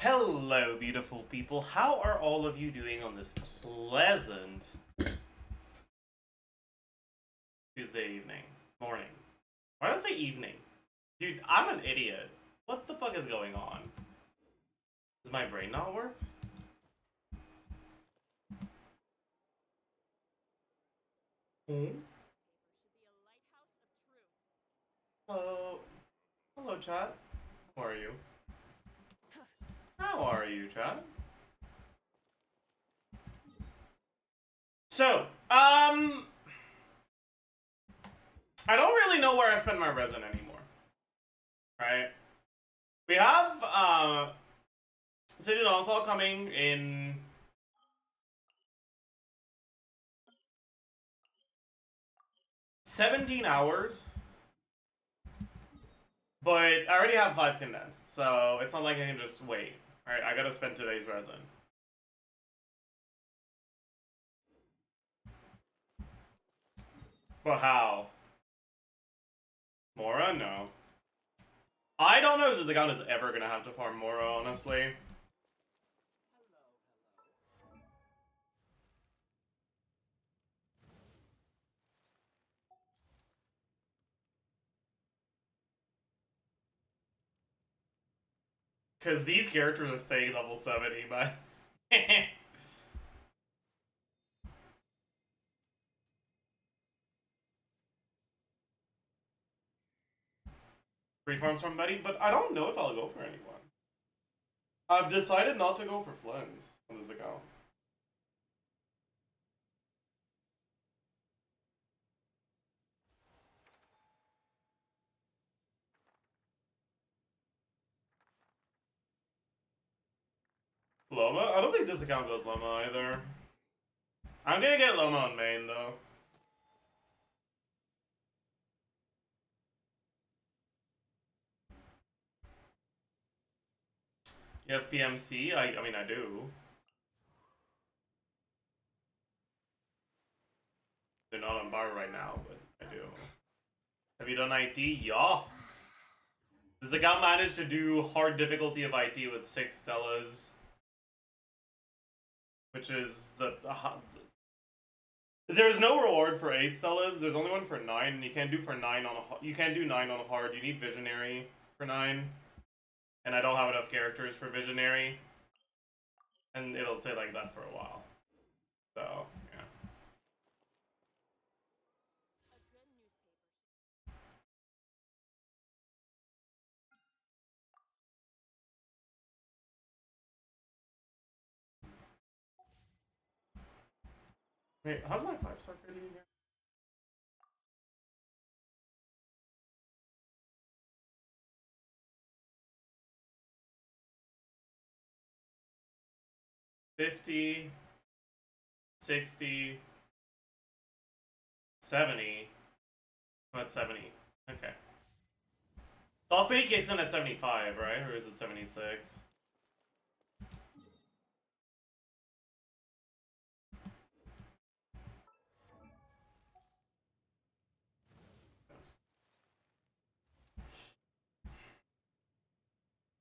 Hello, beautiful people. How are all of you doing on this pleasant Tuesday evening? Morning. Why did I say evening? Dude, I'm an idiot. What the fuck is going on? Does my brain not work? Hmm? Hello. Hello, chat. How are you? How are you, chat? So, I don't really know where I spend my resin anymore. Right? We have, Decision Onslaught coming in 17 hours. But I already have 5 condensed, so it's not like I can just wait. Alright, I gotta spend today's resin. But how? Mora? No. I don't know if this account is ever gonna have to farm Mora, honestly. Because these characters are staying level 70, but... Free farm somebody, but I don't know if I'll go for anyone. I've decided not to go for Flins on this account. LAUMA? I don't think this account goes LAUMA either. I'm gonna get LAUMA on main, though. You have PMC? I mean, I do. They're not on bar right now, but I do. Have you done IT? Yeah. This account managed to do hard difficulty of IT with 6 Stellas. Which is the... there's no reward for 8 Stellas. There's only one for 9. You can't do for 9 on a... You can't do 9 on a hard. You need Visionary for 9. And I don't have enough characters for Visionary. And it'll stay like that for a while. So, yeah. Wait, how's my 5-star pretty again? $50, $60, $70. I'm at 70. Okay. Golf Mini kicks in at 75, right? Or is it 76?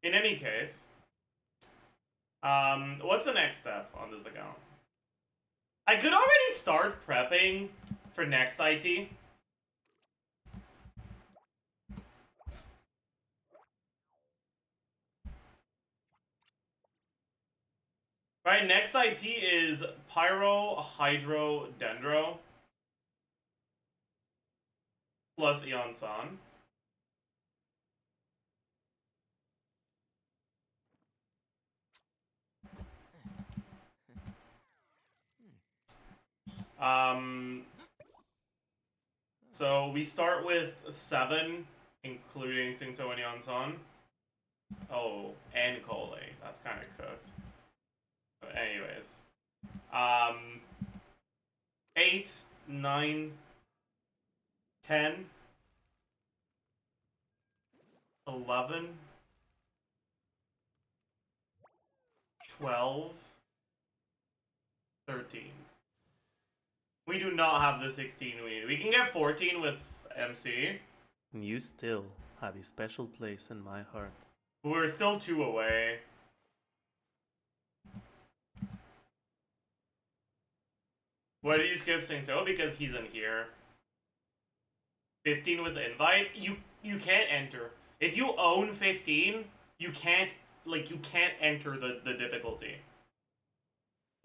In any case, what's the next step on this account? I could already start prepping for next IT. Right, next IT is Pyro, Hydro, Dendro. Plus Eon San. So we start with 7, including Singso and Eon San. Oh, and Kole. That's kind of cooked. But anyways. 8, 9, 10, 11, 12, 13. We do not have the 16 we need. We can get 14 with MC. You still have a special place in my heart. We're still 2 away. Why do you skip Saints Row? Because he's in here. 15 with invite? You can't enter. If you own 15, you can't enter the difficulty.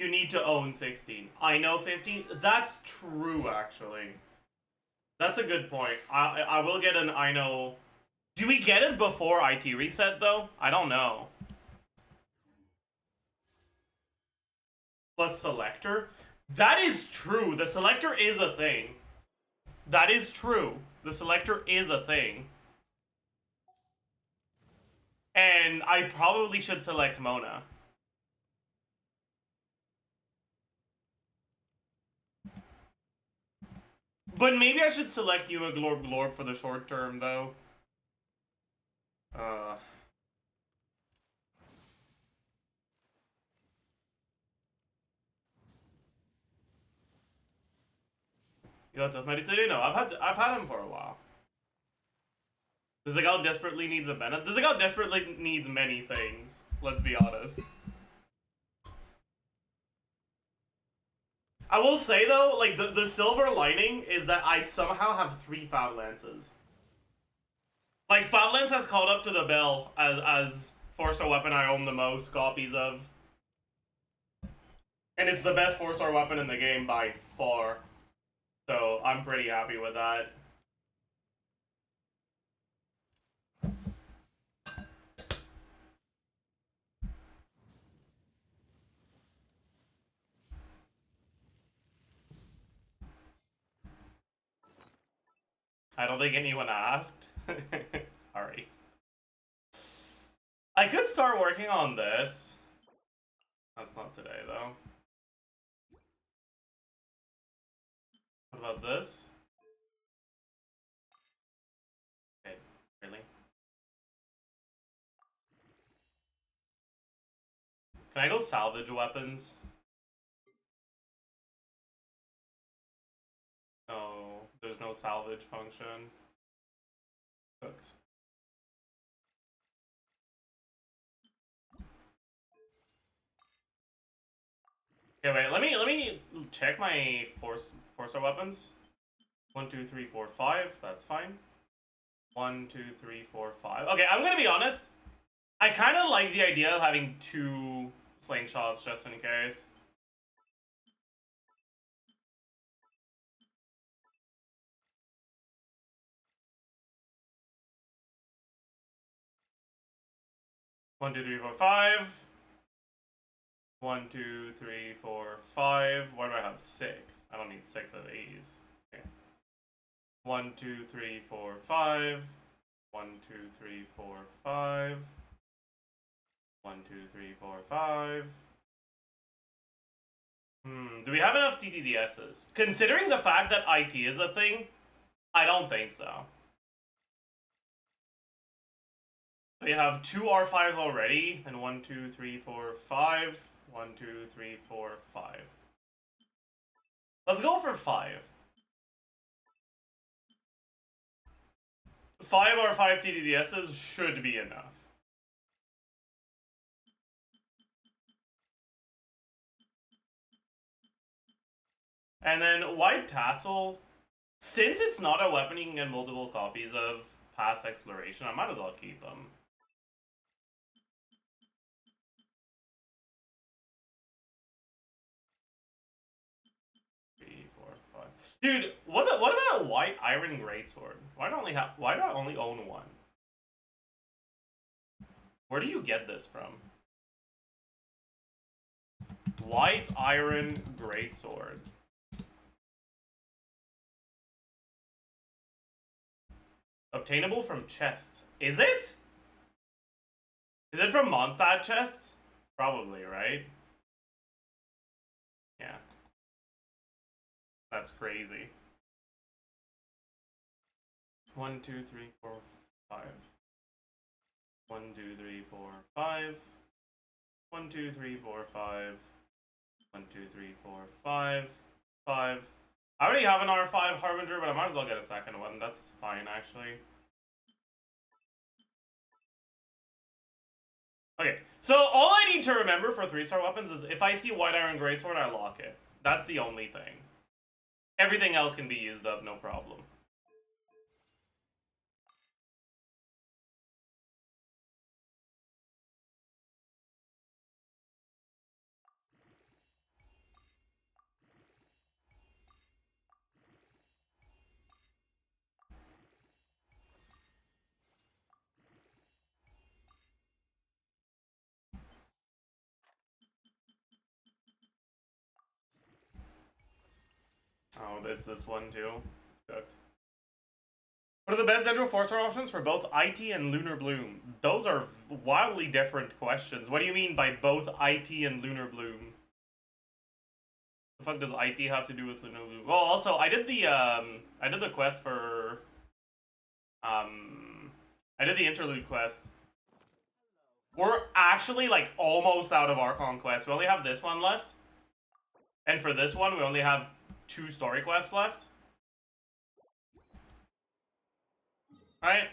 You need to own 16. I know 15. That's true, actually. That's a good point. I will get an I know. Do we get it before IT reset, though? I don't know. Plus selector? That is true. The selector is a thing. That is true. The selector is a thing. And I probably should select Mona. But maybe I should select Yuma Glorb for the short term, though. You got tough meditating? No, I've had him for a while. This account desperately needs a Bennett. This account desperately needs many things. Let's be honest. I will say though, like the silver lining is that I somehow have 3 Fat Lances. Like Fat Lance has caught up to the bell as four-star weapon I own the most copies of. And it's the best 4-star weapon in the game by far. So I'm pretty happy with that. I don't think anyone asked. Sorry. I could start working on this. That's not today, though. What about this? Okay, really? Can I go salvage weapons? No, there's no salvage function. Cooked. Okay, wait. Let me check my four-star weapons. 1, 2, 3, 4, 5. That's fine. 1, 2, 3, 4, 5. Okay, I'm gonna be honest. I kind of like the idea of having 2 slingshots just in case. One, 2, 3, 4, 5. 1, 2, 3, 4, 5. Why do I have 6? I don't need 6 of these. Okay. 1, 2, 3, 4, 5. 1, 2, 3, 4, 5. 1, 2, 3, 4, 5. Do we have enough TTDSs? Considering the fact that IT is a thing, I don't think so. We have 2 R5s already, and 1, 2, 3, 4, 5. 1, 2, 3, 4, 5. Let's go for 5. 5 R5 TTDSs should be enough. And then White Tassel, since it's not a weapon you can get multiple copies of past exploration, I might as well keep them. Dude, what about White Iron Greatsword? Why do I only own 1? Where do you get this from? White Iron Greatsword. Obtainable from chests. Is it? Is it from Mondstadt chests? Probably, right? Yeah. That's crazy. 1, 2, 3, 4, 5. 1, 2, 3, 4, 5. 1, 2, 3, 4, 5. 1, 2, 3, 4, 5. 5. I already have an R5 Harbinger, but I might as well get a second one. That's fine, actually. Okay, so all I need to remember for 3-star weapons is if I see White Iron Greatsword, I lock it. That's the only thing. Everything else can be used up, no problem. Oh, it's this one too. It's cooked. What are the best Dendro Forcer options for both IT and Lunar Bloom? Those are wildly different questions. What do you mean by both IT and Lunar Bloom? The fuck does IT have to do with Lunar Bloom? Well, also I did the quest for I did the interlude quest. We're actually like almost out of Archon quests. We only have this one left. And for this one, we only have 2 story quests left. Right?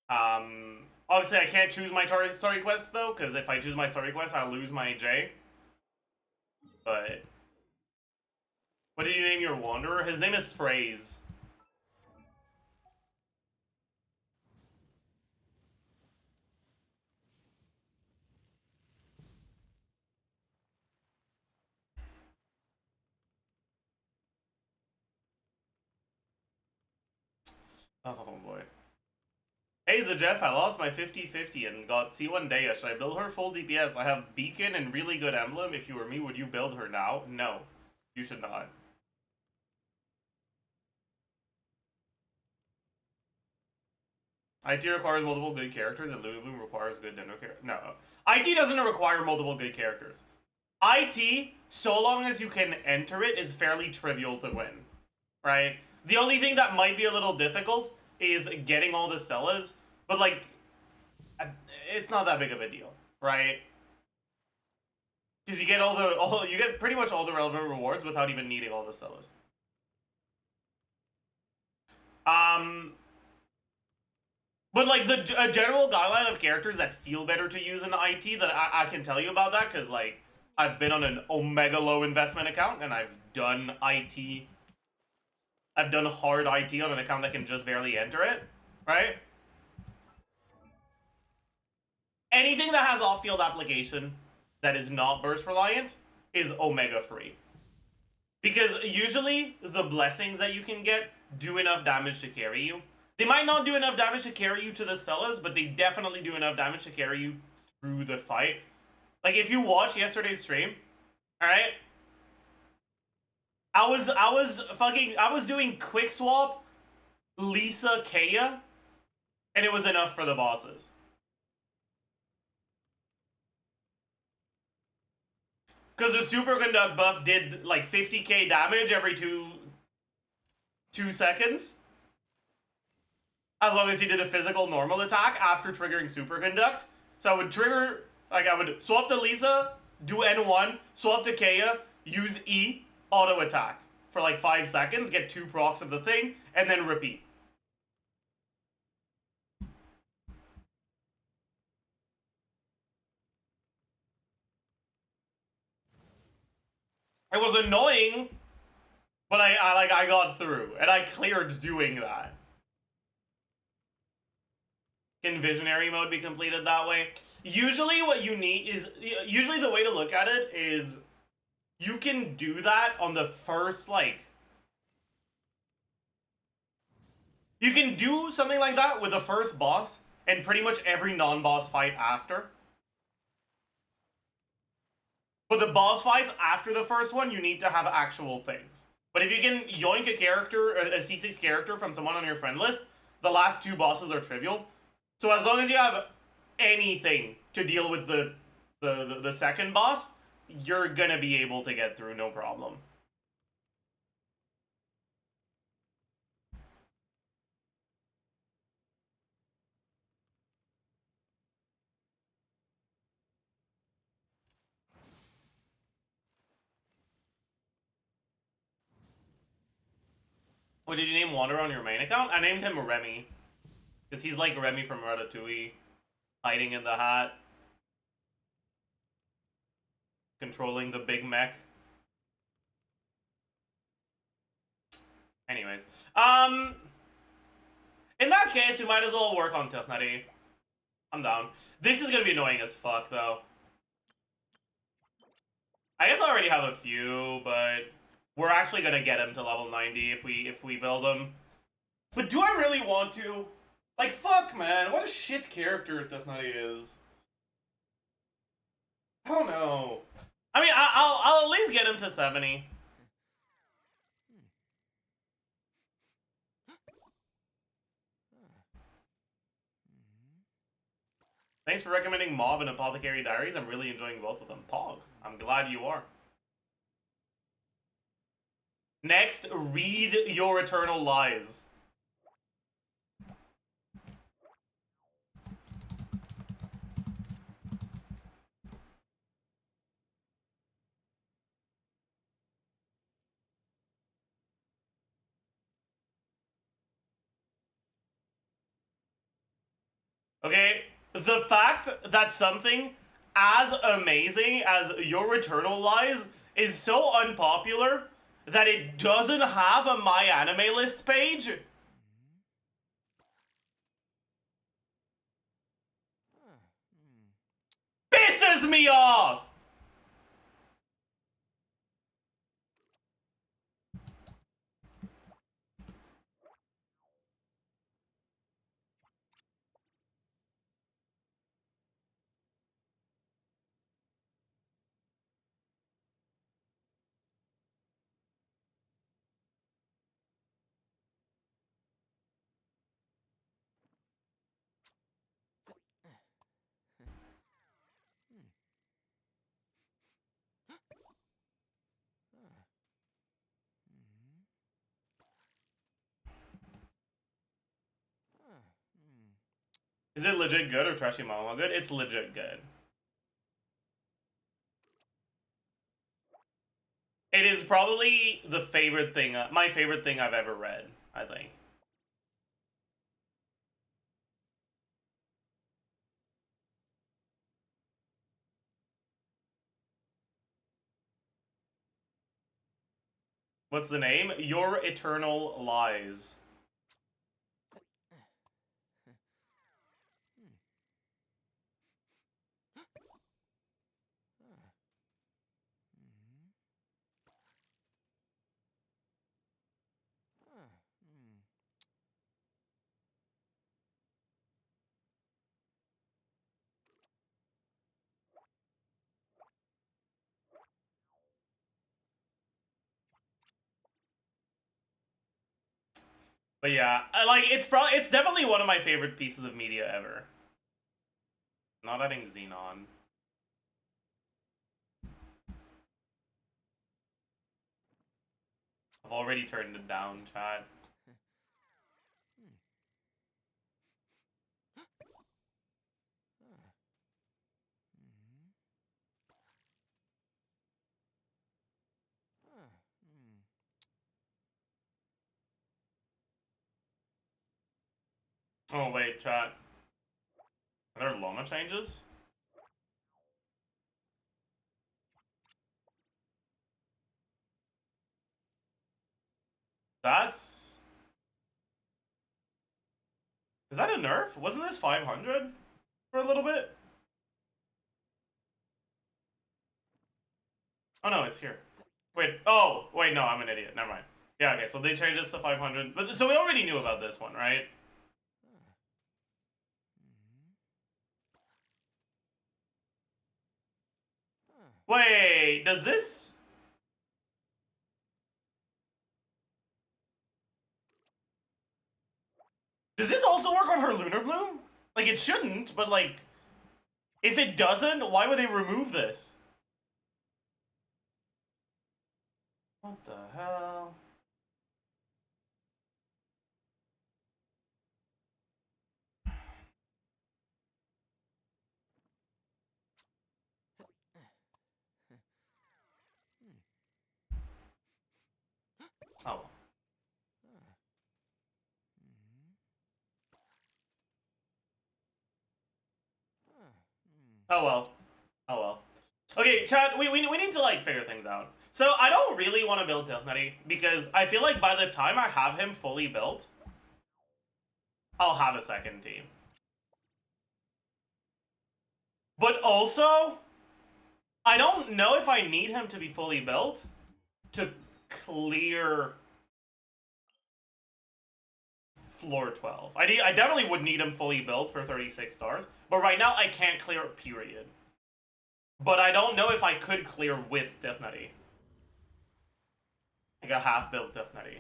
Obviously I can't choose my story quests though, because if I choose my story quest, I'll lose my J. But what did you name your wanderer? His name is Phrase. Oh boy. Hey Zajef, I lost my 50-50 and got C1 Daya. Should I build her full DPS? I have Beacon and really good emblem. If you were me, would you build her now? No. You should not. IT requires multiple good characters and Lulu Bloom requires good demo characters. No. IT doesn't require multiple good characters. IT, so long as you can enter it, is fairly trivial to win. Right? The only thing that might be a little difficult is getting all the Stellas, but like, it's not that big of a deal, right? Because you get you get pretty much all the relevant rewards without even needing all the Stellas. But like a general guideline of characters that feel better to use in IT, that I can tell you about that because like I've been on an omega low investment account and I've done IT. I've done hard IT on an account that can just barely enter it, right? Anything that has off-field application that is not burst reliant is omega free. Because usually the blessings that you can get do enough damage to carry you. They might not do enough damage to carry you to the Stellas, but they definitely do enough damage to carry you through the fight. Like if you watch yesterday's stream, alright? I was doing quick swap Lisa Kaya, and it was enough for the bosses. Because the superconduct buff did like 50k damage every two seconds. As long as he did a physical normal attack after triggering superconduct. So I would trigger, like I would swap to Lisa, do N1, swap to Kaya, use E, auto attack for like 5 seconds, get 2 procs of the thing, and then repeat. It was annoying, but I got through, and I cleared doing that. Can visionary mode be completed that way? Usually what you need is, usually the way to look at it is, you can do that on the first, like, you can do something like that with the first boss, and pretty much every non-boss fight after. But the boss fights after the first one, you need to have actual things. But if you can yoink a character, a C6 character from someone on your friend list, the last 2 bosses are trivial. So as long as you have anything to deal with the second boss, you're gonna be able to get through, no problem. What did you name Wanderer on your main account? I named him Remy. Because he's like Remy from Ratatouille. Hiding in the hat. Controlling the big mech. Anyways. In that case, we might as well work on Tifnutty. I'm down. This is gonna be annoying as fuck, though. I guess I already have a few, but we're actually gonna get him to level 90 if we build him. But do I really want to? Like, fuck, man. What a shit character Tifnutty is. I don't know. I mean, I'll at least get him to 70. Thanks for recommending Mob and Apothecary Diaries. I'm really enjoying both of them. Pog, I'm glad you are. Next, read your eternal lies. Okay, the fact that something as amazing as Your Eternal Lies is so unpopular that it doesn't have a My Anime List page pisses me off! Is it legit good or trashy mama good? It's legit good. It is probably the favorite thing, my favorite thing I've ever read, I think. What's the name? Your Eternal Lies. But yeah, like it's definitely one of my favorite pieces of media ever. Not adding Xenon. I've already turned it down, chat. Oh wait, chat. Are there LAUMA changes? That's... Is that a nerf? Wasn't this 500 for a little bit? Oh no, it's here. Wait, oh, wait, no, I'm an idiot. Never mind. Yeah, okay, so they changed this to 500. But so we already knew about this one, right? Wait, does this... Does this also work on her Lunar Bloom? Like, it shouldn't, but like... If it doesn't, why would they remove this? What the hell? Oh. Oh well. Oh well. Okay, chat, we need to, like, figure things out. So I don't really want to build Tiltnutty because I feel like by the time I have him fully built, I'll have a second team. But also, I don't know if I need him to be fully built to clear floor 12. I definitely would need him fully built for 36 stars, but right now I can't clear it, period. But I don't know if I could clear with Tiltnutty. Like a half-built Tiltnutty.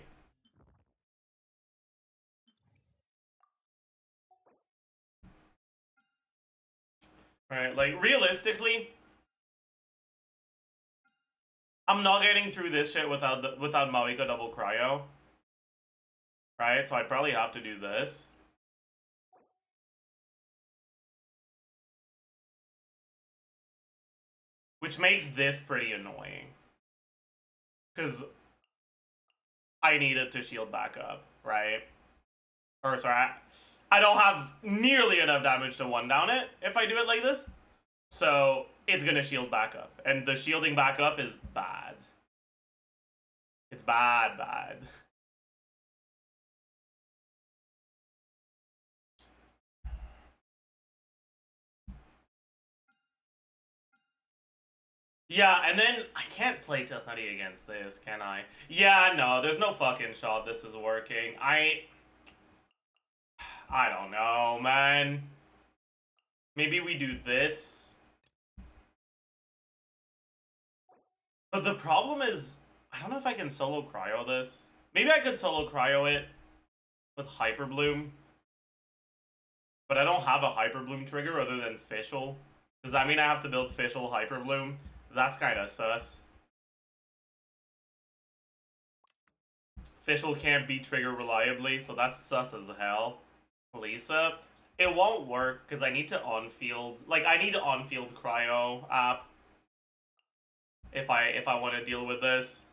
Right, like, realistically, I'm not getting through this shit without Mawika double cryo. Right, so I'd probably have to do this. Which makes this pretty annoying. Because I need it to shield back up, right? Or, sorry, I don't have nearly enough damage to one down it if I do it like this. So, it's gonna shield back up. And the shielding back up is bad. It's bad, bad. Yeah, and then I can't play Tiltnutty against this, can I? Yeah, no, there's no fucking shot this is working. I don't know, man. Maybe we do this. But the problem is, I don't know if I can solo cryo this. Maybe I could solo cryo it with Hyper Bloom. But I don't have a Hyper Bloom trigger other than Fischl. Does that mean I have to build Fischl Hyper Bloom? That's kind of sus. Fischl can't beat trigger reliably, so that's sus as hell. Lisa, it won't work because I need to on-field, like I need to on-field cryo app if I want to deal with this.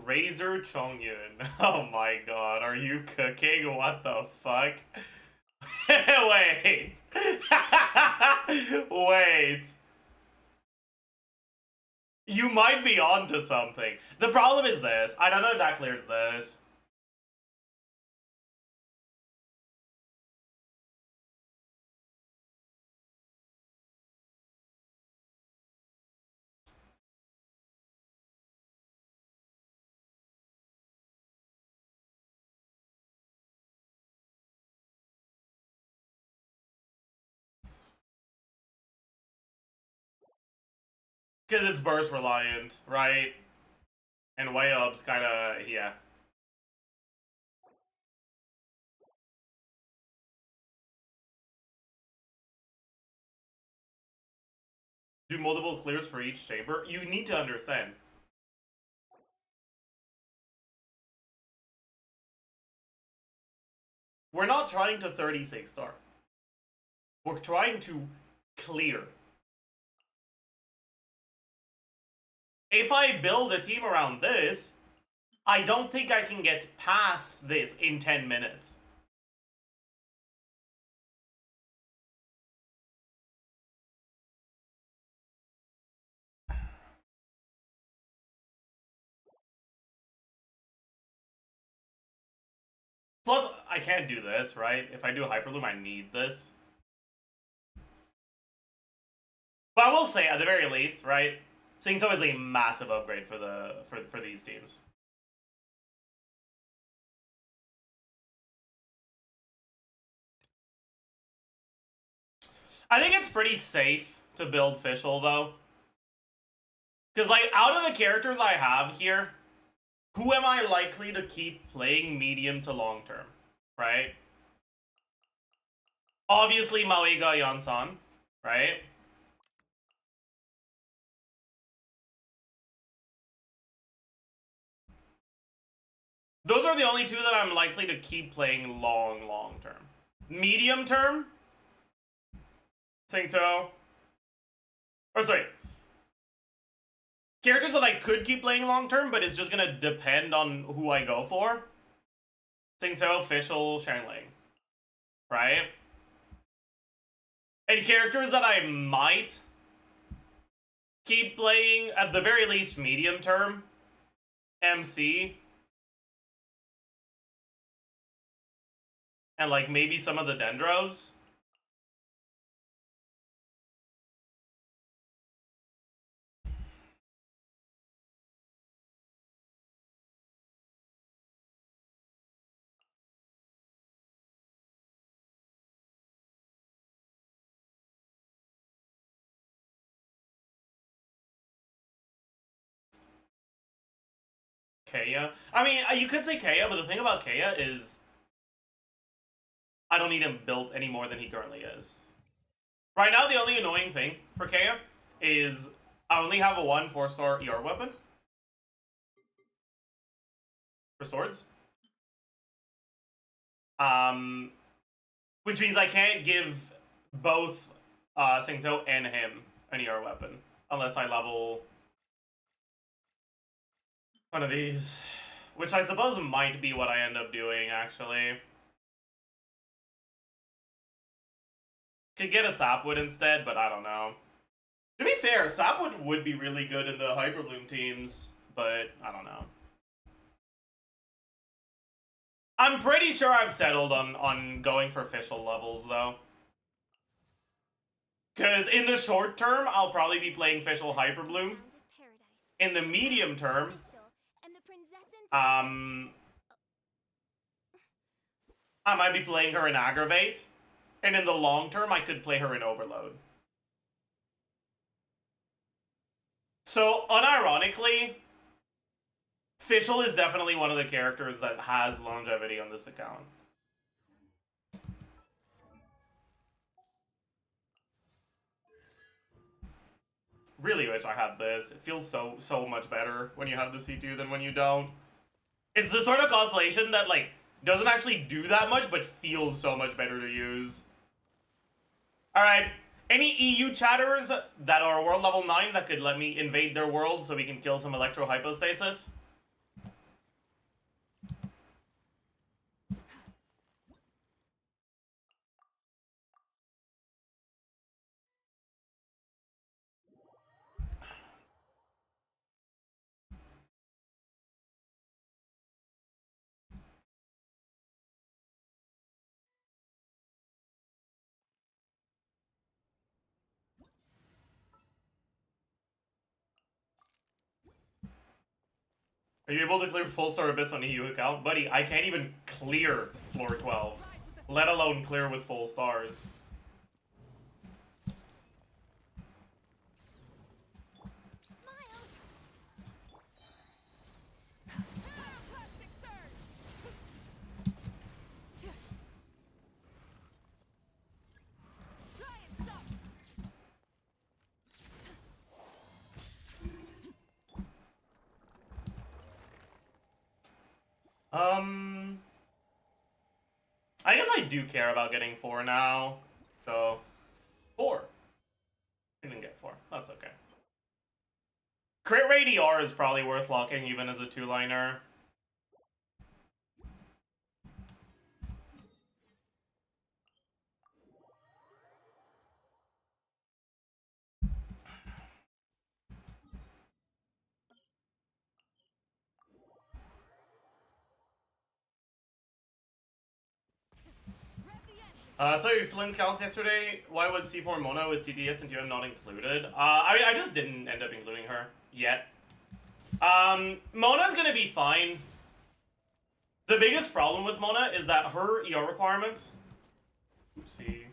Razor Chongyun. Oh my god, are you cooking? What the fuck? Wait. Wait. You might be onto something. The problem is this. I don't know if that clears this. Because it's burst reliant, right? And Wayub's kind of, yeah. Do multiple clears for each chamber? You need to understand. We're not trying to 36 star. We're trying to clear. If I build a team around this, I don't think I can get past this in 10 minutes. Plus, I can't do this, right? If I do Hyperloom, I need this. But I will say, at the very least, right? Singso is a massive upgrade for for these teams. I think it's pretty safe to build Fischl, though. Because, like, out of the characters I have here, who am I likely to keep playing medium to long term, right? Obviously, Mawega Yansan, right? Those are the only two that I'm likely to keep playing long term. Medium term, Sainto. Or sorry. Characters that I could keep playing long term, but it's just gonna depend on who I go for. Sainto, Fischl, Xiangling. Right? And characters that I might keep playing, at the very least, medium term. MC. And, like, maybe some of the Dendros. Kaya. I mean, you could say Kaya, but the thing about Kaya is I don't need him built any more than he currently is. Right now, the only annoying thing for Kaya is I only have a 1 4-star ER weapon for swords. Which means I can't give both Sainto and him an ER weapon unless I level one of these, which I suppose might be what I end up doing, actually. Could get a Sapwood instead, but I don't know. To be fair, Sapwood would be really good in the Hyperbloom teams, but I don't know. I'm pretty sure I've settled on going for Fischl levels, though. Because in the short term, I'll probably be playing Fischl Hyperbloom. In the medium term, I might be playing her in Aggravate. And in the long term, I could play her in Overload. So, unironically, Fischl is definitely one of the characters that has longevity on this account. Really wish I had this. It feels so much better when you have the C2 than when you don't. It's the sort of constellation that, like, doesn't actually do that much, but feels so much better to use. Alright, any EU chatters that are world level 9 that could let me invade their world so we can kill some electro hypostasis? Are you able to clear full Star Abyss on EU account? Buddy, I can't even clear floor 12. Let alone clear with full stars. I guess I do care about getting 4 now. So, 4. I didn't get 4. That's okay. Crit rate ER is probably worth locking even as a 2-liner. So Flynn's CALCS yesterday. Why was C4 Mona with TDS and TM not included? I just didn't end up including her yet. Mona's gonna be fine. The biggest problem with Mona is that her ER requirements. Oopsie.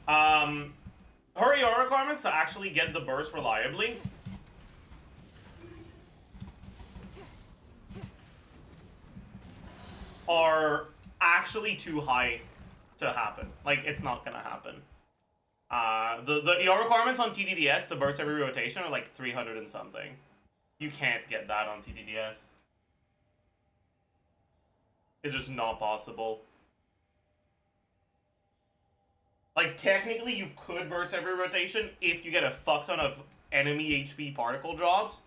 Her ER requirements to actually get the burst reliably are actually too high to happen. Like, it's not gonna happen. The ER requirements on TDDS to burst every rotation are like 300 and something. You can't get that on TDDS. is just not possible. Like, technically, you could burst every rotation if you get a fuck ton of enemy HP particle drops.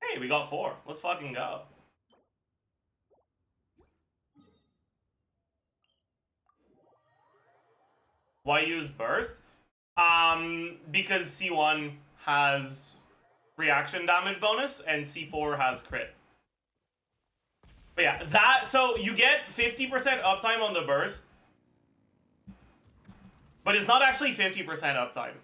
Hey, we got 4. Let's fucking go. Why use burst? Because C1 has reaction damage bonus and C4 has crit. But yeah, so you get 50% uptime on the burst, but it's not actually 50% uptime.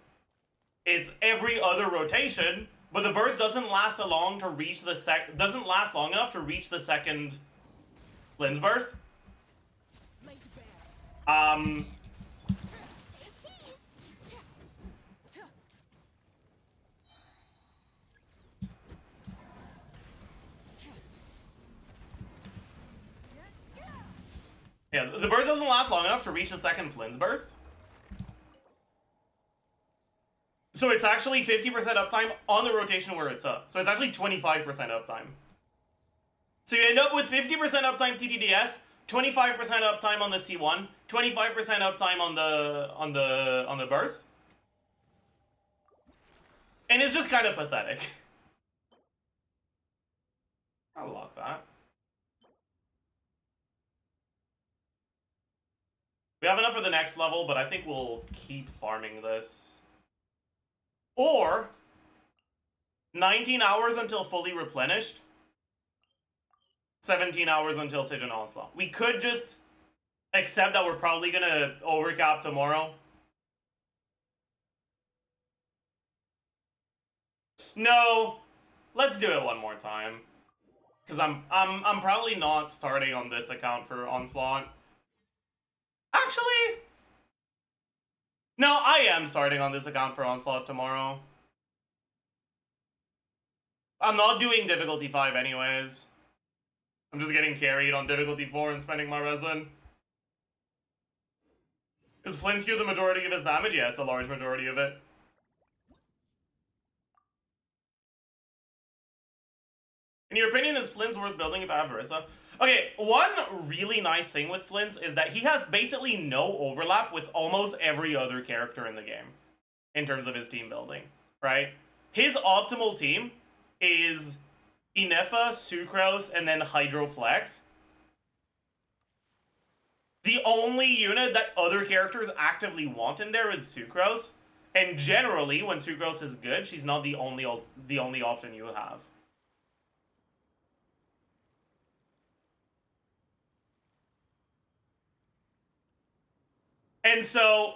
It's every other rotation, but the burst doesn't last long to reach the doesn't last long enough to reach the second Lynn's burst. Yeah, the burst doesn't last long enough to reach the second Flynn's burst. So it's actually 50% uptime on the rotation where it's up. So it's actually 25% uptime. So you end up with 50% uptime TTDS, 25% uptime on the C1, 25% uptime on the burst. And it's just kind of pathetic. I'll lock that. We have enough for the next level, but I think we'll keep farming this. Or 19 hours until fully replenished. 17 hours until Siege and Onslaught. We could just accept that we're probably gonna overcap tomorrow. No, let's do it one more time. Cause I'm probably not starting on this account for Onslaught. Actually, no, I am starting on this account for Onslaught tomorrow. I'm not doing difficulty 5 anyways. I'm just getting carried on difficulty 4 and spending my resin. Is Flynn's Q the majority of his damage? Yeah, it's a large majority of it. In your opinion, is Flynn's worth building if I have Verissa? Okay, one really nice thing with Flynn's is that he has basically no overlap with almost every other character in the game. In terms of his team building, right? His optimal team is Inefa, Sucrose, and then Hydroflex. The only unit that other characters actively want in there is Sucrose. And generally, when Sucrose is good, she's not the only option you have. And so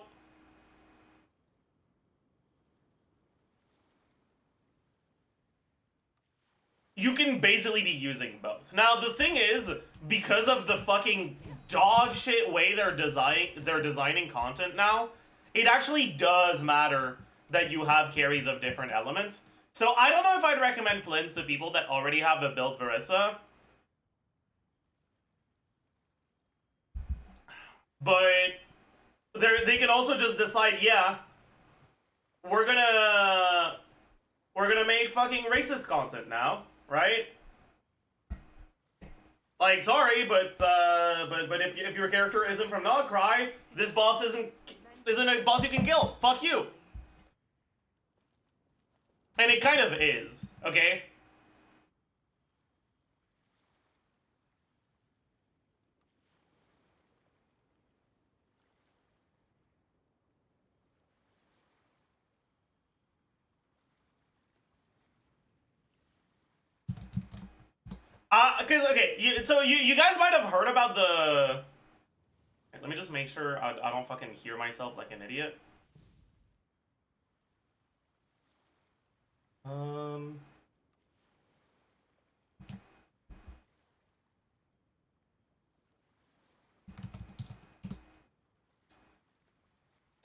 you can basically be using both. Now the thing is, because of the fucking dog shit way they're designing content now, it actually does matter that you have carries of different elements. So I don't know if I'd recommend Flynn's to people that already have the built Verissa. But they can also just decide, yeah, we're gonna make fucking racist content now, right? Like, sorry, but if your character isn't from Nogcry, this boss isn't a boss you can kill. Fuck you. And it kind of is, okay? Cause okay, so you guys might have heard about the. Let me just make sure I don't fucking hear myself like an idiot.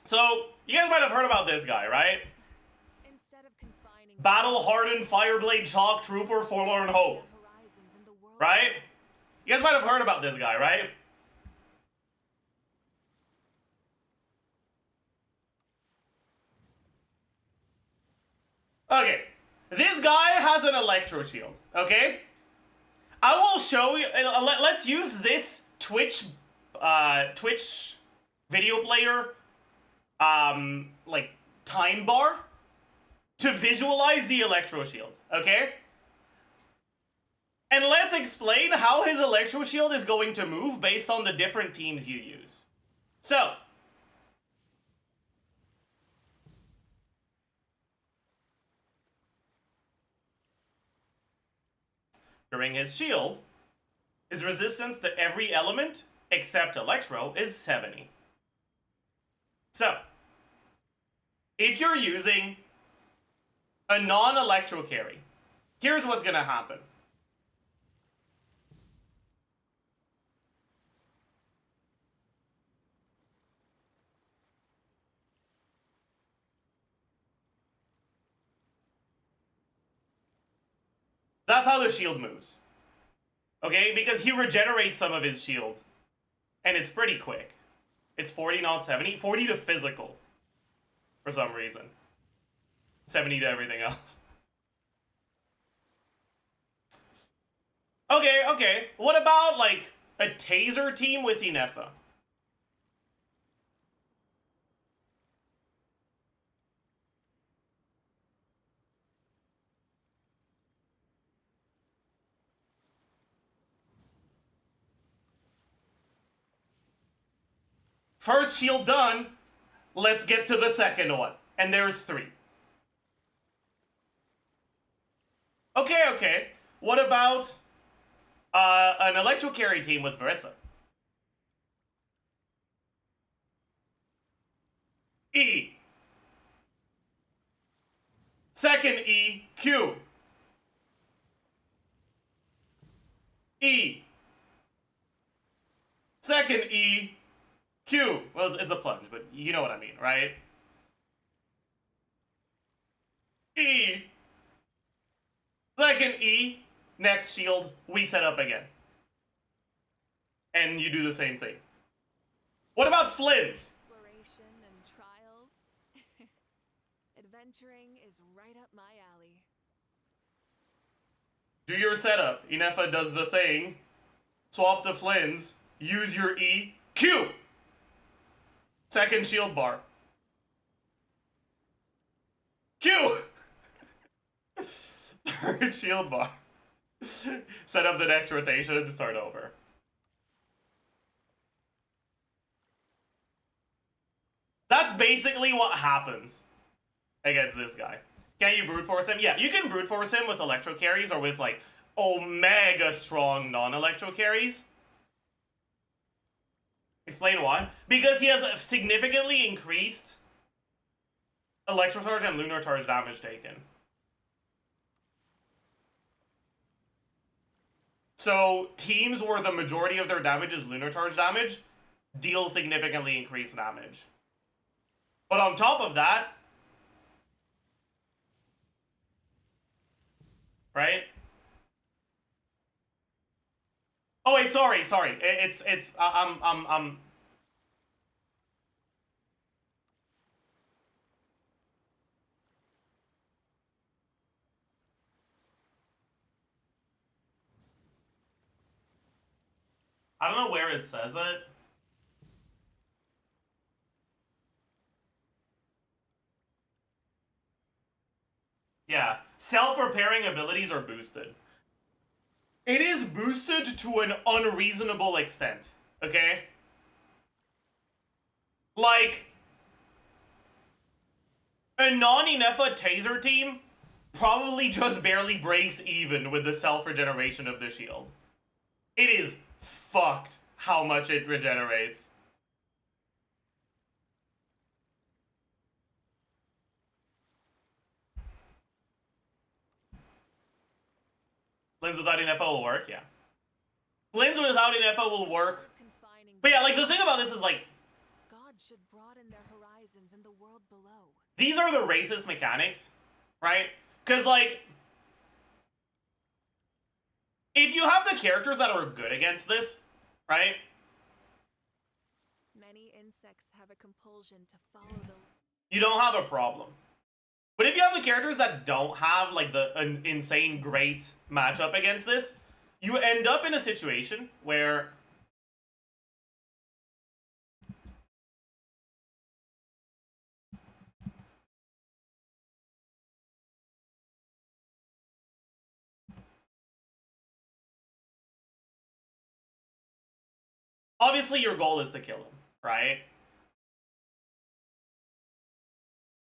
So you guys might have heard about this guy, right? Battle-hardened Fireblade Chalk Trooper Forlorn Hope. Right? You guys might have heard about this guy, right? Okay, this guy has an electro shield, okay? I will show you, let's use this Twitch video player, like, time bar to visualize the electro shield, okay? And let's explain how his electro shield is going to move based on the different teams you use. So, during his shield, his resistance to every element except electro is 70. So, if you're using a non-electro carry, here's what's gonna happen. That's how the shield moves. Okay, because he regenerates some of his shield. And it's pretty quick. It's 40, not 70. 40 to physical. For some reason. 70 to everything else. Okay. What about, like, a taser team with Inefa? First shield done. Let's get to the second one. And there's 3. Okay. What about an electro carry team with Verissa? E. Second E, Q. E. Second E, Q. Well, it's a plunge, but you know what I mean, right? E. Second E. Next shield, we set up again. And you do the same thing. What about Flynn's? Exploration and trials. Adventuring is right up my alley. Do your setup. Inefa does the thing. Swap to Flynn's. Use your E. Q! Second shield bar. Q! Third shield bar. Set up the next rotation and start over. That's basically what happens against this guy. Can you brute force him? Yeah, you can brute force him with electro carries or with, like, omega strong non-electro carries. Explain why. Because he has a significantly increased electro charge and lunar charge damage taken. So teams where the majority of their damage is lunar charge damage deal significantly increased damage. But on top of that, right? Oh wait, sorry. I don't know where it says it. Yeah, self-repairing abilities are boosted. It is boosted to an unreasonable extent, okay? Like, a non-Inefa taser team probably just barely breaks even with the self-regeneration of the shield. It is fucked how much it regenerates. Lens without Inefa will work, yeah. Lens without Inefa will work. But yeah, like, the thing about this is, like, God should broaden their horizons in the world below. These are the racist mechanics, right? Because, like, if you have the characters that are good against this, right? Many insects have a compulsion to follow the... You don't have a problem. But if you have the characters that don't have like an insane great matchup against this, you end up in a situation where obviously your goal is to kill him, right?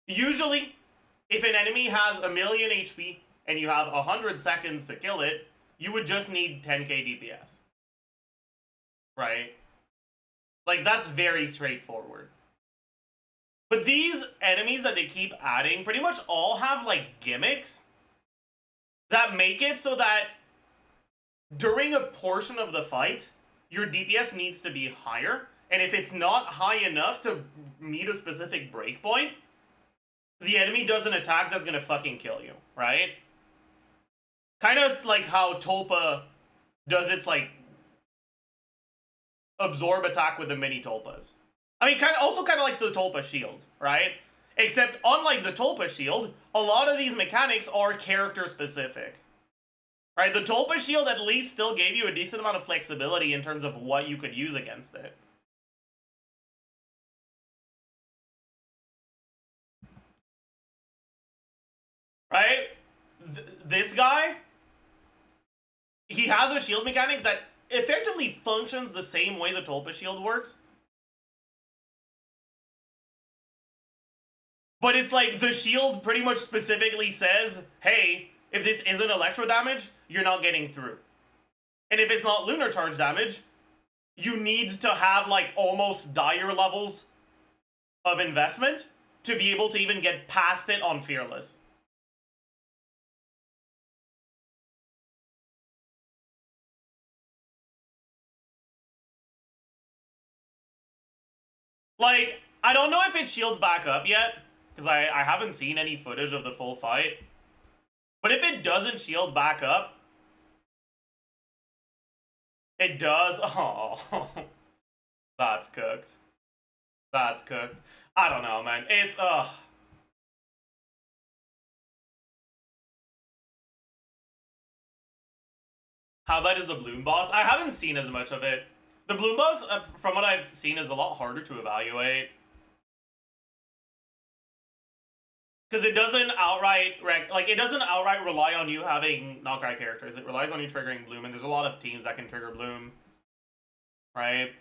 Usually, if an enemy has 1,000,000 HP and you have 100 seconds to kill it, you would just need 10k DPS. Right? Like, that's very straightforward. But these enemies that they keep adding pretty much all have, like, gimmicks that make it so that during a portion of the fight, your DPS needs to be higher. And if it's not high enough to meet a specific breakpoint, the enemy does an attack that's gonna fucking kill you, right? Kind of like how Tulpa does its, like, absorb attack with the mini Tulpas. I mean, also kind of like the Tulpa shield, right? Except, unlike the Tulpa shield, a lot of these mechanics are character specific. Right? The Tulpa shield at least still gave you a decent amount of flexibility in terms of what you could use against it. Right? This guy, he has a shield mechanic that effectively functions the same way the Tulpa shield works. But it's like the shield pretty much specifically says, hey, if this isn't electro damage, you're not getting through. And if it's not lunar charge damage, you need to have like almost dire levels of investment to be able to even get past it on Fearless. Like, I don't know if it shields back up yet, because I haven't seen any footage of the full fight. But if it doesn't shield back up, it does. Oh, that's cooked. That's cooked. I don't know, man. It's, How bad is the Bloom boss? I haven't seen as much of it. The Bloom boss, from what I've seen, is a lot harder to evaluate. Because it doesn't outright, it doesn't outright rely on you having knockout characters. It relies on you triggering Bloom, and there's a lot of teams that can trigger Bloom. Right?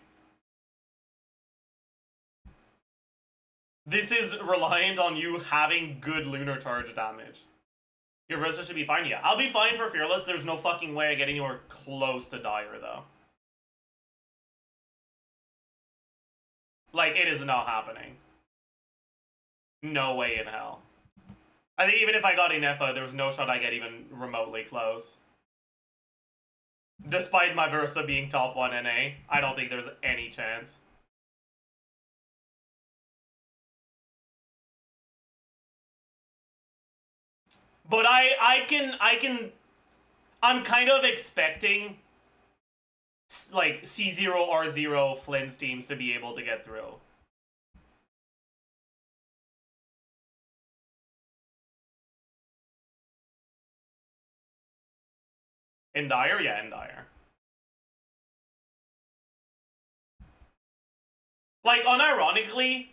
This is reliant on you having good lunar charge damage. Your versus should be fine, yeah. I'll be fine for Fearless. There's no fucking way I get anywhere close to Dire, though. Like, it is not happening. No way in hell. I think even if I got Inefa, there's no shot I get even remotely close. Despite my Versa being top 1 NA, I don't think there's any chance. But I'm kind of expecting like C0R0 Flynn's teams to be able to get through. In Dire? Yeah, in Dire. Like, unironically,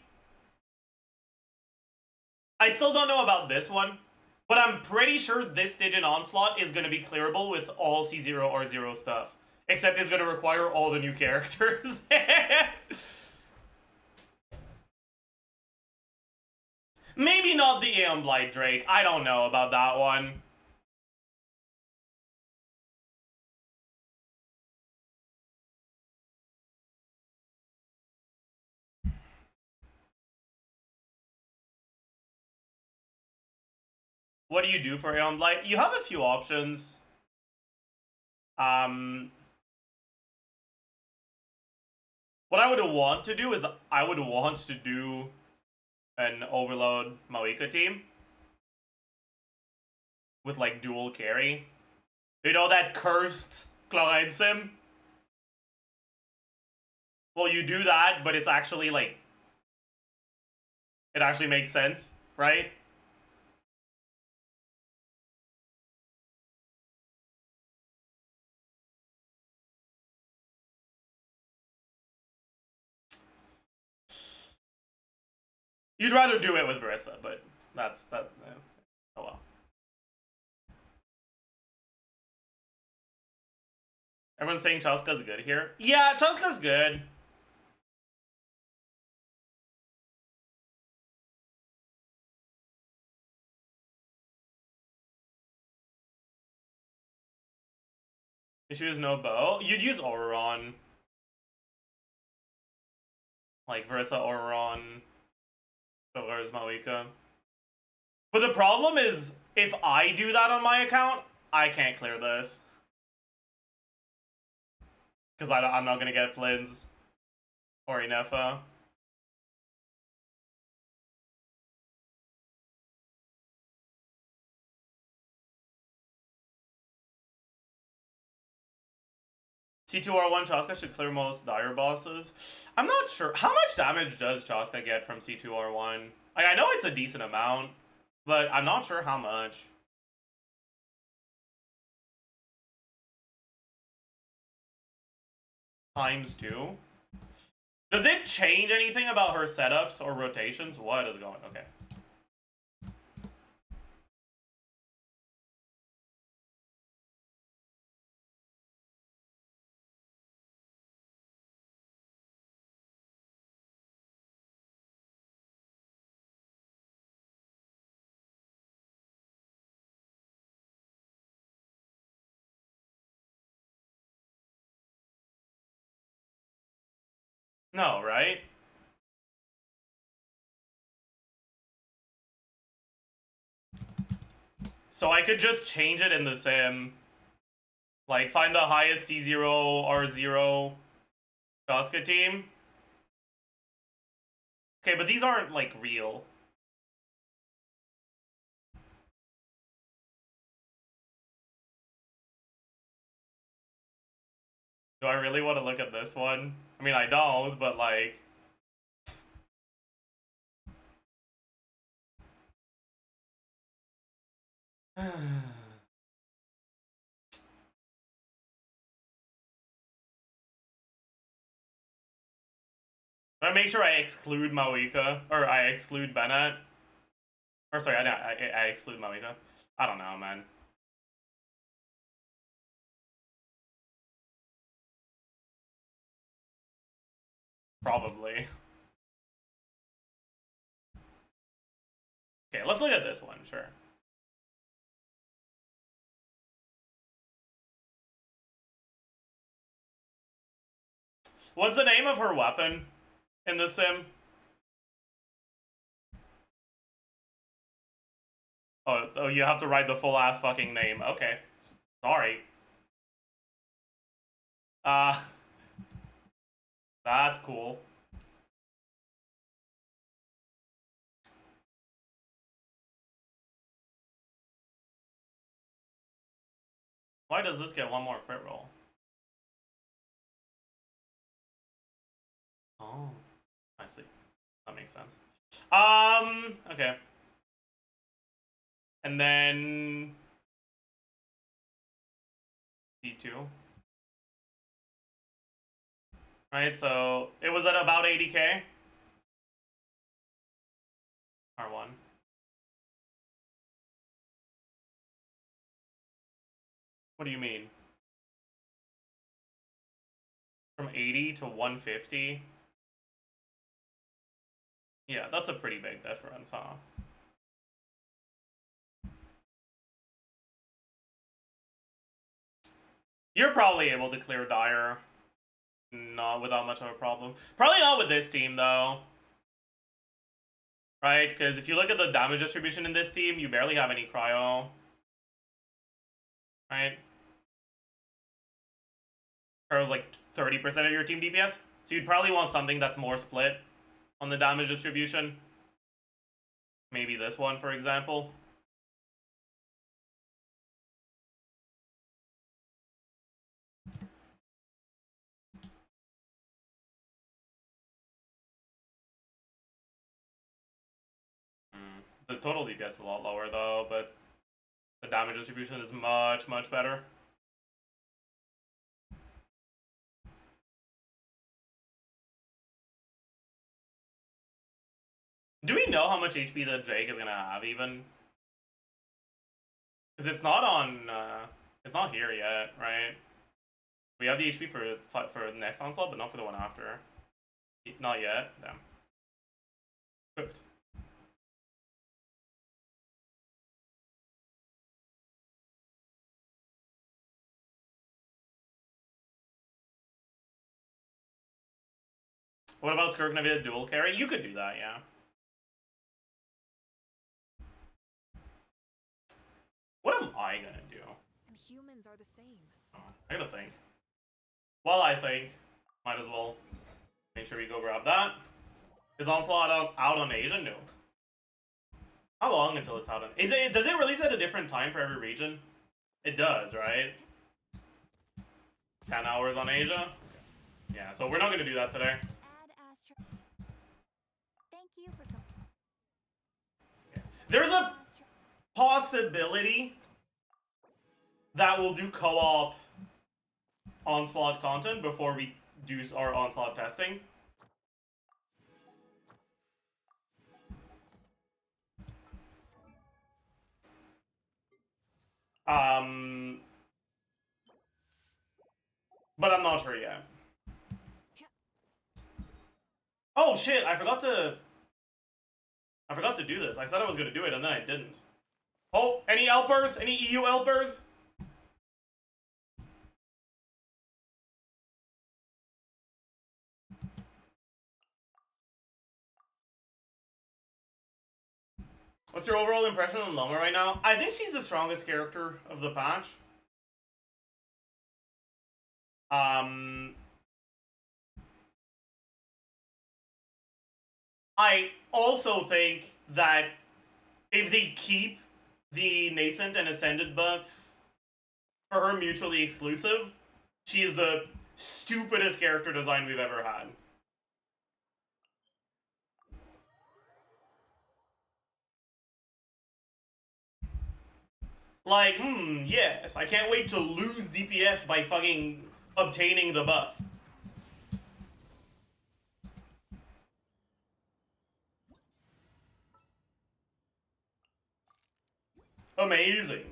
I still don't know about this one, but I'm pretty sure this stage in Onslaught is going to be clearable with all C0R0 stuff. Except it's going to require all the new characters. Maybe not the Aeon Blight Drake. I don't know about that one. What do you do for Aeon Blight? You have a few options. What I would want to do is I would want to do an Overload Moika team with like dual carry. You know that cursed Chloride Sim? Well, you do that, but it's actually like, it actually makes sense, right? You'd rather do it with Verissa, but that's that. Oh well. Everyone's saying Chalska's good here. Yeah, Chalska's good. If she was no bow, you'd use Auron. Like Verissa, Auron, Dolores, Malika. But the problem is, if I do that on my account, I can't clear this. Because I'm not going to get Flynn's or Inefa. C2R1 Chaska should clear most dire bosses. I'm not sure. How much damage does Chaska get from C2R1? Like, I know it's a decent amount, but I'm not sure how much. ×2? Does it change anything about her setups or rotations? What is going on? Okay. No, right? So I could just change it in the sim. Like, find the highest C0, R0 Chaska team. Okay, but these aren't, like, real. Do I really want to look at this one? I mean, I don't, but, like... I make sure I exclude Malika, or I exclude Bennett. Or sorry, I exclude Malika. I don't know, man. Probably. Okay, let's look at this one, sure. What's the name of her weapon in the sim? Oh, you have to write the full ass fucking name. Okay. Sorry. That's cool. Why does this get one more crit roll? Oh, I see. That makes sense. Okay. And then D2. Right, so it was at about 80k. R1. What do you mean? From 80 to 150? Yeah, that's a pretty big difference, huh? You're probably able to clear Dire. Not without much of a problem. Probably not with this team, though. Right? Because if you look at the damage distribution in this team, you barely have any cryo. Right? Or it was like 30% of your team DPS. So you'd probably want something that's more split on the damage distribution. Maybe this one, for example. The total DPS is a lot lower, though, but the damage distribution is much, much better. Do we know how much HP that Jake is gonna have even? Because it's not on. It's not here yet, right? We have the HP for the next onslaught, but not for the one after. Not yet. Damn. Cooked. What about Skirknavia dual carry? You could do that, yeah. What am I gonna do? And humans are the same. Oh, I gotta think. Well, I think might as well make sure we go grab that. Is Onslaught out on Asia? No. How long until it's out on? Does it release at a different time for every region? It does, right? 10 hours on Asia. Okay. Yeah, so we're not gonna do that today. Thank you for There's a possibility that we'll do co-op Onslaught content before we do our Onslaught testing. But I'm not sure yet. Oh shit, I forgot to do this. I said I was gonna do it and then I didn't. Oh, any helpers? Any EU helpers? What's your overall impression on LAUMA right now? I think she's the strongest character of the patch. I also think that if they keep the Nascent and Ascended buff for her mutually exclusive, she is the stupidest character design we've ever had. Like, yes, I can't wait to lose DPS by fucking obtaining the buff. Amazing.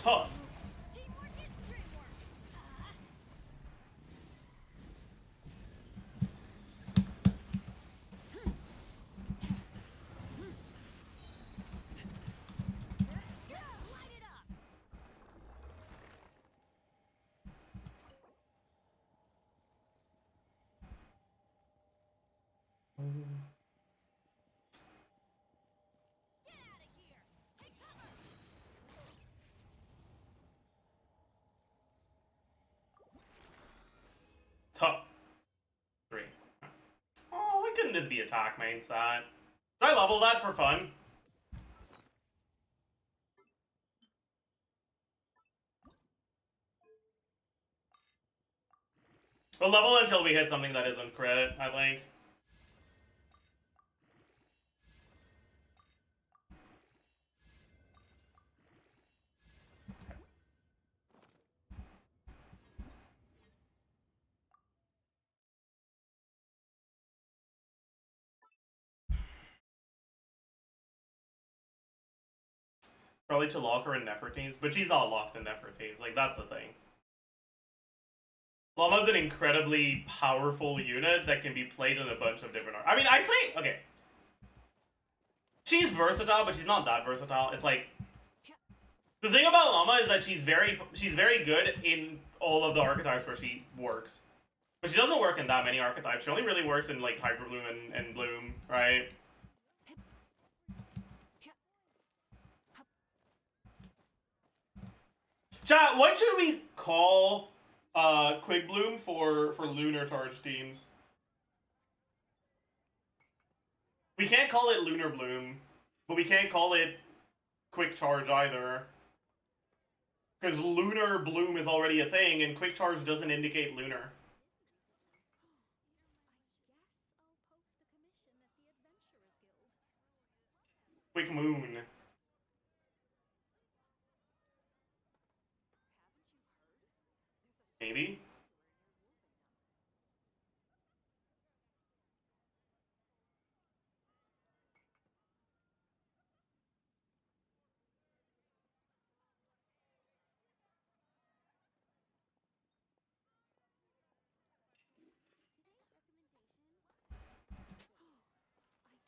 Huh. Top 3. Oh, why couldn't this be attack main stat? Should I level that for fun? We'll level until we hit something that isn't crit, I think. Probably to lock her in Nefertines, but she's not locked in Nefertines. Like, that's the thing. LAUMA's an incredibly powerful unit that can be played in a bunch of different... I mean, I say... Okay. She's versatile, but she's not that versatile. It's like... The thing about LAUMA is that she's very good in all of the archetypes where she works. But she doesn't work in that many archetypes. She only really works in, like, Hyper Bloom and Bloom, right? Chat, what should we call Quick Bloom for Lunar Charge teams? We can't call it Lunar Bloom, but we can't call it Quick Charge either. Because Lunar Bloom is already a thing, and Quick Charge doesn't indicate Lunar. Quick Moon. Maybe?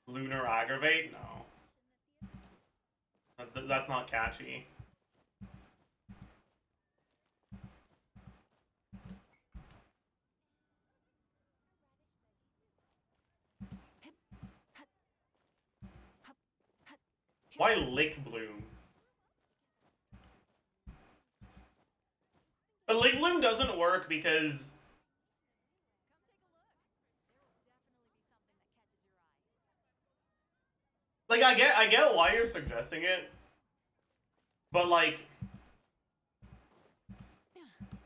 Lunar Aggravate? No. That's not catchy. Why Lick Bloom? But Lick Bloom doesn't work because... Like, I get why you're suggesting it. But, like...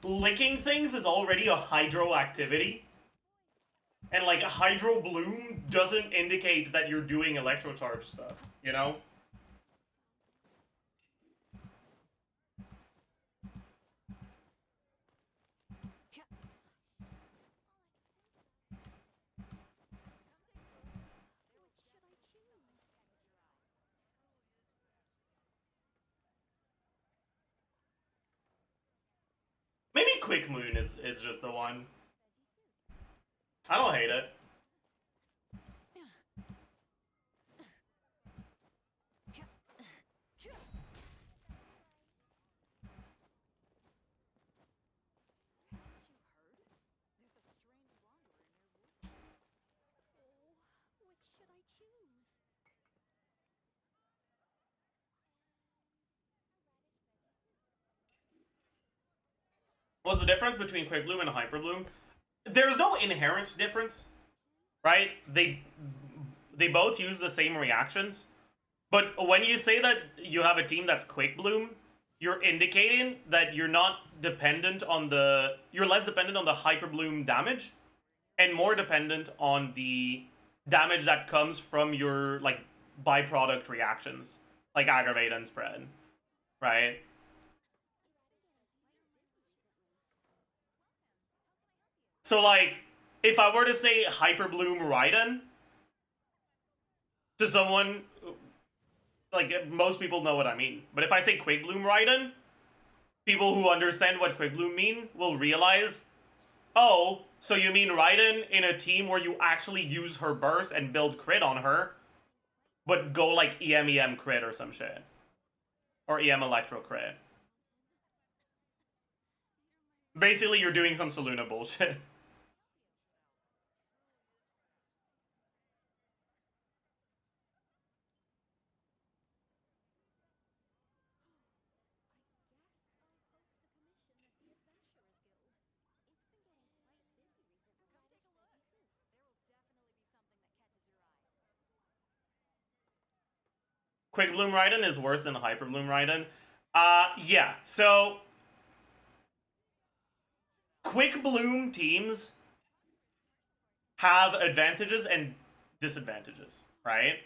Licking things is already a hydro activity. And, like, Hydro Bloom doesn't indicate that you're doing electrocharge stuff, you know? Maybe Quick Moon is just the one. I don't hate it. What's the difference between Quick Bloom and Hyper Bloom? There's no inherent difference, right? They both use the same reactions. But when you say that you have a team that's Quick Bloom, you're indicating that you're not dependent on the... You're less dependent on the Hyper Bloom damage and more dependent on the damage that comes from your, like, byproduct reactions, like Aggravate and Spread, right? So, like, if I were to say Hyper Bloom Raiden to someone, like, most people know what I mean. But if I say Quick Bloom Raiden, people who understand what Quick Bloom mean will realize, oh, so you mean Raiden in a team where you actually use her burst and build crit on her, but go, like, EM crit or some shit. Or EM Electro crit. Basically, you're doing some Saluna bullshit. Quick Bloom Raiden is worse than Hyper Bloom Raiden. Yeah, so Quick Bloom teams have advantages and disadvantages, right?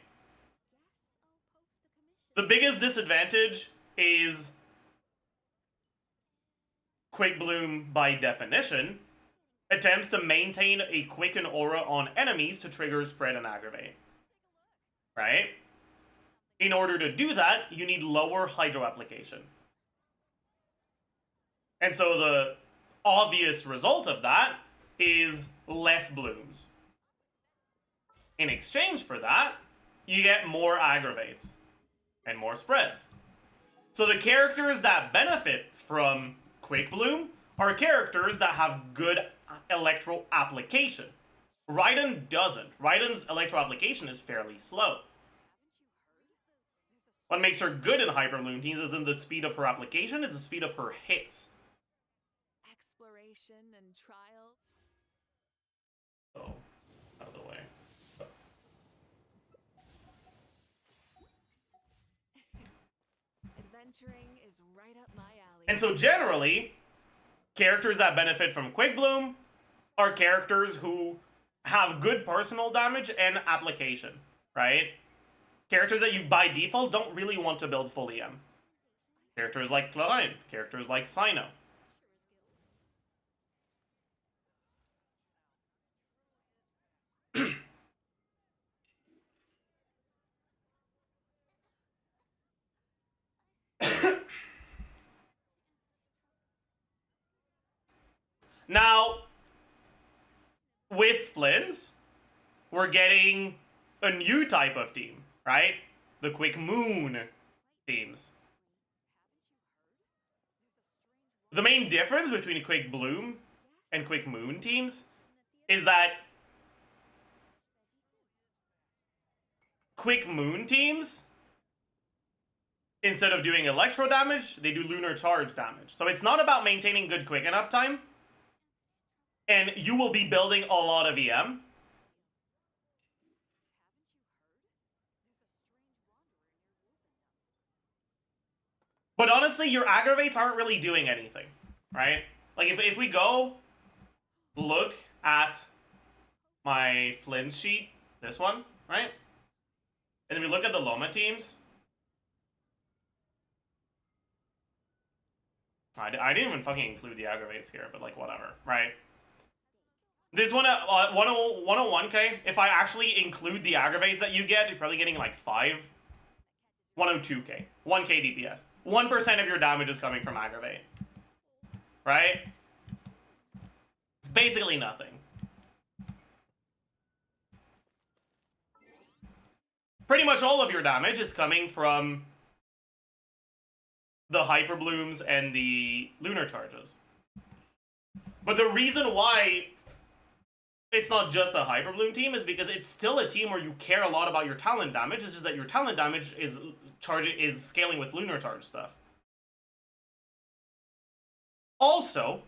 The biggest disadvantage is Quick Bloom, by definition, attempts to maintain a quicken aura on enemies to trigger Spread and Aggravate, right? In order to do that, you need lower Hydro application. And so the obvious result of that is less blooms. In exchange for that, you get more aggravates and more spreads. So the characters that benefit from Quick Bloom are characters that have good electro application. Raiden doesn't. Raiden's electro application is fairly slow. What makes her good in Hyper Bloom teams isn't the speed of her application, it's the speed of her hits. Exploration and trial. So, out of the way. Adventuring is right up my alley. And so generally, characters that benefit from Quick Bloom are characters who have good personal damage and application, right? Characters that you, by default, don't really want to build full EM. Characters like Klein, characters like Sino. Now, with Flynn's, we're getting a new type of team, right? The Quick Moon teams. The main difference between Quick Bloom and Quick Moon teams is that Quick Moon teams, instead of doing electro damage, they do lunar charge damage. So it's not about maintaining good quicken uptime, and you will be building a lot of EM. But honestly, your aggravates aren't really doing anything, right? Like, if we go look at my Flynn's sheet, this one, right? And then we look at the LAUMA teams. I didn't even fucking include the aggravates here, but like, whatever, right? This one at 101k, if I actually include the aggravates that you get, you're probably getting like 5. 102k. 1k DPS. 1% of your damage is coming from aggravate. Right? It's basically nothing. Pretty much all of your damage is coming from the Hyper Blooms and the Lunar Charges. But the reason why it's not just a Hyper Bloom team is because it's still a team where you care a lot about your talent damage. It's just that your talent damage is scaling with Lunar Charge stuff. Also,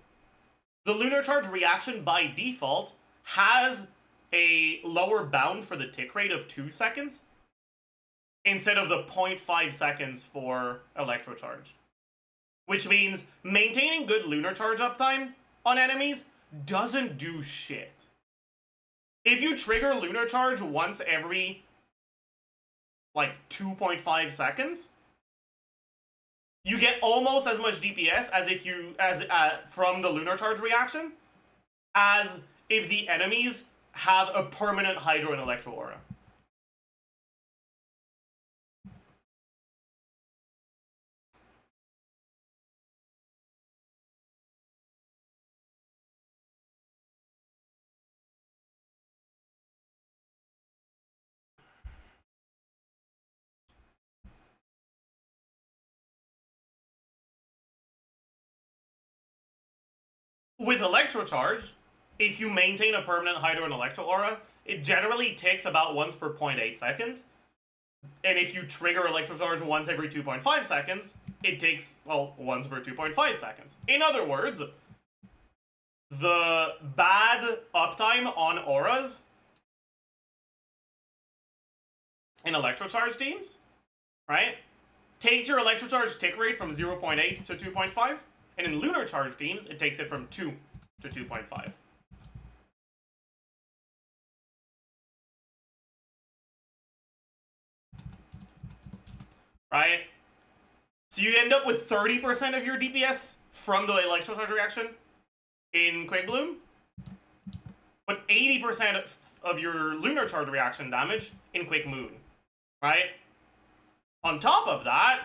the Lunar Charge reaction by default has a lower bound for the tick rate of 2 seconds instead of the 0.5 seconds for Electro Charge. Which means maintaining good Lunar Charge uptime on enemies doesn't do shit. If you trigger Lunar Charge once every, like, 2.5 seconds, you get almost as much DPS as if you, from the Lunar Charge reaction, as if the enemies have a permanent Hydro and Electro Aura. With Electro Charge, if you maintain a permanent Hydro and Electro Aura, it generally takes about once per 0.8 seconds. And if you trigger Electro Charge once every 2.5 seconds, it takes, well, once per 2.5 seconds. In other words, the bad uptime on auras in Electro Charge teams, right, takes your Electro Charge tick rate from 0.8 to 2.5. And in Lunar Charge teams, it takes it from 2 to 2.5. Right? So you end up with 30% of your DPS from the Electro Charge reaction in Quick Bloom, but 80% of your Lunar Charge reaction damage in Quick Moon. Right? On top of that,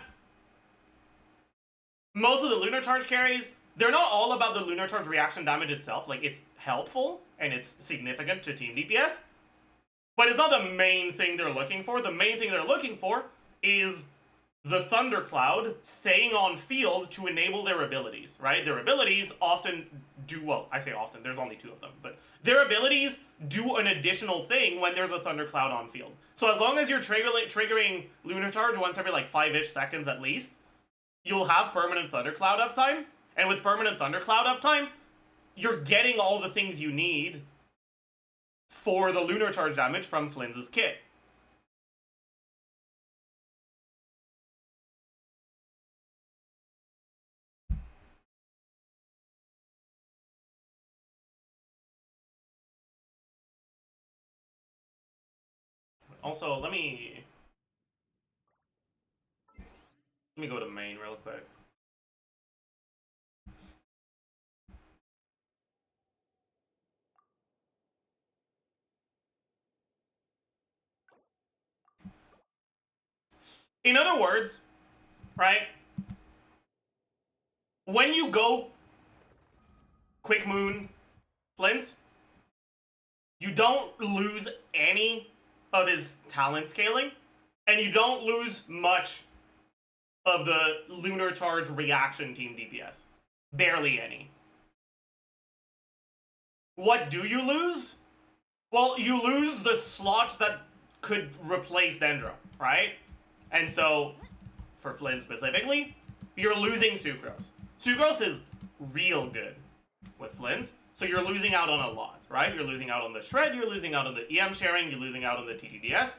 most of the Lunar Charge carries, they're not all about the Lunar Charge reaction damage itself. Like, it's helpful and it's significant to team DPS, but it's not the main thing they're looking for. The main thing they're looking for is the Thundercloud staying on field to enable their abilities, right? Their abilities often do, well, I say often, there's only 2 of them, but their abilities do an additional thing when there's a Thundercloud on field. So as long as you're triggering Lunar Charge once every like 5-ish seconds at least, you'll have permanent Thundercloud uptime, and with permanent Thundercloud uptime, you're getting all the things you need for the Lunar Charge damage from Flynn's kit. Also, let me Let me go to main real quick. In other words, right? When you go Quick Moon Flint, you don't lose any of his talent scaling, and you don't lose much of the Lunar Charge reaction team DPS. Barely any. What do you lose? Well, you lose the slot that could replace Dendro, right? And so, for Flynn specifically, you're losing Sucrose. Sucrose is real good with Flynn's, so you're losing out on a lot, right? You're losing out on the Shred, you're losing out on the EM sharing, you're losing out on the TTDS.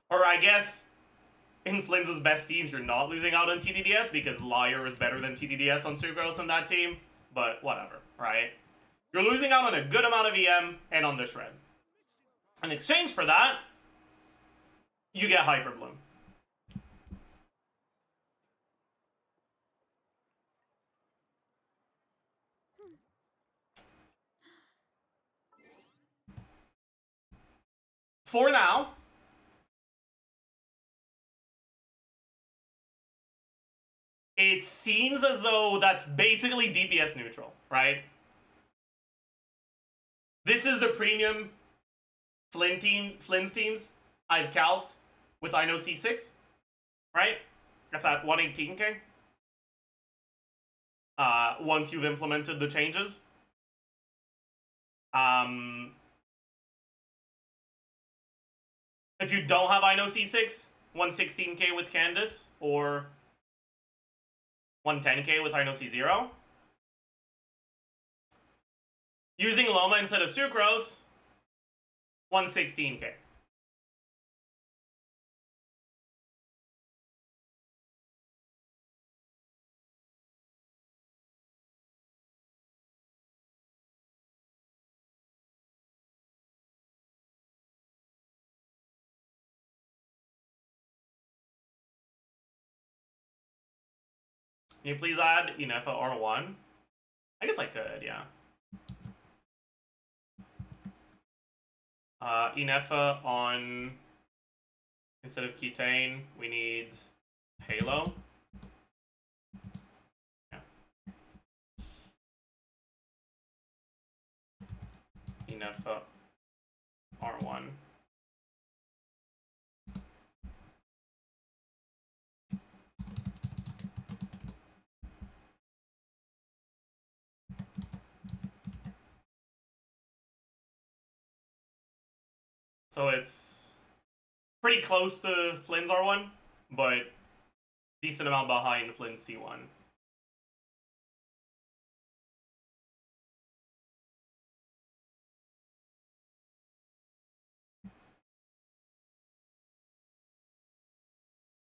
Or I guess, in Flynn's best teams, you're not losing out on TTDS because Liar is better than TTDS on Sucrose in that team, but whatever, right? You're losing out on a good amount of EM and on the Shred. In exchange for that, you get Hyper Bloom. For now, it seems as though that's basically DPS neutral, right? This is the premium Flynn's teams I've calced with I know C6, right? That's at 118k. Once you've implemented the changes. If you don't have I know C6, 116k with Candace, or 110k with I know C0. Using LAUMA instead of Sucrose, 116k. Can you please add Inefa R1? I guess I could, yeah. Inefa on, instead of Ketane, we need Halo. Yeah. Inefa R1. So it's pretty close to Flynn's R1, but decent amount behind Flynn's C1.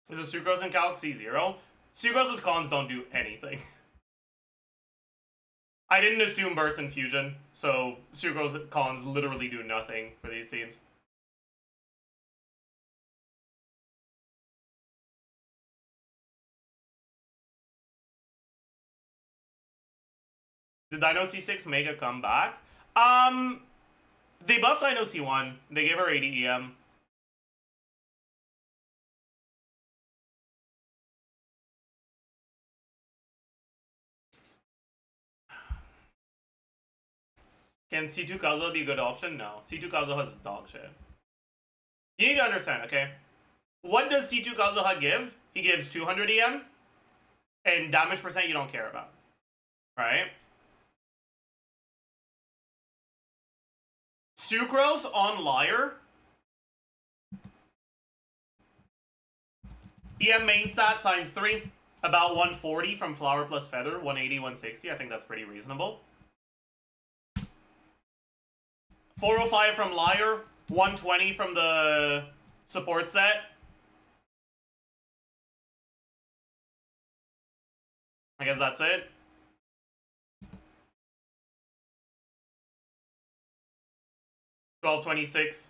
Is it Sucrose and CALCS C0? Sucrose's cons don't do anything. I didn't assume Burst and Fusion, so Sucrose cons literally do nothing for these teams. Did I know C6 make a comeback? They buffed I know C1. They gave her 80 EM. Can C2 Kazuha be a good option? No. C2 Kazuha has dog shit. You need to understand, okay? What does C2 Kazuha give? He gives 200 EM and damage percent you don't care about. Right? Sucrose on Liar. EM main stat times 3. About 140 from Flower plus Feather. 180, 160. I think that's pretty reasonable. 405 from Liar. 120 from the support set. I guess that's it. $12.26.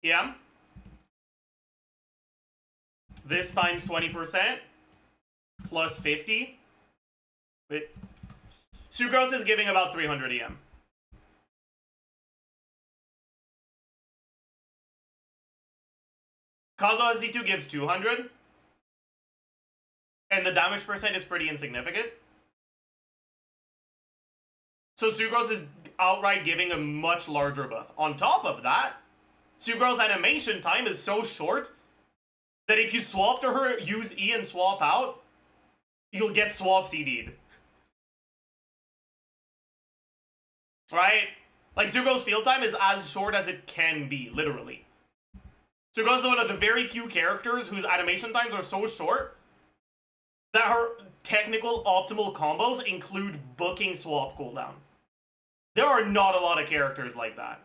Yeah. this times 20% plus 50. Wait. Sucrose is giving about 300 EM. Kazuha Z2 gives 200. And the damage percent is pretty insignificant. So Sucrose is outright giving a much larger buff. On top of that, Sucrose animation time is so short that if you swap to her, use E and swap out, you'll get swap CD'd. Right? Like, Sucrose field time is as short as it can be, literally. Sucrose is one of the very few characters whose animation times are so short that her technical optimal combos include booking swap cooldown. There are not a lot of characters like that.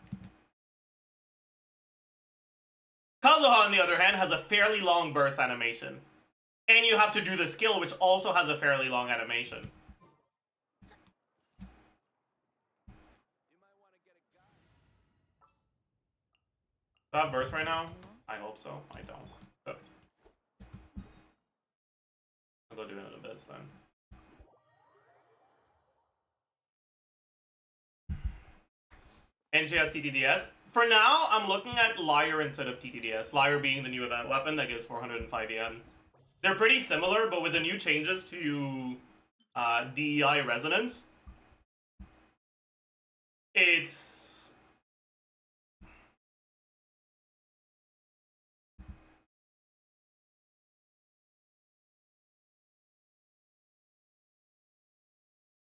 Kazuha, on the other hand, has a fairly long burst animation. And you have to do the skill, which also has a fairly long animation. Do I have burst right now? I hope so. I don't. Cooked. I'll go do it in a bit then. And she has TTDS. For now, I'm looking at Liar instead of TTDS. Liar being the new event weapon that gives 405 EM. They're pretty similar, but with the new changes to DEI resonance, it's...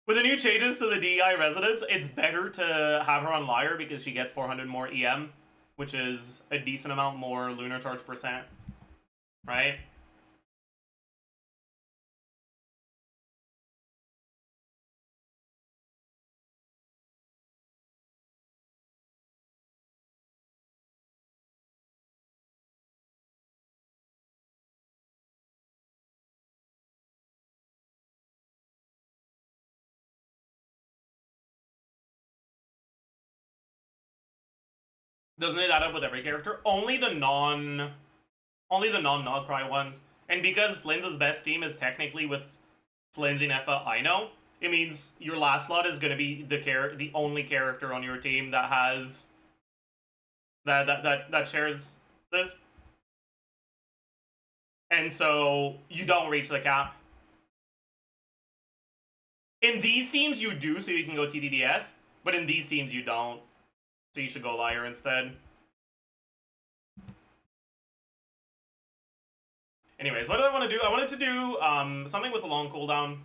With the new changes to the DEI resonance, it's better to have her on Liar because she gets 400 more EM, which is a decent amount more lunar charge percent, right? Doesn't it add up with every character? Only the non-Nogcry ones. And because Flynn's best team is technically with Flynn's and Effa, I know, it means your last slot is gonna be the only character on your team that has that shares this. And so you don't reach the cap. In these teams you do, so you can go TDDS, but in these teams you don't. So you should go Liar instead. Anyways, what do I want to do? I wanted to do something with a long cooldown.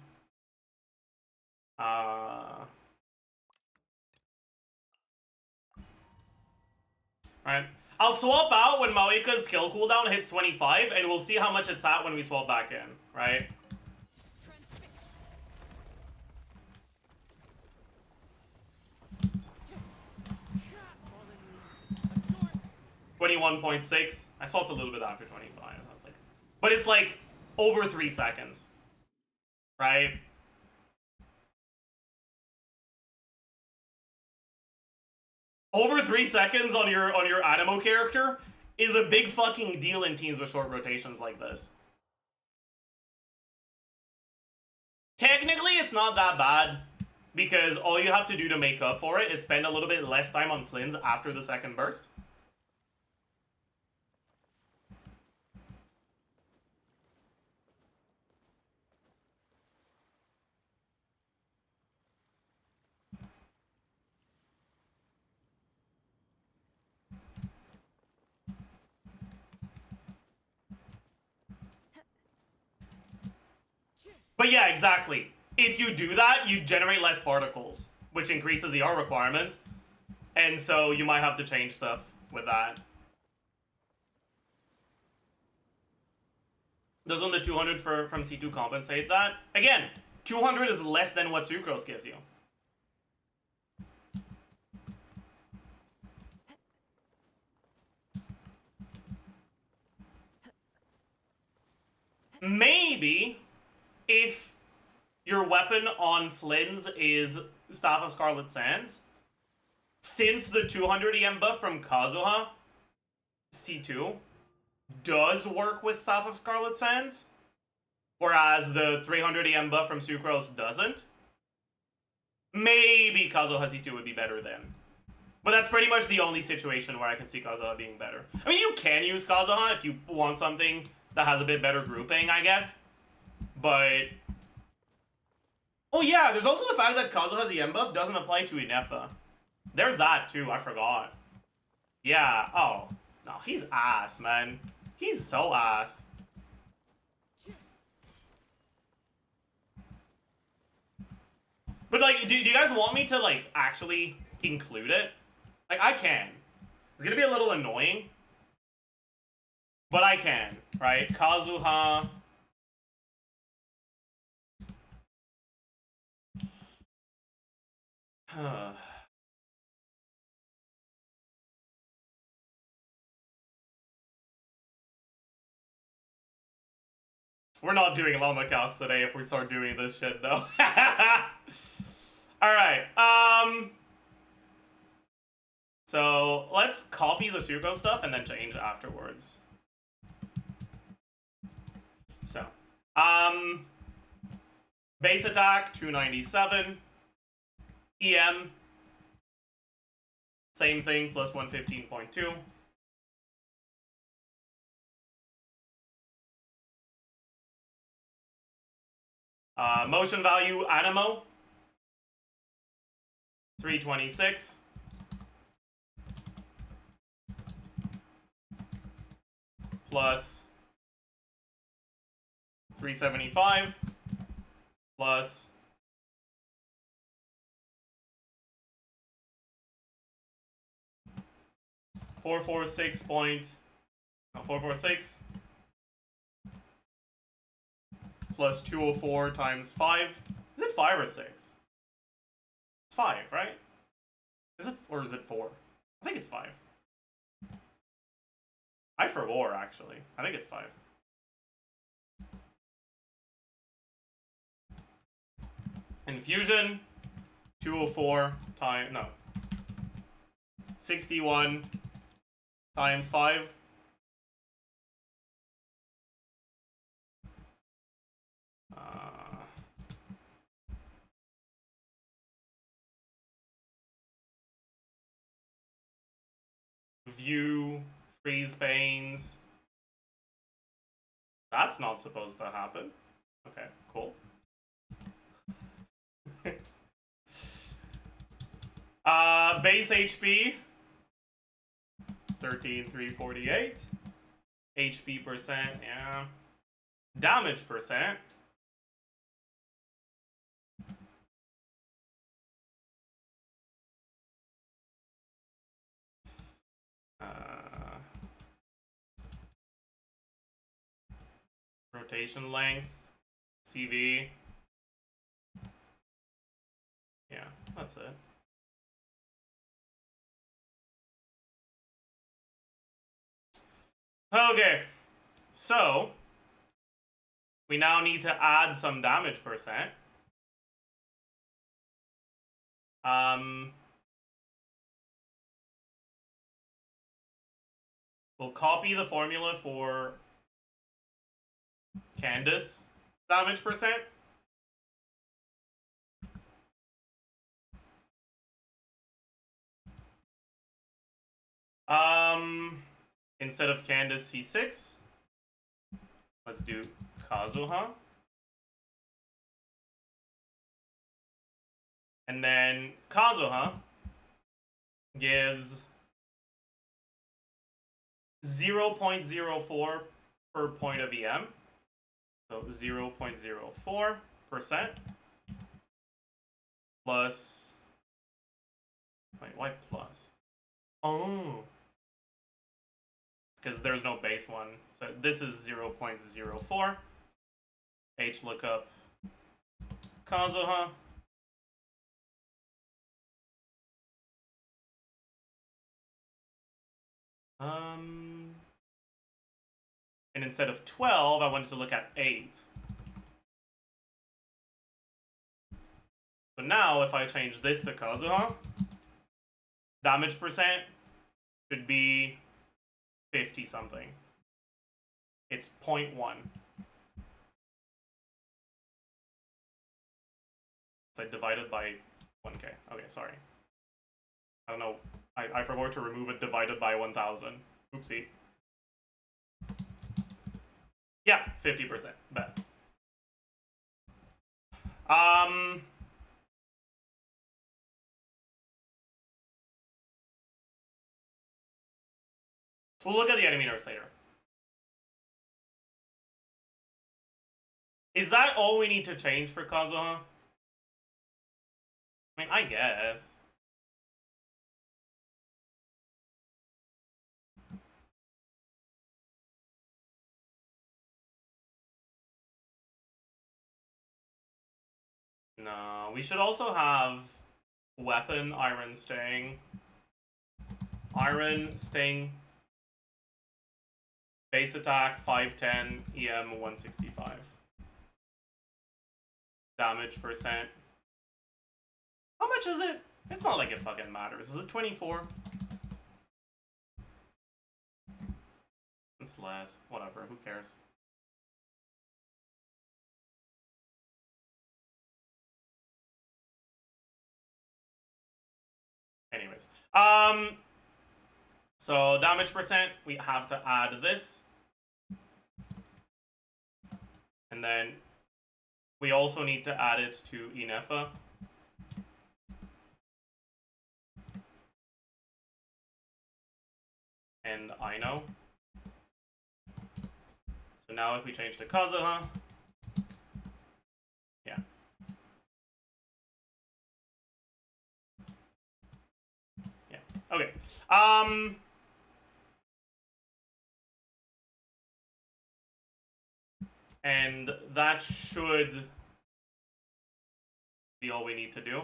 Right. I'll swap out when Maoika's skill cooldown hits 25, and we'll see how much it's at when we swap back in, right? $21.6. I swapped a little bit after 25. I was like, but it's like over 3 seconds, right? Over 3 seconds on your Animo character is a big fucking deal in teams with short rotations like this. Technically, it's not that bad, because all you have to do to make up for it is spend a little bit less time on Flynn's after the second burst. But yeah, exactly. If you do that, you generate less particles, which increases the R requirements. And so you might have to change stuff with that. Doesn't the 200 from C2 compensate that? Again, 200 is less than what Sucrose gives you. Maybe if your weapon on Flynn's is Staff of Scarlet Sands, since the 200 EM buff from Kazuha, C2, does work with Staff of Scarlet Sands, whereas the 300 EM buff from Sucrose doesn't. Maybe Kazuha's 2 would be better then. But that's pretty much the only situation where I can see Kazuha being better. I mean, you can use Kazuha if you want something that has a bit better grouping, I guess. But... oh yeah, there's also the fact that Kazuha's EM buff doesn't apply to Inefa. There's that too, I forgot. Yeah, oh. No, he's ass, man. He's so ass. But, like, do you guys want me to, like, actually include it? Like, I can. It's gonna be a little annoying. But I can, right? Kazuha. We're not doing LAUMA CALCS today if we start doing this shit, though. Alright, so, let's copy the Sucrose stuff and then change afterwards. So, base attack, 297. EM, same thing, plus 115.2. Motion value, Animo, 326. Plus 375. Plus 446 plus 204 times 5. Is it 5 or 6? It's 5, right? Is it, or is it 4? I think it's 5. I for war, actually. I think it's 5. Infusion, 204 times, no. 61 times 5. View, freeze panes. That's not supposed to happen. Okay, cool. Base HP, 13,348. HP percent, yeah. Damage percent. Rotation length, CV. Yeah, that's it. Okay, so we now need to add some damage percent. We'll copy the formula for Candace damage percent. Instead of Candace C6, let's do Kazuha. And then Kazuha gives 0.04 per point of EM. So 0.04% plus, wait, why plus? Oh, because there's no base one. So this is 0.04. H lookup Kazuha. And instead of 12, I wanted to look at 8. So now, if I change this to Kazuha, damage percent should be 50 something. It's 0.1. It's like divided by 1k. Okay, sorry. I don't know. I forgot to remove it divided by 1000. Oopsie. Yeah, 50%. Bet. We'll look at the enemy nerfs later. Is that all we need to change for Kazuha? I mean, I guess. No, we should also have weapon Iron Sting. Iron Sting. Base attack 510, EM 165. Damage percent. How much is it? It's not like it fucking matters. Is it 24? It's less. Whatever. Who cares? Anyways. So damage percent, we have to add this. And then we also need to add it to Inefa. And Aino. So now if we change to Kazuha, yeah. Yeah. Okay. And that should be all we need to do.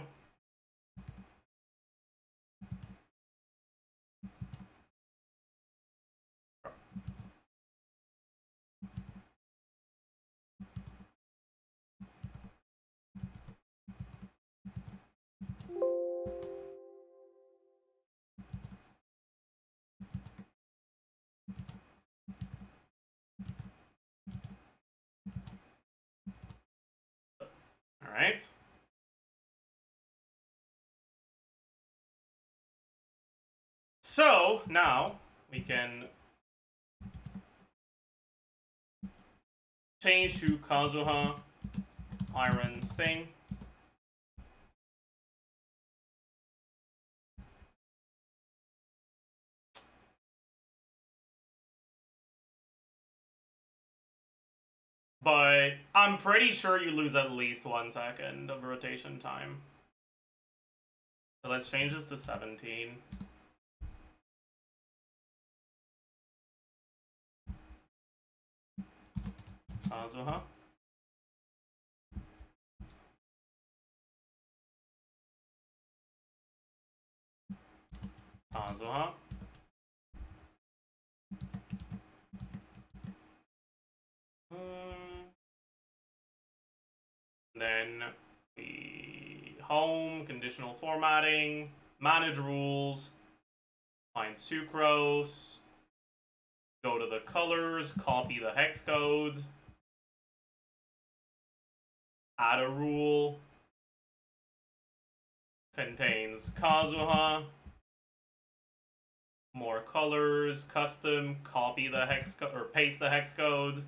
All right. So now we can change to Kazuha Iron Sting. But I'm pretty sure you lose at least 1 second of rotation time. So let's change this to 17. Kazuha. Kazuha. Then we home, conditional formatting, manage rules, find sucrose, go to the colors, copy the hex code, add a rule, contains Kazuha, more colors, custom, copy the hex code, or paste the hex code.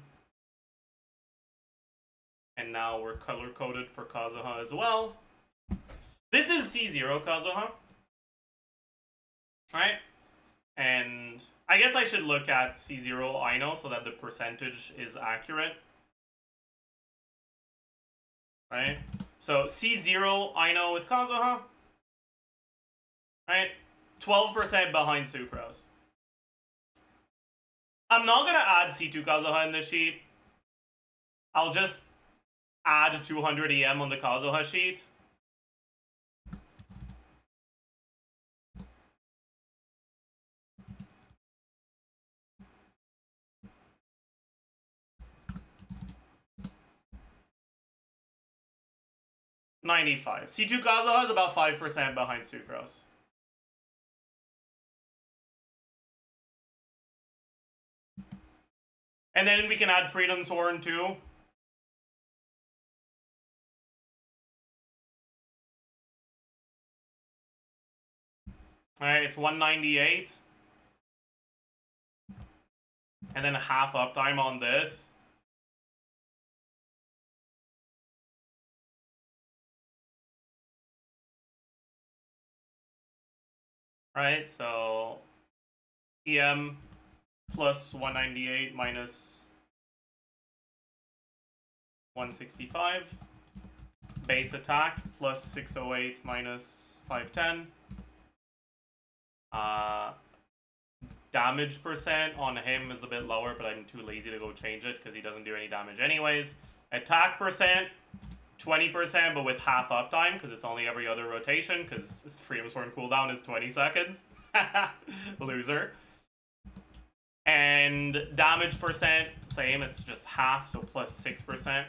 And now we're color coded for Kazuha as well. This is C0 Kazuha. Right? And I guess I should look at C0 Aino so that the percentage is accurate. Right? So C0 Aino with Kazuha. Right? 12% behind Sucrose. I'm not gonna add C2 Kazuha in this sheet. I'll just add 200 EM on the Kazuha sheet. $95. C2 Kazuha is about 5% behind Sucrose. And then we can add Freedom Soren too. Alright, it's 198. And then half uptime on this. Right, so EM plus 198 minus 165. Base attack plus 608 minus 510. Damage percent on him is a bit lower, but I'm too lazy to go change it because he doesn't do any damage anyways. Attack percent, 20%, but with half uptime because it's only every other rotation because Freedom Sword cooldown is 20 seconds. Loser. And damage percent, same, it's just half, so plus 6%.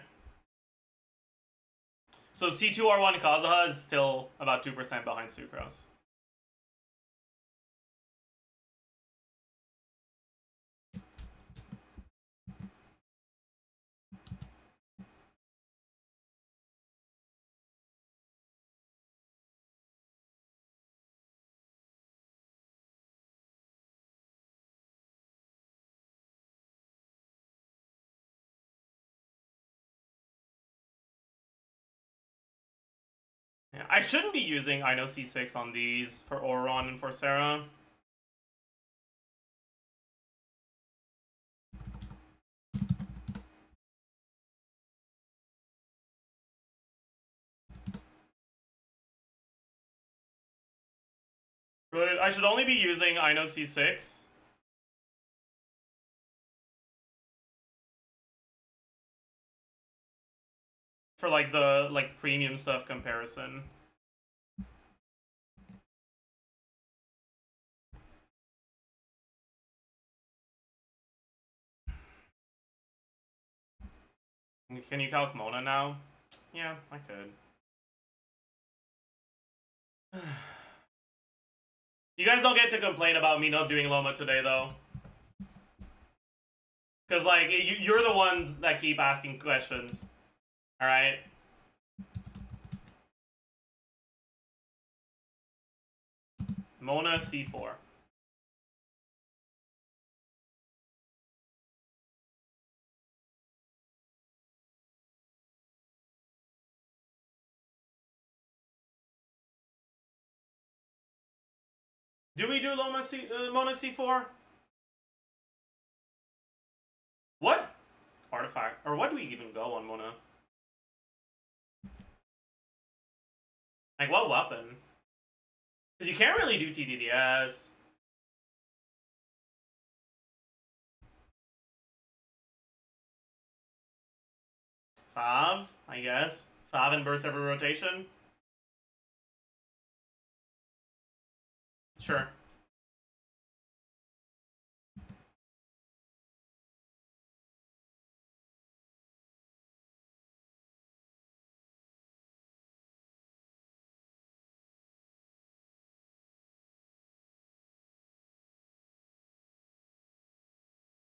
So C2R1 Kazuha is still about 2% behind Sucrose. Yeah, I shouldn't be using I know C6 on these for Auron and for Sarah. But I should only be using I know C6 for like the premium stuff comparison. Can you calc Mona now? Yeah, I could. You guys don't get to complain about me not doing LAUMA today, though. Because, like, you're the ones that keep asking questions. Alright? Mona C4. Do we do Mona C4? What artifact, or what do we even go on Mona? Like, what weapon? Because you can't really do TDDS. Fav, I guess. Fav and burst every rotation? Sure.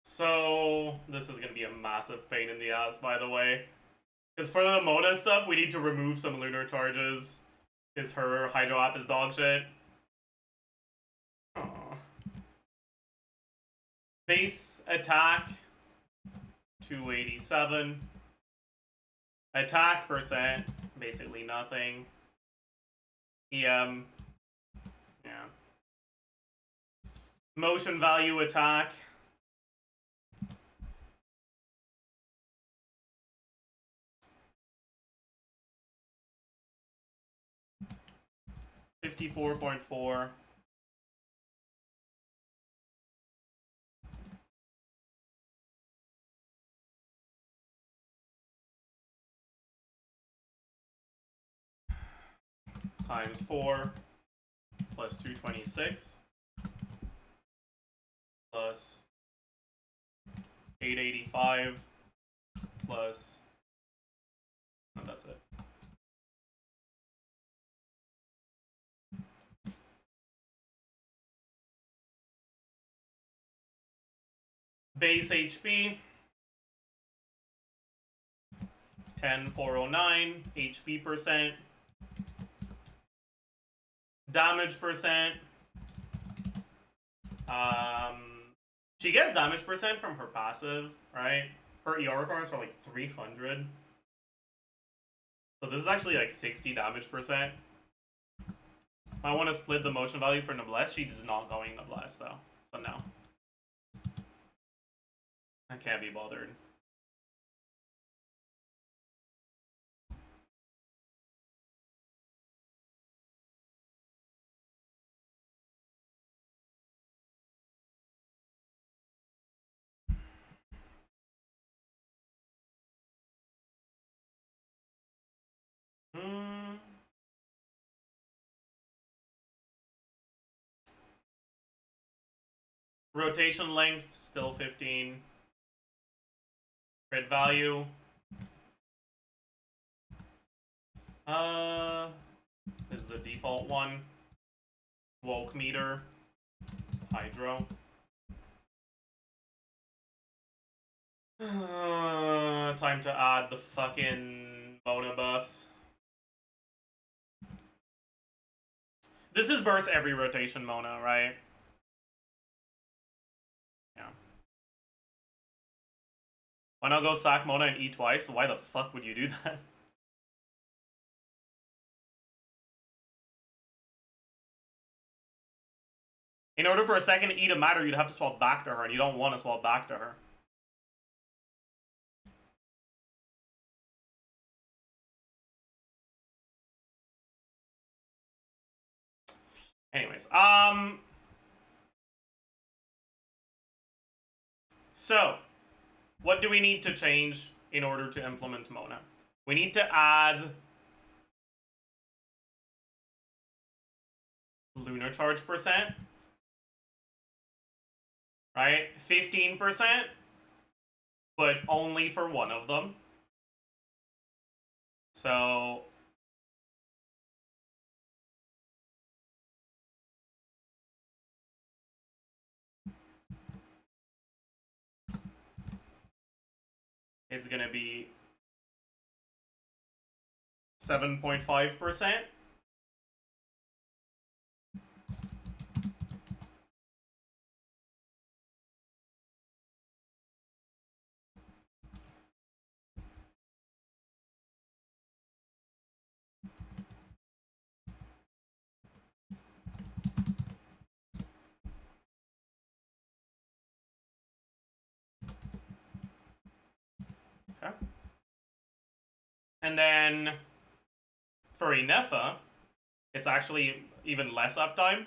So, this is gonna be a massive pain in the ass, by the way. Because for the Mona stuff, we need to remove some lunar charges. Because her Hydro app is dog shit. Aww. Base attack, 287. Attack percent, basically nothing. EM, yeah. Motion value attack. $54.4. Times 4 plus 226 plus 885 plus, no, that's it. Base HP 10409, HP percent, damage percent. She gets damage percent from her passive, right? Her ER requirements are like 300. So this is actually like 60 damage percent. I want to split the motion value for Noblesse. She's not going Noblesse though. So no. I can't be bothered. Rotation length, still 15. Crit value. This is the default one. Woke meter. Hydro. Time to add the fucking Mona buffs. This is burst every rotation Mona, right? Yeah. Why not go sack Mona and E twice? Why the fuck would you do that? In order for a second E to matter, you'd have to swap back to her, and you don't want to swap back to her. Anyways, so, what do we need to change in order to implement Mona? We need to add lunar charge percent, right? 15%, but only for one of them. So it's gonna be 7.5%. Okay. And then for Inefa, it's actually even less uptime.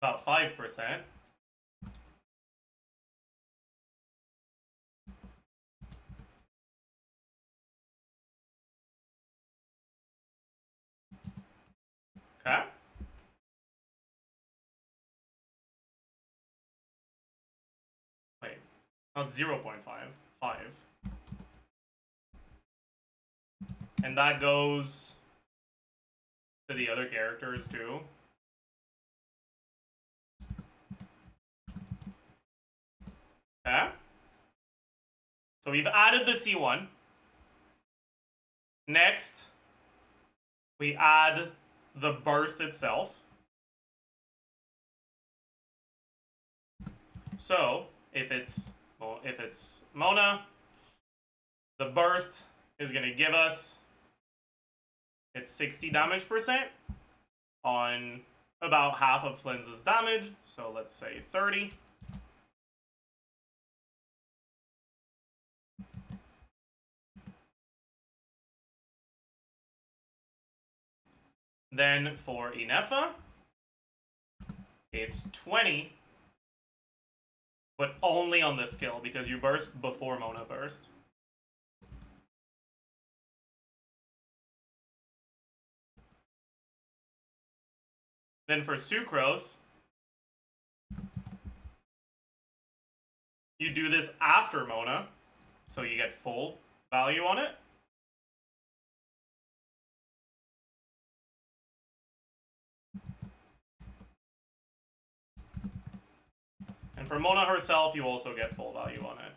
About 5%. Okay. Wait, not 0.5, 5. And that goes to the other characters too. Okay. So we've added the C1. Next, we add the burst itself. So if it's Mona, the burst is gonna give us it's 60 damage percent on about half of Flynn's damage. So let's say 30. Then for Inefa, it's 20, but only on this skill because you burst before Mona burst. Then for Sucrose, you do this after Mona, so you get full value on it. for Mona herself, you also get full value on it.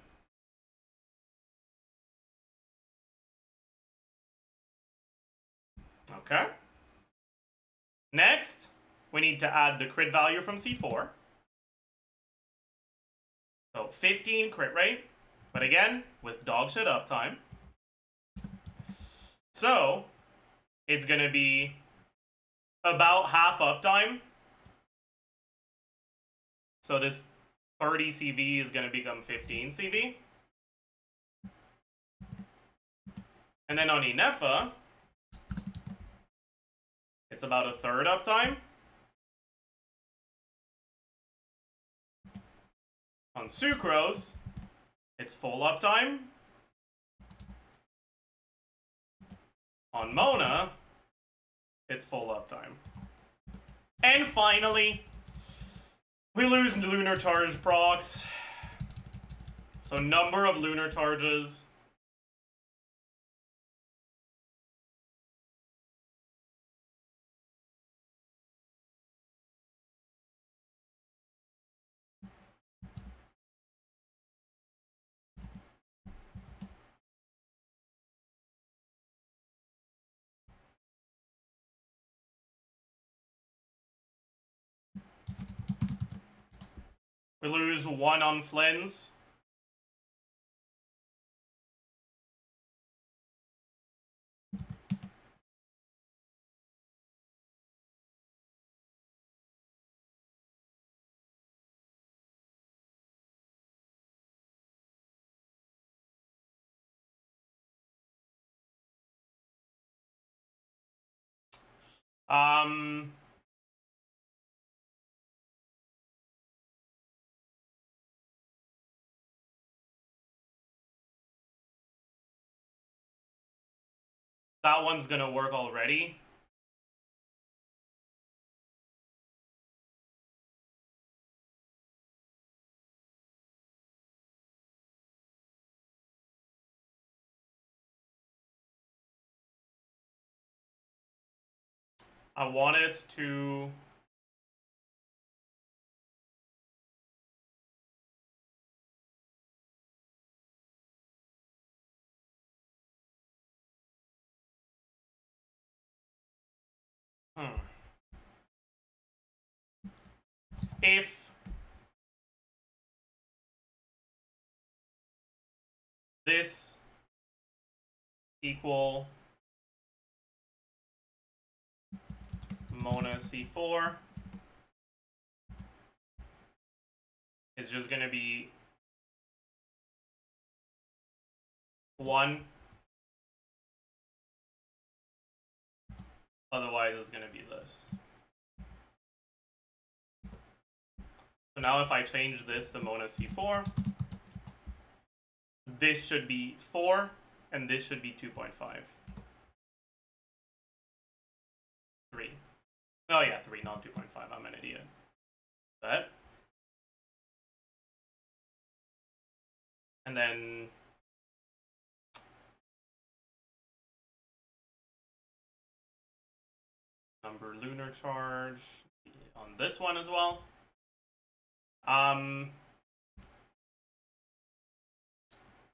Okay. Next, we need to add the crit value from C4. So 15 crit rate, but again, with dog shit uptime. So, it's gonna be about half uptime. So this 30 CV is gonna become 15 CV. And then on Inefa, it's about a third uptime. On Sucrose, it's full uptime. On Mona, it's full uptime. And finally, we lose lunar charge procs. So number of lunar charges. We lose 1 on Flynn's. That one's gonna work already. I want it to... If this equal Mona C4 is just gonna be 1. Otherwise, it's gonna be this. So now if I change this to Mona C4, this should be 4, and this should be 2.5. 3. Oh yeah, 3, not 2.5. I'm an idiot. That. And then... number lunar charge on this one as well.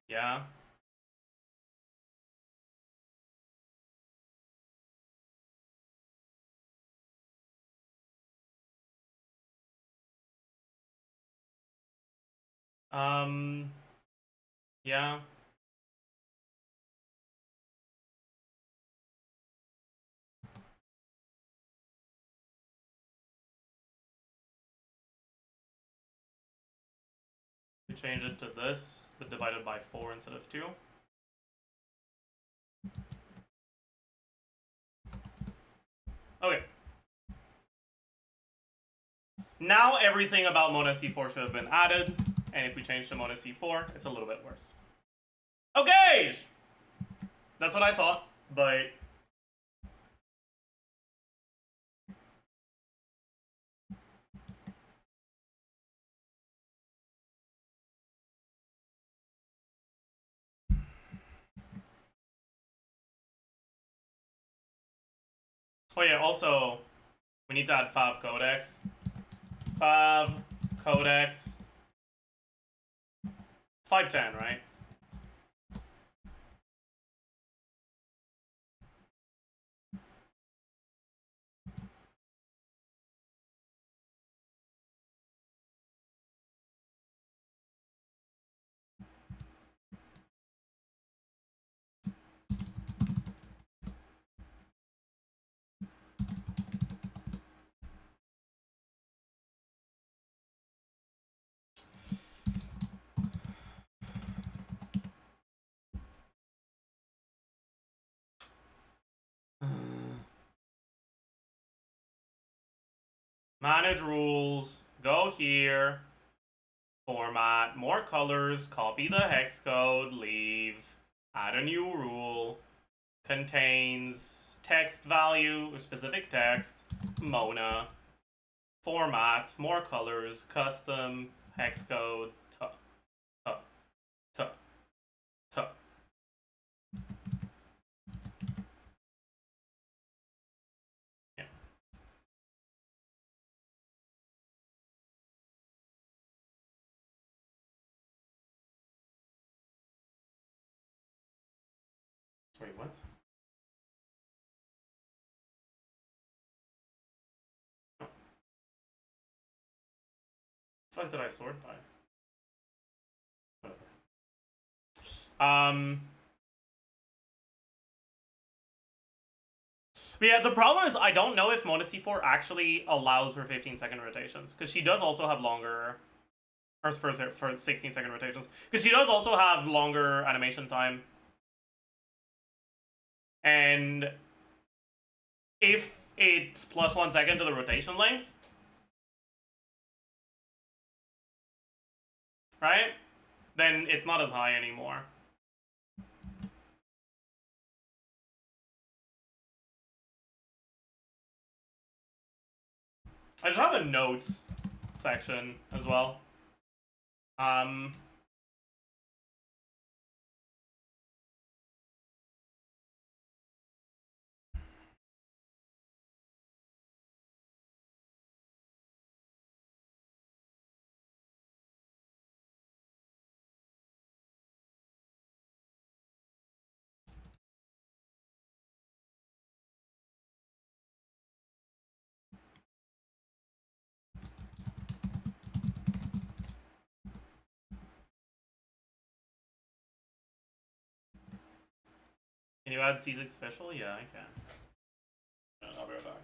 Yeah. Yeah. We change it to this, but divided by 4 instead of 2. Okay. Now everything about Mona C4 should have been added, and if we change to Mona C4, it's a little bit worse. Okay! That's what I thought, but... Oh yeah, also, we need to add Fav Codex. Fav Codex It's 510, right? Manage rules. Go here. Format. More colors. Copy the hex code. Leave. Add a new rule. Contains text value or specific text. Mona. Format. More colors. Custom. Hex code. T. T. T. T. Yeah. Wait, what? Oh. The fuck did I sort by? Whatever. But yeah, the problem is I don't know if Mona C4 actually allows for 15-second rotations, because she does also have longer, or for 16-second rotations, because she does also have longer animation time. And if it's plus 1 second to the rotation length, right, then it's not as high anymore. I should have a notes section as well. Can you add C6 official? Yeah, I can. I'll be right back.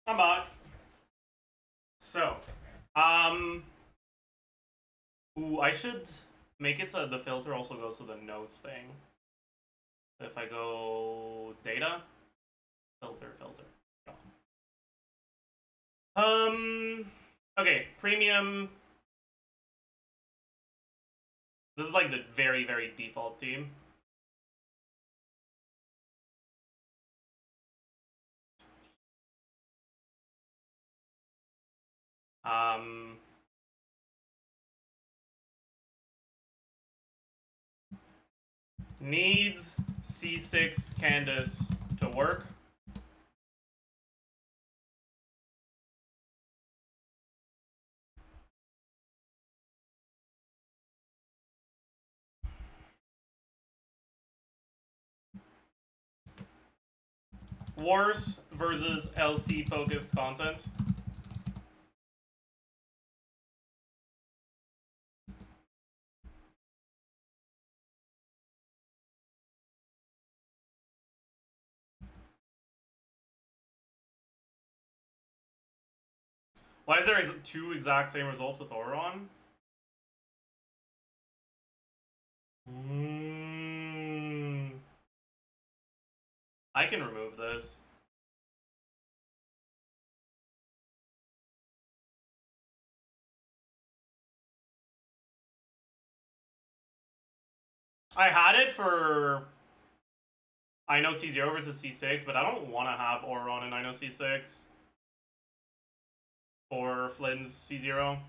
I'm back. So, ooh, I should make it so the filter also goes to the notes thing. If I go data, filter. Okay, premium. This is like the very, very default team. Needs C6 Candace to work. Worse versus LC focused content. Why is there two exact same results with Auron? I can remove this. I had it for I know C0 versus C6, but I don't want to have Auron and I know C6 or Flynn's C0.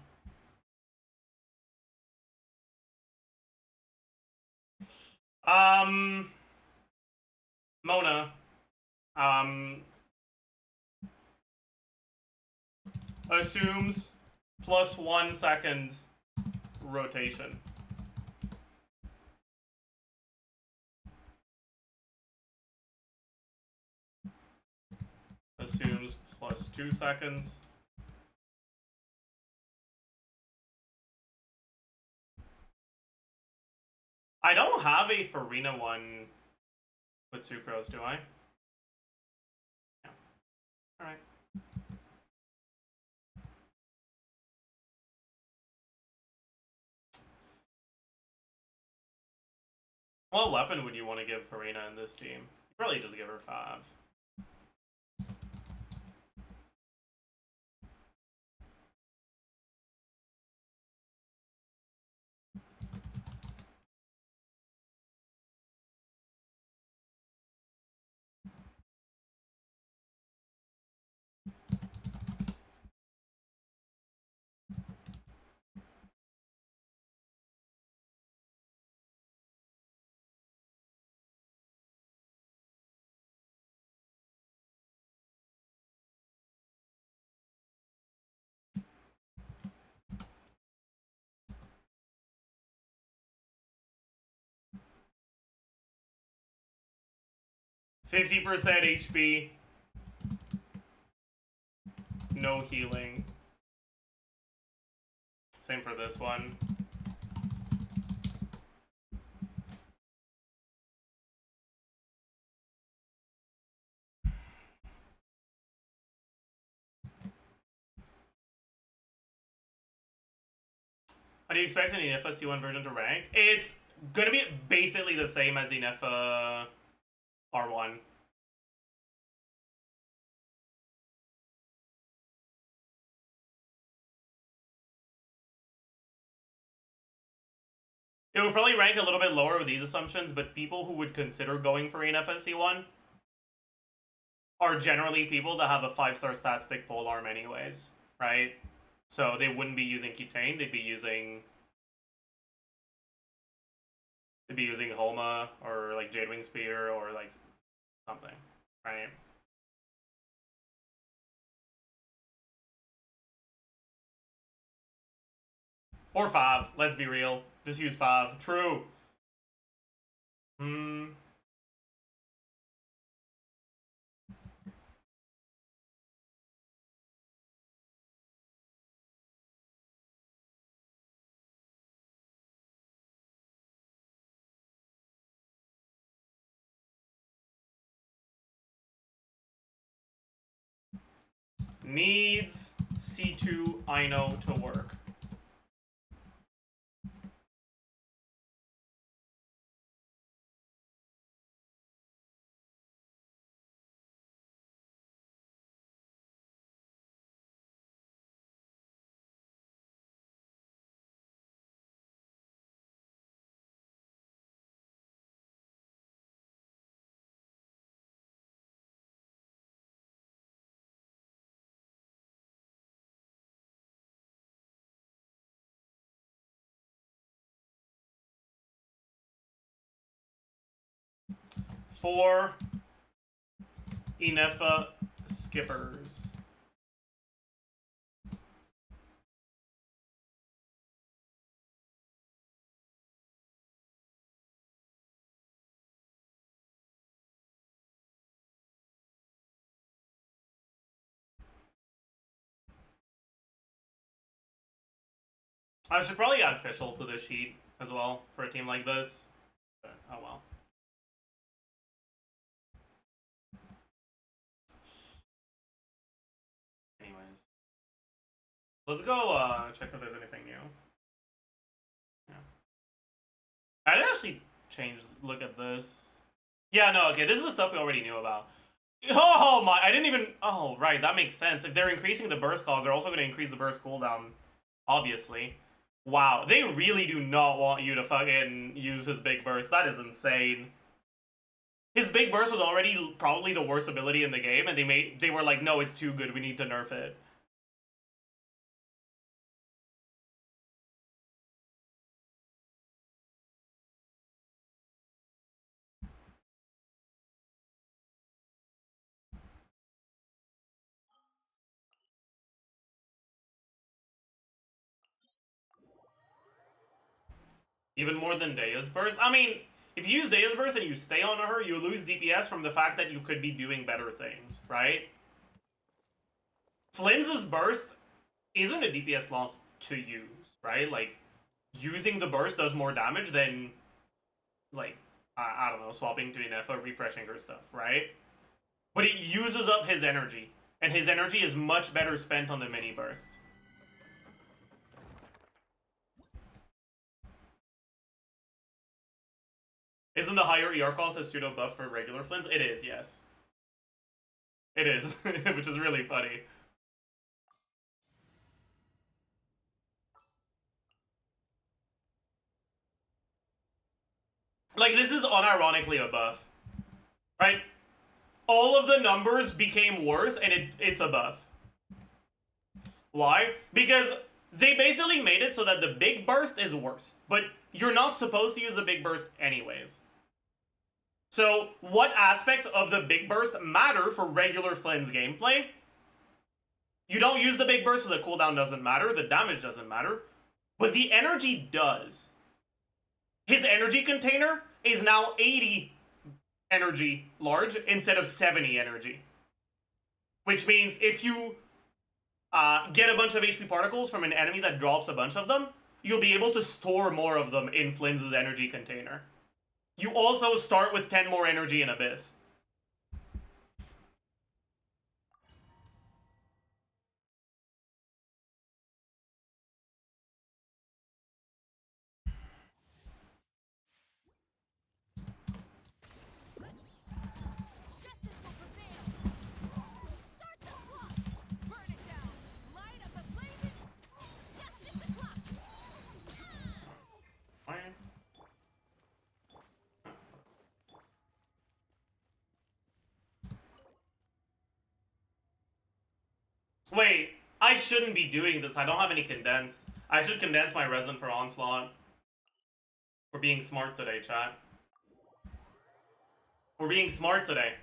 Mona. Assumes plus 1 second rotation. Assumes plus 2 seconds. I don't have a Farina one with Sucrose, do I? Yeah. Alright. What weapon would you want to give Farina in this team? You probably just give her 5. %50 HP. No healing. Same for this one. How do you expect an Enifa C1 version to rank? It's gonna be basically the same as Enifa R1. It would probably rank a little bit lower with these assumptions, but people who would consider going for Enifa C1 are generally people that have a 5-star stat stick pole arm anyways, right? So they wouldn't be using Ketane, they'd be using Homa or like Jadewing Spear or like something, right? Or 5, let's be real. Just use 5. True. Needs C2 Ino to work. For Enifa skippers. I should probably add Fischl to this sheet as well for a team like this. But, oh well. Anyways. Let's go check if there's anything new. I didn't actually change. Look at this. Yeah, no, okay, this is the stuff we already knew about. Oh my, I didn't even. Oh, right, that makes sense. If they're increasing the burst cost, they're also going to increase the burst cooldown, obviously. Wow, they really do not want you to fucking use his big burst. That is insane. His big burst was already probably the worst ability in the game, and they were like, no, it's too good, we need to nerf it. Even more than Dea's burst. I mean, if you use Dea's burst and you stay on her, you lose DPS from the fact that you could be doing better things, right? Flynn's burst isn't a DPS loss to use, right? Like, using the burst does more damage than, like, I don't know, swapping to an or refreshing her stuff, right? But it uses up his energy, and his energy is much better spent on the mini burst. Isn't the higher ER cost a pseudo buff for regular Flynn's? It is, yes. It is, which is really funny. Like, this is unironically a buff, right? All of the numbers became worse, and it's a buff. Why? Because they basically made it so that the big burst is worse, but you're not supposed to use the big burst anyways. So, what aspects of the big burst matter for regular Flynn's gameplay? You don't use the big burst, so the cooldown doesn't matter, the damage doesn't matter, but the energy does. His energy container is now 80 energy large instead of 70 energy. Which means if you get a bunch of HP particles from an enemy that drops a bunch of them, you'll be able to store more of them in Flynn's energy container. You also start with 10 more energy in Abyss. Wait, I shouldn't be doing this. I don't have any condensed. I should condense my resin for Onslaught. We're being smart today, chat. We're being smart today.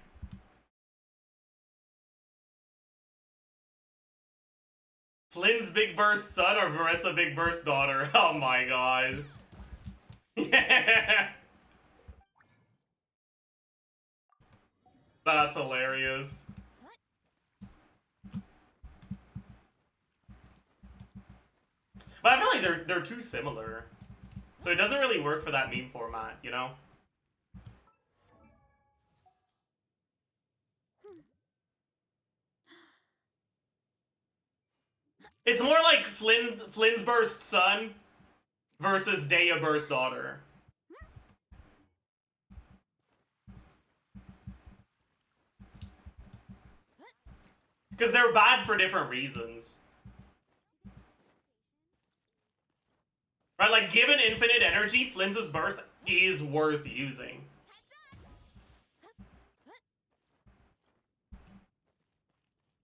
Flynn's Big Burst son or Varessa Big Burst daughter? Oh my god. Yeah. That's hilarious. But I feel like they're too similar. So it doesn't really work for that meme format, you know? It's more like Flynn's Burst son versus Dea Burst daughter. Because they're bad for different reasons. Right, like, given infinite energy, Flynn's Burst is worth using.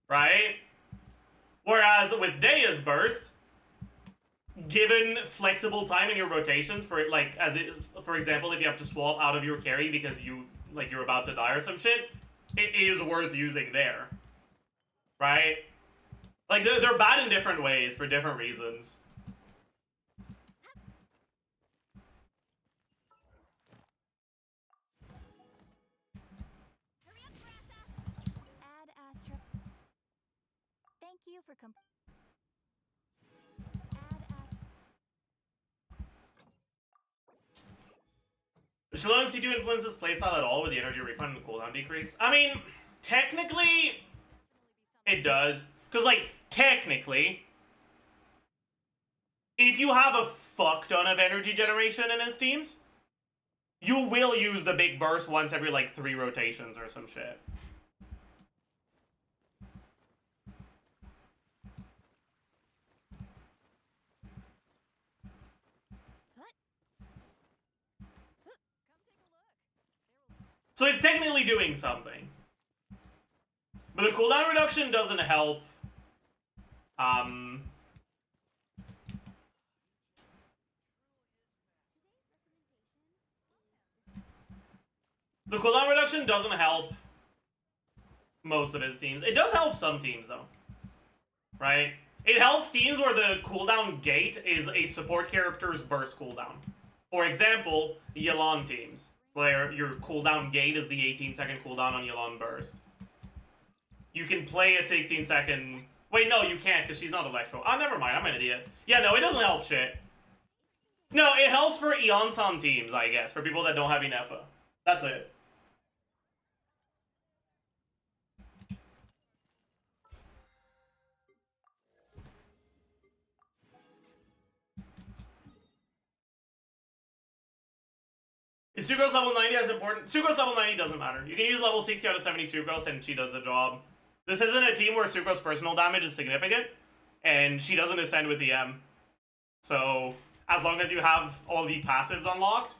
Right? Whereas with Dea's Burst, given flexible time in your rotations for it, like, for example, if you have to swap out of your carry because you're about to die or some shit, it is worth using there. Right? Like, they're bad in different ways for different reasons. Thank you for Should C2 influence his playstyle at all with the energy refund and cooldown decrease? I mean, technically, it does. Because, like, technically, if you have a fuck ton of energy generation in his teams, you will use the big burst once every like 3 rotations or some shit. So it's technically doing something. But the cooldown reduction doesn't help. The cooldown reduction doesn't help most of his teams. It does help some teams, though. Right? It helps teams where the cooldown gate is a support character's burst cooldown. For example, Yelan teams, where your cooldown gate is the 18-second cooldown on Yelan burst. You can play a 16-second... Wait, no, you can't, because she's not Electro. Oh, never mind, I'm an idiot. Yeah, no, it doesn't help shit. No, it helps for Eonsan teams, I guess, for people that don't have Inefa. That's it. Is Sucrose level 90 as important? Sucrose level 90 doesn't matter. You can use level 60 out of 70 Sucrose and she does the job. This isn't a team where Sucrose personal damage is significant, and she doesn't ascend with EM. So, as long as you have all the passives unlocked,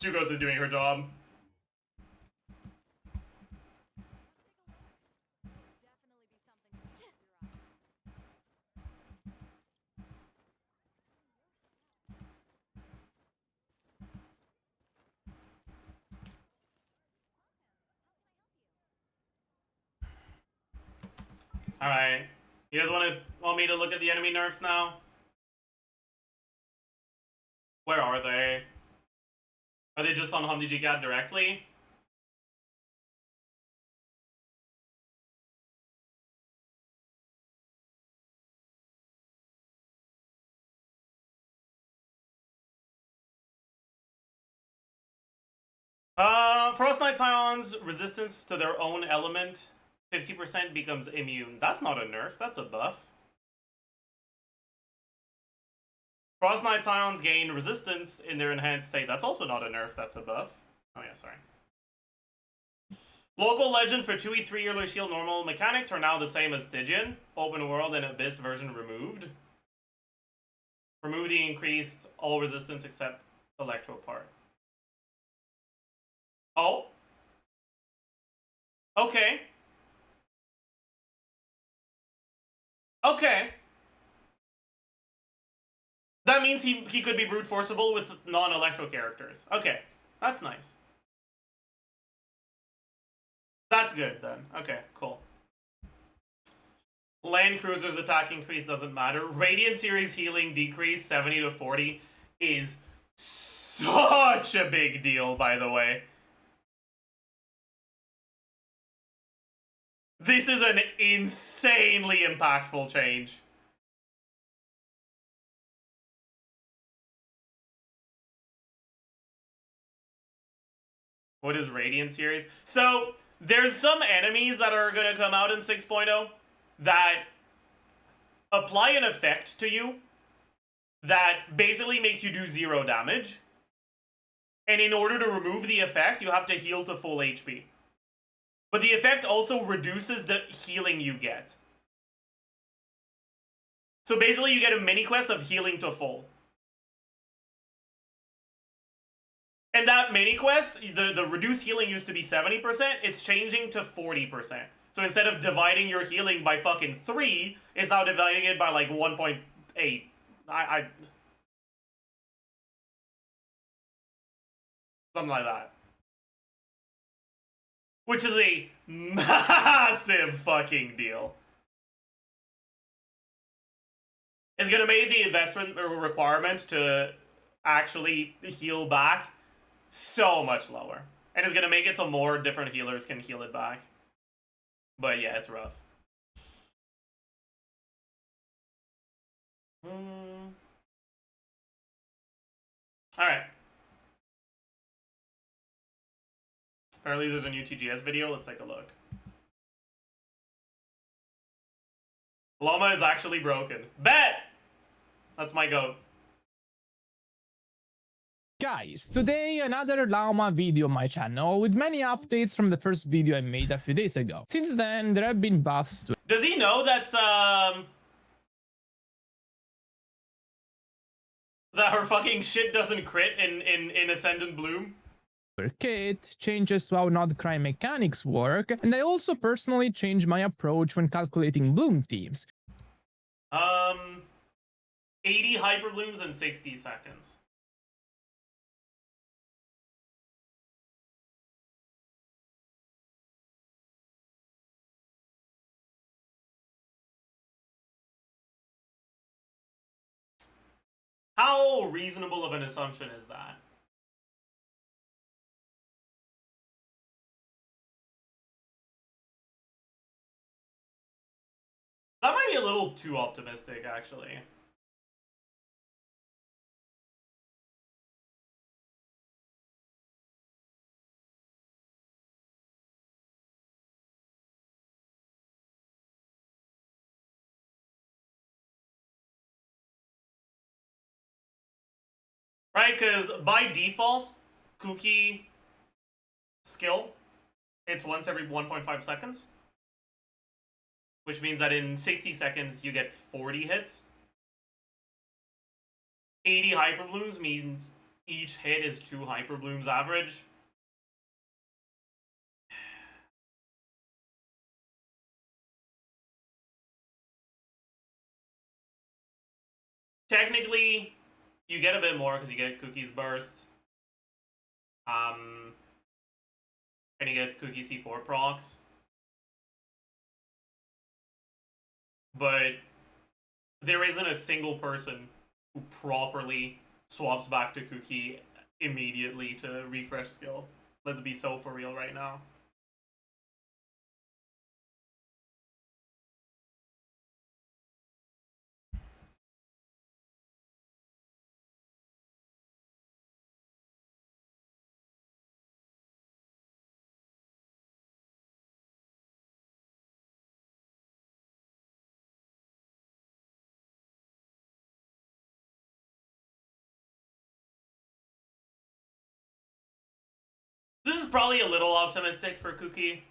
Sucrose is doing her job. Alright. You guys want me to look at the enemy nerfs now? Where are they? Are they just on HumDGCat directly? Frost Knight Scions, resistance to their own element, 50% becomes immune. That's not a nerf, that's a buff. Frost Knight Scions gain resistance in their enhanced state. That's also not a nerf, that's a buff. Oh yeah, sorry. Local legend for 2e3 yearly shield normal mechanics are now the same as Stygian. Open world and Abyss version removed. Remove the increased all resistance except Electro part. Oh. Okay. Okay. That means he could be brute forceable with non-Electro characters. Okay. That's nice. That's good then. Okay, cool. Land Cruiser's attack increase doesn't matter. Radiant Series healing decrease 70 to 40 is such a big deal, by the way. This is an insanely impactful change. What is Radiant Series? So, there's some enemies that are going to come out in 6.0 that apply an effect to you that basically makes you do 0 damage. And in order to remove the effect, you have to heal to full HP. But the effect also reduces the healing you get. So basically you get a mini quest of healing to full. And that mini quest, the reduced healing used to be 70%, it's changing to 40%. So instead of dividing your healing by fucking 3, it's now dividing it by like 1.8. Something like that. Which is a massive fucking deal. It's gonna make the investment requirement to actually heal back so much lower. And it's gonna make it so more different healers can heal it back. But yeah, it's rough. Alright. Apparently there's a new TGS video. Let's take a look. LAUMA is actually broken. Bet! That's my goat. Guys, today another LAUMA video on my channel with many updates from the first video I made a few days ago. Since then, there have been buffs to Does he know that that her fucking shit doesn't crit in Ascendant Bloom? her kit, changes to how node crime mechanics work, and I also personally changed my approach when calculating bloom teams. 80 hyper blooms in 60 seconds. How reasonable of an assumption is that? That might be a little too optimistic, actually. Right, because by default, Kuki skill, it's once every 1.5 seconds. Which means that in 60 seconds, you get 40 hits. 80 hyper blooms means each hit is 2 hyper blooms average. Technically, you get a bit more because you get Cookie's Burst. And you get Cookie C4 procs. But there isn't a single person who properly swaps back to Cookie immediately to refresh skill. Let's be so for real right now. This is probably a little optimistic for Cookie,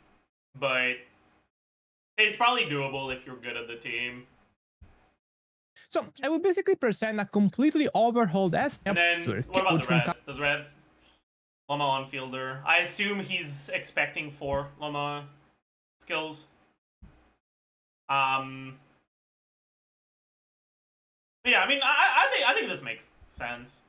but it's probably doable if you're good at the team. So I will basically present a completely overhauled And then, to her what about which the when rest? Does Red LAUMA on fielder? I assume he's expecting 4 LAUMA skills. Yeah, I mean, I think this makes sense.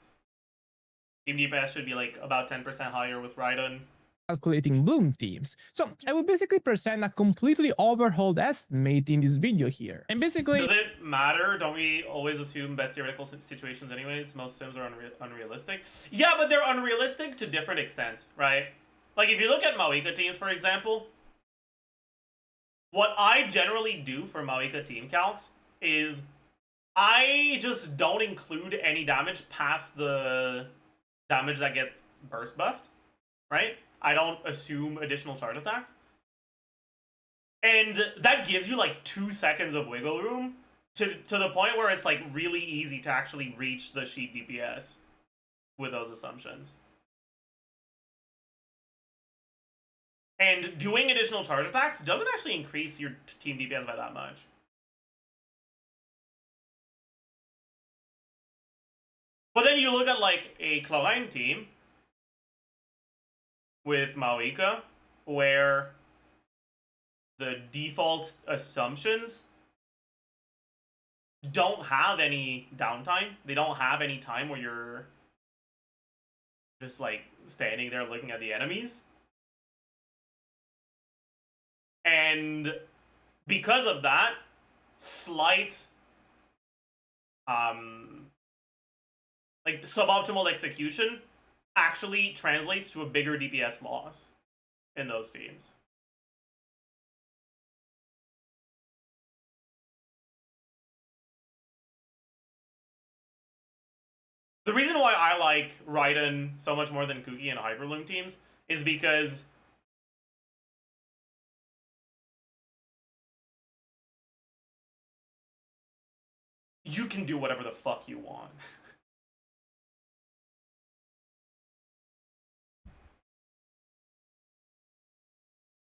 Team DPS should be like about 10% higher with Raiden. calculating bloom teams. So I will basically present a completely overhauled estimate in this video here. And basically, does it matter? Don't we always assume best theoretical situations anyways? Most sims are unrealistic. Yeah, but they're unrealistic to different extents, right? Like if you look at Maoika teams, for example, what I generally do for Maoika team calcs is I just don't include any damage past the damage that gets burst buffed, right? I don't assume additional charge attacks. And that gives you like 2 seconds of wiggle room to the point where it's like really easy to actually reach the sheet DPS with those assumptions. And doing additional charge attacks doesn't actually increase your team DPS by that much. But then you look at like a Cloudline team with Maoika, where the default assumptions don't have any downtime. They don't have any time where you're just like standing there looking at the enemies. And because of that, slight like suboptimal execution actually translates to a bigger DPS loss in those teams. The reason why I like Raiden so much more than Kuki and Hyperloom teams is because you can do whatever the fuck you want.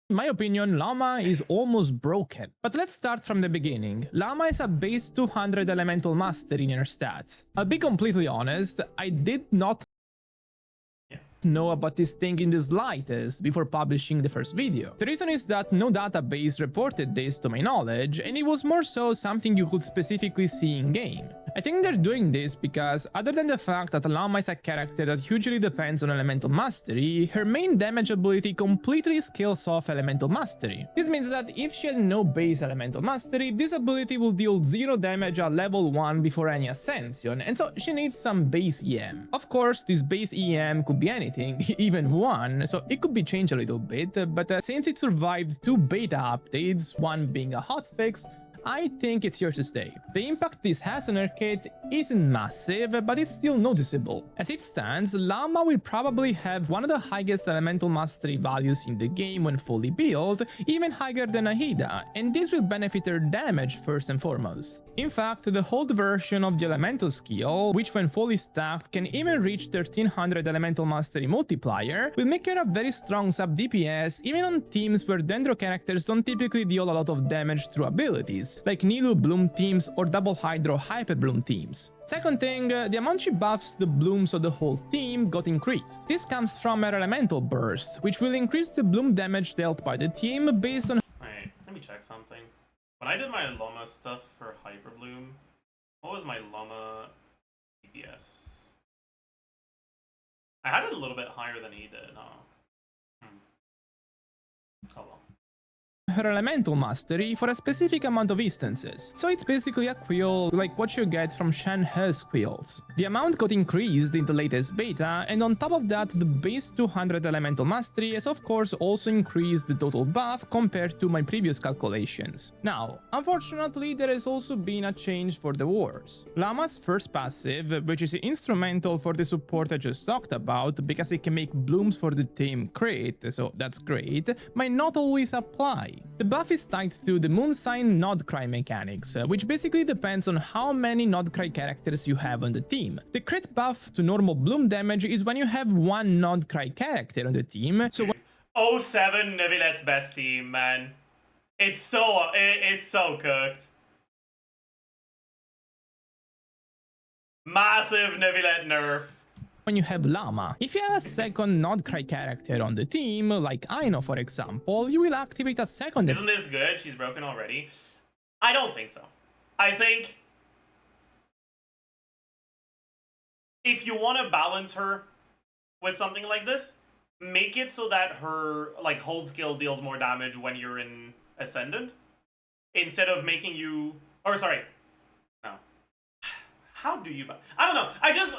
In my opinion, LAUMA is almost broken. But let's start from the beginning. LAUMA is a base 200 elemental master in your stats. I'll be completely honest, I did not know about this thing in the slightest before publishing the first video. The reason is that no database reported this to my knowledge, and it was more so something you could specifically see in game. I think they're doing this because, other than the fact that LAUMA is a character that hugely depends on elemental mastery, her main damage ability completely scales off elemental mastery. This means that if she has no base elemental mastery, this ability will deal 0 damage at level 1 before any ascension, and so she needs some base EM. Of course, this base EM could be anything, even 1, so it could be changed a little bit, but since it survived 2 beta updates, one being a hotfix, I think it's here to stay. The impact this has on her kit isn't massive, but it's still noticeable. As it stands, LAUMA will probably have one of the highest elemental mastery values in the game when fully built, even higher than Ahida, and this will benefit her damage first and foremost. In fact, the hold version of the elemental skill, which when fully stacked can even reach 1300 elemental mastery multiplier, will make her a very strong sub DPS even on teams where Dendro characters don't typically deal a lot of damage through abilities, like Nilu Bloom teams or Double Hydro Hyper Bloom teams. Second thing, the amount she buffs the blooms of the whole team got increased. This comes from her elemental burst, which will increase the bloom damage dealt by the team based on... Wait, let me check something. When I did my LAUMA stuff for Hyper Bloom, what was my LAUMA DPS? I had it a little bit higher than he did, huh? Oh well. Her elemental mastery for a specific amount of instances, so it's basically a quill like what you get from Shenhe's quills. The amount got increased in the latest beta, and on top of that the base 200 elemental mastery has of course also increased the total buff compared to my previous calculations. Now, unfortunately there has also been a change for the wars. LAUMA's first passive, which is instrumental for the support I just talked about because it can make blooms for the team crit, so that's great, might not always apply. The buff is tied to the moon sign nod cry mechanics, which basically depends on how many nod cry characters you have on the team. The crit buff to normal bloom damage is when you have one nod cry character on the team, so 07 Nevilet's best team, man. It's so cooked. Massive Nevilet nerf. when you have LAUMA. If you have a second Nodcry character on the team, like Aino for example, you will activate a second... Isn't this good? She's broken already? I don't think so. I think... if you want to balance her with something like this, make it so that her like hold skill deals more damage when you're in Ascendant, instead of making you... or sorry. No. How do you... I don't know. I just...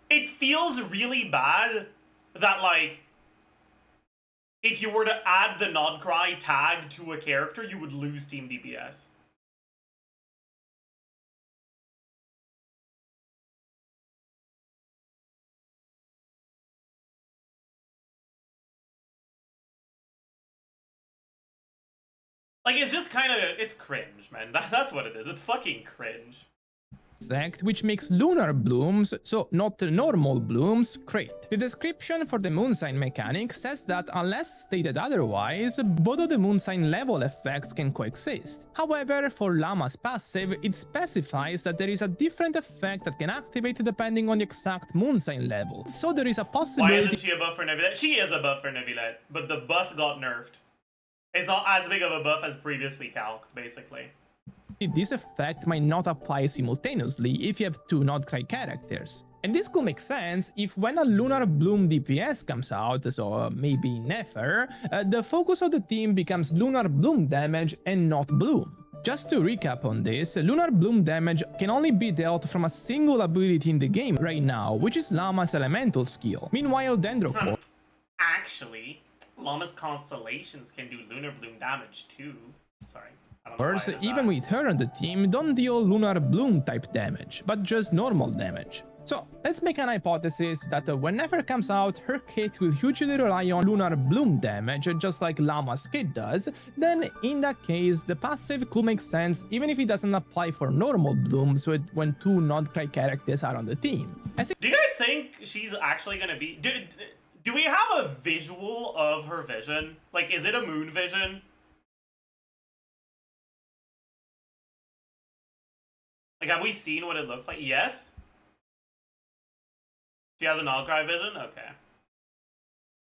it feels really bad that, like, if you were to add the Nodcry tag to a character, you would lose team DPS. Like, it's just kind of... it's cringe, man. That's what it is. It's fucking cringe. Effect, which makes lunar blooms, so not normal blooms, great. The description for the moon sign mechanic says that unless stated otherwise, both of the moon sign level effects can coexist. However, for LAUMA's passive, it specifies that there is a different effect that can activate depending on the exact moon sign level. So there is a possibility... why isn't she a buff for Nevilet? She is a buff for Nevilet, but the buff got nerfed. It's not as big of a buff as previously calced, basically. This effect might not apply simultaneously if you have two Nodcry characters. And this could make sense if when a Lunar Bloom DPS comes out, so maybe Nefer, the focus of the team becomes Lunar Bloom damage and not Bloom. Just to recap on this, Lunar Bloom damage can only be dealt from a single ability in the game right now, which is LAUMA's elemental skill. Meanwhile, Dendro... actually, LAUMA's constellations can do Lunar Bloom damage too. Sorry. Course, even with her on the team, don't deal Lunar Bloom type damage, but just normal damage. So, let's make an hypothesis that whenever comes out, her kit will hugely rely on Lunar Bloom damage, just like LAUMA's kit does, then in that case, the passive could make sense even if it doesn't apply for normal blooms when two Nodcry characters are on the team. Do you guys think she's actually gonna be... Do we have a visual of her vision? Like, is it a moon vision? Like, have we seen what it looks like? Yes? She has an outcry vision? Okay.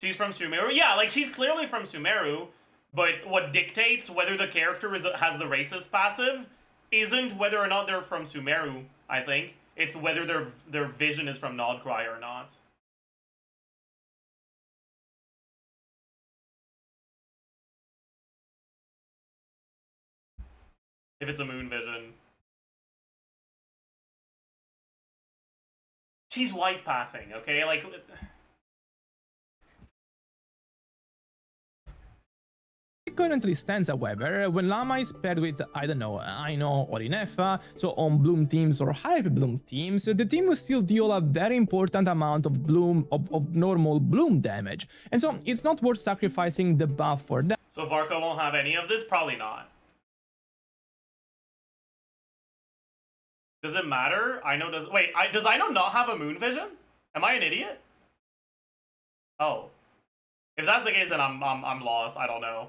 She's from Sumeru? Yeah, like, she's clearly from Sumeru, but what dictates whether the character has the racist passive isn't whether or not they're from Sumeru, I think. It's whether their vision is from Nodcry or not. If it's a moon vision. She's white passing, okay? Like... It currently stands, however, when LAUMA is paired with, I don't know, Aino or Inefa, so on Bloom teams or Hyper Bloom teams, the team will still deal a very important amount of normal Bloom damage, and so it's not worth sacrificing the buff for that. So Varka won't have any of this? Probably not. Does it matter? Aino does... Wait, does Aino not have a moon vision? Am I an idiot? Oh. If that's the case, then I'm lost. I don't know.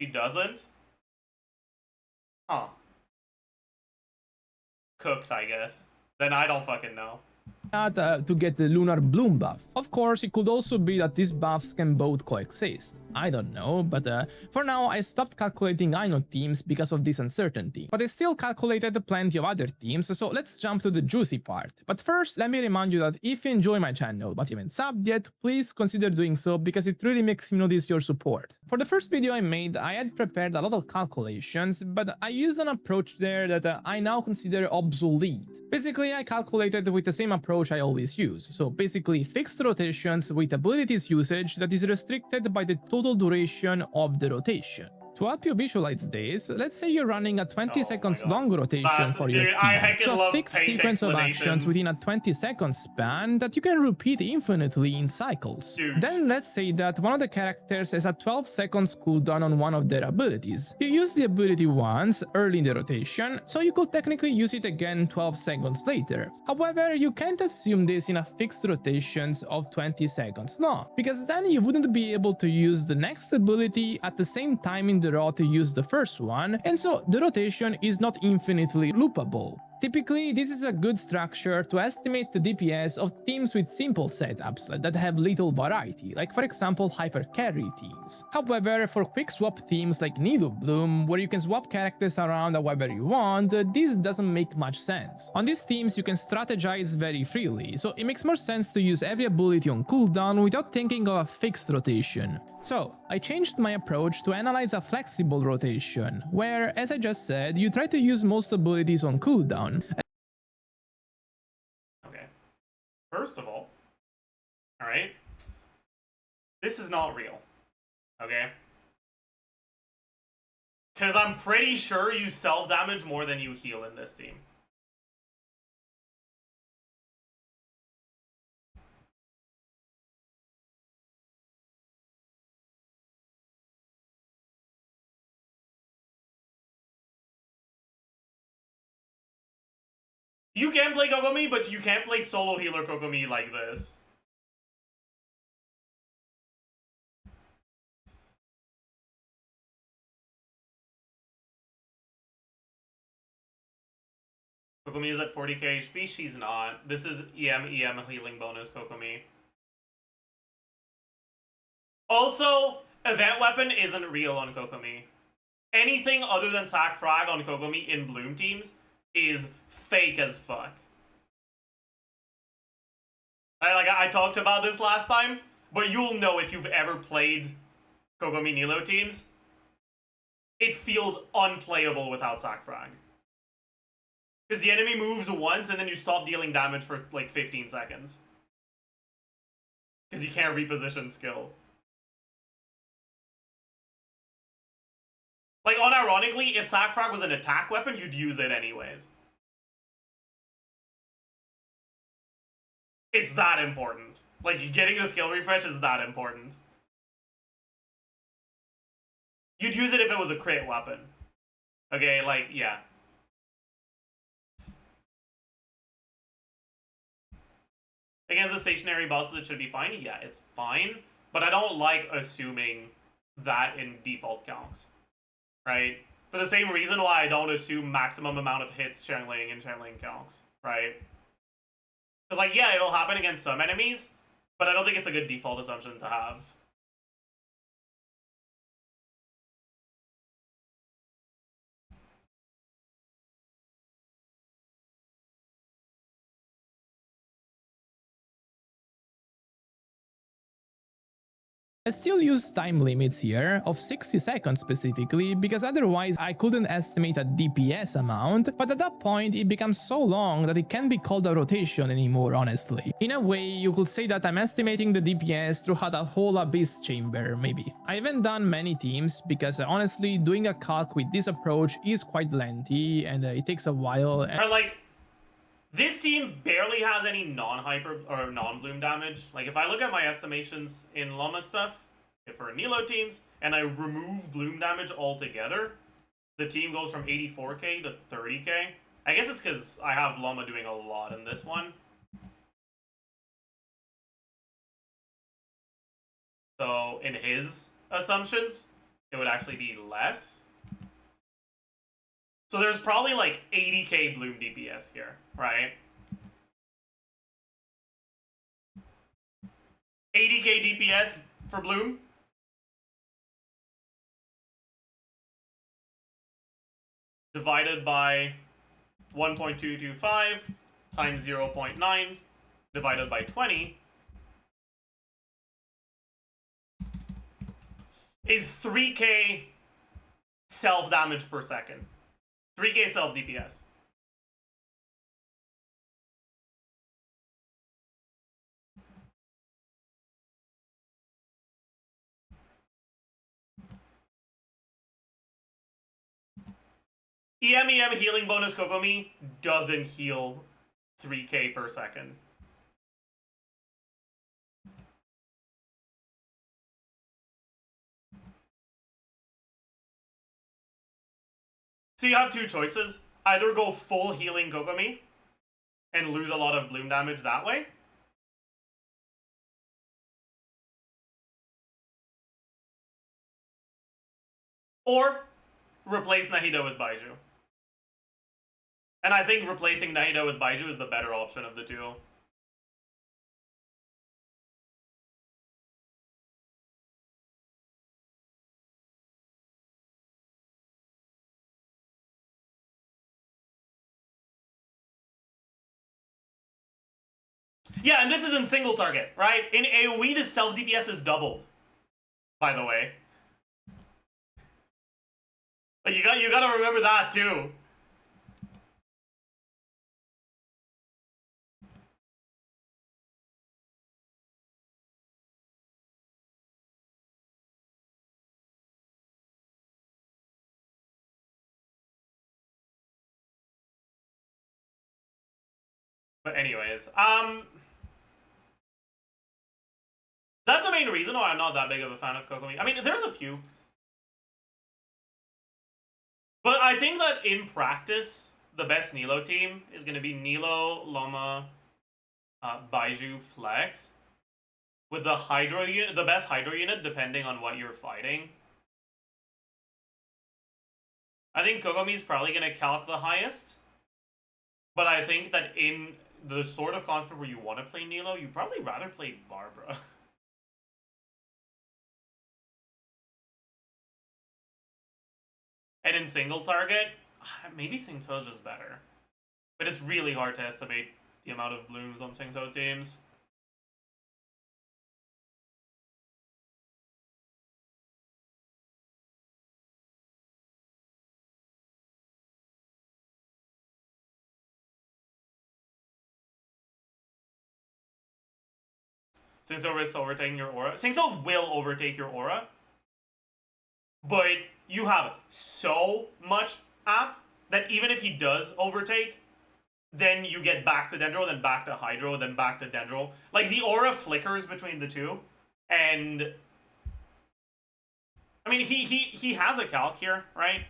She doesn't? Huh. Cooked, I guess. Then I don't fucking know. To get the Lunar Bloom buff. Of course, it could also be that these buffs can both coexist. I don't know, but for now I stopped calculating Aino teams because of this uncertainty. But I still calculated plenty of other teams, so let's jump to the juicy part. But first, let me remind you that if you enjoy my channel but you haven't subbed yet, please consider doing so because it really makes me notice your support. For the first video I made, I had prepared a lot of calculations, but I used an approach there that I now consider obsolete. Basically, I calculated with the same approach I always use, so basically fixed rotations with abilities usage that is restricted by the total duration of the rotation. To help you visualize this, let's say you're running a 20 seconds long rotation for your team, so a fixed sequence of actions within a 20-second span that you can repeat infinitely in cycles. Then let's say that one of the characters has a 12 seconds cooldown on one of their abilities. You use the ability once, early in the rotation, so you could technically use it again 12 seconds later. However, you can't assume this in a fixed rotations of 20 seconds long, because then you wouldn't be able to use the next ability at the same time in the raw to use the first one, and so the rotation is not infinitely loopable. Typically, this is a good structure to estimate the DPS of teams with simple setups that have little variety, like for example hyper carry teams. However, for quick swap teams like Nido Bloom, where you can swap characters around however you want, this doesn't make much sense. On these teams you can strategize very freely, so it makes more sense to use every ability on cooldown without thinking of a fixed rotation. So, I changed my approach to analyze a flexible rotation, where, as I just said, you try to use most abilities on cooldown. Okay. First of all, alright, this is not real, okay? Because I'm pretty sure you self-damage more than you heal in this team. You can play Kokomi, but you can't play solo healer Kokomi like this. Kokomi is at 40k HP, she's not. This is EM healing bonus Kokomi. Also, event weapon isn't real on Kokomi. Anything other than sack frag on Kokomi in Bloom teams is fake as fuck. I talked about this last time, but you'll know if you've ever played Kokomi Nilo teams. It feels unplayable without sack frag. Because the enemy moves once and then you stop dealing damage for like 15 seconds. Because you can't reposition skill. Like, unironically, if sack frag was an attack weapon, you'd use it anyways. It's that important. Like, getting the skill refresh is that important. You'd use it if it was a crit weapon. Okay, like, yeah. Against the stationary bosses, it should be fine. Yeah, it's fine. But I don't like assuming that in default calcs. Right? For the same reason why I don't assume maximum amount of hits Xiangling in Xiangling calcs. Right? Because, like, yeah, it'll happen against some enemies, but I don't think it's a good default assumption to have. I still use time limits here, of 60 seconds specifically, because otherwise I couldn't estimate a DPS amount, but at that point it becomes so long that it can't be called a rotation anymore, honestly. In a way, you could say that I'm estimating the DPS throughout a whole abyss chamber, maybe. I haven't done many teams, because honestly, doing a calc with this approach is quite lengthy, and it takes a while. Or, like, this team barely has any non-hyper or non-bloom damage. Like, if I look at my estimations in LAUMA stuff, for Nilo teams, and I remove bloom damage altogether, the team goes from 84k to 30k. I guess it's because I have LAUMA doing a lot in this one. So, in his assumptions, it would actually be less. So there's probably like 80k bloom DPS here, right? 80k DPS for bloom. Divided by 1.225 times 0.9 divided by 20 is 3k self-damage per second. 3k self-DPS. EM healing bonus Kokomi doesn't heal 3k per second. So you have two choices. Either go full healing Kokomi and lose a lot of bloom damage that way, or replace Nahida with Baiju. And I think replacing Nahida with Baiju is the better option of the two. Yeah, and this is in single target, right? In AoE, the self DPS is doubled. By the way, like you gotta remember that too. But anyways, that's the main reason why I'm not that big of a fan of Kokomi. I mean, there's a few. But I think that in practice, the best Nilo team is going to be Nilo, LAUMA, Baiju, Flex. With the Hydro unit, the best Hydro unit, depending on what you're fighting. I think Kokomi's probably going to calc the highest. But I think that in the sort of construct where you want to play Nilo, you'd probably rather play Barbara. And in single target, maybe Singto is just better. But it's really hard to estimate the amount of blooms on Singto teams. Singto risks overtaking your aura. Singto will overtake your aura. But you have so much app that even if he does overtake, then you get back to Dendro, then back to Hydro, then back to Dendro. Like, the aura flickers between the two. And I mean, he has a calc here, right?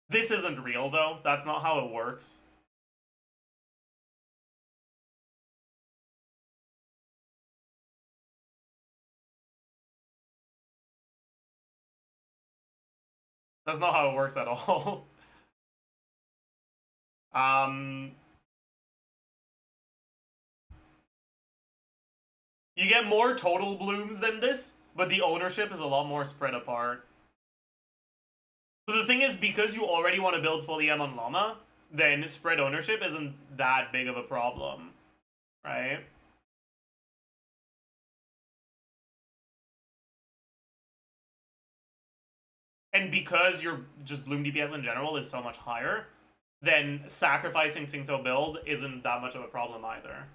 This isn't real, though. That's not how it works. That's not how it works at all. You get more total blooms than this, but the ownership is a lot more spread apart. So the thing is, because you already want to build fully M on LAUMA, then spread ownership isn't that big of a problem, right? And because your just bloom DPS in general is so much higher, then sacrificing Singto build isn't that much of a problem either.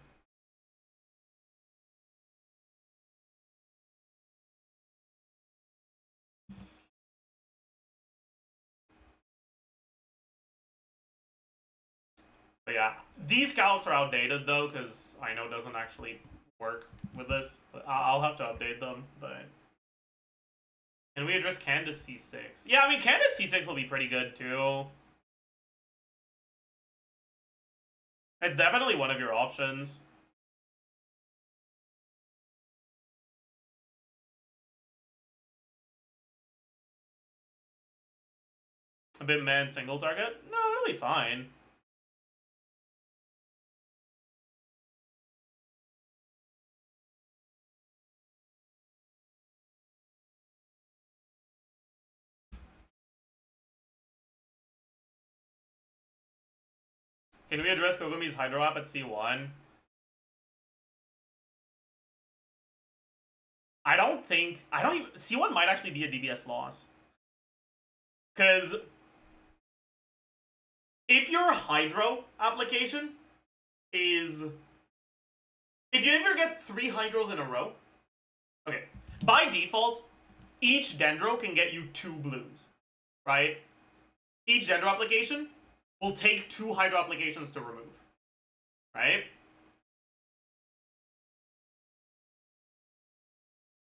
But yeah, these calcs are outdated though, because I know it doesn't actually work with this. But I'll have to update them, but... Can we address Candace C6? Yeah, I mean, Candace C6 will be pretty good too. It's definitely one of your options. A bit man single target? No, it'll be fine. Can we address Kogumi's Hydro App at C1? I don't even... C1 might actually be a DPS loss. Because... if your Hydro application is... if you ever get 3 Hydros in a row... Okay. By default, each Dendro can get you 2 blooms. Right? Each Dendro application will take 2 Hydro applications to remove. Right?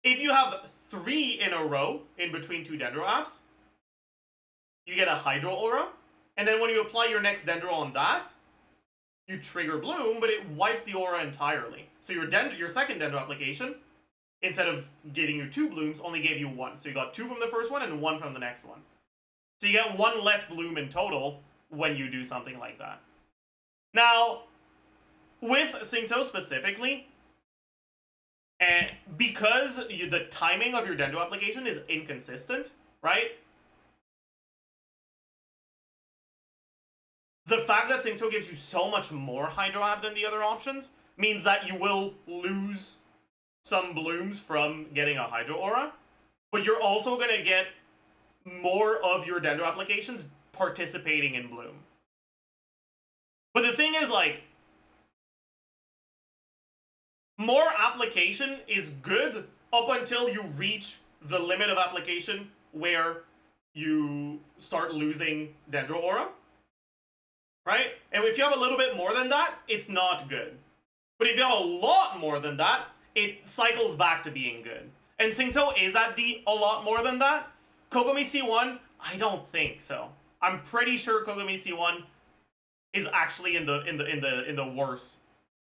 If you have 3 in a row in between 2 Dendro apps, you get a Hydro Aura, and then when you apply your next Dendro on that, you trigger Bloom, but it wipes the aura entirely. So your second Dendro application, instead of getting you 2 blooms, only gave you 1. So you got 2 from the first one and 1 from the next one. So you get 1 less bloom in total when you do something like that. Now, with Singto specifically, and because the timing of your Dendro application is inconsistent, right? The fact that Singto gives you so much more Hydro App than the other options means that you will lose some blooms from getting a Hydro Aura, but you're also going to get more of your Dendro applications participating in bloom. But the thing is, like, more application is good up until you reach the limit of application where you start losing Dendro Aura. Right? And if you have a little bit more than that, it's not good. But if you have a lot more than that, it cycles back to being good. And Singto is at the a lot more than that. Kogami C1, I don't think so. I'm pretty sure Kogami C1 is actually in the worse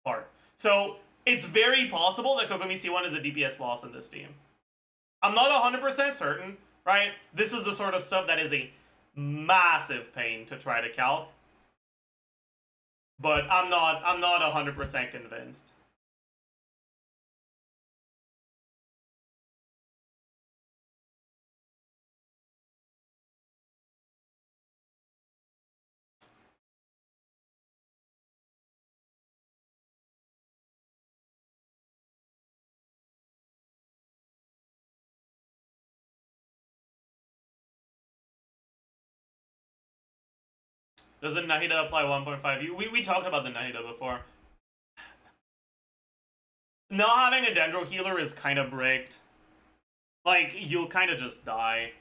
part. So it's very possible that Kogami C1 is a DPS loss in this team. I'm not 100% certain, right? This is the sort of stuff that is a massive pain to try to calc. But I'm not 100% convinced. Doesn't Nahida apply 1.5U? We talked about the Nahida before. Not having a Dendro healer is kind of bricked. Like, you'll kind of just die.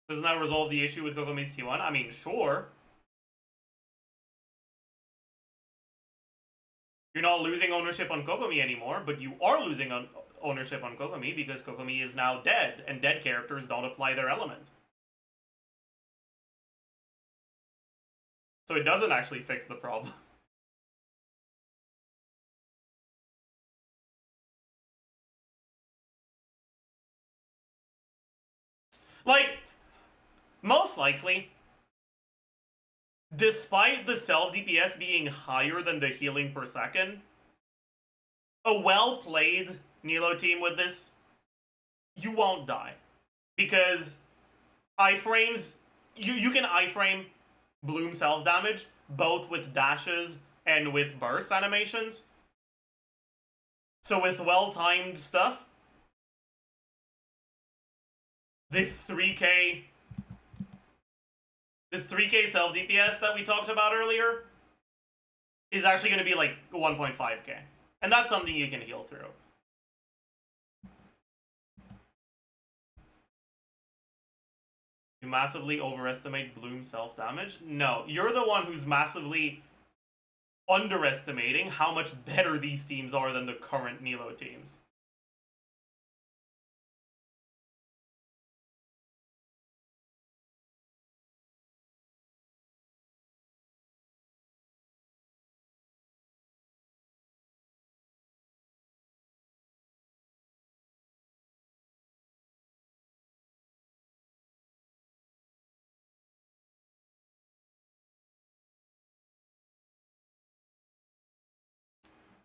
Doesn't that resolve the issue with Kogami C1? I mean, sure. You're not losing ownership on Kokomi anymore, but you are losing ownership on Kokomi because Kokomi is now dead, and dead characters don't apply their element. So it doesn't actually fix the problem. Like, most likely, despite the self DPS being higher than the healing per second, a well-played Nilo team with this, you won't die. Because iframes, you can iframe Bloom self-damage, both with dashes and with burst animations. So with well-timed stuff, this 3k self DPS that we talked about earlier is actually going to be like 1.5k. And that's something you can heal through. You massively overestimate Bloom self-damage? No, you're the one who's massively underestimating how much better these teams are than the current Nilo teams.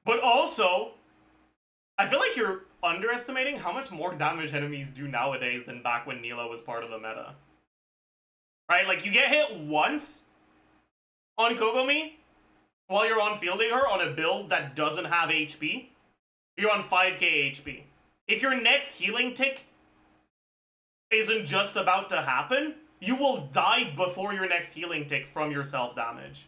But also, I feel like you're underestimating how much more damage enemies do nowadays than back when Nilo was part of the meta. Right? Like, you get hit once on Kokomi while you're on Field Digger on a build that doesn't have HP, you're on 5k HP. If your next healing tick isn't just about to happen, you will die before your next healing tick from your self-damage.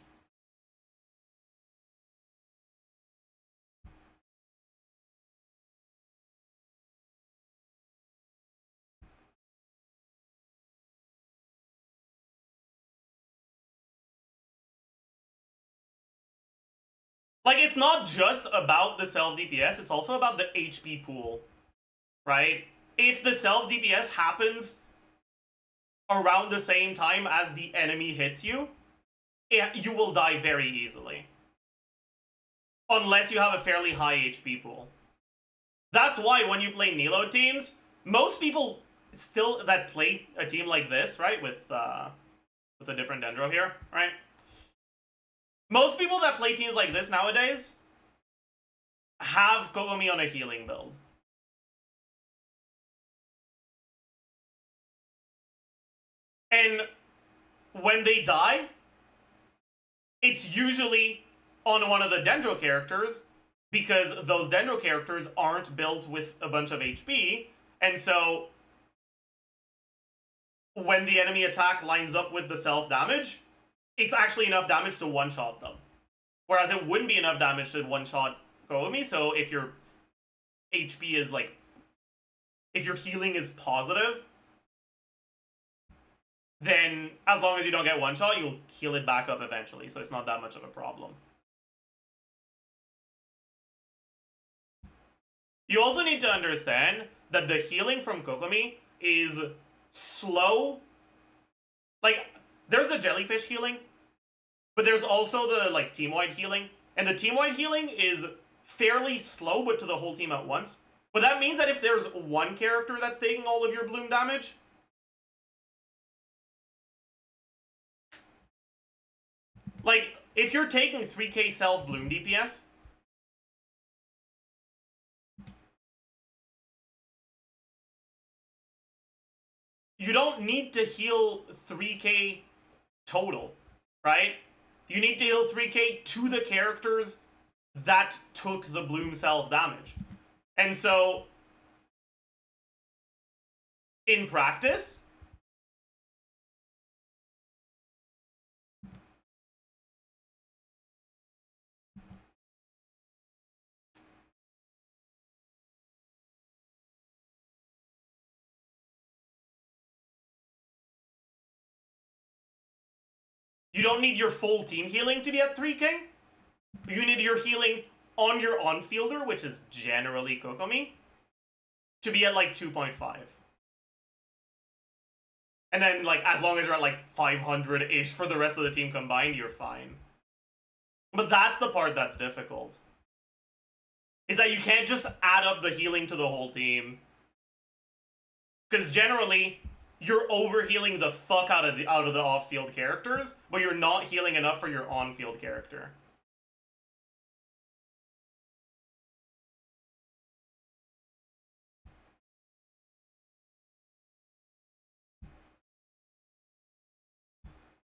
Like, it's not just about the self-DPS, it's also about the HP pool, right? If the self-DPS happens around the same time as the enemy hits you, you will die very easily. Unless you have a fairly high HP pool. That's why when you play Nilo teams, most people still that play a team like this, right, with a different Dendro here, right? Most people that play teams like this nowadays have Kokomi on a healing build. And when they die, it's usually on one of the Dendro characters, because those Dendro characters aren't built with a bunch of HP, and so when the enemy attack lines up with the self-damage, it's actually enough damage to one-shot them. Whereas it wouldn't be enough damage to one-shot Kokomi, so if your HP is like... if your healing is positive, then as long as you don't get one-shot, you'll heal it back up eventually, so it's not that much of a problem. You also need to understand that the healing from Kokomi is slow. Like, there's a jellyfish healing, but there's also the, like, team-wide healing. And the team-wide healing is fairly slow, but to the whole team at once. But that means that if there's one character that's taking all of your bloom damage, like, if you're taking 3k self-bloom DPS, you don't need to heal 3k total, right? You need to heal 3k to the characters that took the bloom self-damage. And so, in practice, you don't need your full team healing to be at 3k. You need your healing on your on-fielder, which is generally Kokomi, to be at like 2.5. And then, like, as long as you're at like 500-ish for the rest of the team combined, you're fine. But that's the part that's difficult. Is that you can't just add up the healing to the whole team. Because generally, you're over-healing the fuck out of the off-field characters, but you're not healing enough for your on-field character.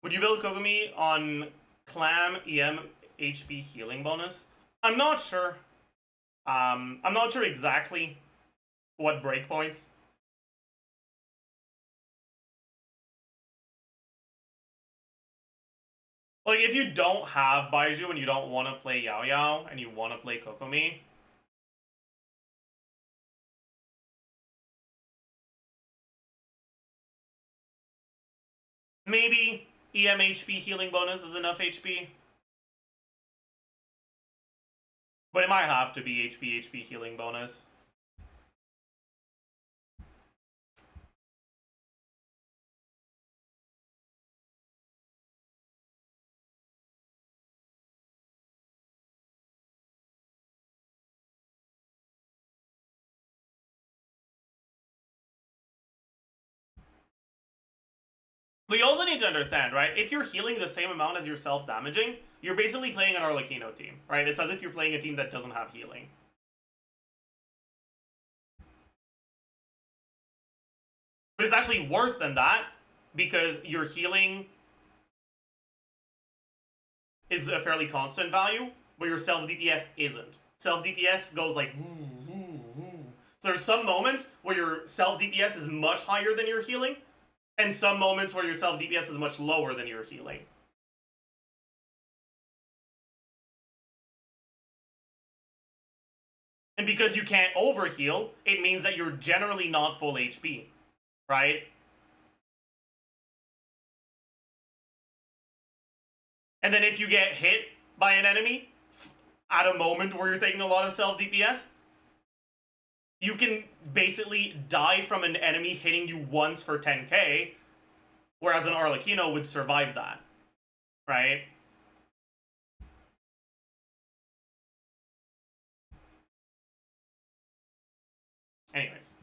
Would you build Kokomi on Clam, EM, HP healing bonus? I'm not sure. I'm not sure exactly what breakpoints. Like, if you don't have Baiju and you don't want to play Yao Yao and you want to play Kokomi, maybe EM HP healing bonus is enough HP. But it might have to be HP healing bonus. But you also need to understand, right? If you're healing the same amount as you're self-damaging, you're basically playing an Arlecchino team, right? It's as if you're playing a team that doesn't have healing. But it's actually worse than that, because your healing is a fairly constant value, but your self-DPS isn't. Self-DPS goes like... So there's some moments where your self-DPS is much higher than your healing, and some moments where your self-DPS is much lower than your healing. And because you can't overheal, it means that you're generally not full HP, right? And then if you get hit by an enemy at a moment where you're taking a lot of self-DPS, you can basically die from an enemy hitting you once for 10k, whereas an Arlecchino would survive that, right? Anyways.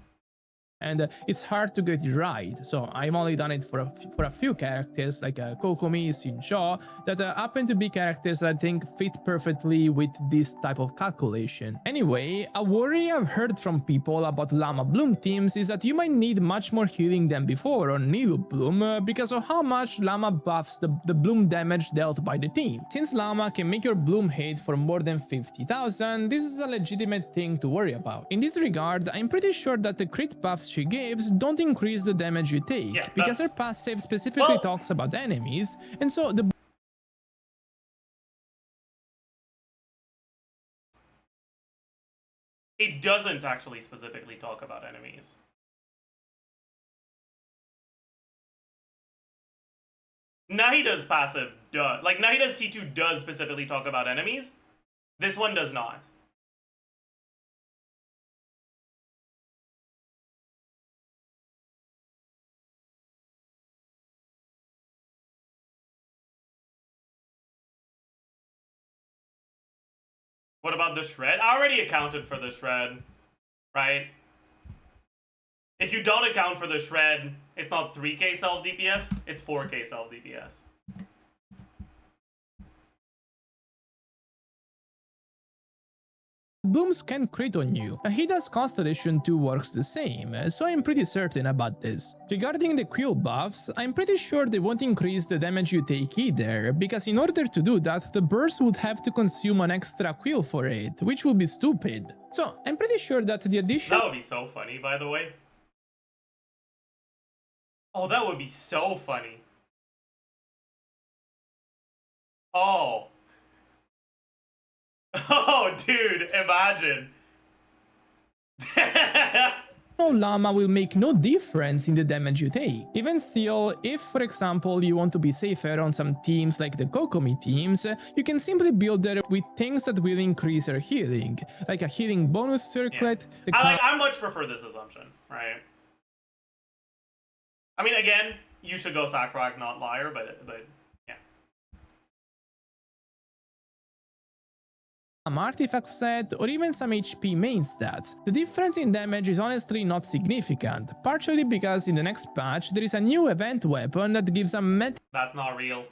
And it's hard to get it right, so I've only done it for a few characters like Kokomi, Shinjo, that happen to be characters that I think fit perfectly with this type of calculation. Anyway, a worry I've heard from people about LAUMA Bloom teams is that you might need much more healing than before on Nilu Bloom because of how much LAUMA buffs the Bloom damage dealt by the team. Since LAUMA can make your Bloom hit for more than 50,000, this is a legitimate thing to worry about. In this regard, I'm pretty sure that the crit buffs she gives don't increase the damage you take, because her passive specifically talks about enemies, and so the... It doesn't actually specifically talk about enemies. Nahida's passive does. Like, Nahida's C2 does specifically talk about enemies. This one does not. What about the shred? I already accounted for the shred, right? If you don't account for the shred, it's not 3k self-DPS, it's 4k self-DPS. Blooms can crit on you. Nahida's Constellation 2 works the same, so I'm pretty certain about this. Regarding the quill buffs, I'm pretty sure they won't increase the damage you take either, because in order to do that, the burst would have to consume an extra quill for it, which would be stupid. So, I'm pretty sure that the addition... That would be so funny, by the way. Oh, that would be so funny. Oh. Oh, dude, imagine. no llama will make no difference in the damage you take. Even still, if for example you want to be safer on some teams like the Kokomi teams, you can simply build there with things that will increase your healing, like a healing bonus circlet. Yeah. I much prefer this assumption, right? I mean, again, you should go Sacroac, not Liar, but yeah. Artifact set, or even some HP main stats. The difference in damage is honestly not significant, partially because in the next patch there is a new event weapon that gives a metric That's not real.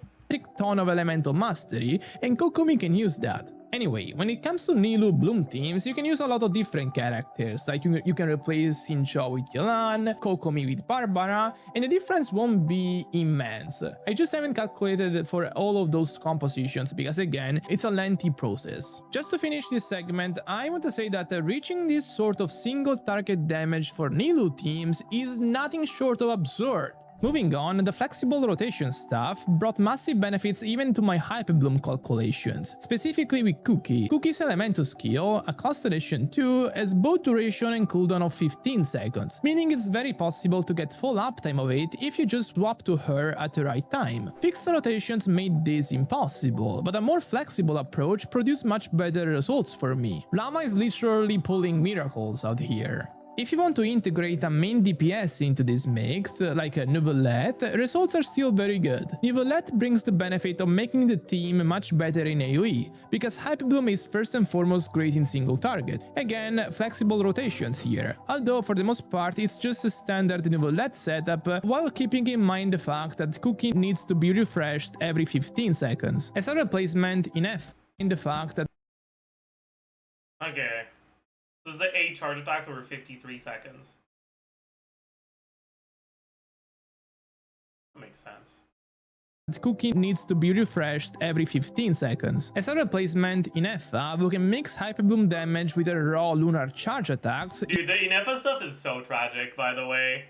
ton of elemental mastery, and Kokomi can use that. Anyway, when it comes to Nilou Bloom teams, you can use a lot of different characters, like you can replace Sincho with Yelan, Kokomi with Barbara, and the difference won't be immense. I just haven't calculated for all of those compositions because again, it's a lengthy process. Just to finish this segment, I want to say that reaching this sort of single target damage for Nilou teams is nothing short of absurd. Moving on, the flexible rotation stuff brought massive benefits even to my Hyperbloom calculations, specifically with Cookie. Cookie's Elemental skill, a Constellation 2, has both duration and cooldown of 15 seconds, meaning it's very possible to get full uptime of it if you just swap to her at the right time. Fixed rotations made this impossible, but a more flexible approach produced much better results for me. LAUMA is literally pulling miracles out here. If you want to integrate a main DPS into this mix, like a Neuvillette, results are still very good. Neuvillette brings the benefit of making the team much better in AoE, because Hyperbloom is first and foremost great in single target. Again, flexible rotations here, although for the most part it's just a standard Neuvillette setup, while keeping in mind the fact that Cookie needs to be refreshed every 15 seconds. As a replacement in F, in the fact that Okay. This is the 8 charge attacks over 53 seconds. That makes sense. Cookie needs to be refreshed every 15 seconds. As a replacement, Inefa, we can mix Hyperbloom damage with her raw lunar charge attacks. Dude, the Inefa stuff is so tragic, by the way.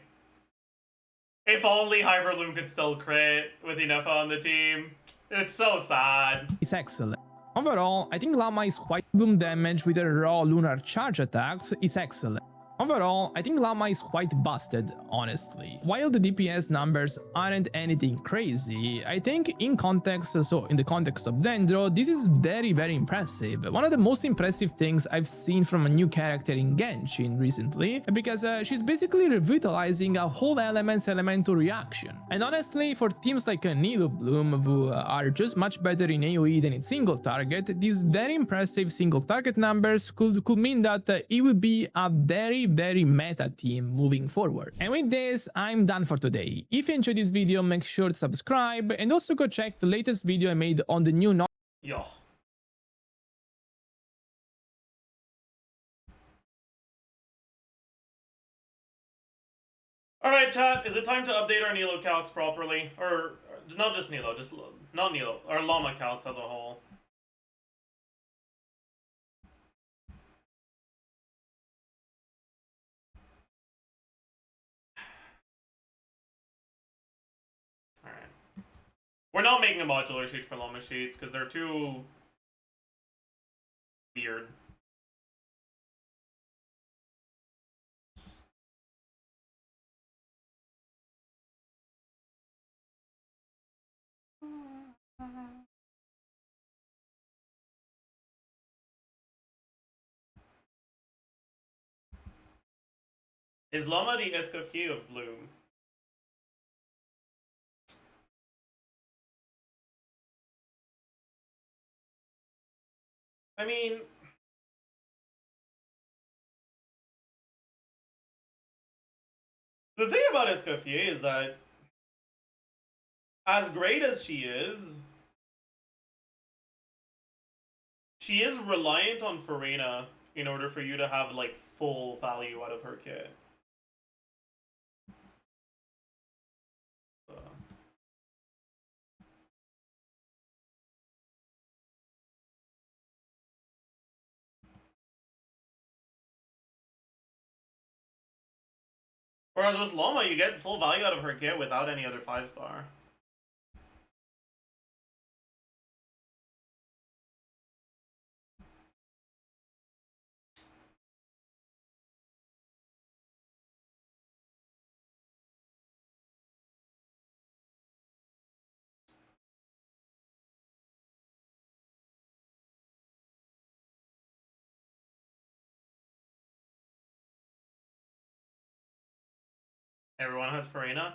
If only Hyperloom could still crit with Inefa on the team. It's so sad. It's excellent. Overall, I think LAUMA is quite boom damage with her raw lunar charge attacks is excellent. Overall, I think LAUMA is quite busted, honestly. While the DPS numbers aren't anything crazy, I think in context, so in the context of Dendro, this is very impressive. One of the most impressive things I've seen from a new character in Genshin recently, because she's basically revitalizing a whole elemental reaction. And honestly, for teams like Nilou Bloom, who are just much better in AoE than in single target, these very impressive single target numbers could mean that it will be a very meta team moving forward. And with this, I'm done for today. If you enjoyed this video, make sure to subscribe and also go check the latest video I made on the new Yo. Alright, chat, is it time to update our Nilo calcs properly? Or not just Nilo, just not Nilo, our LAUMA calcs as a whole. Alright. We're not making a modular sheet for LAUMA sheets because they're too weird. Is LAUMA the Escoffier of Bloom? I mean, the thing about Escoffier is that as great as she is reliant on Farina in order for you to have like full value out of her kit. Whereas with LAUMA, you get full value out of her kit without any other 5-star. Everyone has Farina.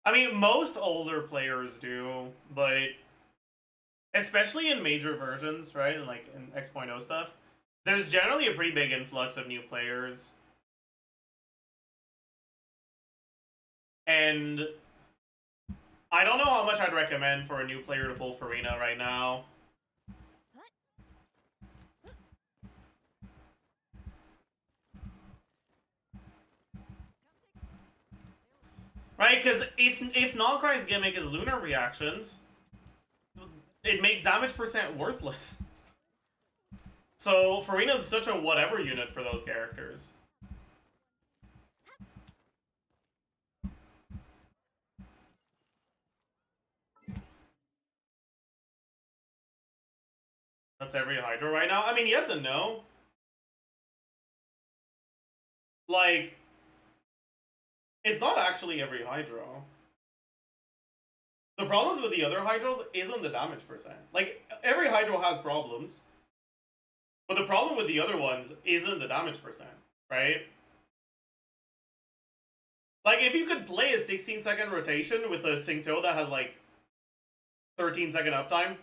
I mean, most older players do, but especially in major versions, right? And like in X.0 stuff, there's generally a pretty big influx of new players. And I don't know how much I'd recommend for a new player to pull Farina right now. Right? Because if Nogcry's gimmick is lunar reactions, it makes damage percent worthless. So Farina's such a whatever unit for those characters. That's every Hydro right now. I mean, yes and no. Like, it's not actually every Hydro. The problems with the other Hydros isn't the damage percent. Like, every Hydro has problems. But the problem with the other ones isn't the damage percent, right? Like, if you could play a 16-second rotation with a Xingqiu that has, like, 13-second uptime,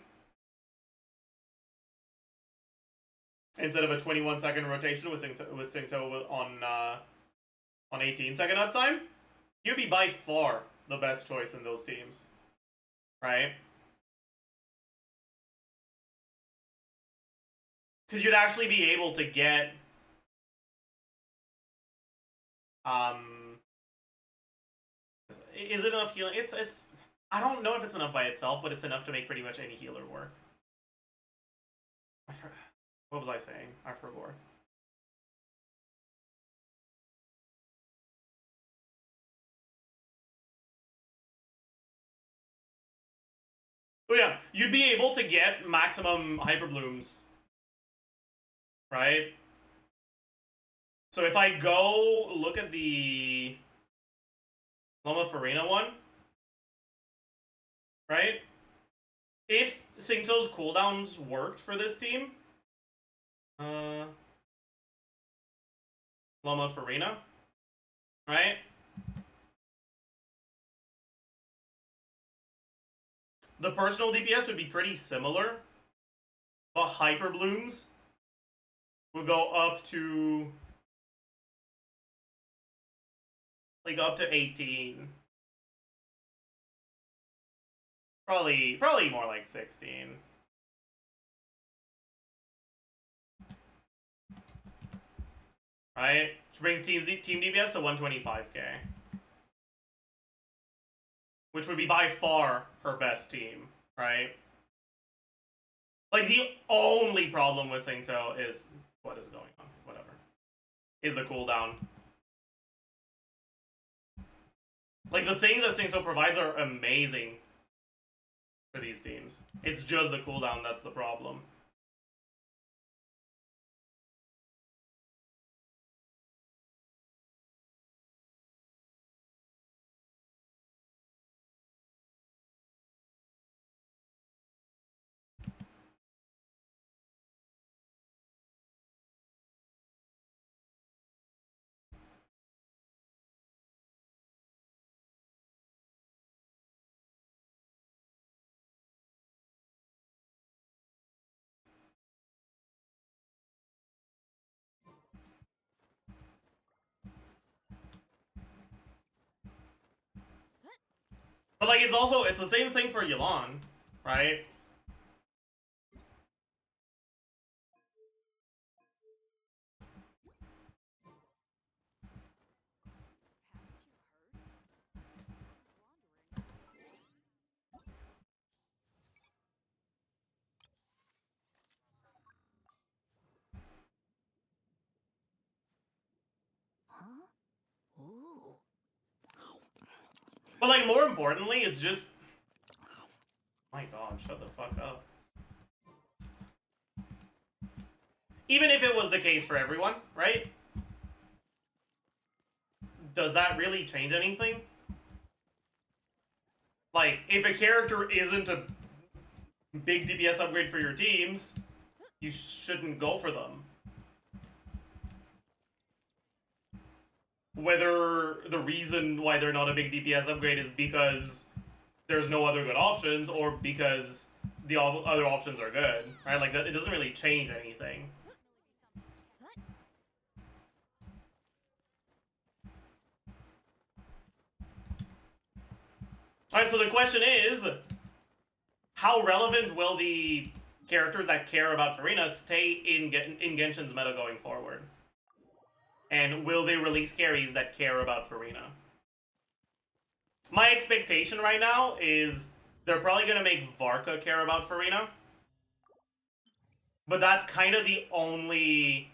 instead of a 21-second rotation with Xingqiu on 18-second uptime, you'd be by far the best choice in those teams, right? Because you'd actually be able to get is it enough healing? It's I don't know if it's enough by itself, but it's enough to make pretty much any healer work. What was I saying? I forgot. Oh yeah, you'd be able to get maximum hyper blooms, right? So if I go look at the LAUMA Farina one, right? If Xingqiu's cooldowns worked for this team, LAUMA Farina, right? The personal DPS would be pretty similar, but hyper blooms will go up to like up to 18. Probably more like 16. Right? Which brings team DPS to 125k. Which would be by far her best team, right? Like, the only problem with Xingqiu is what is going on, whatever. Is the cooldown. Like, the things that Xingqiu provides are amazing for these teams. It's just the cooldown that's the problem. But, like, it's the same thing for Yelan, right? But, like, more importantly, it's just... My god, shut the fuck up. Even if it was the case for everyone, right? Does that really change anything? Like, if a character isn't a big DPS upgrade for your teams, you shouldn't go for them. whether the reason why they're not a big DPS upgrade is because there's no other good options or because the other options are good, right? Like, it doesn't really change anything. Alright, so the question is, how relevant will the characters that care about Farina stay in Genshin's meta going forward? And will they release carries that care about Farina? My expectation right now is they're probably going to make Varka care about Farina. But that's kind of the only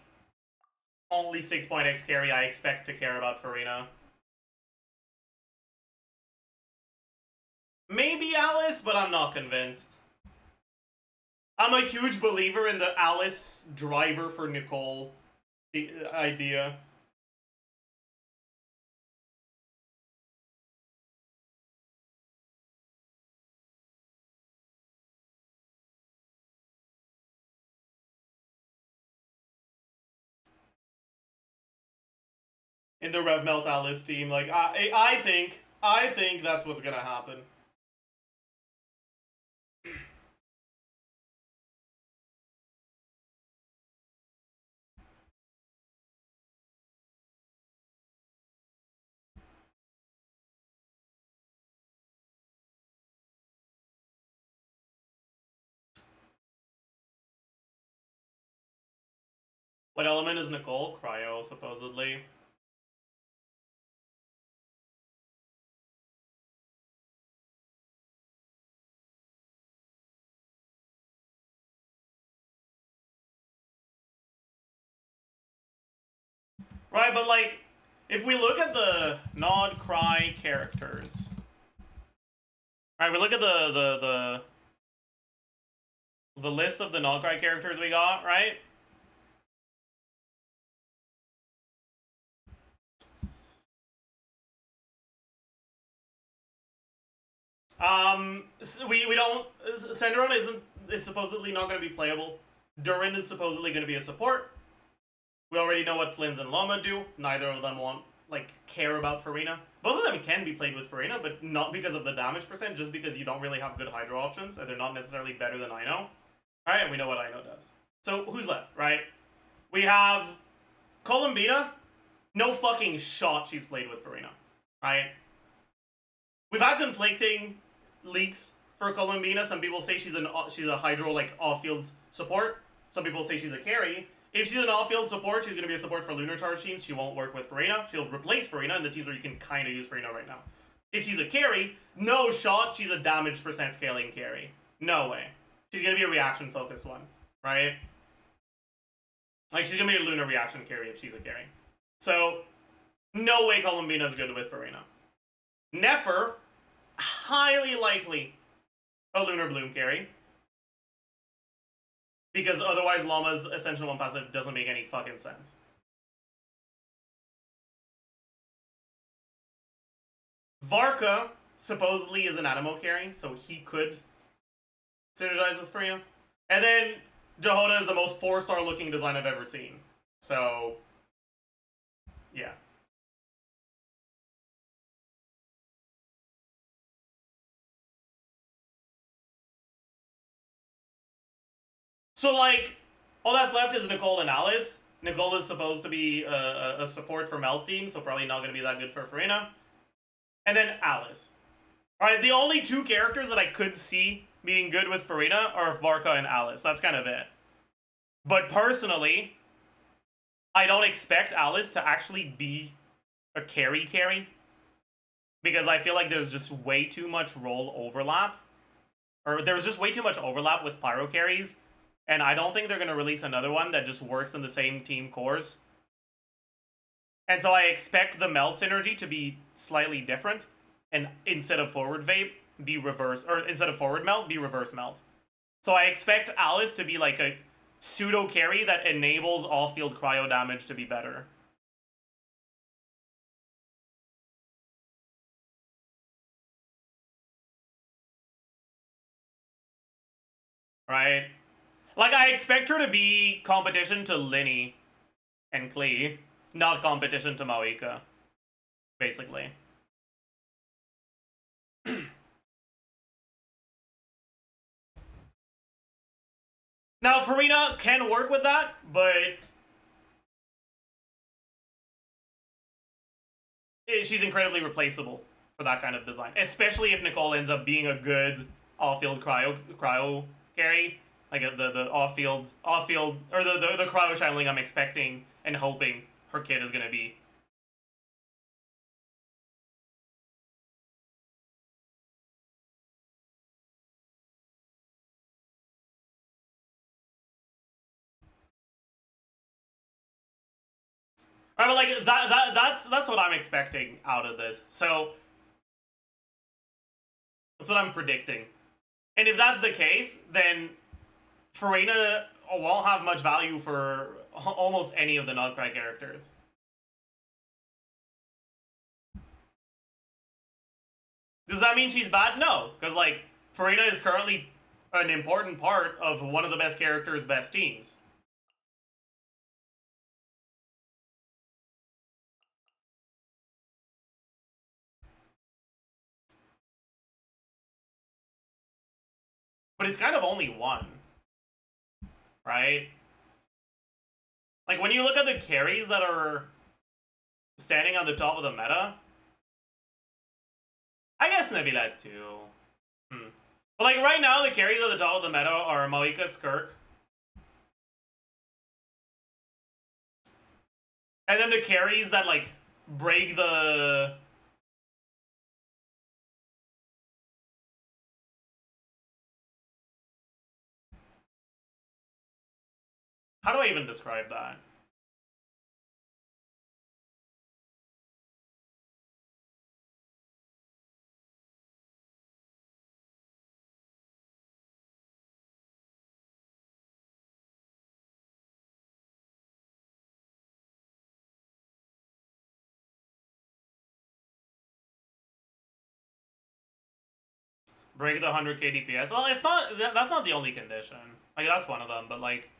6-point-X carry I expect to care about Farina. Maybe Alice, but I'm not convinced. I'm a huge believer in the Alice driver for Nicole idea. In the Revmelt Alice team, like I think that's what's gonna happen. What element is Nicole? Cryo, supposedly. Right, but like, if we look at the Nod Cry characters, right, we look at the list of the Nod Cry characters we got, right? We don't. Senderon is supposedly not going to be playable. Durin is supposedly going to be a support. We already know what Flynn's and LAUMA do. Neither of them care about Farina. Both of them can be played with Farina, but not because of the damage percent, just because you don't really have good Hydro options, and they're not necessarily better than Ino. Alright, and we know what Ino does. So, who's left, right? We have Columbina. No fucking shot she's played with Farina. Right? We've had conflicting leaks for Columbina. Some people say she's a Hydro, off-field support. Some people say she's a carry. If she's an off-field support, she's going to be a support for Lunar Charge teams. She won't work with Farina. She'll replace Farina in the teams where you can kind of use Farina right now. If she's a carry, no shot she's a damage percent scaling carry. No way. She's going to be a reaction-focused one, right? Like, she's going to be a Lunar reaction carry if she's a carry. So, no way Columbina's good with Farina. Nefer, highly likely a Lunar Bloom carry. Because otherwise LAUMA's Ascension 1 passive doesn't make any fucking sense. Varka supposedly is an Animo carry, so he could synergize with Farina. And then Jehoda is the most 4-star looking design I've ever seen. So, yeah. So, like, all that's left is Nicole and Alice. Nicole is supposed to be a support for Melt team, so probably not going to be that good for Farina. And then Alice. Alright, the only two characters that I could see being good with Farina are Varka and Alice. That's kind of it. But personally, I don't expect Alice to actually be a carry. Because I feel like there's just way too much role overlap. Or there's just way too much overlap with Pyro carries. And I don't think they're going to release another one that just works in the same team cores. And so I expect the melt synergy to be slightly different. And instead of forward vape, be reverse. Or instead of forward melt, be reverse melt. So I expect Alice to be like a pseudo carry that enables all-field cryo damage to be better. Right? Like, I expect her to be competition to Linny and Klee, not competition to Maoika. basically. Now, Farina can work with that, but she's incredibly replaceable for that kind of design, especially if Nicole ends up being a good off-field cryo carry, like the off-field or the cryo channeling I'm expecting and hoping her kid is gonna be. Right, but like that's what I'm expecting out of this. So that's what I'm predicting. And if that's the case, then Farina won't have much value for almost any of the Nutcracker characters. Does that mean she's bad? No, because like Farina is currently an important part of one of the best characters' best teams. But it's kind of only one, right? Like when you look at the carries that are standing on the top of the meta, I guess Nevilet too. But like right now, the carries at the top of the meta are Malika Skirk. And then the carries that like break the... How do I even describe that? Break the 100k DPS. Well, it's not... That's not the only condition. Like, that's one of them, but like...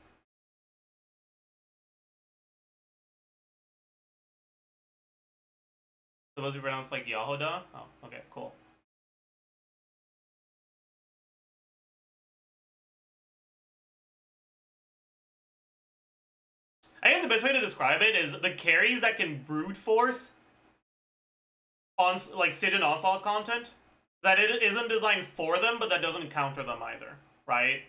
Supposed to be pronounced like Yahoda? Oh, okay, cool. I guess the best way to describe it is the carries that can brute force on like Siege and Onslaught content, that it isn't designed for them, but that doesn't counter them either, right?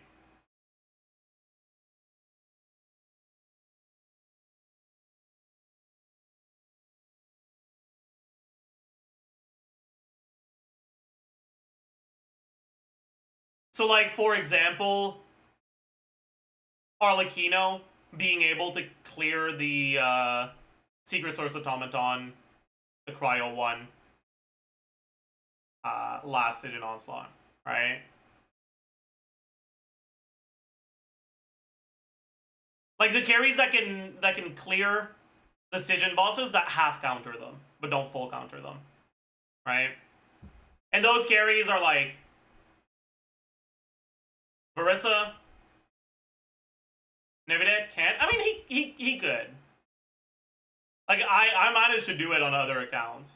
So like, for example, Arlecchino being able to clear the Secret Source Automaton, the Cryo one, last Siege and Onslaught, right? Like the carries that can clear the Siegen bosses that half counter them, but don't full counter them, right? And those carries are like Barissa, Nevidet can't. I mean, he could. Like I managed to do it on other accounts.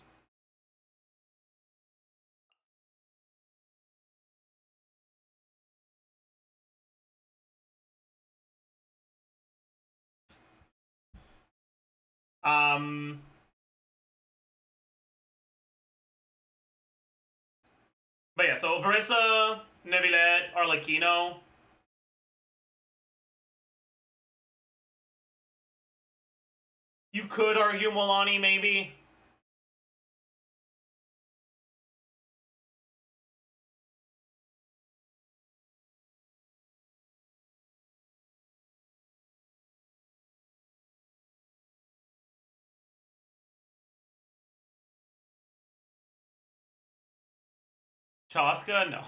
But yeah, so Varissa, Nevilet, Arlecchino. You could argue Molani, maybe. Chaska, no.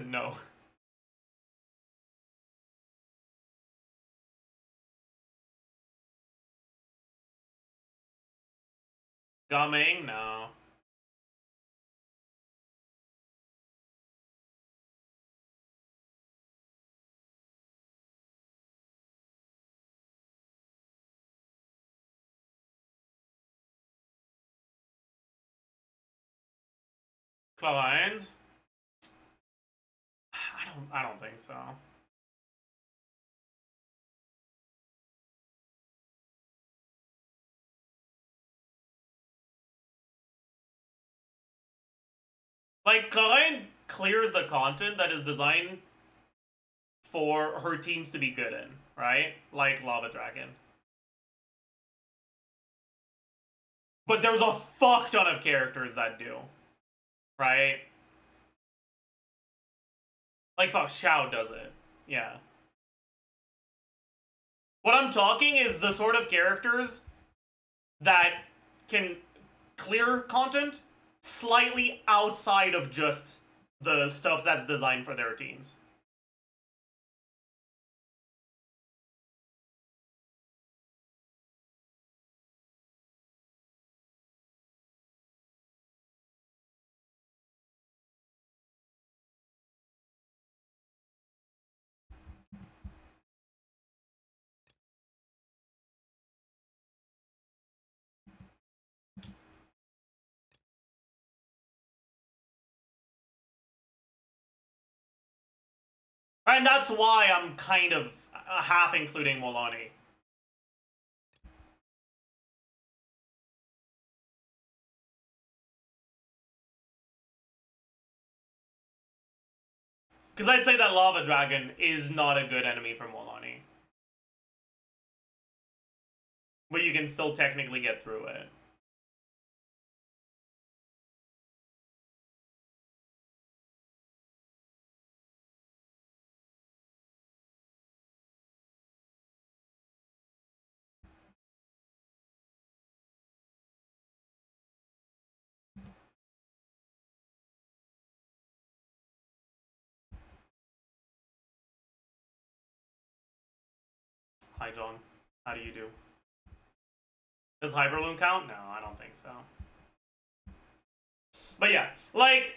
No. Gaming, no. Behind? I don't think so. Like, Klein clears the content that is designed for her teams to be good in, right? Like Lava Dragon. But there's a fuck ton of characters that do, right? Like, fuck, Xiao does it. Yeah. What I'm talking is the sort of characters that can clear content slightly outside of just the stuff that's designed for their teams. And that's why I'm kind of half including Molani. Because I'd say that Lava Dragon is not a good enemy for Molani. But you can still technically get through it. Hi, John. How do you do? Does Hyperloom count? No, I don't think so. But yeah, like,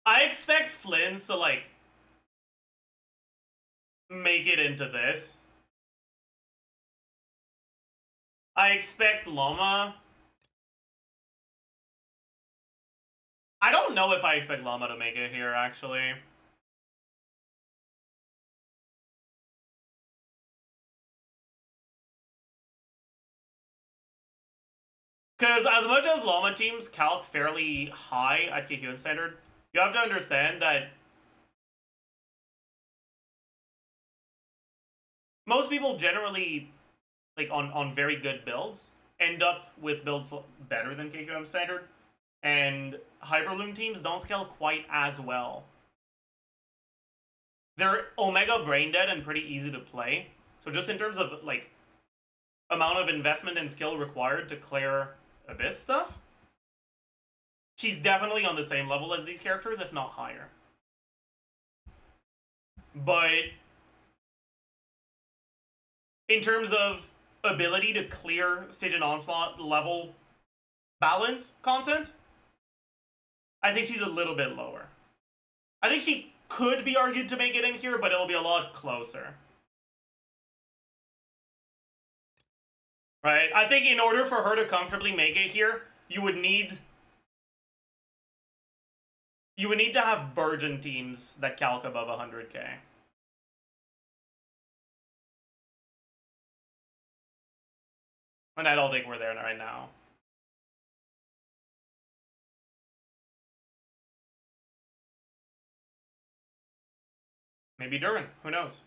I expect Flynn's to, like, make it into this. I expect LAUMA. I don't know if I expect LAUMA to make it here, actually. Because as much as LAUMA teams calc fairly high at KQN standard, you have to understand that most people generally, like, on very good builds, end up with builds better than KQM standard, and Hyperloom teams don't scale quite as well. They're Omega brain dead and pretty easy to play, so just in terms of, like, amount of investment and skill required to clear Abyss stuff, she's definitely on the same level as these characters, if not higher. But in terms of ability to clear Stage and Onslaught level balance content, I think she's a little bit lower. I think she could be argued to make it in here, but it'll be a lot closer. Right? I think in order for her to comfortably make it here, you would need to have Burgeon teams that calc above 100k. And I don't think we're there right now. Maybe Durin, who knows?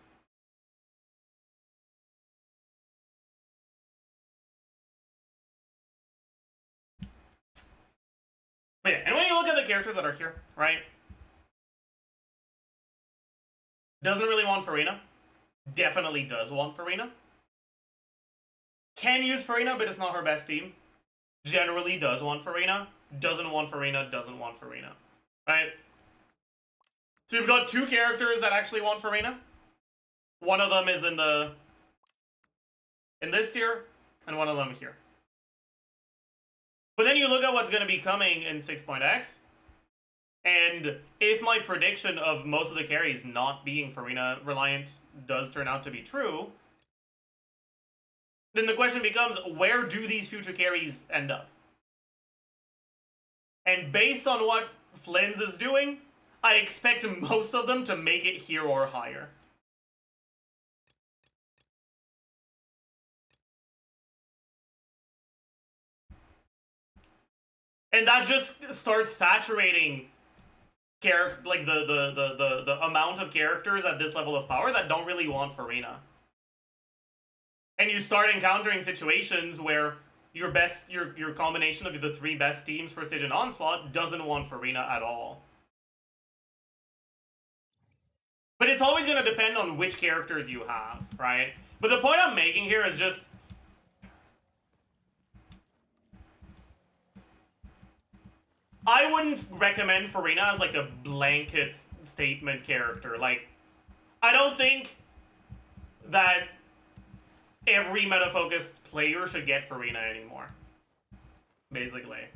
But yeah, and when you look at the characters that are here, right? Doesn't really want Farina. Definitely does want Farina. Can use Farina, but it's not her best team. Generally does want Farina. Doesn't want Farina, doesn't want Farina. Right? So you've got two characters that actually want Farina. One of them is in this tier, and one of them here. But then you look at what's going to be coming in 6.x, and if my prediction of most of the carries not being Farina reliant does turn out to be true, then the question becomes, where do these future carries end up? And based on what Flynn's is doing, I expect most of them to make it here or higher. And that just starts saturating like the amount of characters at this level of power that don't really want Farina. And you start encountering situations where your combination of the 3 best teams for Siege and Onslaught doesn't want Farina at all. But it's always going to depend on which characters you have, right? But the point I'm making here is just... I wouldn't recommend Farina as like a blanket statement character. Like, I don't think that every meta-focused player should get Farina anymore. Basically.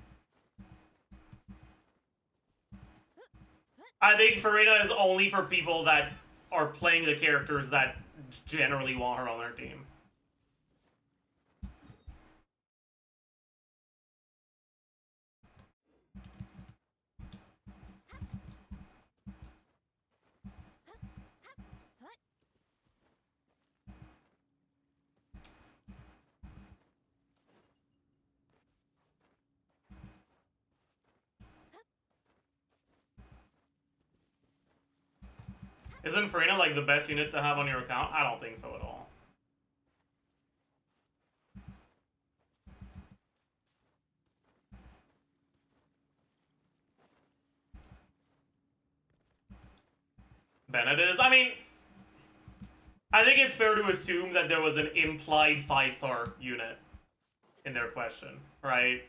I think Farina is only for people that are playing the characters that generally want her on their team. Isn't Farina like the best unit to have on your account? I don't think so at all. Bennett is. I mean, I think it's fair to assume that there was an implied 5-star unit in their question, right?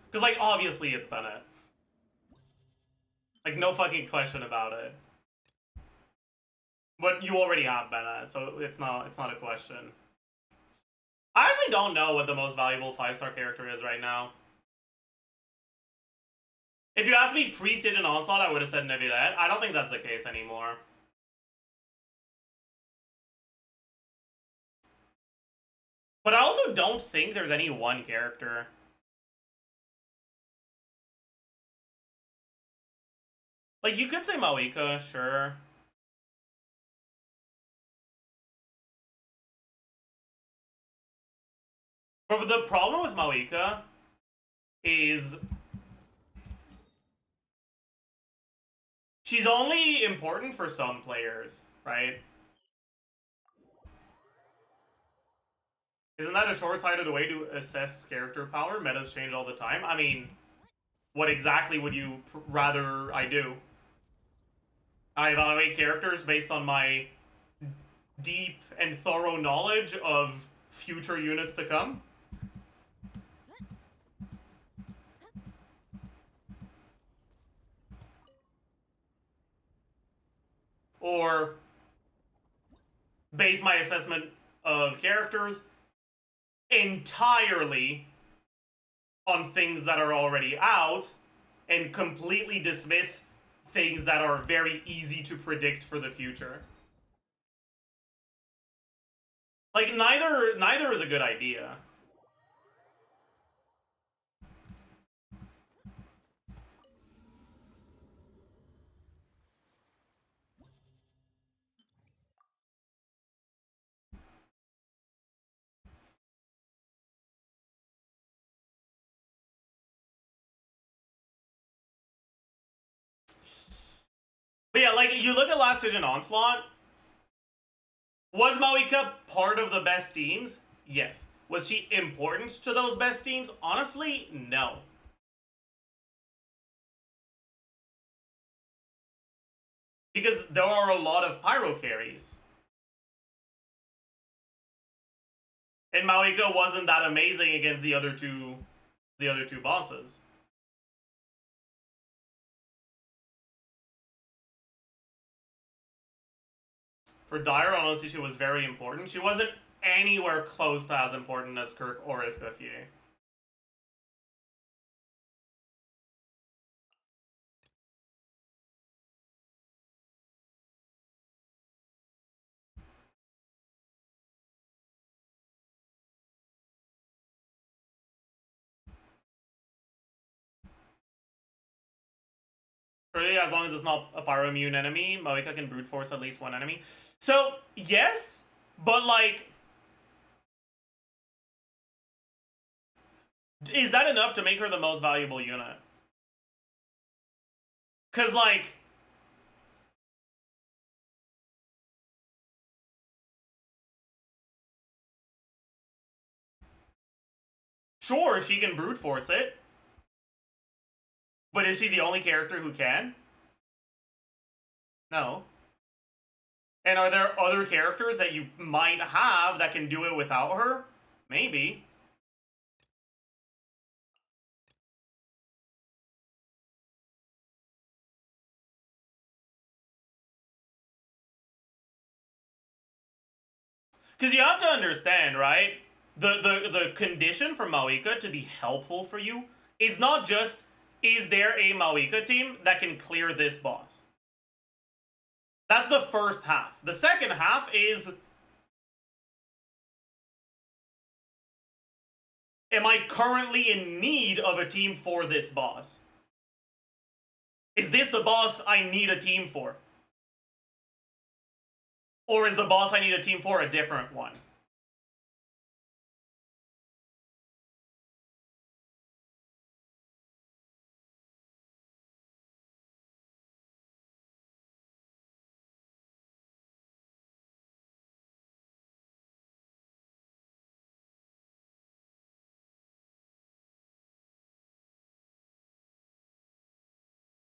Because, like, obviously it's Bennett. Like, no fucking question about it. But you already have Bennett, so it's not a question. I actually don't know what the most valuable 5-star character is right now. If you asked me pre-Siege and Onslaught, I would have said Nevilette. I don't think that's the case anymore. But I also don't think there's any one character. Like, you could say Mawika, sure. But the problem with Mawika is she's only important for some players, right? Isn't that a short-sighted way to assess character power? Metas change all the time. I mean, what exactly would you rather I do? I evaluate characters based on my deep and thorough knowledge of future units to come? Or base my assessment of characters entirely on things that are already out and completely dismiss things that are very easy to predict for the future. Like, neither is a good idea. But yeah, like, you look at last Siege and Onslaught. Was Mawika part of the best teams? Yes. Was she important to those best teams? Honestly, no. Because there are a lot of pyro carries. And Mawika wasn't that amazing against the other two bosses. For Dire, honestly, she was very important. She wasn't anywhere close to as important as Kirk or Escoffier. Surely, as long as it's not a pyro immune enemy, Moika can brute force at least one enemy. So, yes, but like, is that enough to make her the most valuable unit? Because, like, sure, she can brute force it, but is she the only character who can? No. And are there other characters that you might have that can do it without her? Maybe. Because you have to understand, right? The condition for Mawika to be helpful for you is not just, is there a Mawika team that can clear this boss? That's the first half. The second half is, am I currently in need of a team for this boss? Is this the boss I need a team for? Or is the boss I need a team for a different one?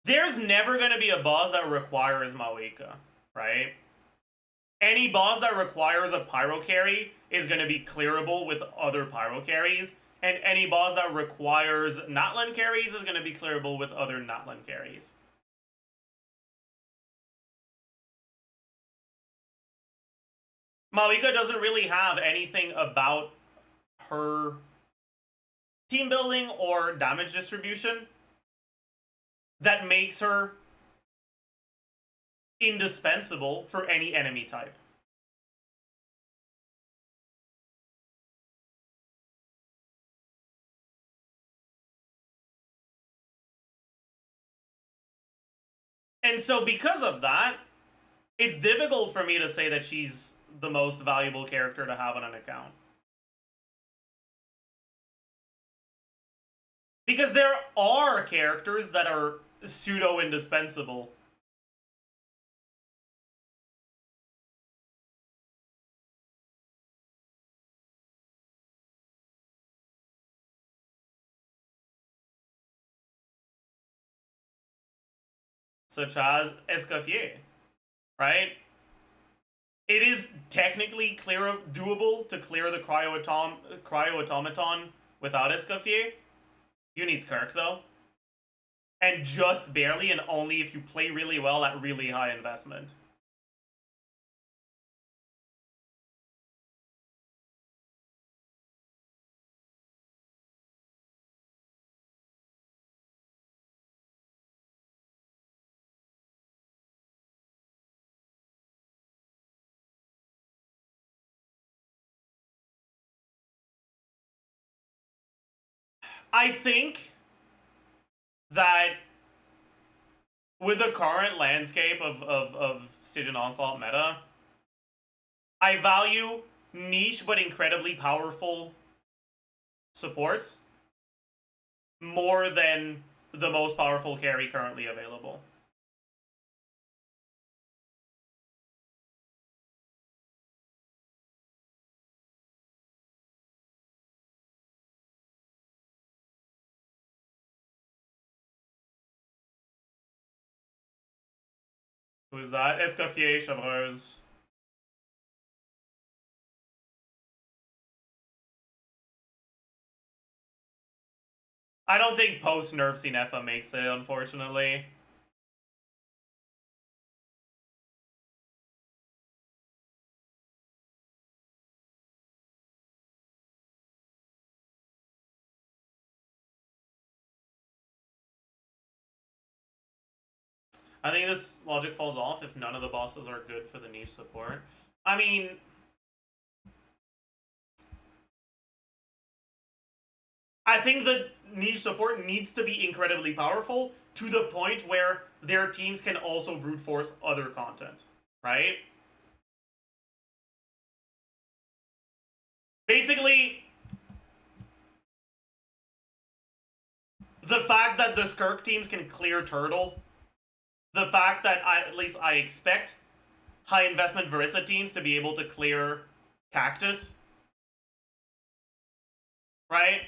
There's never going to be a boss that requires Mawika, right? Any boss that requires a pyro carry is going to be clearable with other pyro carries, and any boss that requires Natlan carries is going to be clearable with other Natlan carries. Mawika doesn't really have anything about her team building or damage distribution that makes her indispensable for any enemy type. And so because of that, it's difficult for me to say that she's the most valuable character to have on an account. Because there are characters that are pseudo-indispensable. Such as Escoffier, right? It is technically doable to clear the cryo-automaton without Escoffier. You need Kirk, though. And just barely, and only if you play really well at really high investment. I think that with the current landscape of Siege and Onslaught meta, I value niche but incredibly powerful supports more than the most powerful carry currently available. Who is that? Escoffier Chevreuse. I don't think post-nerf Cinefa makes it, unfortunately. I think this logic falls off if none of the bosses are good for the niche support. I mean, I think the niche support needs to be incredibly powerful to the point where their teams can also brute force other content, right? Basically, the fact that the Skirk teams can clear Turtle, the fact that at least I expect high investment Verissa teams to be able to clear Cactus, right?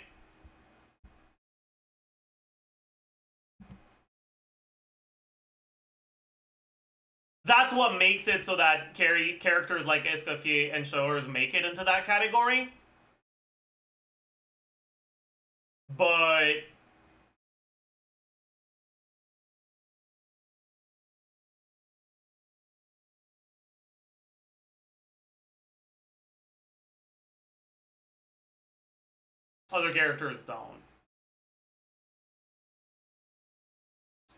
That's what makes it so that characters like Escoffier and Showers make it into that category. But other characters don't.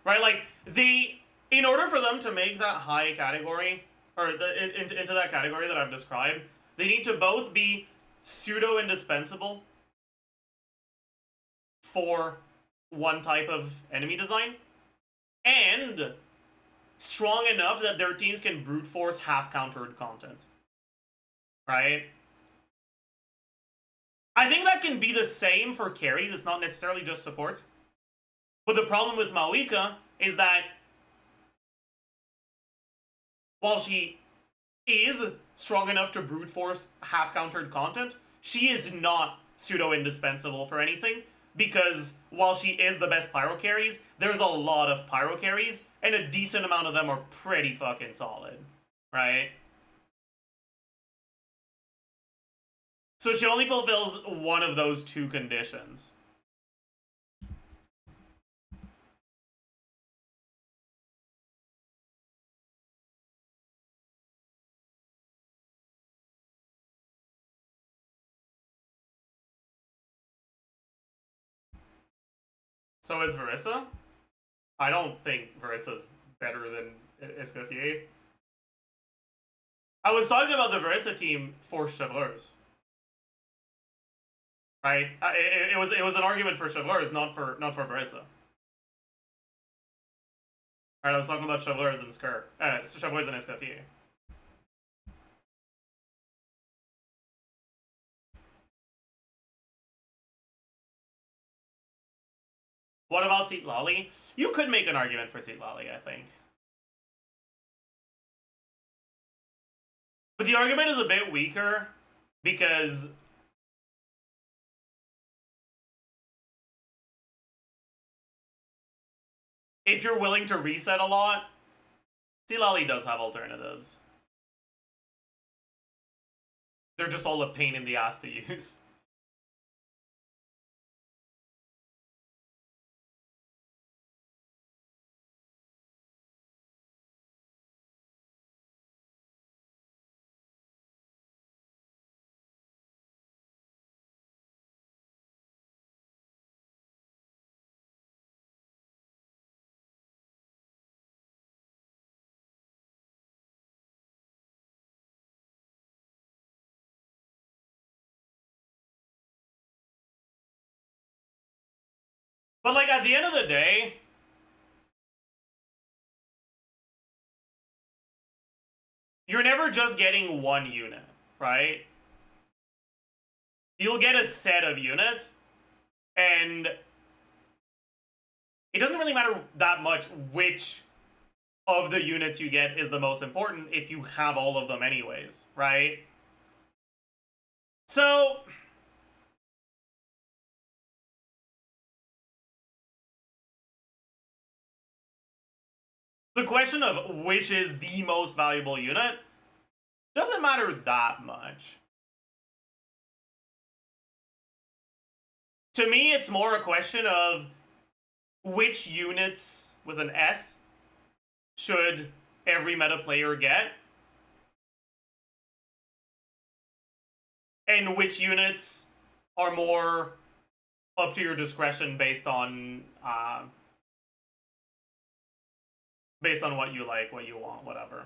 Right? Like, in order for them to make that high category, or into that category that I've described, they need to both be pseudo-indispensable for one type of enemy design, and strong enough that their teams can brute force half-countered content. Right? I think that can be the same for carries, it's not necessarily just support. But the problem with Maoika is that while she is strong enough to brute force half-countered content, she is not pseudo-indispensable for anything, because while she is the best pyro carries, there's a lot of pyro carries, and a decent amount of them are pretty fucking solid, right? So she only fulfills one of those two conditions. So is Verissa? I don't think Verissa's better than Escoffier. I was talking about the Verissa team for Cheveleurs. Right? It was an argument for Cheveleurs, not for Verissa. Alright, I was talking about Cheveleurs and Cheveleurs and Escoffier. What about Seat Lolly? You could make an argument for Seat Lolly, I think. But the argument is a bit weaker because if you're willing to reset a lot, Seat Lolly does have alternatives. They're just all a pain in the ass to use. But like at the end of the day, you're never just getting one unit, right? You'll get a set of units, and it doesn't really matter that much which of the units you get is the most important if you have all of them anyways, right? So the question of which is the most valuable unit doesn't matter that much. To me, it's more a question of which units with an S should every meta player get, and which units are more up to your discretion based on what you like, what you want, whatever.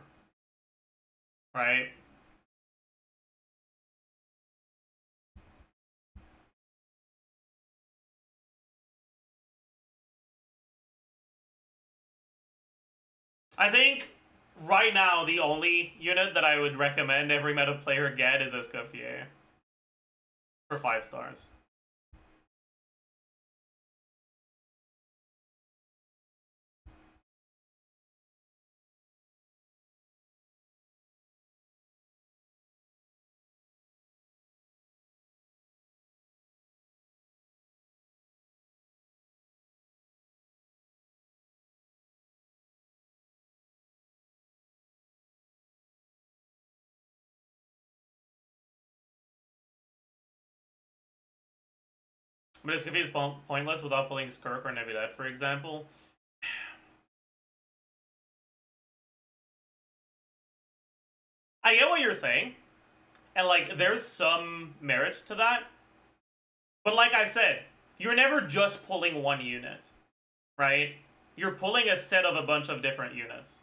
Right? I think right now the only unit that I would recommend every meta player get is Escoffier for 5 stars. But Escoffier is pointless without pulling Skirk or Nevidet, for example. I get what you're saying, and like there's some merit to that. But like I said, you're never just pulling one unit, right? You're pulling a set of a bunch of different units.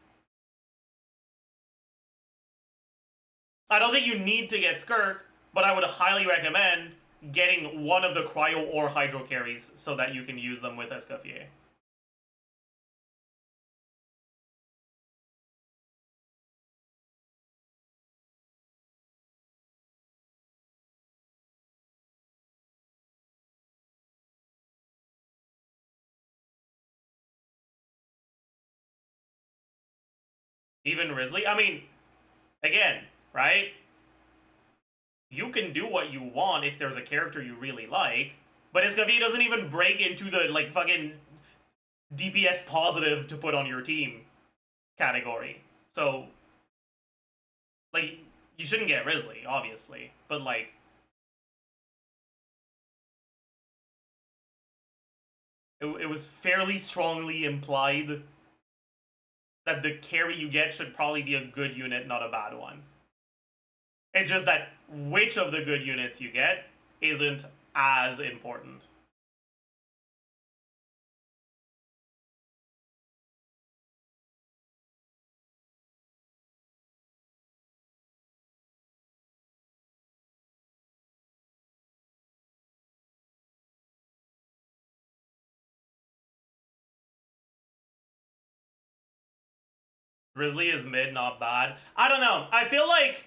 I don't think you need to get Skirk, but I would highly recommend getting one of the Cryo or Hydro carries so that you can use them with Escoffier. Even Risley? I mean, again, right? You can do what you want if there's a character you really like, but Escoffier doesn't even break into the, like, fucking DPS positive to put on your team category. So, like, you shouldn't get Risley, obviously, but, like, it was fairly strongly implied that the carry you get should probably be a good unit, not a bad one. It's just that which of the good units you get isn't as important. Grizzly is mid, not bad. I don't know. I feel like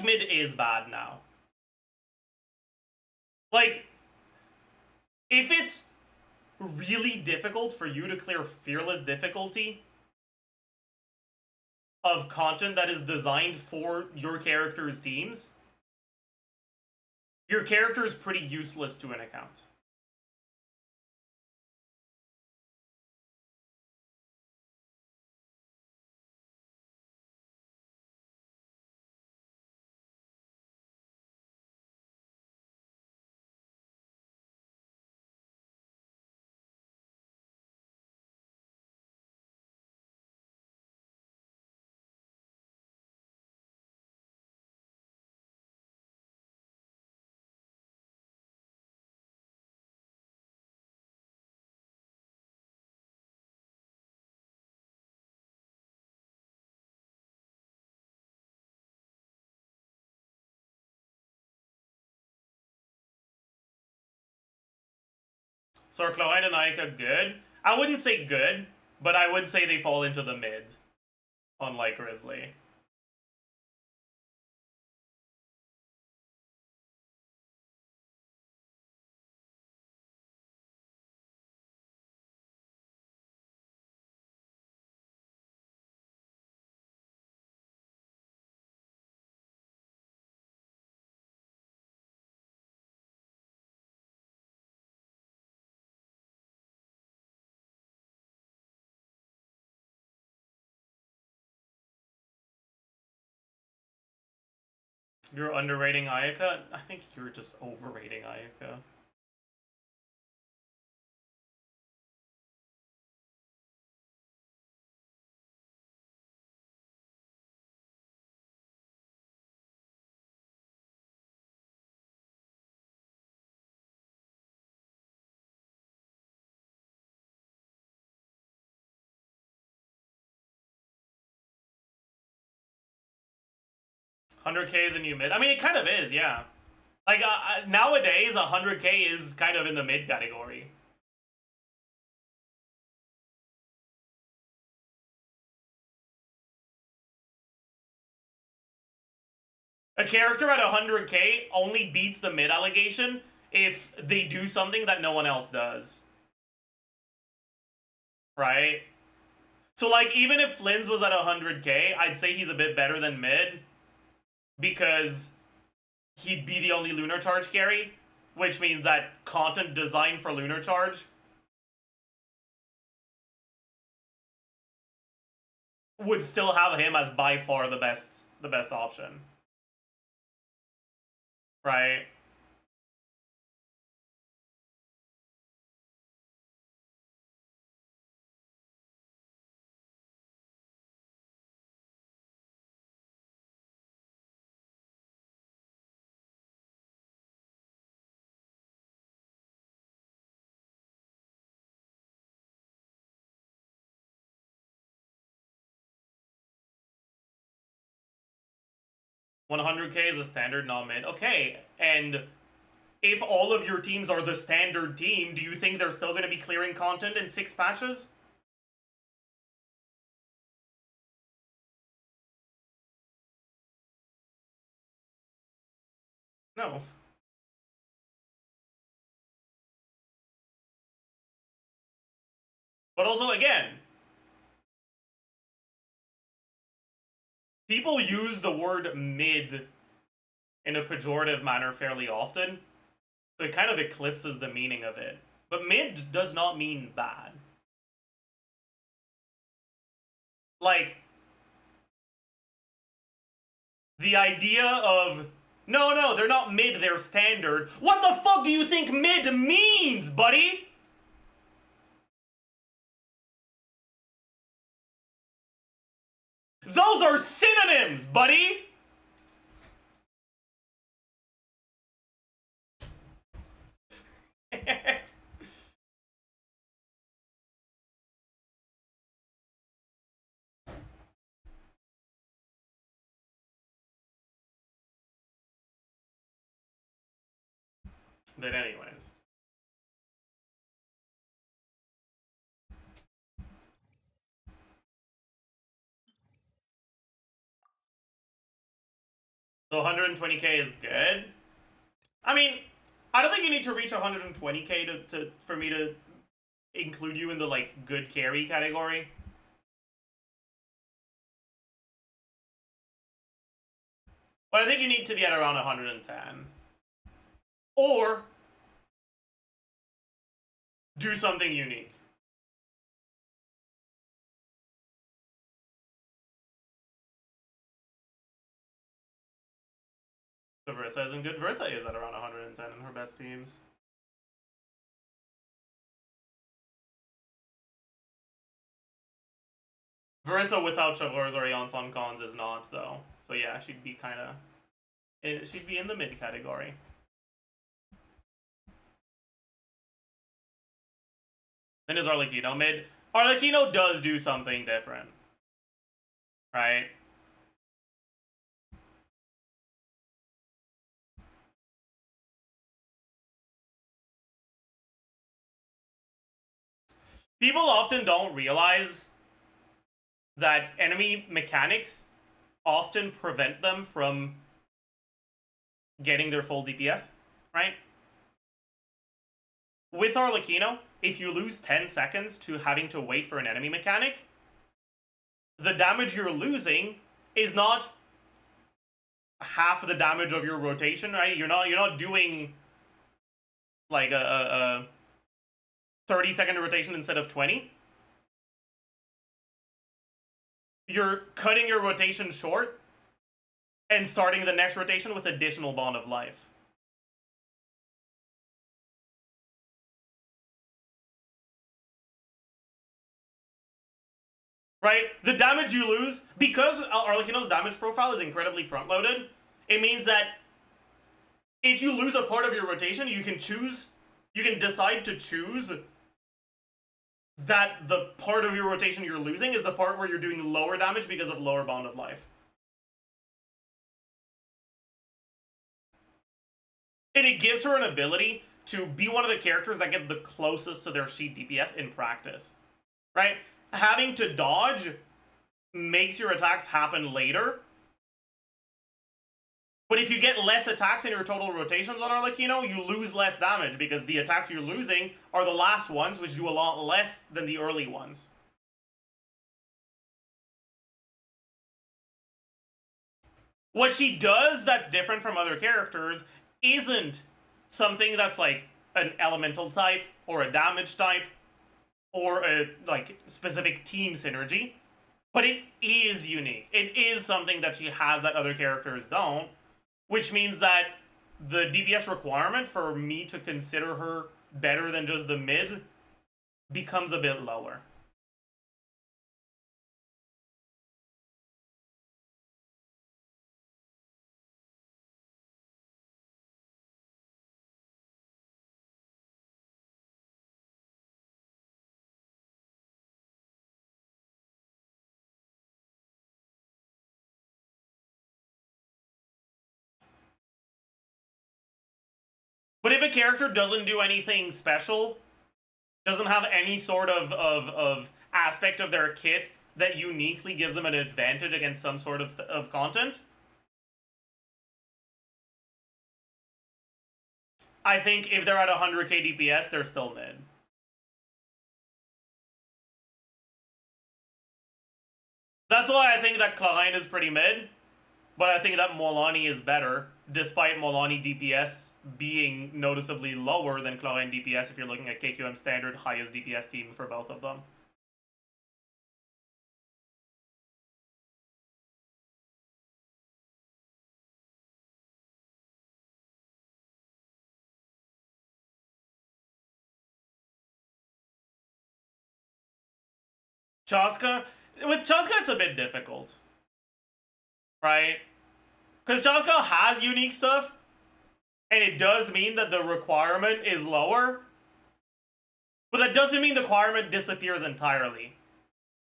mid is bad now. Like, if it's really difficult for you to clear fearless difficulty of content that is designed for your character's teams, your character is pretty useless to an account. So are Cloyd and Aika good? I wouldn't say good, but I would say they fall into the mid, unlike Grizzly. You're underrating Ayaka? I think you're just overrating Ayaka. 100k is a new mid. I mean, it kind of is, yeah. Like, nowadays, 100k is kind of in the mid category. A character at 100k only beats the mid allegation if they do something that no one else does. Right? So, like, even if Flynn's was at 100k, I'd say he's a bit better than mid because he'd be the only Lunar Charge carry, which means that content designed for Lunar Charge would still have him as by far the best option. Right? $100k is a standard, not mid. Okay, and if all of your teams are the standard team, do you think they're still going to be clearing content in 6 patches? No. But also, again, people use the word mid in a pejorative manner fairly often, so it kind of eclipses the meaning of it. But mid does not mean bad. Like, the idea of, no, they're not mid, they're standard. What the fuck do you think mid means, buddy? Those are synonyms, buddy! But anyways. So 120k is good. I mean, I don't think you need to reach 120k for me to include you in the, like, good carry category. But I think you need to be at around 110. Or do something unique. So Versa isn't good. Versa is at around 110 in her best teams. Versa without Chevleurs or Yon Cons is not, though. So yeah, she'd be kind of... She'd be in the mid category. Then is Arlecchino mid? Arlecchino does do something different. Right? People often don't realize that enemy mechanics often prevent them from getting their full DPS, right? With Arlecchino, if you lose 10 seconds to having to wait for an enemy mechanic, the damage you're losing is not half the damage of your rotation, right? You're not doing like a 30-second rotation instead of 20. You're cutting your rotation short and starting the next rotation with additional Bond of Life. Right? The damage you lose, because Arlecchino's damage profile is incredibly front-loaded, it means that if you lose a part of your rotation, you can decide to choose that the part of your rotation you're losing is the part where you're doing lower damage because of lower Bond of Life. And it gives her an ability to be one of the characters that gets the closest to their sheet DPS in practice. Right? Having to dodge makes your attacks happen later. But if you get less attacks in your total rotations on Arlecchino, you lose less damage because the attacks you're losing are the last ones, which do a lot less than the early ones. What she does that's different from other characters isn't something that's like an elemental type or a damage type or a like specific team synergy, but it is unique. It is something that she has that other characters don't, which means that the DPS requirement for me to consider her better than just the mid becomes a bit lower. But if a character doesn't do anything special, doesn't have any sort of aspect of their kit that uniquely gives them an advantage against some sort of content, I think if they're at 100k DPS, they're still mid. That's why I think that Klein is pretty mid, but I think that Molani is better, despite Molani DPS being noticeably lower than Klein DPS if you're looking at KQM standard highest DPS team for both of them. Chaska, with Chaska it's a bit difficult, right? Because Chaska has unique stuff, and it does mean that the requirement is lower, but that doesn't mean the requirement disappears entirely.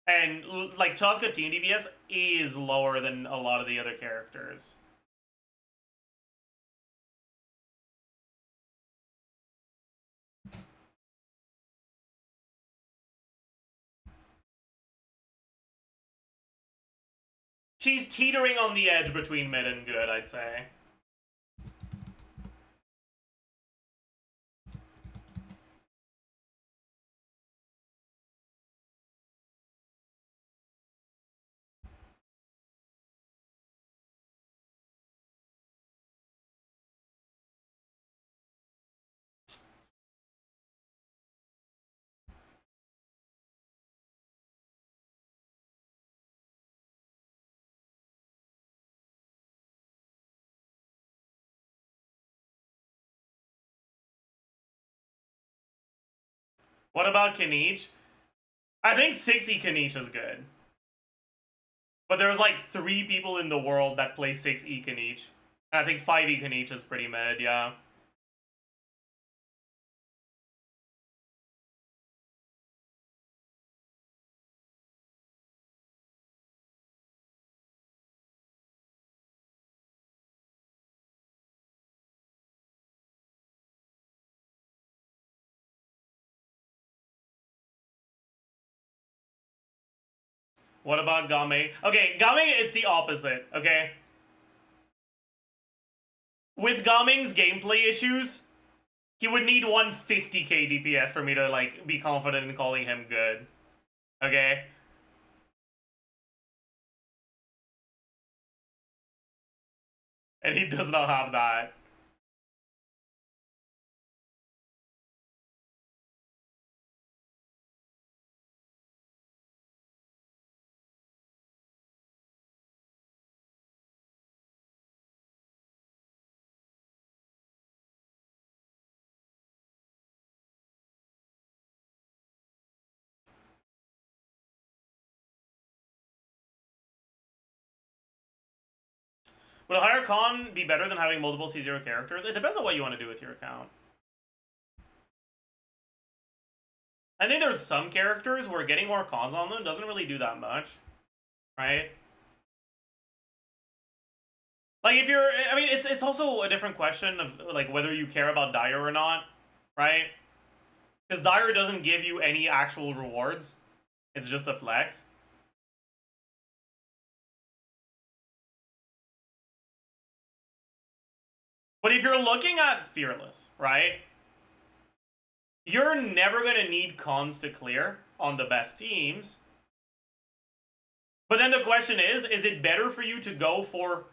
And like Chaska team DPS is lower than a lot of the other characters. She's teetering on the edge between mid and good, I'd say. What about Kanich? I think 6E Kanich is good. But there's like 3 people in the world that play 6E Kanich. And I think 5E Kanich is pretty mid, yeah. What about Game? Okay, Game, it's the opposite, okay? With Gaming's gameplay issues, he would need 150k DPS for me to, like, be confident in calling him good. Okay? And he does not have that. Would a higher con be better than having multiple C0 characters? It depends on what you want to do with your account. I think there's some characters where getting more cons on them doesn't really do that much, right? Like, if you're, I mean, it's also a different question of, like, whether you care about Dire or not, right? Because Dire doesn't give you any actual rewards. It's just a flex. But if you're looking at Fearless, right? You're never going to need cons to clear on the best teams. But then the question is it better for you to go for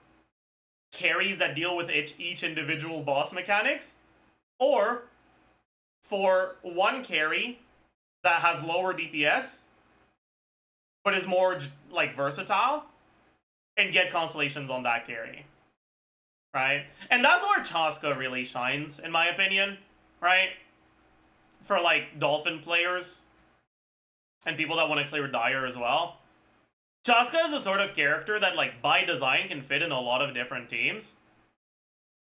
carries that deal with each individual boss mechanics? Or for one carry that has lower DPS, but is more, like, versatile, and get constellations on that carry, right? And that's where Chaska really shines, in my opinion, right? For, like, Dolphin players and people that want to clear Dire as well. Chaska is a sort of character that, like, by design can fit in a lot of different teams,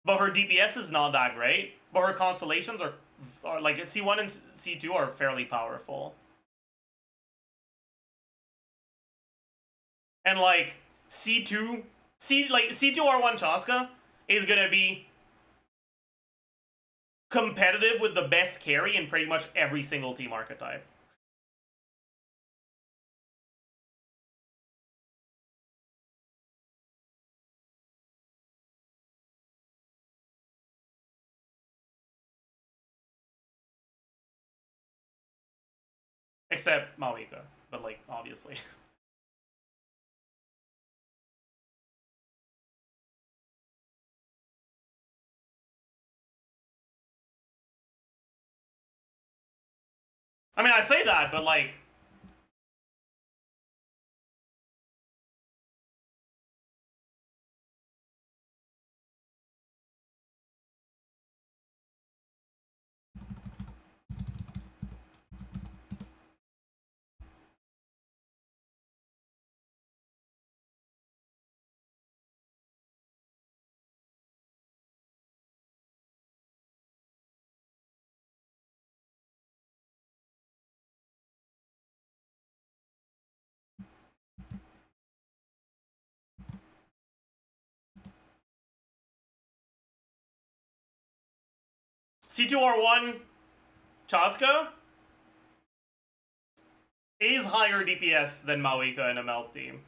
but her DPS is not that great, but her constellations are like, C1 and C2 are fairly powerful. And, like, C2R1 Chaska is gonna be competitive with the best carry in pretty much every single team archetype. Except Mawika, but, like, obviously. I mean, I say that, but, like, C2R1 Chaska is higher DPS than Mawika in a Melt team.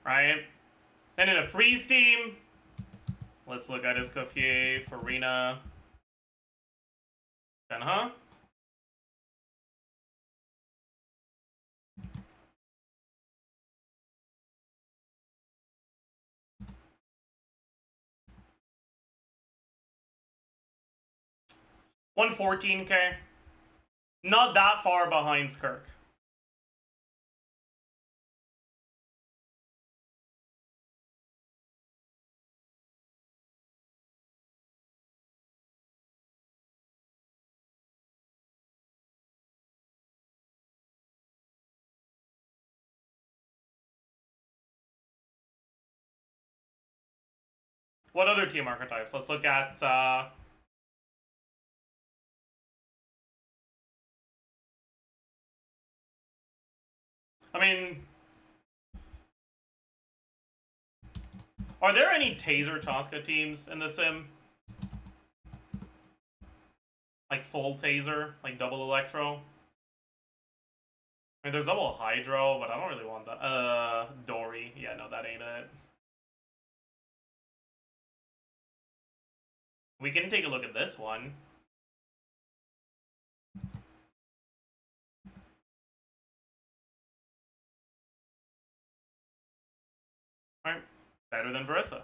Right? Then in a freeze team, let's look at Escoffier, Farina, Shenhe. $114K. Not that far behind Skirk. What other team archetypes? Let's look at I mean, are there any Taser Chaska teams in the sim? Like full Taser, like double Electro? I mean, there's double Hydro, but I don't really want that. Dory. Yeah, no, that ain't it. We can take a look at this one. Alright, better than Verissa.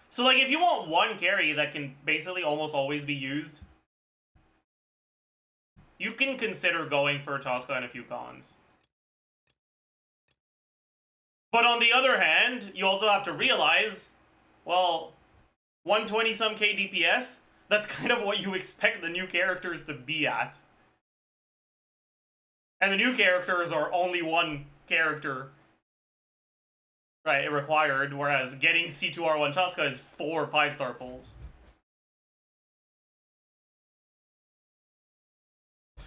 So, like, if you want one carry that can basically almost always be used, you can consider going for Chaska and a few cons. But on the other hand, you also have to realize, well, 120 some K DPS, that's kind of what you expect the new characters to be at. And the new characters are only one character, right, required, whereas getting C2R1 Tuska is 4 5-star pulls.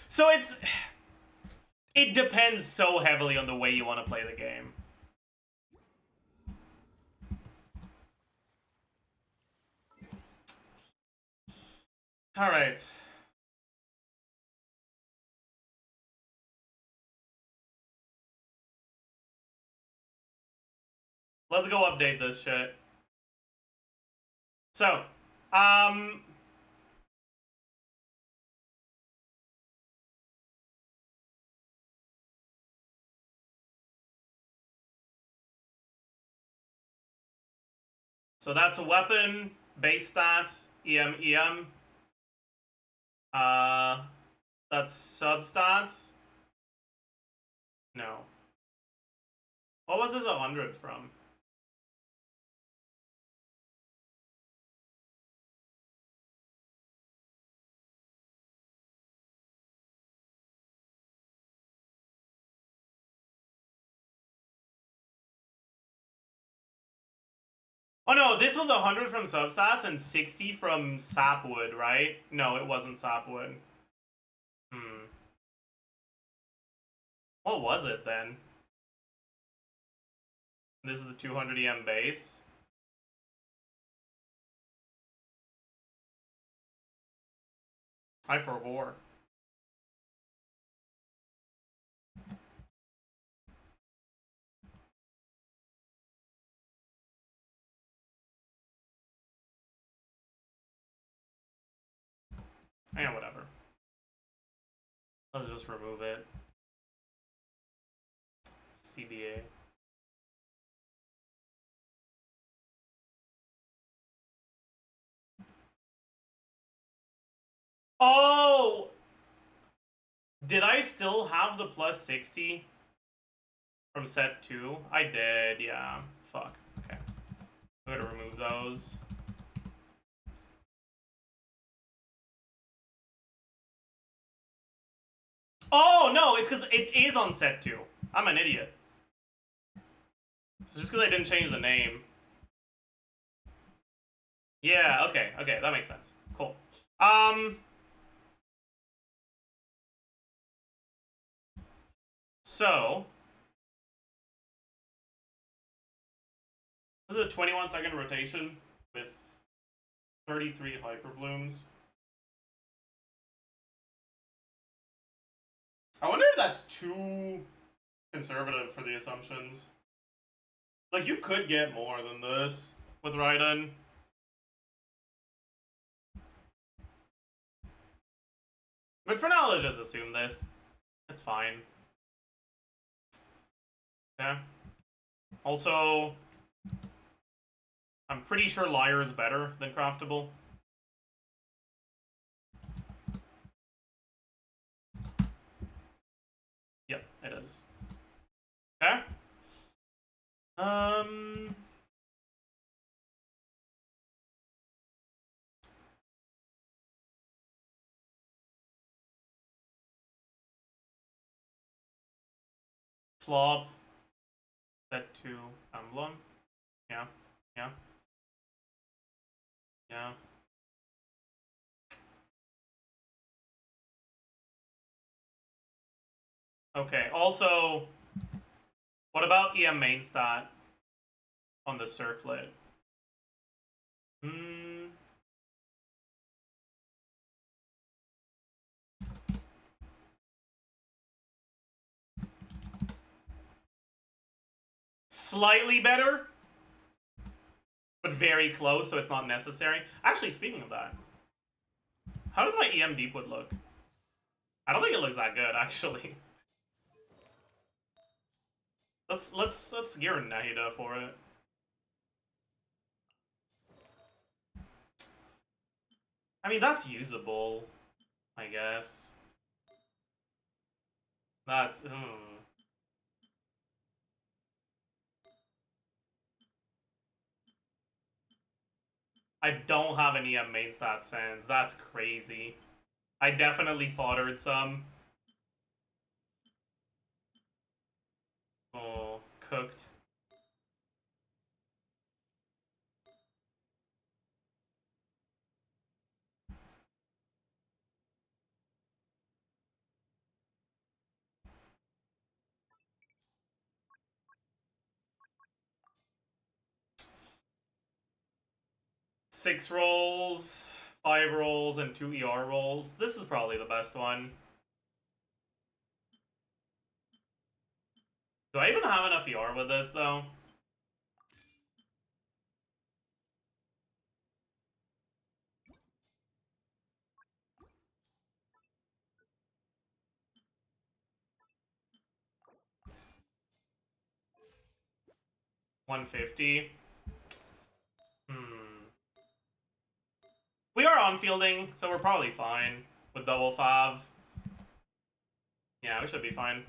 So it depends so heavily on the way you want to play the game. All right. Let's go update this shit. So, so that's a weapon, base stats, EM. That's substats. No. What was this 100 from? Oh no, this was 100 from substats and 60 from sapwood, right? No, it wasn't sapwood. What was it then? This is the 200 EM base. I forbore. Yeah, whatever. Let's just remove it. CBA. Oh! Did I still have the plus 60 from set 2? I did, yeah. Fuck. Okay. I'm gonna remove those. Oh, no, it's because it is on set 2. I'm an idiot. It's just because I didn't change the name. Yeah, okay, that makes sense. Cool. So this is a 21-second rotation with 33 hyper blooms. I wonder if that's too conservative for the assumptions. Like, you could get more than this with Raiden. But for now, let's just assume this. It's fine. Yeah. Also, I'm pretty sure Liar is better than Craftable. Yep, it is. Okay. Flop. Set to emblem. Yeah. Okay, also, what about EM main stat on the circlet? Slightly better, but very close, so it's not necessary. Actually, speaking of that, how does my EM Deepwood look? I don't think it looks that good, actually. Let's gear Nahida for it. I mean, that's usable, I guess. That's I don't have an EM main stat sense. That's crazy. I definitely foddered some. Oh, cooked. Six rolls, 5 rolls, and 2 ER rolls. This is probably the best one. Do I even have enough ER with this, though? $150. We are on fielding, so we're probably fine with double fav. Yeah, we should be fine.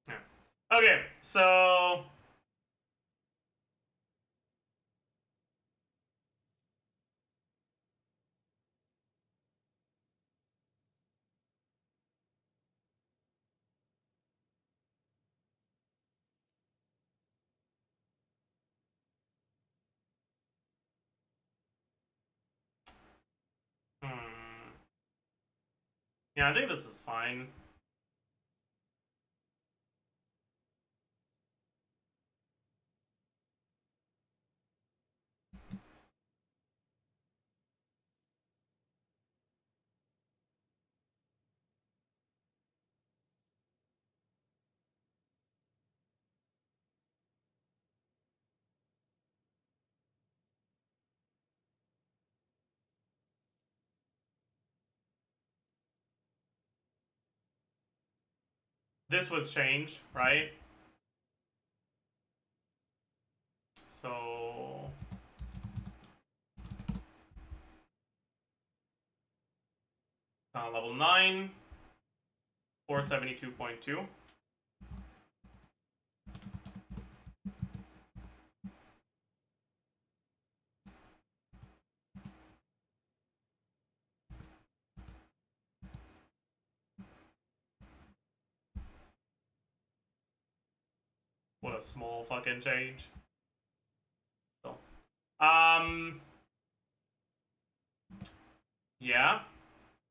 Yeah. Okay, so yeah, I think this is fine. This was changed, right? So level 9, 472.2. What a small fucking change. So, yeah.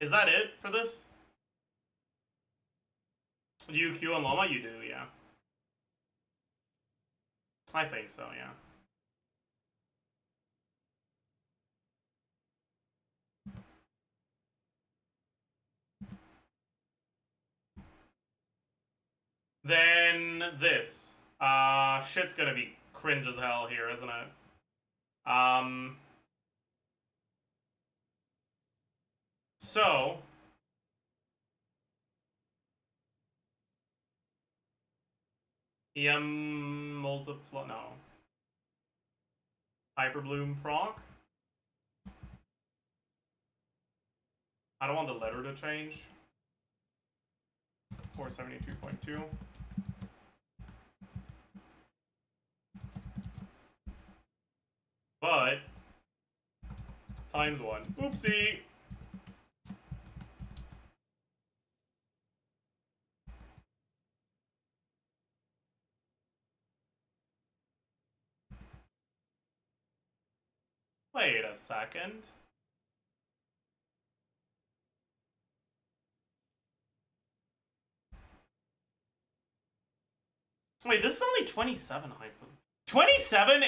Is that it for this? Do you queue on LAUMA? You do, yeah. I think so, yeah. Then this. Shit's gonna be cringe as hell here, isn't it? So EM multiply, no. Hyperbloom proc. I don't want the letter to change. 472.2. But times 1. Oopsie. Wait a second. Wait, this is only 27 hyper. 27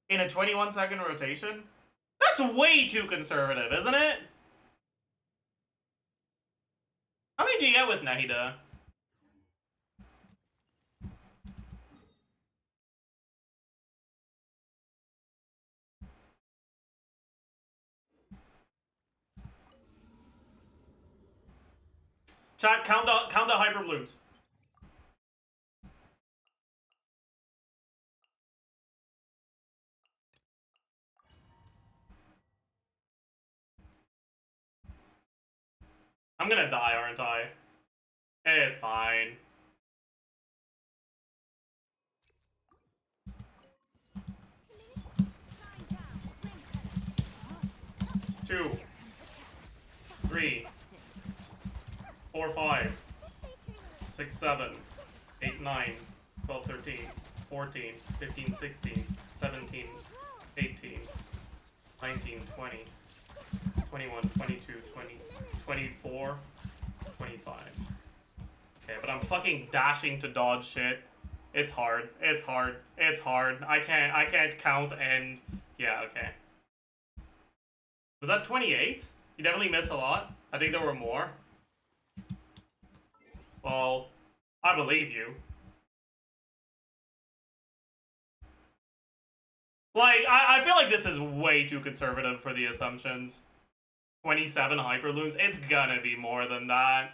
in a 21-second rotation? That's way too conservative, isn't it? How many do you get with Nahida? Chat, count the hyperblooms. I'm gonna die, aren't I? Hey, it's fine. 2, 3, 4, 5, 6, 7, 8, 9, 12, 13, 14, 15, 16, 17, 18, 19, 20, 21, 22, 20, 24, 25. Okay, but I'm fucking dashing to dodge shit. It's hard. It's hard. It's hard. I can't count and... Yeah, okay. Was that 28? You definitely missed a lot. I think there were more. Well, I believe you. Like, I feel like this is way too conservative for the assumptions. 27 hyperlooms? It's gonna be more than that.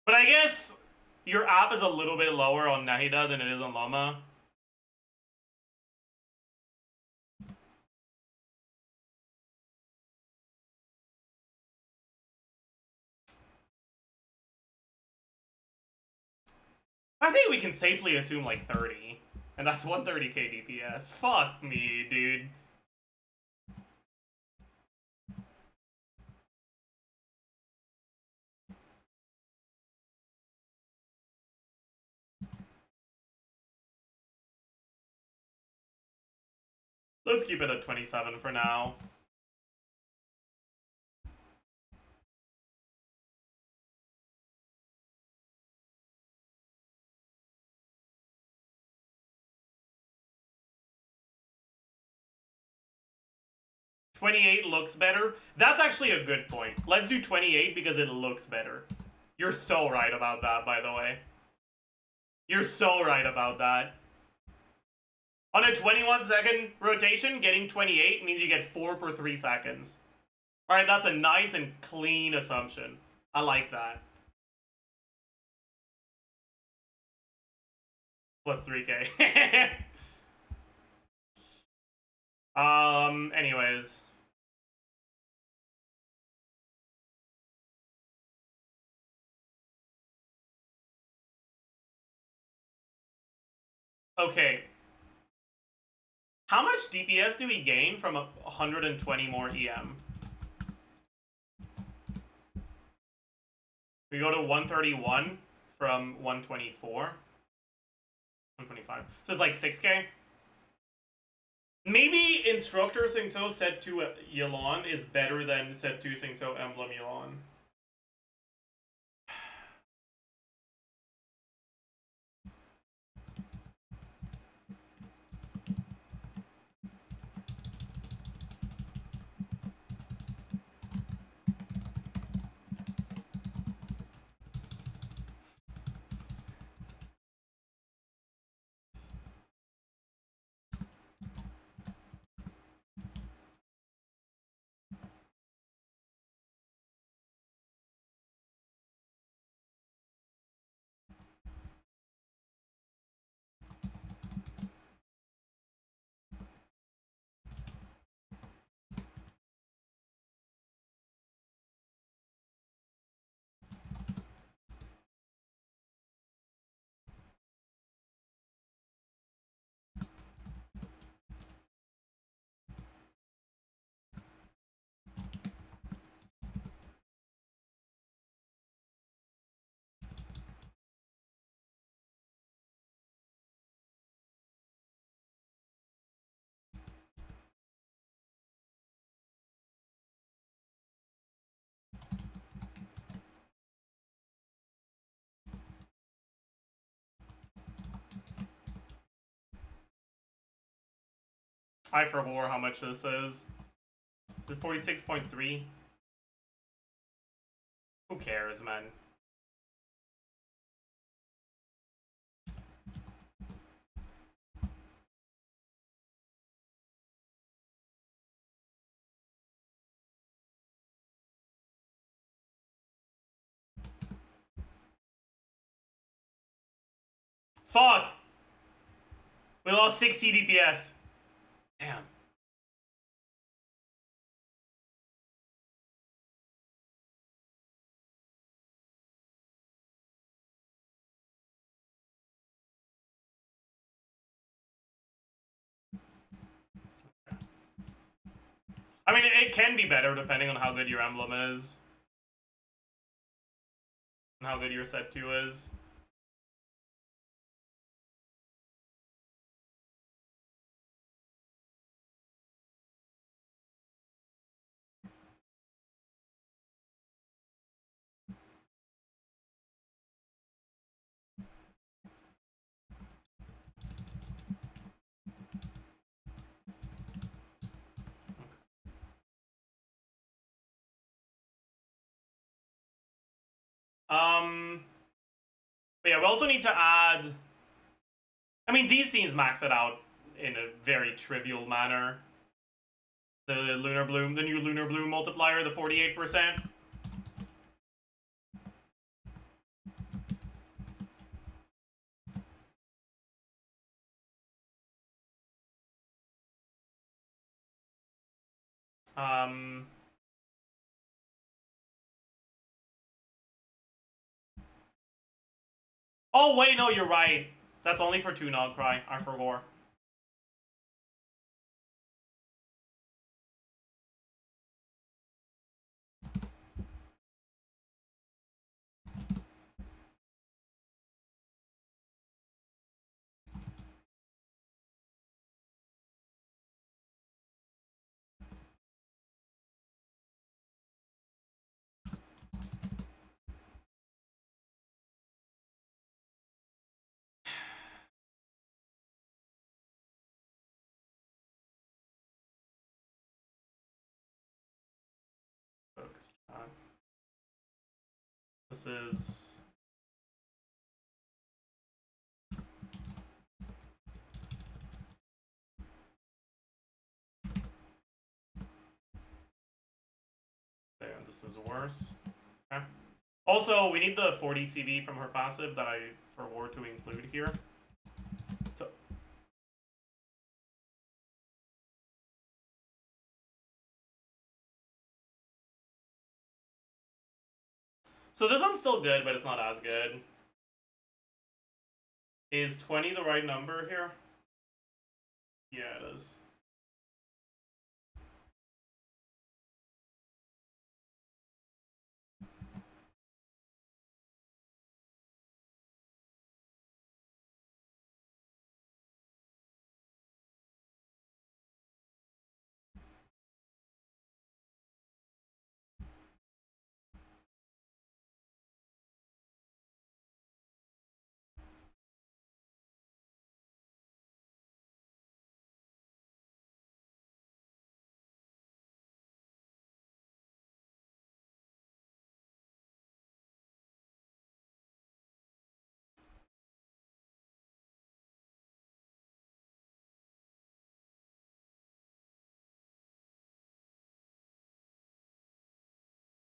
But I guess your app is a little bit lower on Nahida than it is on LAUMA. I think we can safely assume like 30. And that's 130k DPS. Fuck me, dude. Let's keep it at 27 for now. $28 looks better. That's actually a good point. Let's do 28 because it looks better. You're so right about that, by the way. You're so right about that. On a 21-second rotation, getting 28 means you get 4 per 3 seconds. Alright, that's a nice and clean assumption. I like that. Plus 3k. Anyways. Okay. How much DPS do we gain from 120 more EM? We go to 131 from 124. 125. So it's like 6k? Maybe Instructor Singto set to Yelan is better than set to Singto Emblem Yelan. I forgot how much this is. Is it 46.3? Who cares, man? Fuck! We lost 60 DPS. Damn. I mean, it can be better depending on how good your emblem is. And how good your set 2 is. But yeah, we also need to add... I mean, these scenes max it out in a very trivial manner. The Lunar Bloom, the new Lunar Bloom multiplier, the 48%. Oh, wait, no, you're right. That's only for 2 Nog Cry. I forgot. This is... There, this is worse. Okay. Also, we need the 40 CV from her passive that I forgot to include here. So this one's still good, but it's not as good. Is 20 the right number here? Yeah, it is.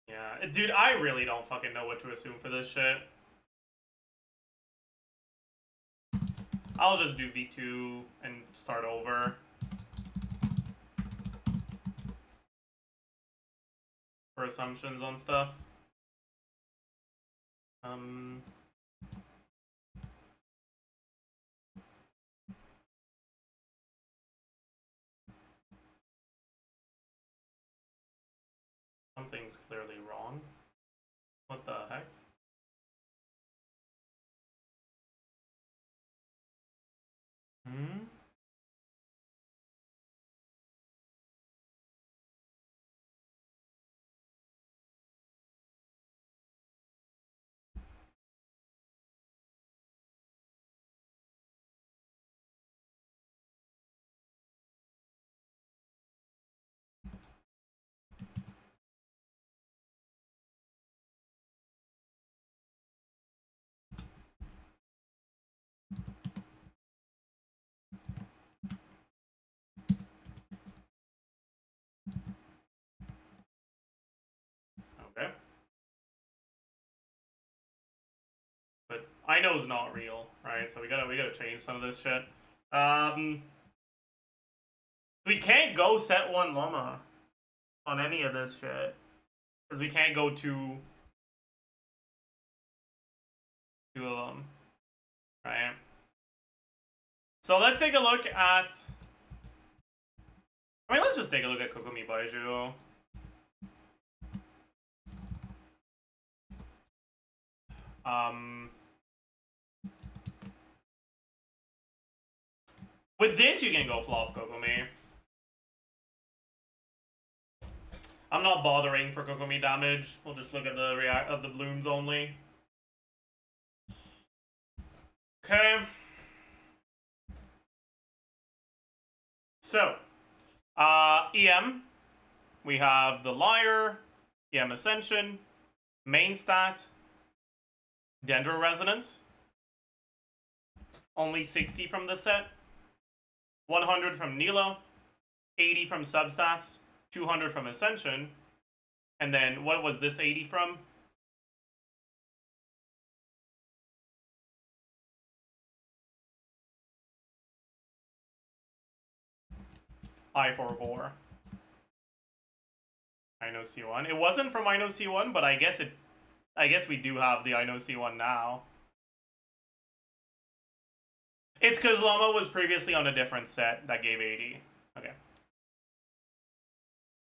Yeah, dude, I really don't fucking know what to assume for this shit. I'll just do V2 and start over. For assumptions on stuff. Something's clearly wrong. What the heck? Okay. But I know it's not real, right? So we gotta change some of this shit. We can't go set 1 LAUMA on any of this shit. Because we can't go two of them. Right? So let's take a look at I mean, let's just take a look at Kokomi Baiju. With this, you can go flop Kokomi. I'm not bothering for Kokomi damage. We'll just look at the blooms only. Okay. So, EM, we have the Liar, EM Ascension, main stat, Dendro Resonance. Only 60 from the set. 100 from Nilo, 80 from substats, 200 from Ascension, and then what was this 80 from? I for Gore. I know C1. It wasn't from I know C1, but I guess we do have the I know C1 now. It's because LAUMA was previously on a different set that gave 80. Okay.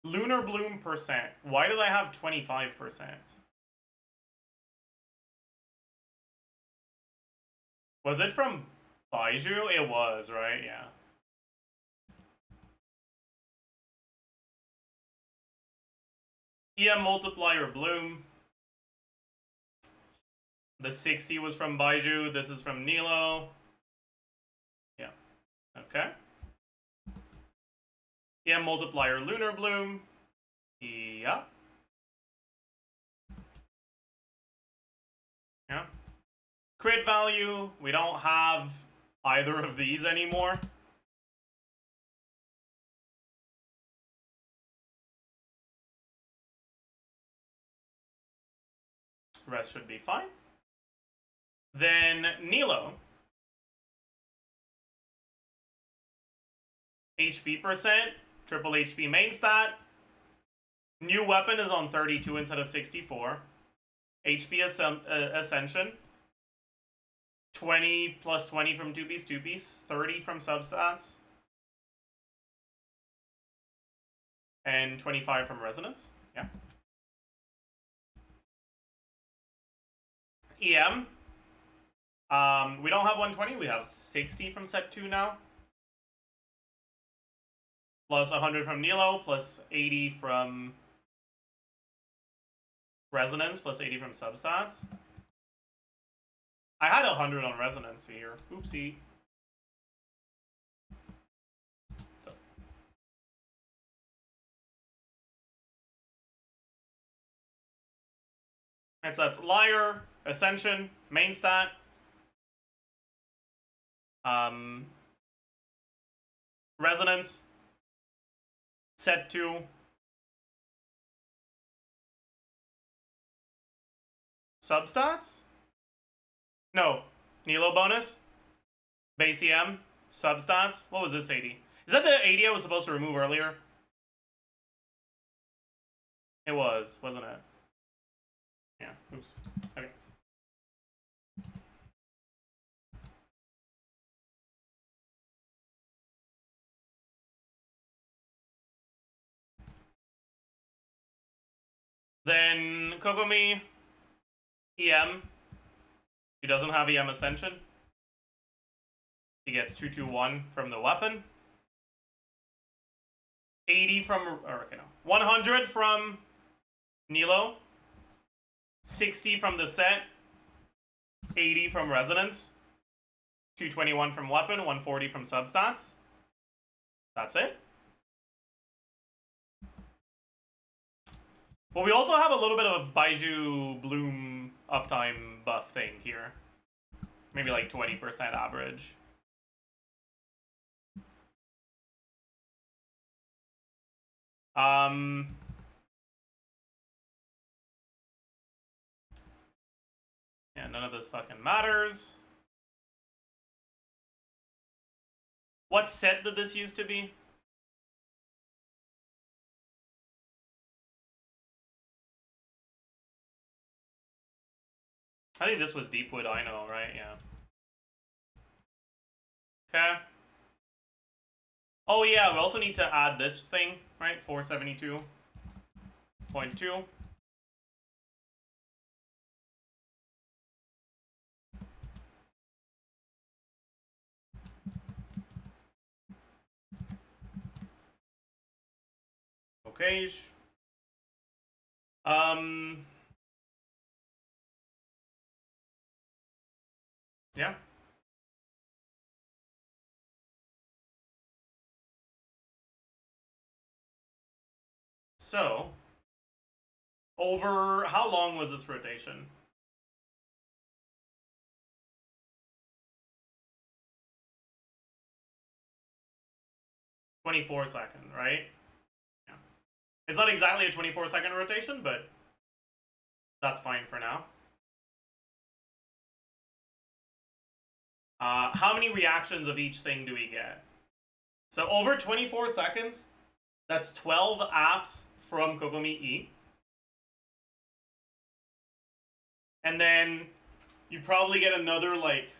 Lunar Bloom percent. Why did I have 25%? Was it from Baiju? It was, right? Yeah. EM Multiplier Bloom. The 60 was from Baiju. This is from Nilo. Yeah. Okay. EM Multiplier Lunar Bloom. Yeah. Yeah. Crit value. We don't have either of these anymore. Rest should be fine. Then Nilo. HP percent. Triple HP main stat. New weapon is on 32 instead of 64. HP Ascension. 20 plus 20 from 2-piece. 30 from substats. And 25 from Resonance. Yeah. EM. We don't have 120. We have 60 from set 2 now. Plus 100 from Nilo. Plus 80 from Resonance. Plus 80 from substats. I had 100 on Resonance here. Oopsie. And so that's Liar, Ascension, main stat. Resonance. Set 2. Substats? No. Nilo bonus. Base EM. Substats. What was this 80? Is that the 80 I was supposed to remove earlier? It was, wasn't it? Yeah, oops. Okay. Then Kokomi, EM. He doesn't have EM Ascension. He gets 221 from the weapon. 80 from, or okay, no. 100 from Nilo. 60 from the set. 80 from Resonance. 221 from weapon. 140 from substats. That's it. But we also have a little bit of Baiju Bloom uptime buff thing here. Maybe like 20% average. Yeah, none of this fucking matters. What set did this used to be? I think this was Deepwood, I know, right? Yeah. Okay. Oh yeah, we also need to add this thing, right? 472.2. Okay. Yeah. So, over how long was this rotation? $24 right? Yeah. It's not exactly a 24-second rotation, but that's fine for now. How many reactions of each thing do we get? So over 24 seconds, that's 12 apps from Kokomi E. And then you probably get another like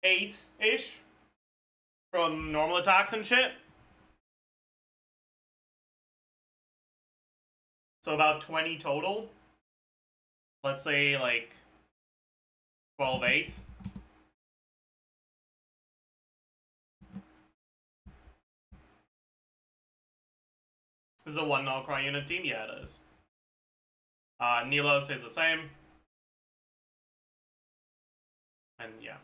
8-ish from normal attacks and shit. So about 20 total. Let's say like 12-8. This is a 1-0 cry unit team? Yeah, it is. Nilo stays the same. And yeah.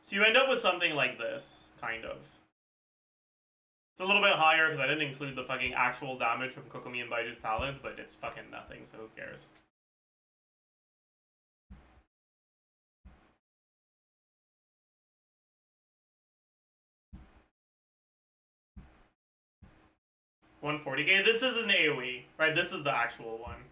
So you end up with something like this, kind of. It's a little bit higher because I didn't include the fucking actual damage from Kokomi and Baiju's talents, but it's fucking nothing, so who cares? $140k. This is an AoE, right? This is the actual one.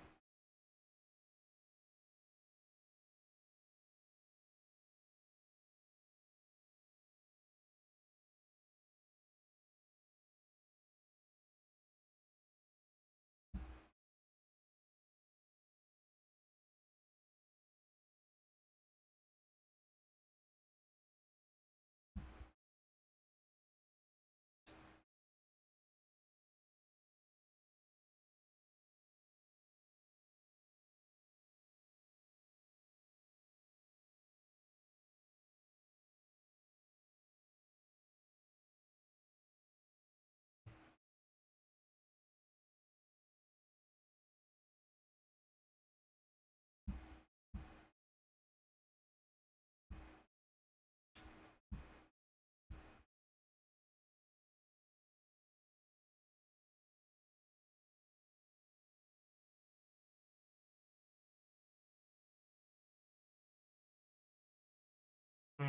Hmm.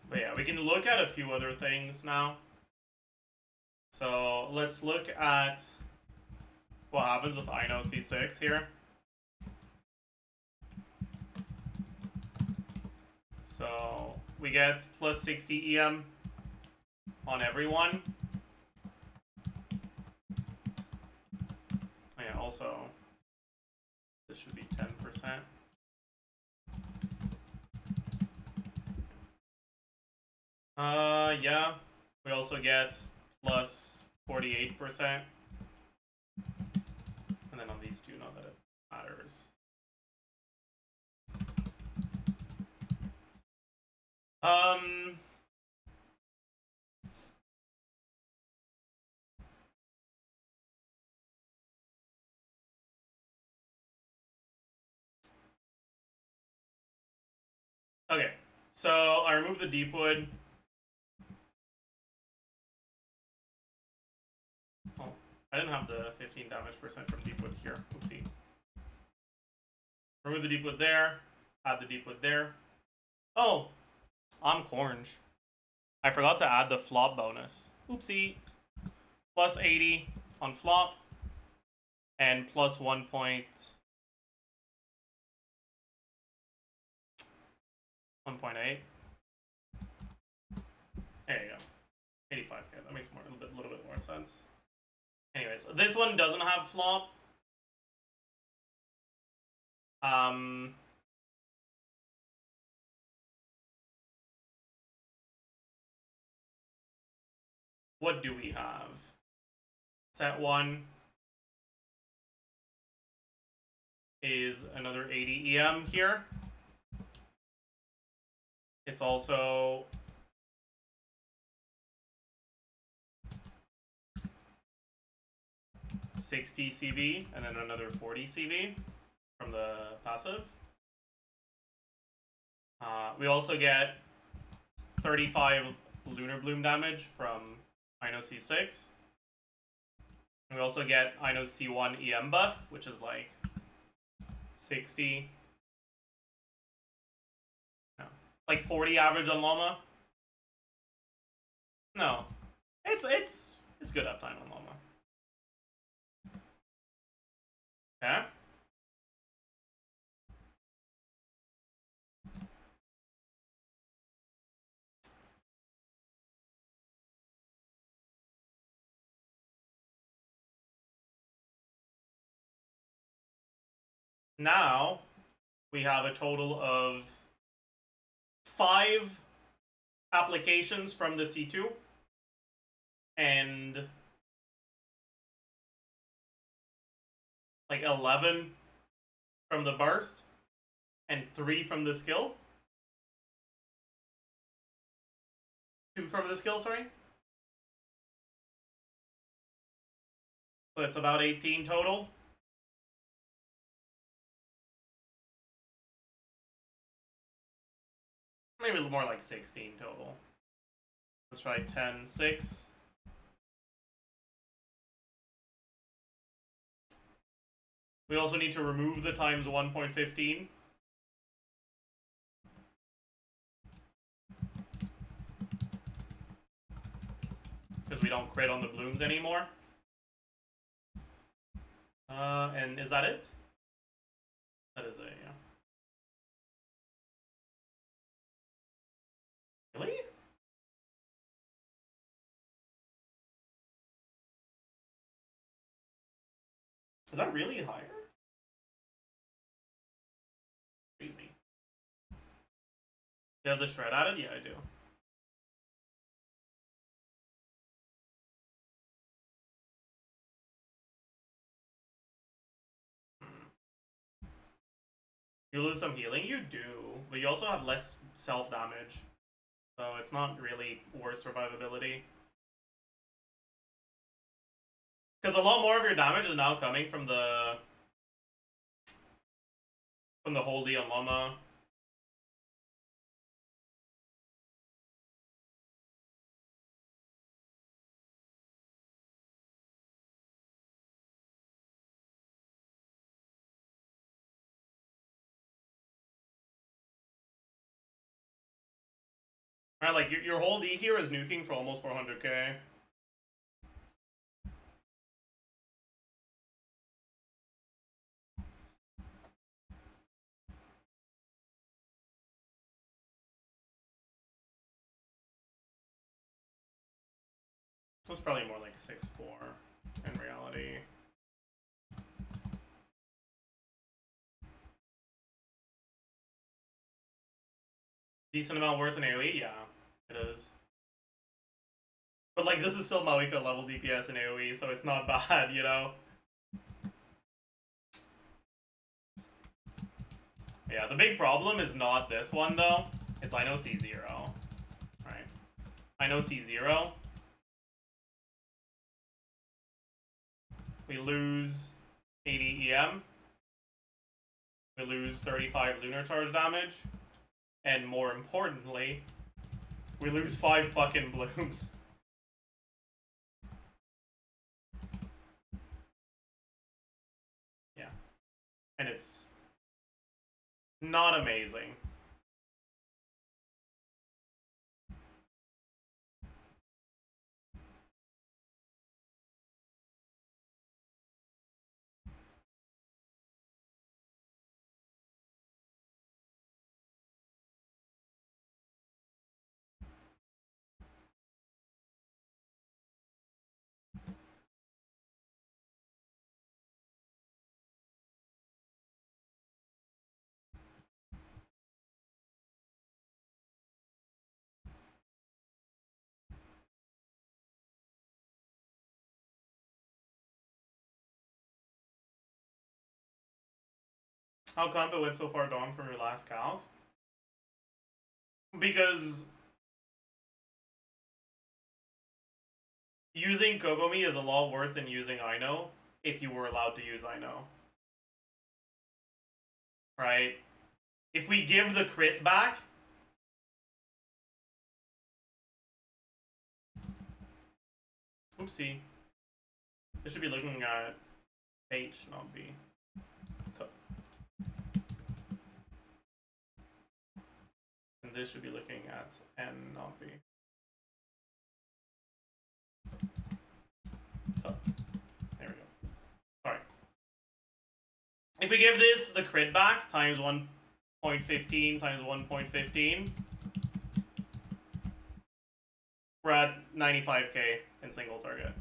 But yeah, we can look at a few other things now. So let's look at what happens with Ino C6 here. So we get plus 60 EM on everyone. Oh yeah, also, this should be 10%. Yeah. We also get plus 48%. And then on these two, not that it matters. Okay, so I remove the deep wood. Oh, I didn't have the 15 damage percent from deep wood here. Oopsie. Remove the deep wood there. Add the deep wood there. Oh, I'm cornge. I forgot to add the flop bonus. Oopsie. Plus 80 on flop. And plus 1 point. 1.8. There you go. 85k. That makes a little bit more sense. Anyways, this one doesn't have flop. What do we have? Set 1 is another 80 EM here. It's also $60 CV and then another 40 CV from the passive. We also get 35 Lunar Bloom damage from Ino's C6. And we also get Ino's C1 EM buff, which is like 60. No. Like 40 average on LAUMA. No. It's good uptime on LAUMA. Okay. Now, we have a total of 5 applications from the C2 and like 11 from the burst and 3 from the skill. 2 from the skill, sorry. So it's about 18 total. Maybe more like 16 total. Let's try 10, 6. We also need to remove the times 1.15. Because we don't crit on the blooms anymore. And is that it? That is it, yeah. Really? Is that really higher? Crazy. You have the shred added? Yeah, I do. You lose some healing? You do, but you also have less self-damage. So it's not really worse survivability. Because a lot more of your damage is now coming from the Holy on LAUMA. Right, like your whole D here is nuking for almost 400k. So it's probably more like 6-4 in reality. Decent amount worse than AoE? Yeah, it is. But like, this is still Mawika level DPS in AoE, so it's not bad, you know? Yeah, the big problem is not this one, though. It's I know C0. Right. I know C0. We lose 80 EM. We lose 35 lunar charge damage. And more importantly, we lose 5 fucking blooms. Yeah. And it's Not amazing. How come it went so far down from your last CALCS? Because using Kokomi is a lot worse than using I know, if you were allowed to use I know. Right? If we give the crit back, oopsie. This should be looking at H, not B. And this should be looking at N, not B. So, there we go. Sorry. If we give this the crit back times 1.15 times 1.15, we're at 95k in single target.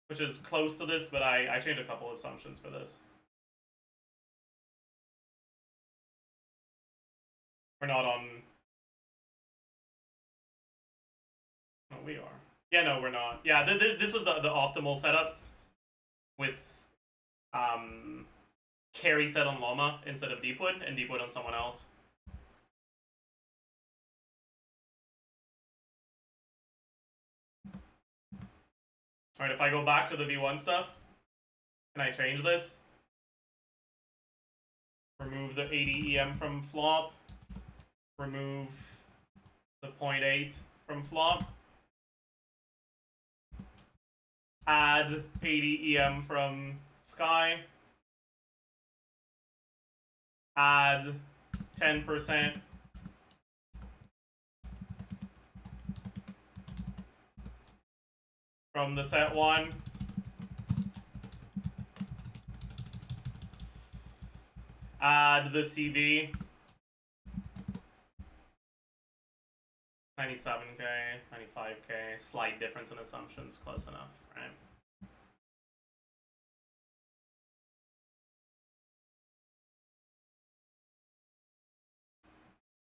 Which is close to this, but I changed a couple of assumptions for this. We're not on... No, we are. Yeah, no, we're not. Yeah, this was the optimal setup with carry set on LAUMA instead of Deepwood, and Deepwood on someone else. Alright, if I go back to the V1 stuff, can I change this? Remove the 80 EM from flop. Remove the 0.8 from flop. Add 80 EM from sky. Add 10% from the set one. Add the CV. 97k, 95k, slight difference in assumptions, close enough, right?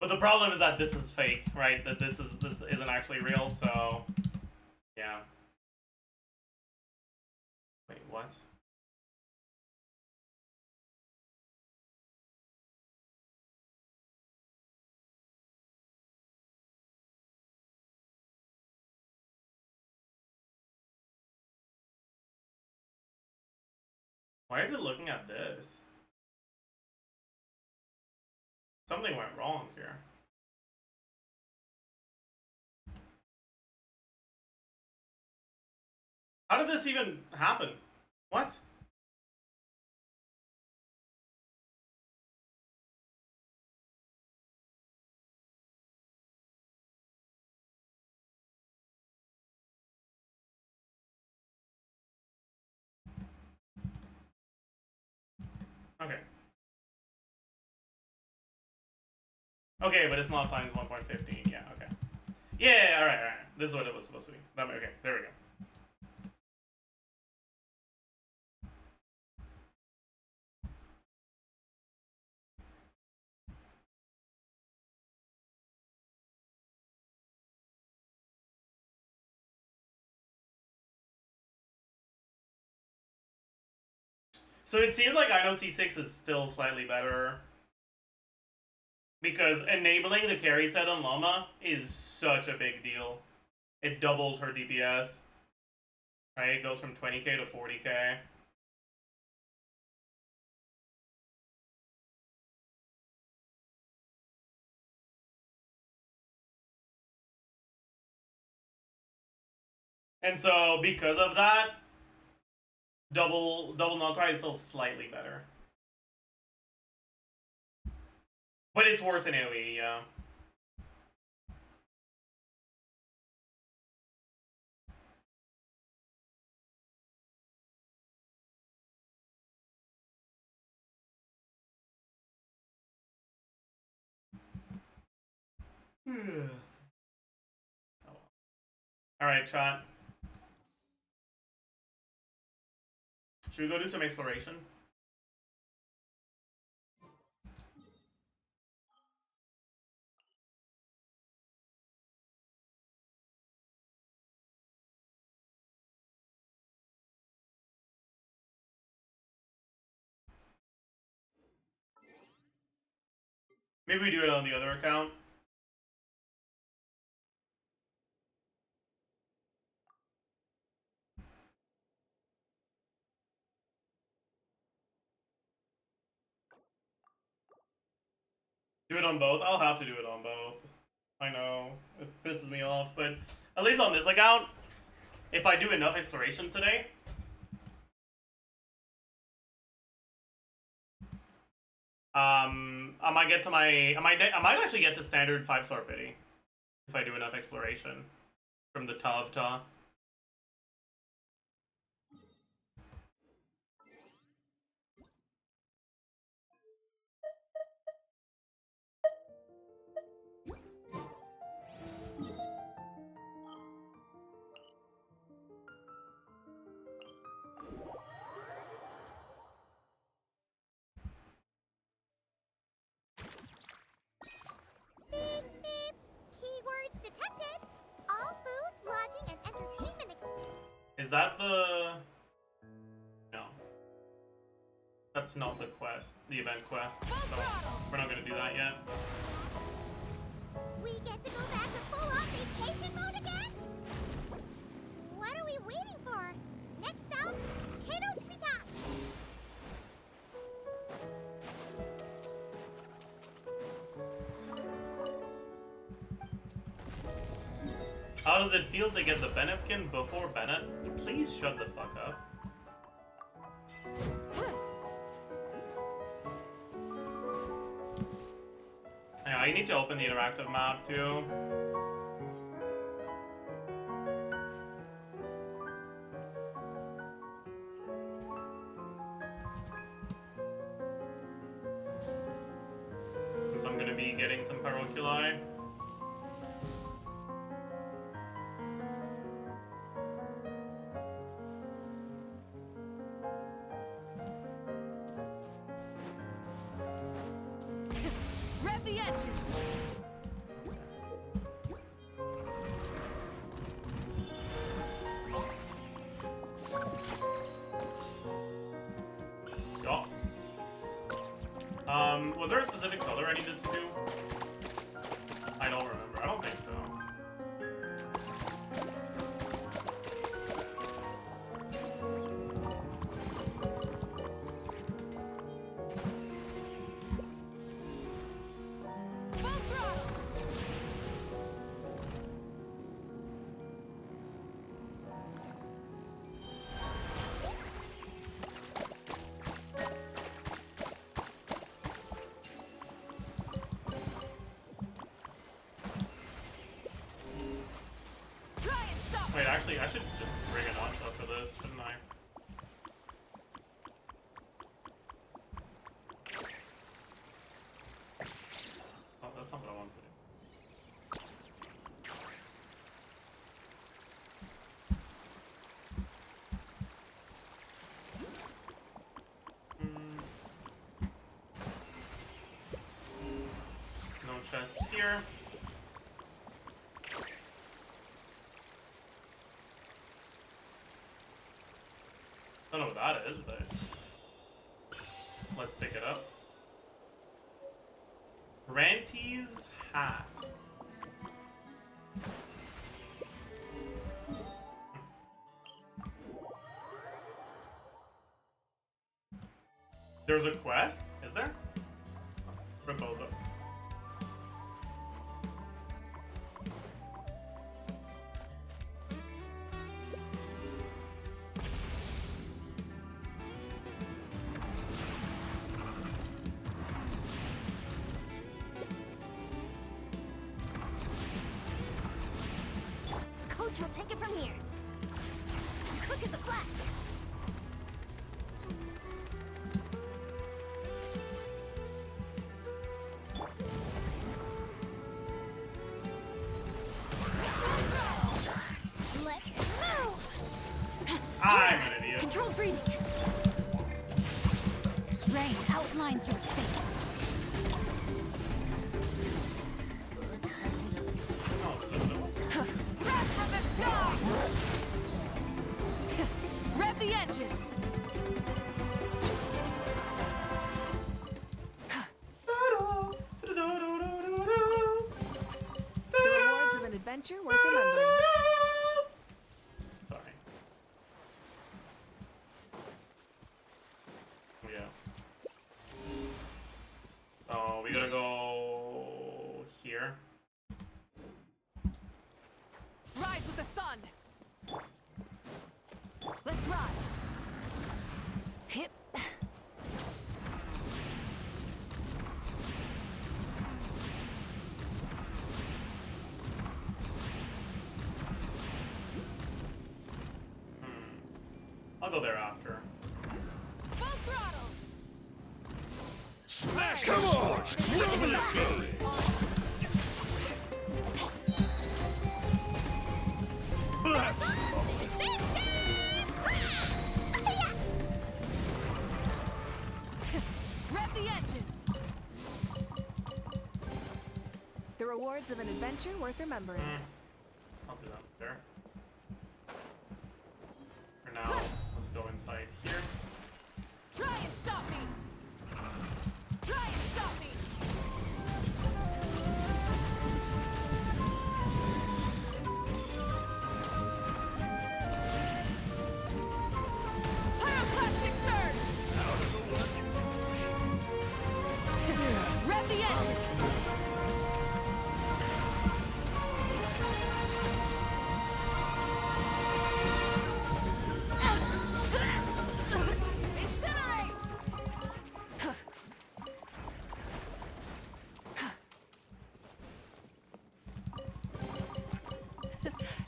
But the problem is that this is fake, right? That this isn't actually real, so yeah. Wait, what? Why is it looking at this? Something went wrong here. How did this even happen? What? Okay. Okay, but it's not times 1.15. Yeah, okay. Yeah, alright, alright. This is what it was supposed to be. Okay, there we go. So it seems like I know C6 is still slightly better. Because enabling the carry set on LAUMA is such a big deal. It doubles her DPS. Right? It goes from 20k to 40k. And so, because of that, Double Knockout is still slightly better. But it's worse in AoE, yeah. Alright, chat. Should we go do some exploration? Maybe we do it on the other account. Do it on both? I'll have to do it on both. I know. It pisses me off, but at least on this account, if I do enough exploration today, I might get to my I might actually get to standard 5-star pity if I do enough exploration from the Ta of Ta. Keywords detected. All food, lodging, and entertainment. Is that the... No. That's not the quest, the event quest. So we're not gonna do that yet. We get to go back to full-on vacation mode again? What are we waiting for? Next stop, Tenochtitlan. How does it feel to get the Bennett skin before Bennett? Please shut the fuck up. Yeah, I need to open the interactive map too. Since I'm gonna be getting some Pyroculi. Rev the engines! Yeah. Was there a specific color I needed to do? I don't remember. I don't think so. Full throttle! Try and stop! Wait, actually, I should just bring a notch up for this, shouldn't I? Oh, that's not what I wanted to do. No chests here. I don't know what that is, but let's pick it up. Ranty's hat. There's a quest? Is there? Raposa. We'll take it from here. Quick as a flash. Let's move. I'm an idiot. Controlled breathing. Rain outlines your fate. Oh, this is a- Rev from the sky! Rev the engines! The rewards of an adventure worth remembering. Sorry. Yeah. Oh, we gotta go here. Rise with the sun! Let's ride! Hip. I'll go there after. Full throttle! Smash! Come on! Rev the engines! The rewards of an adventure worth remembering. I'll do that there. For now, let's go inside here. Try and stop me! Try and stop me! Pyroclastic surge! Rev the engines! Incinerate!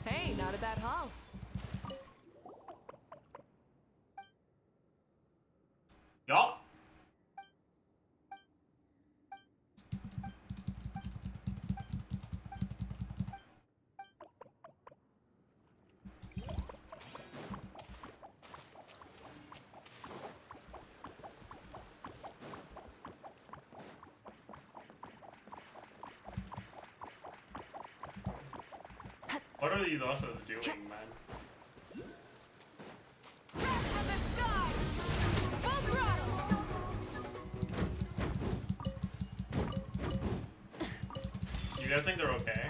Hey, not a bad haul. Yup. What are these ushers doing, man? Rev from the sky! Full throttle! You guys think they're okay?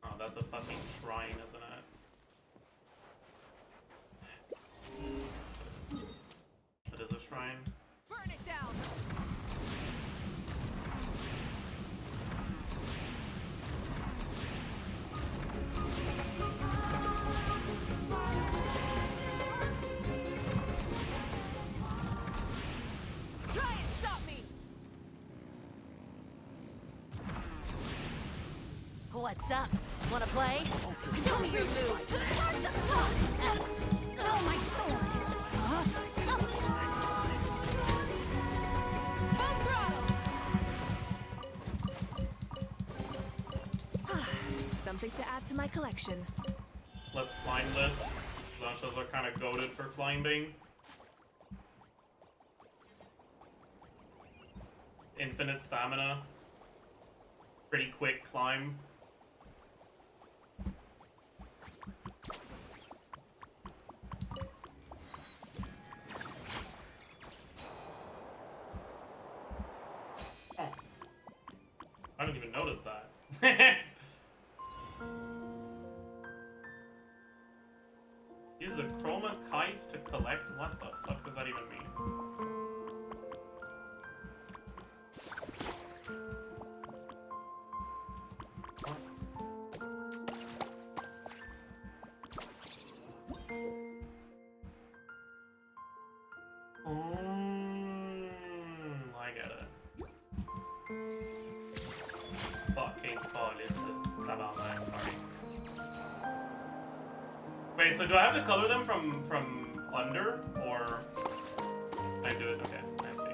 Oh, that's a fucking shrine, isn't it? It is a shrine. Burn it down! Try and stop me! What's up? Wanna play? Show me your move. Oh, my sword. Full throttle! Something to add to my collection. Let's climb this. Ushers are kind of goated for climbing. Infinite stamina. Pretty quick climb. Oh. I didn't even notice that. Use the chroma kites to collect. What the fuck does that even mean? What? Wait, so do I have to color them from under, or can I do it? Okay, I see.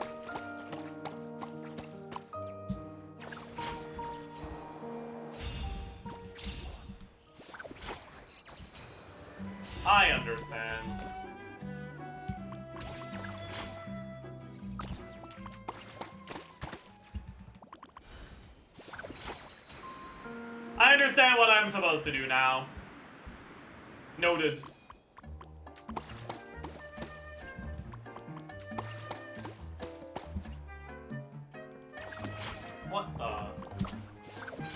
I understand. I understand what I'm supposed to do now. Noted. What the?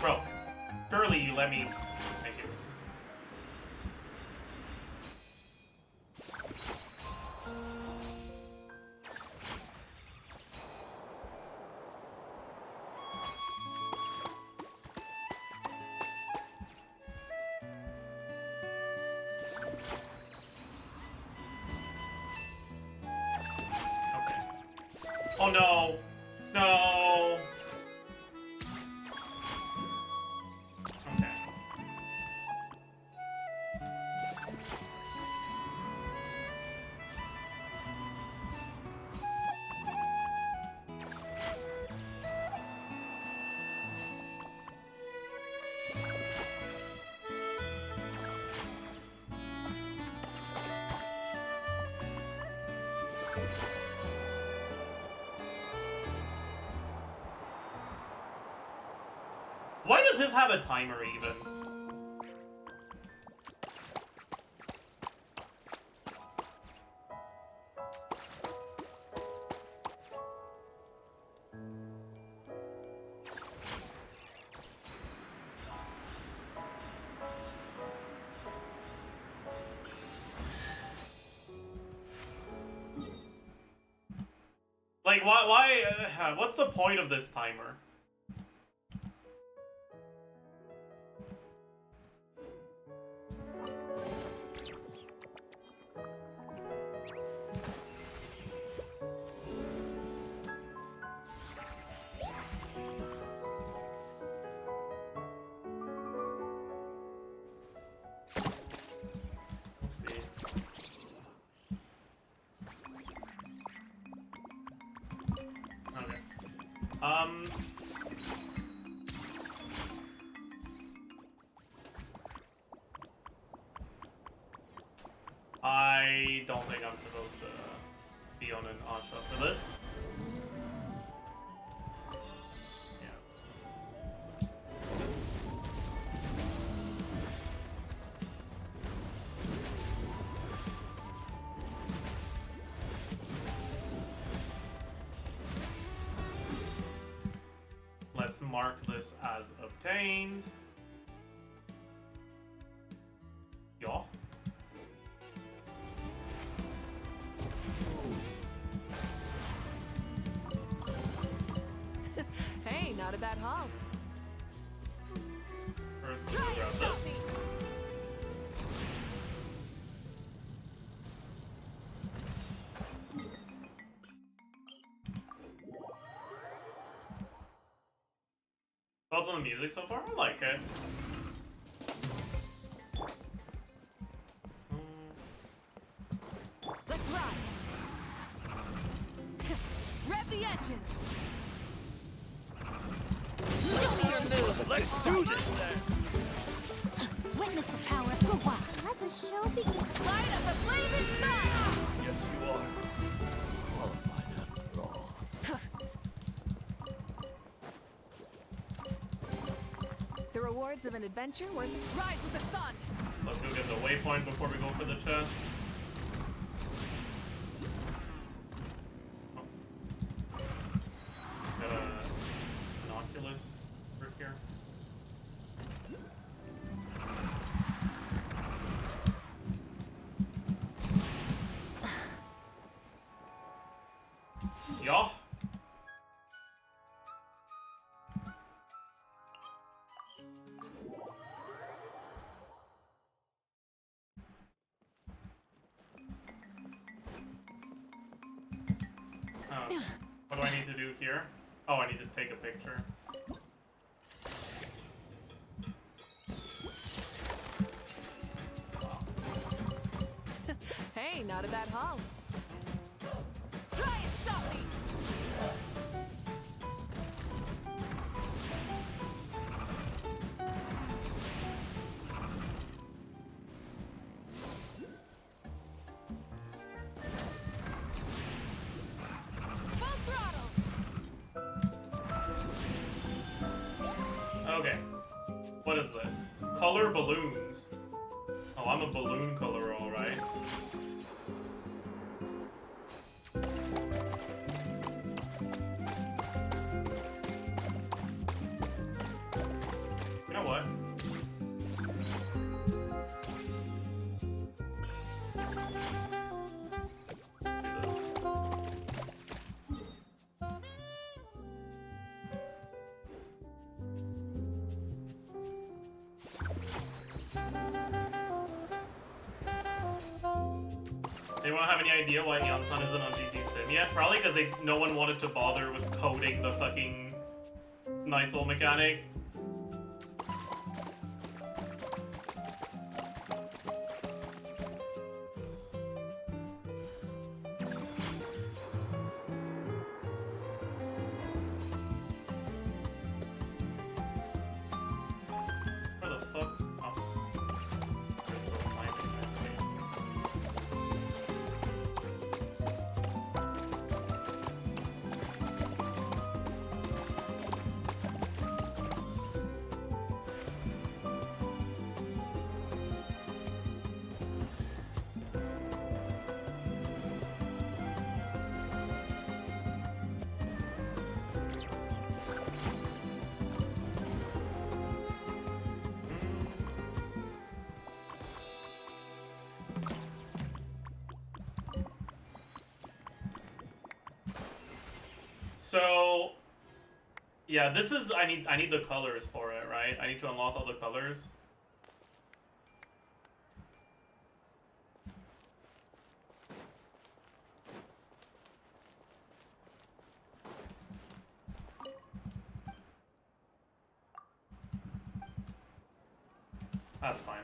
Bro, surely you let me. Thank you. Okay. Oh no. No. Okay. Why does this have a timer even? Like, why what's the point of this timer? Oopsie. Okay. I don't think I'm supposed to be on an Asha for this. Yeah. Let's mark this as obtained. Yeah. Hey, not a bad haul. First, let's grab this. Thoughts on the music so far? I like it. Let's ride. Rev the engines. Show me your move. Let's do this then. Witness the power of Gua. Let the show begin. Light up the blazing sun. Yes, you are. Qualified after all. The rewards of an adventure worth it. Rise with the sun. Let's go get the waypoint before we go for the chest. Oh. Got an Oculus over here. Yeah. What do I need to do here? Oh, I need to take a picture. Wow. getting out of that hole. Try and stop me! Full throttle! Okay. What is this? Color balloons. Oh, I'm a balloon colorer, alright. You know what? Anyone have any idea why Yansan isn't on GT Sim yet? Probably because no one wanted to bother with coding the fucking Night's Soul mechanic. Where the fuck? Oh. Crystal Diamond Magic. So, yeah, this is I need the colors for it, right? I need to unlock all the colors. That's fine.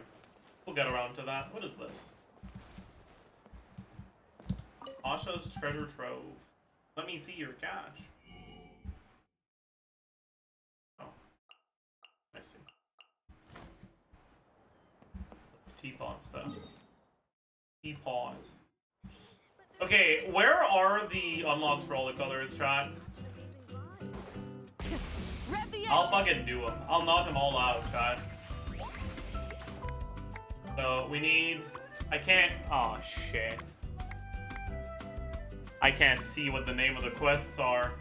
We'll get around to that. What is this? Asha's treasure trove. Let me see your catch. Oh. I see. That's teapot stuff. Teapot. Okay, where are the unlocks for all the colors, chat? Rev the I'll engine! fucking do them. I'll knock them all out, chat. So, we need... I can't... Oh, shit. I can't see what the name of the quests are.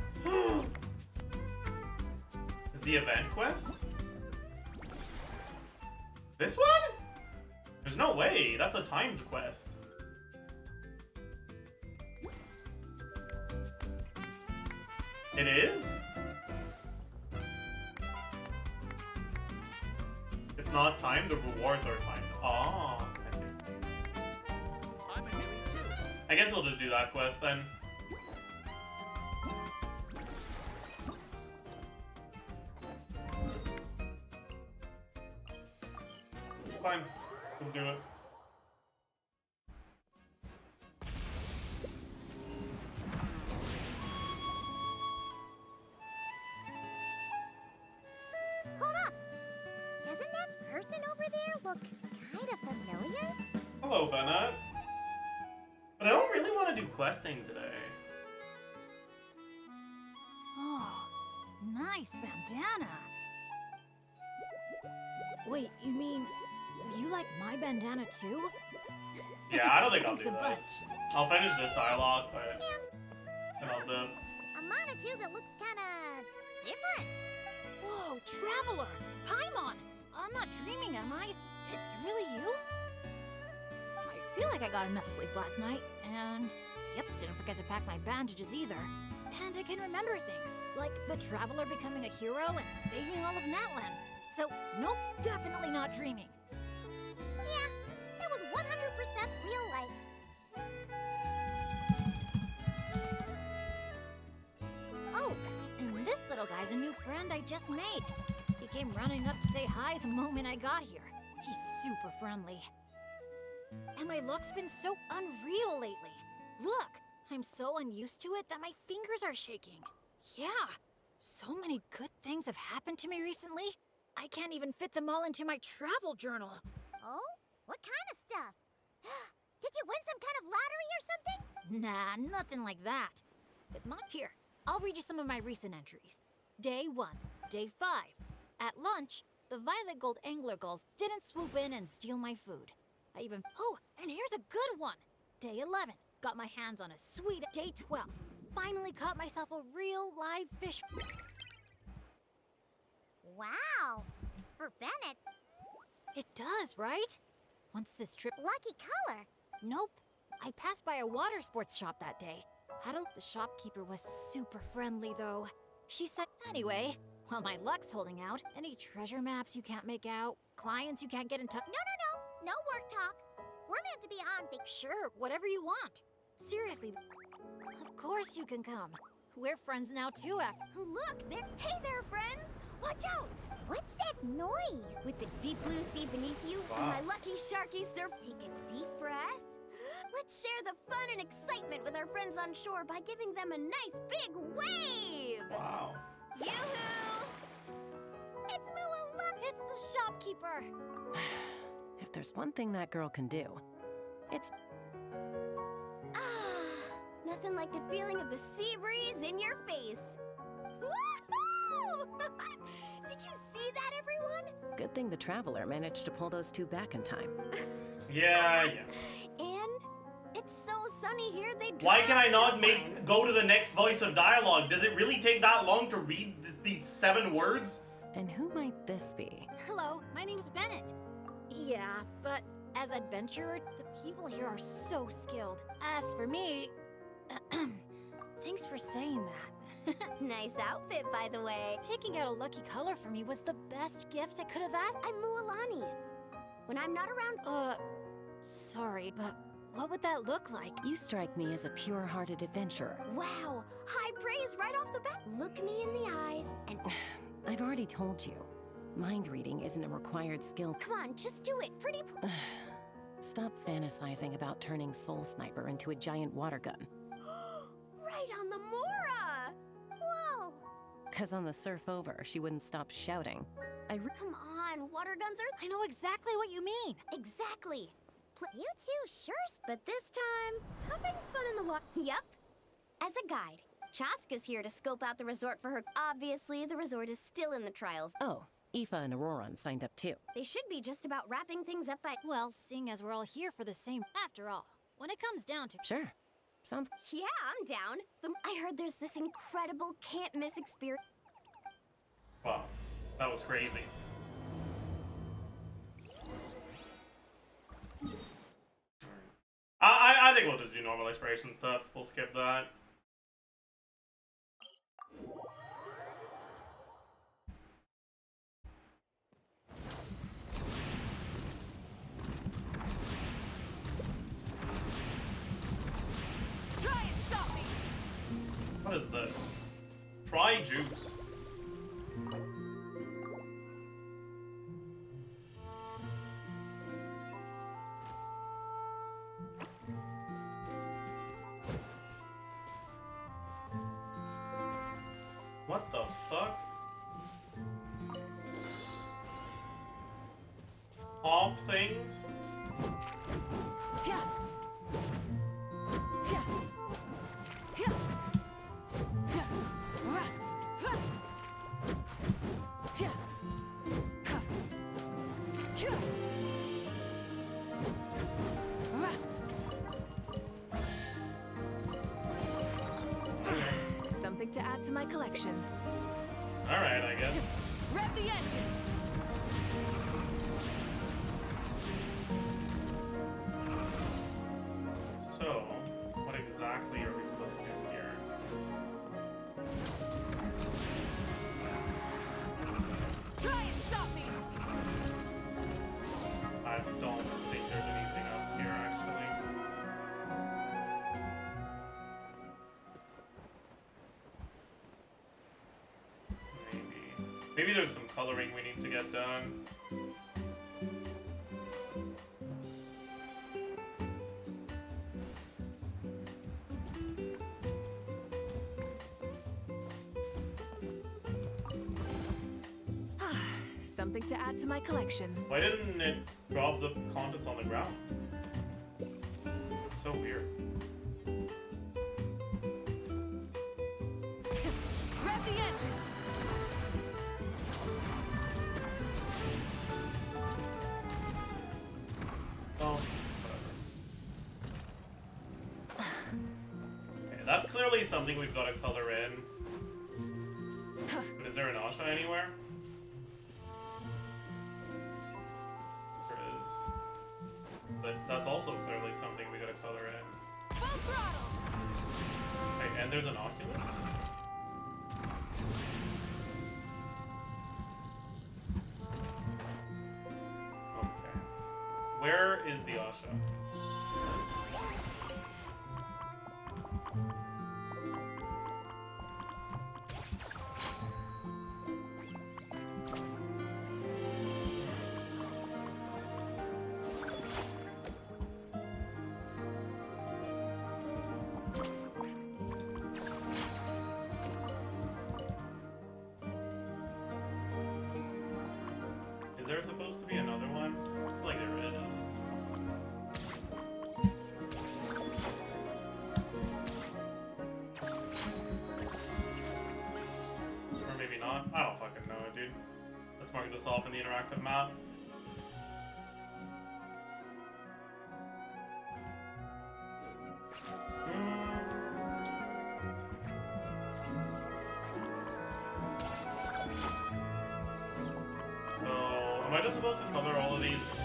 Is the event quest? This one? There's no way. That's a timed quest. It is? It's not timed, the rewards are timed. Oh, I see. I'm a Huey too. I guess we'll just do that quest then. Fine. Let's do it. Hold up! Doesn't that person over there look kinda familiar? Hello, Bennett. But I don't really want to do questing today. Oh, nice bandana. Wait, you mean you like my bandana too? Yeah, I don't think I'll do Thanks a this. bunch. I'll finish this dialogue, but then I'll do. A Monotube that looks kinda different. Whoa, Traveler! Paimon! I'm not dreaming, am I? It's really you? I feel like I got enough sleep last night, and yep, didn't forget to pack my bandages either. And I can remember things, like the Traveler becoming a hero and saving all of Natlan. So, nope, definitely not dreaming. Yeah, it was 100% real life. Oh, and this little guy's a new friend I just made. He came running up to say hi the moment I got here. He's super friendly. And my luck's been so unreal lately. Look, I'm so unused to it that my fingers are shaking. Yeah, so many good things have happened to me recently. I can't even fit them all into my travel journal. Oh? What kind of stuff? Did you win some kind of lottery or something? Nah, nothing like that. But not here. I'll read you some of my recent entries. Day 1, Day 5. At lunch, the violet gold angler gulls didn't swoop in and steal my food. I even... Oh, and here's a good one. Day 11. Got my hands on a sweet... Day 12. Finally caught myself a real live fish. Wow. For Bennett, It does, right? Once this trip... lucky color. Nope. I passed by a water sports shop that day. The shopkeeper was super friendly, though. She said, anyway, while my luck's holding out, any treasure maps you can't make out, clients you can't get in touch... No work talk. We're meant to be on Sure, whatever you want. Seriously, of course you can come. We're friends now, too, after... Look, there. Hey there, friends. Watch out. What's that noise? With the deep blue sea beneath you and my lucky sharky surf. Take a deep breath. Let's share the fun and excitement with our friends on shore by giving them a nice big wave. Wow. Yoo-hoo! It's Moo. It's the shopkeeper. If there's one thing that girl can do, it's... Nothing like the feeling of the sea breeze in your face. Woohoo! Did you see that, everyone? Good thing the Traveler managed to pull those two back in time. Yeah. And it's so sunny here, they Why can I not sometime. go to the next voice of dialogue? Does it really take that long to read these 7 words? And who might this be? Hello, my name's Bennett. Yeah, but as adventurer, the people here are so skilled. As for me... Thanks for saying that. Nice outfit, by the way. Picking out a lucky color for me was the best gift I could have asked. I'm Mualani. When I'm not around... Sorry, but what would that look like? You strike me as a pure-hearted adventurer. Wow, high praise right off the bat. Look me in the eyes and... I've already told you, mind reading isn't a required skill. Come on, just do it. Pretty Stop fantasizing about turning Soul Sniper into a giant water gun. right on the Mora! Whoa! 'Cause on the surf over, she wouldn't stop shouting. Come on, water guns are... I know exactly what you mean. Exactly. You too, sure, but this time, having fun in the water. Yup. As a guide, Chaska's here to scope out the resort for her. Obviously, the resort is still in the trial. Oh, Aoife and Auroron signed up too. They should be just about wrapping things up by... Well, seeing as we're all here for the same... After all, when it comes down to... Sure. Sounds... Yeah, I'm down. I heard there's this incredible can't-miss experience. Wow, that was crazy. I think we'll just do normal exploration stuff. We'll skip that. Try and stop me! What is this? Try juice. What the fuck? Pop things? Fya! Fya! Fya! Fya! Ra! Fa! Fya! Ka! Fya! Ra! Something to add to my collection. Alright, I guess. Rev the engines! So, what exactly are we supposed to do here? Try and stop me! I don't think there's anything up here, actually. Maybe there's some coloring we need to get done. Something to add to my collection. Why didn't it drop the contents on the ground? It's so weird. Grab the engines. Oh, whatever. Okay, that's clearly something we've got to color in. But is there an Asha anywhere? There is. But that's also clearly something we gotta color in. Full throttle. Okay, and there's an Oculus. Okay. Where is the Asha? Is there supposed to be another one? I feel like there is. Or maybe not. I don't fucking know, dude. Let's mark this off in the interactive map. Am I just supposed to color all of these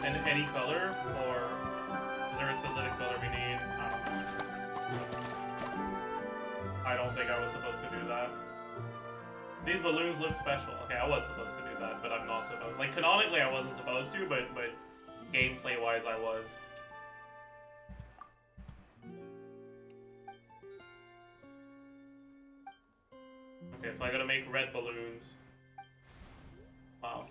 in any color, or is there a specific color we need? I don't think I was supposed to do that. These balloons look special. Okay, I was supposed to do that, but I'm not supposed. Like, canonically I wasn't supposed to, but gameplay-wise I was. Okay, so I gotta make red balloons. Wow.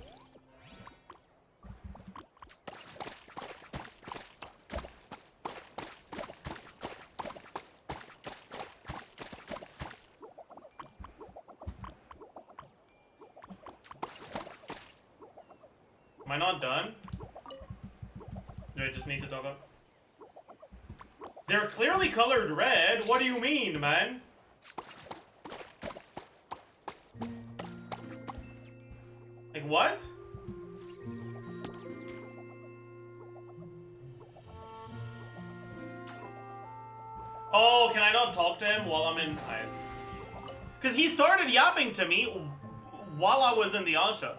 Am I not done? Do I just need to talk up? They're clearly colored red. What do you mean, man? Like, what? Oh, can I not talk to him while I'm in... Nice. Because he started yapping to me while I was in the Asha.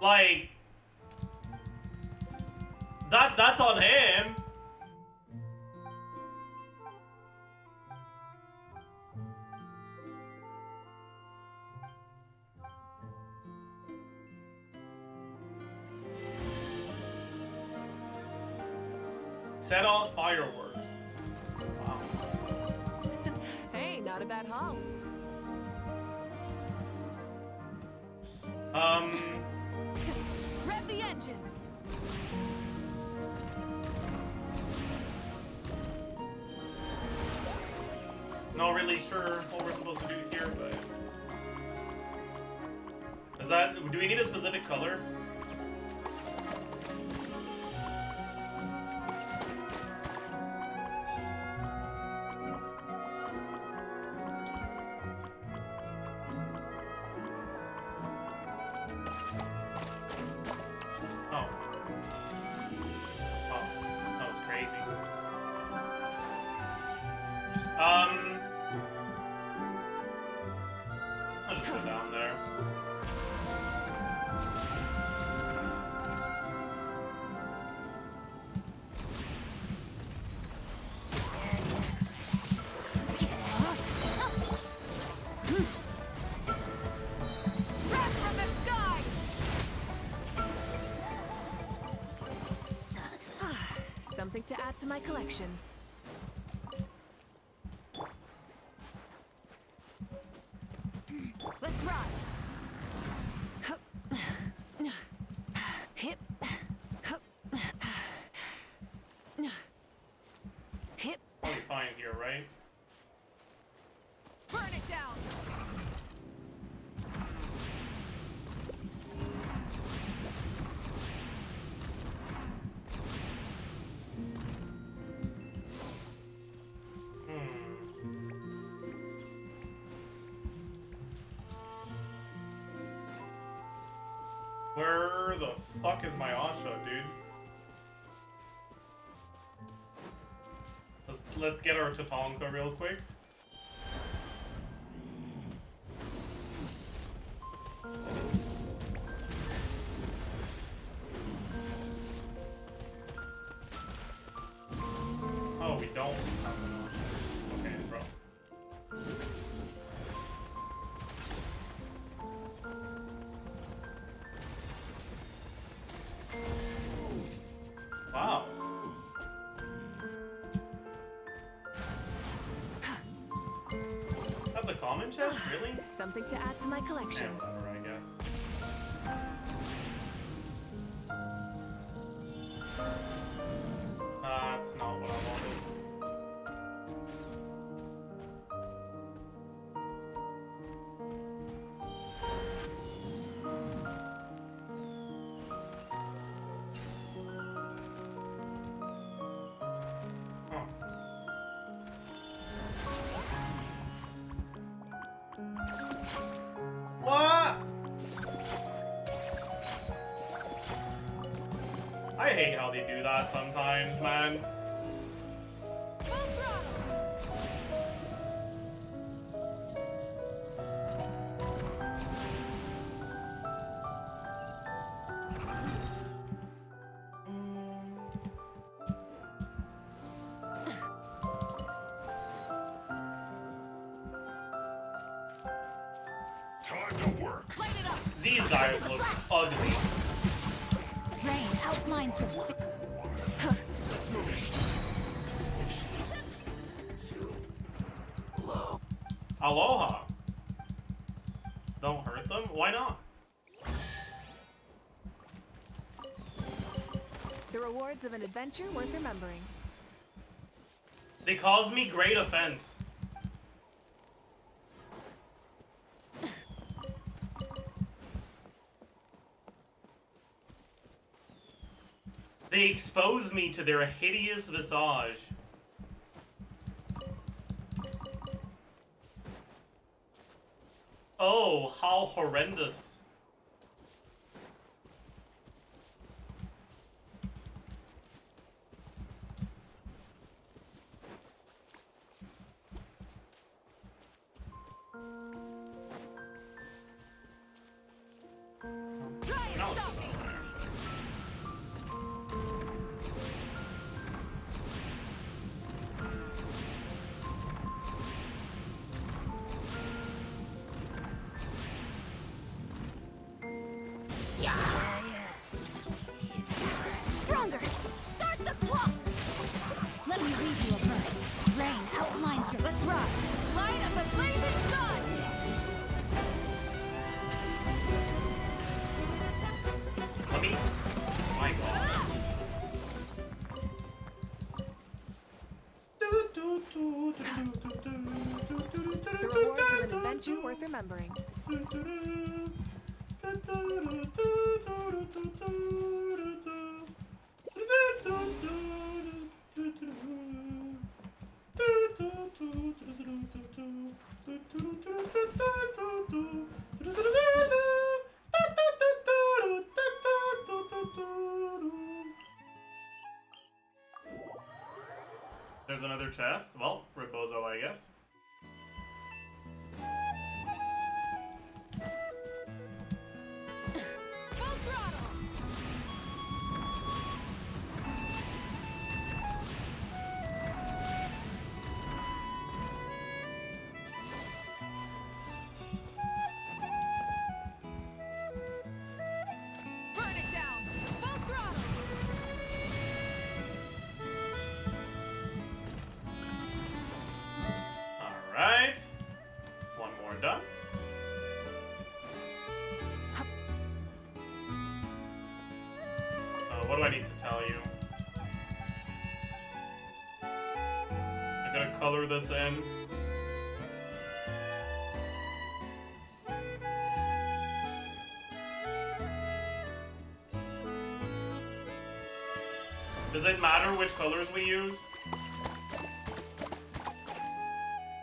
Like... That's on him. Set off fireworks. Wow. Hey, not a bad haul. Rev the engines. Not really sure what we're supposed to do here, but... Is that... Do we need a specific color? Oh. Oh. That was crazy. I'll just go down there. Wrath from the sky. Something to add to my collection. Let's ride. Hip. Hip. I'll be fine here, right? Burn it down. Where the fuck is my Asha, dude? Let's get our Tatanka real quick. Oh, we don't have an Asha. Okay, bro. Wow. That's a common chest, really? Something to add to my collection. Yeah, whatever, I guess. That's not what I wanted. Huh. What? I hate how they do that sometimes, man. Time to work. Light it up! These guys look ugly. Rain outlines your Aloha. Don't hurt them? Why not? The rewards of an adventure worth remembering. They cause me great offense. They expose me to their hideous visage. Oh, how horrendous. Try and No, stop me! Stronger! Start the clock! Let me read you a verse. Rain outlines your. Let's ride! Light of the blazing sun! Let me. Oh my god. The rewards of an adventure worth remembering. There's another chest. Well, Rebozo, I guess. Full throttle! Burn it down! Full throttle! Alright. One more done. What do I need to tell you? I'm gonna color this in. Does it matter which colors we use?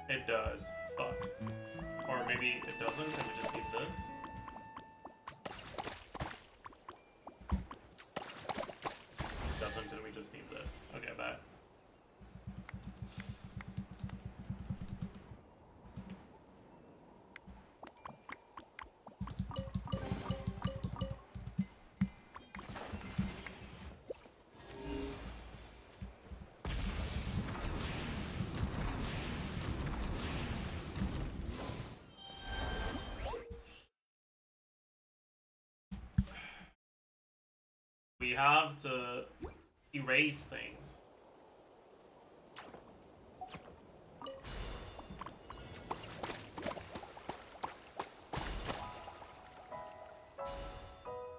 It does. Fuck. Or maybe it doesn't, and we just need this. We have to erase things.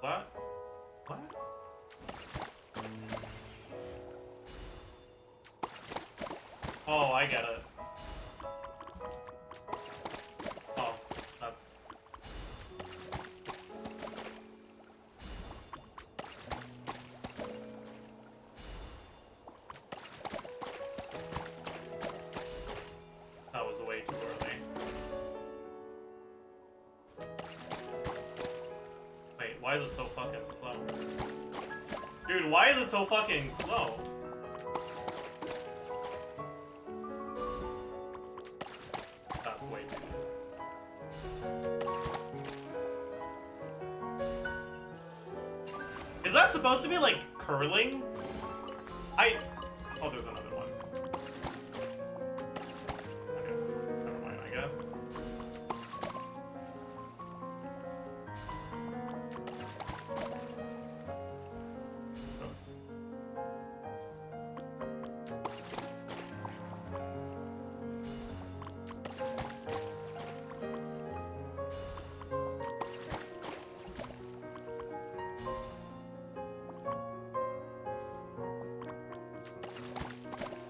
What? What? Oh, I get it. Oh, that's... That was way too early. Wait, why is it so fucking slow? Dude, why is it so fucking slow? That's way too... Is that supposed to be, like, curling? Oh, there's another one. Okay, never mind, I guess.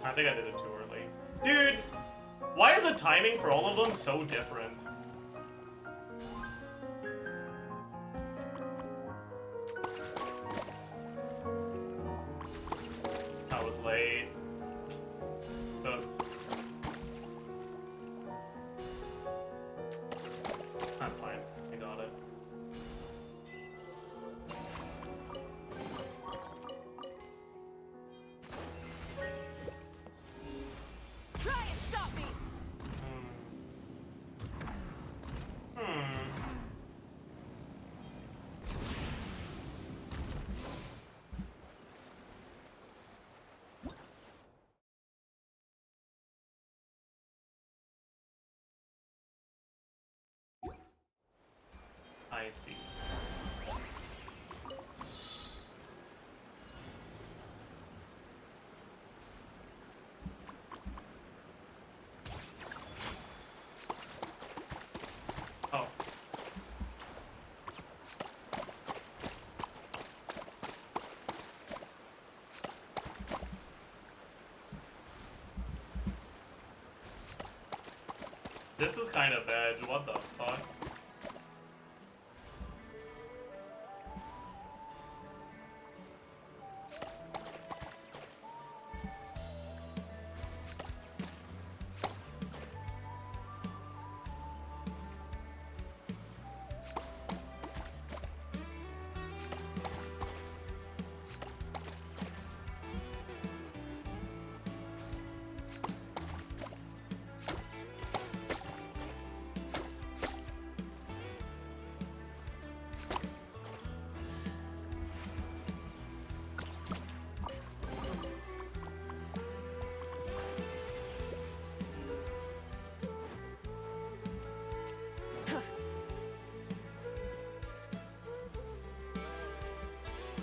I think I did it too early. Dude, why is the timing for all of them so different? I was late. Cooked. That's fine. I got it. Try and stop me! I see. Oh. This is kind of edge. What the fuck?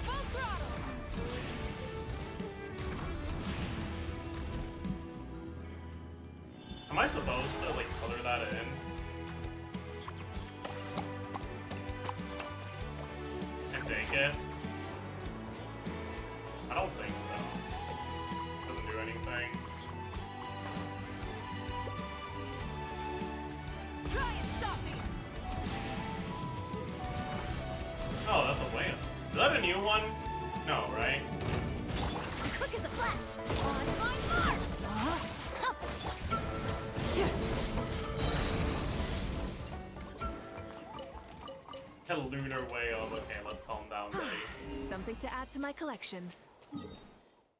Full throttle! Am I supposed to, like, color that in? And take it? I don't think so. Doesn't do anything. Try and stop me! Oh, that's a whale. Is that a new one? No, right? Quick as a flash. On my mark. A lunar whale. Okay, let's calm down, buddy. Something to add to my collection.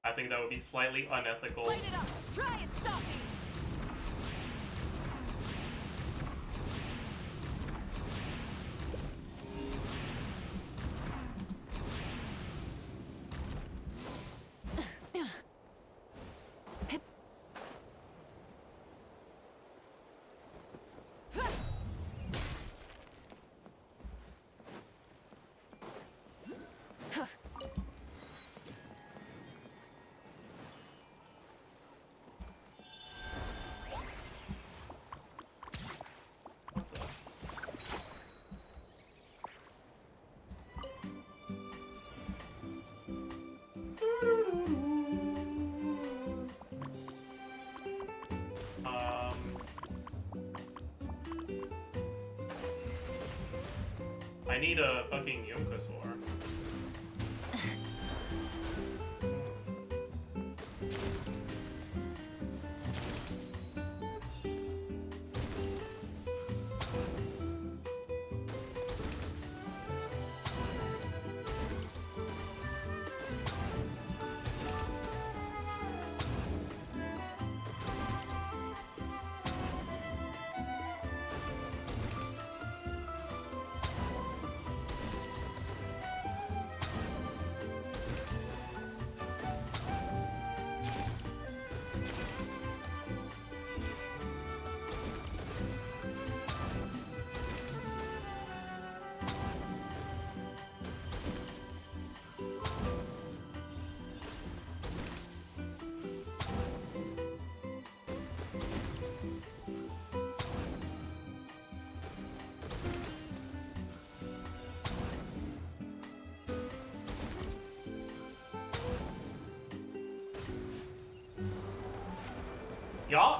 I think that would be slightly unethical. Light it up! Try and stop me! I need a fucking Yunkasaur. Yeah.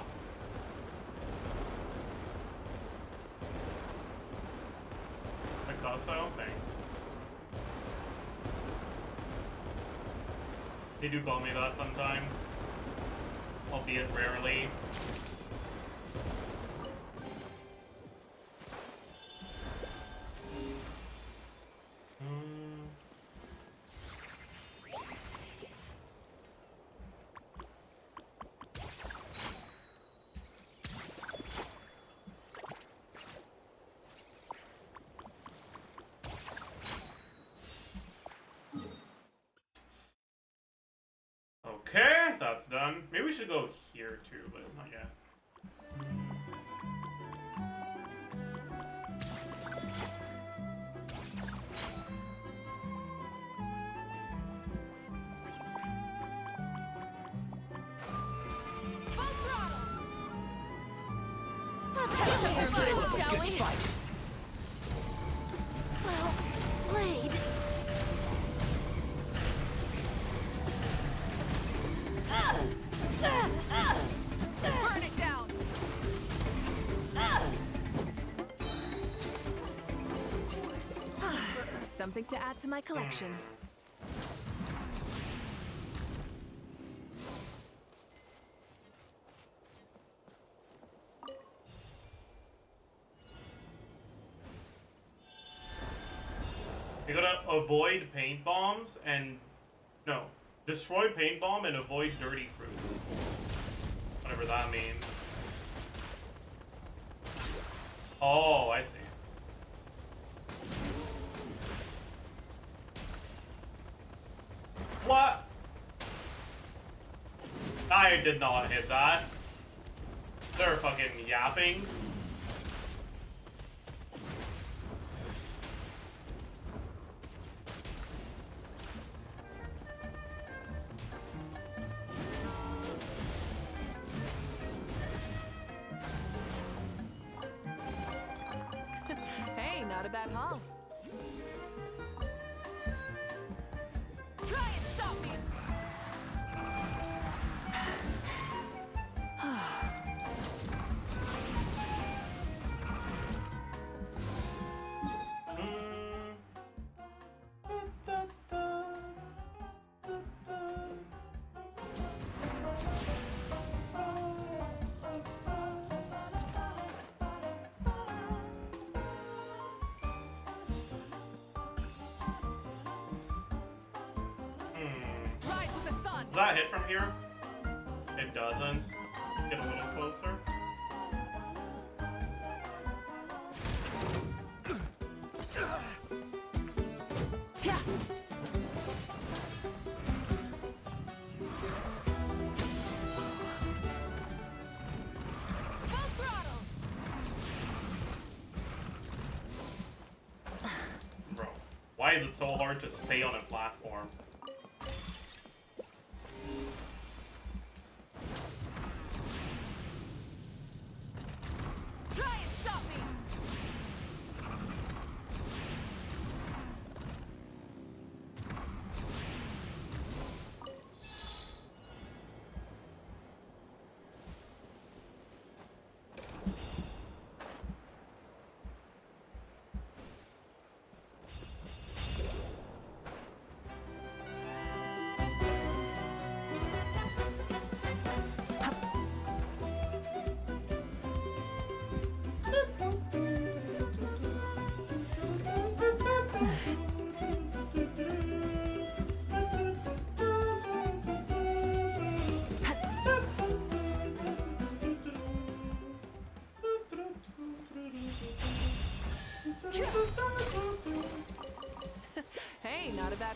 Picasso, thanks. They do call me that sometimes, albeit rarely. Okay, that's done. Maybe we should go here too, but not yet. Let's have some fun, shall we? Well played. Burn it down. Something to add to my collection. You gotta avoid paint bombs and no, destroy paint bomb and avoid dirty fruits. Whatever that means. Oh, I see. What? I did not hit that. They're fucking yapping. Hey, not a bad haul. Try and stop me. Rise with the sun. Does that hit from here? It doesn't. Let's get a little closer. Yeah. Full throttle. Bro, why is it so hard to stay on a platform? Try and stop me.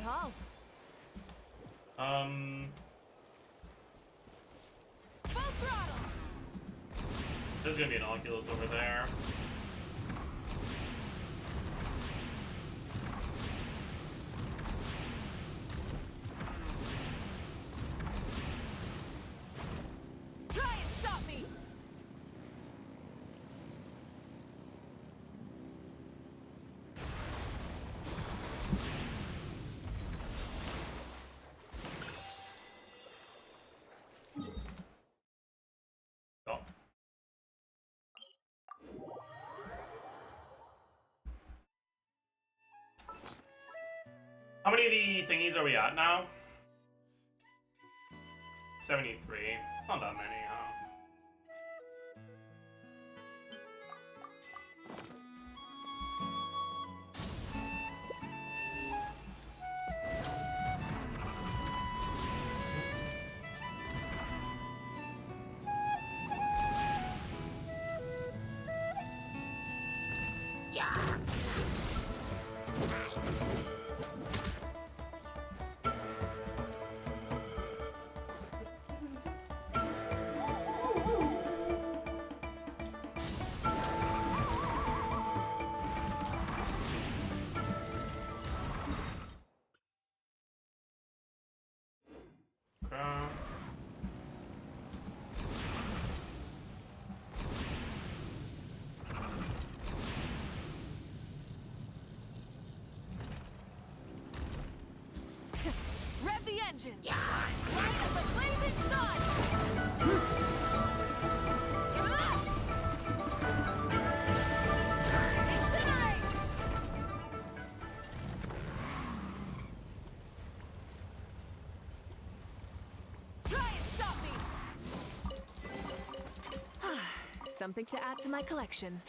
haul. Full throttle. There's gonna be an Oculus over there. Try and stop me. Go. How many of the thingies are we at now? 73. It's not that many, huh? Okay. Rev the engine. Light up the blazing sun. Incinerate. Try and stop me. Something to add to my collection.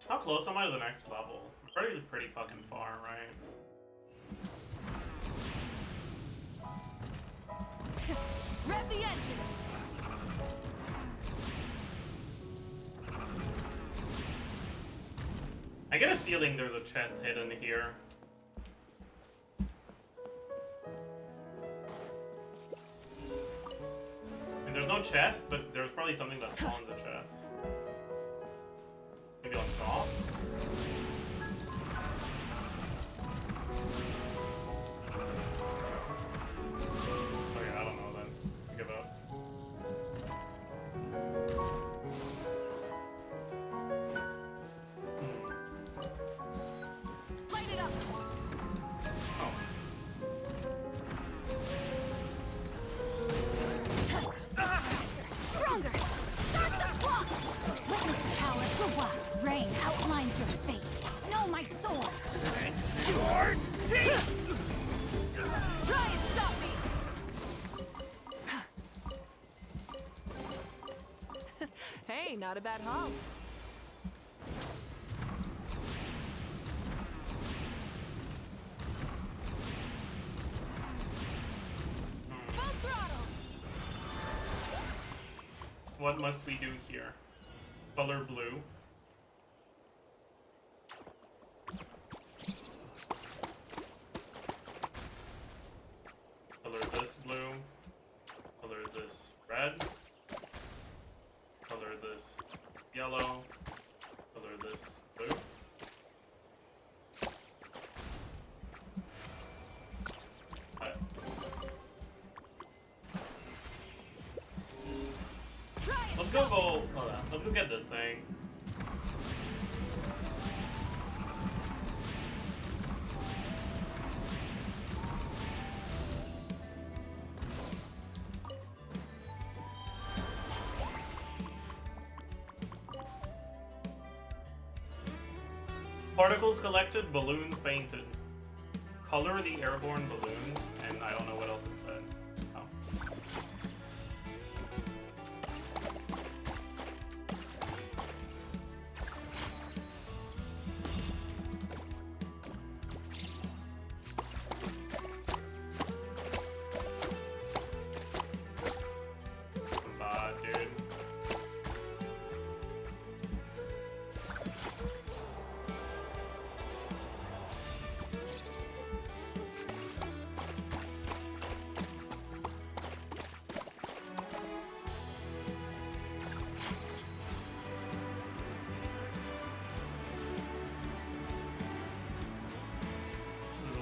How close am I to the next level? I'm pretty fucking far, right? Rev the engine. I get a feeling there's a chest hidden here. And there's no chest, but there's probably something that spawns a chest. Maybe on top? Oh yeah, I don't know then. Give up. Light it up. Oh. Stronger! Start the clock! Witness the power of the what? Rain outlines your fate. Know my sword! Try and stop me. Hey, not a bad haul. Full throttle. What must we do here? Color blue. Color this blue. Color this red. Color this yellow. Color this blue. Alright. Try and Let's go hold on. Let's go get this thing. Particles collected, balloons painted. Color the airborne balloons, and I don't know what else it said. Oh. Dude.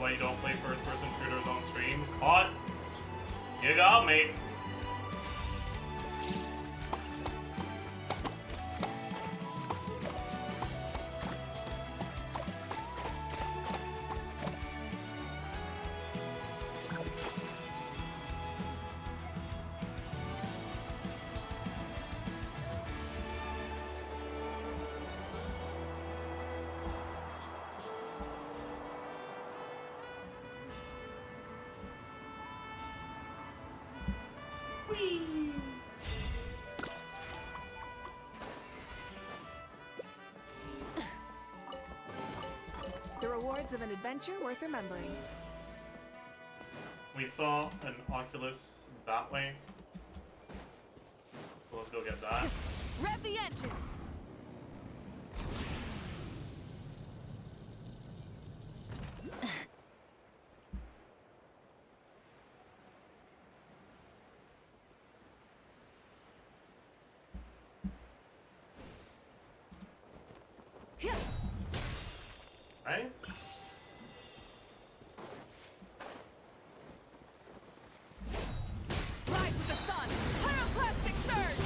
why you don't play first-person shooters on stream. Caught. You got me. The rewards of an adventure worth remembering. We saw an Oculus that way. So let's go get that. Rev the engines! Right? Rise with the sun! Pyroclastic surge!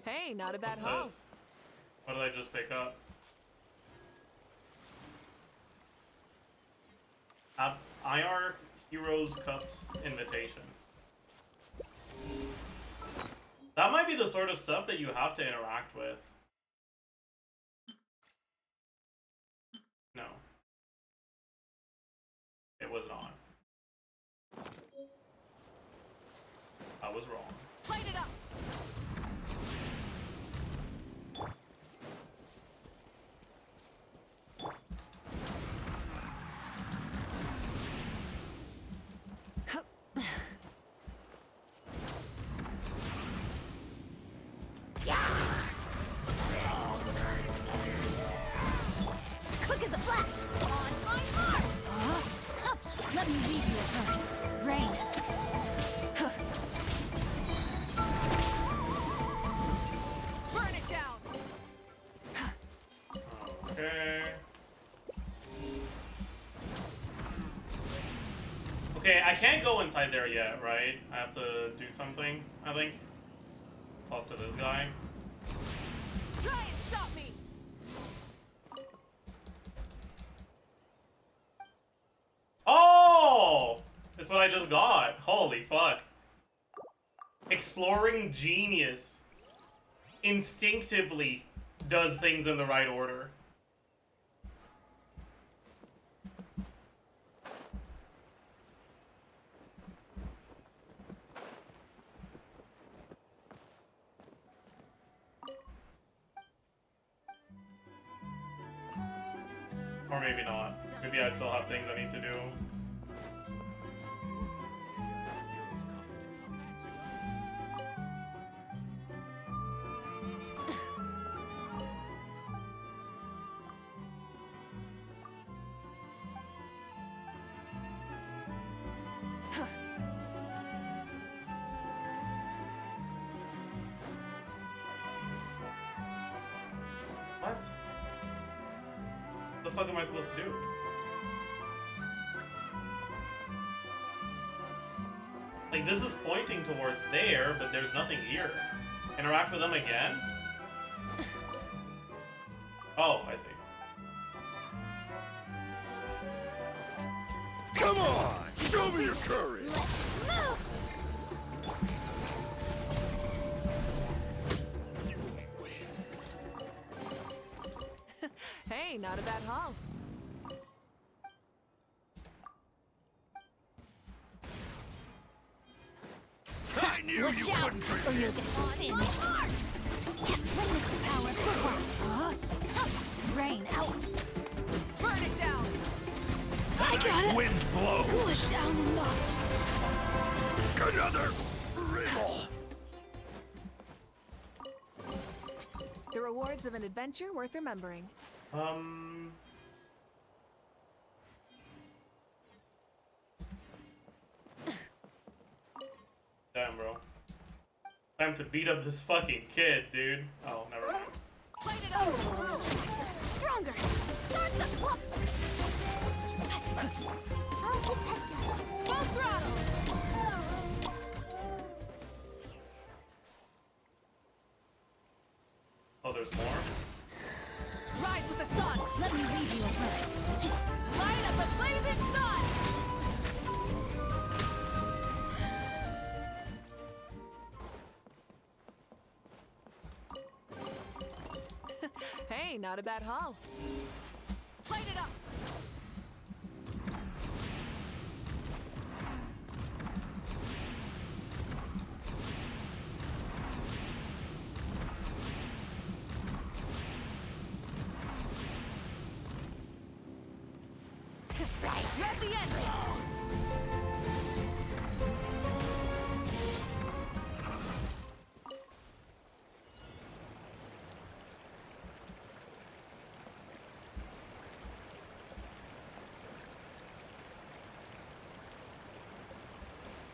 Hey, not a bad What's haul. this? What did I just pick up? IR Heroes Cups invitation. That might be the sort of stuff that you have to interact with. No. It was not. I was wrong. Light it up! Quick as a flash! On my mark! Let me read you a verse. Rain. Burn it down! Okay. Okay, I can't go inside there yet, right? I have to do something, I think. Talk to this guy. Try and stop me! Oh! That's what I just got. Holy fuck. Exploring Genius instinctively does things in the right order. Or maybe not. Maybe I still have things I need to do. Heroes come to What? The fuck am I supposed to do? Like, this is pointing towards there, but there's nothing here. Interact with them again? Oh, I see. Come on! Show me your courage! Move! Hey, not a bad haul. I knew Watch you out, couldn't or you'll resist! get finished. Witness the power for one. Rain out. Burn it down! I got it. Wind blow! Push down a notch. Another riddle! The rewards of an adventure worth remembering. Damn, bro. Time to beat up this fucking kid, dude. Oh, never mind. Light it up! I'll protect us. Full throttle! Oh, there's more? Rise with the sun! Let me lead you a verse. Light up the blazing sun! Hey, not a bad haul. Light it up! Rev the engine!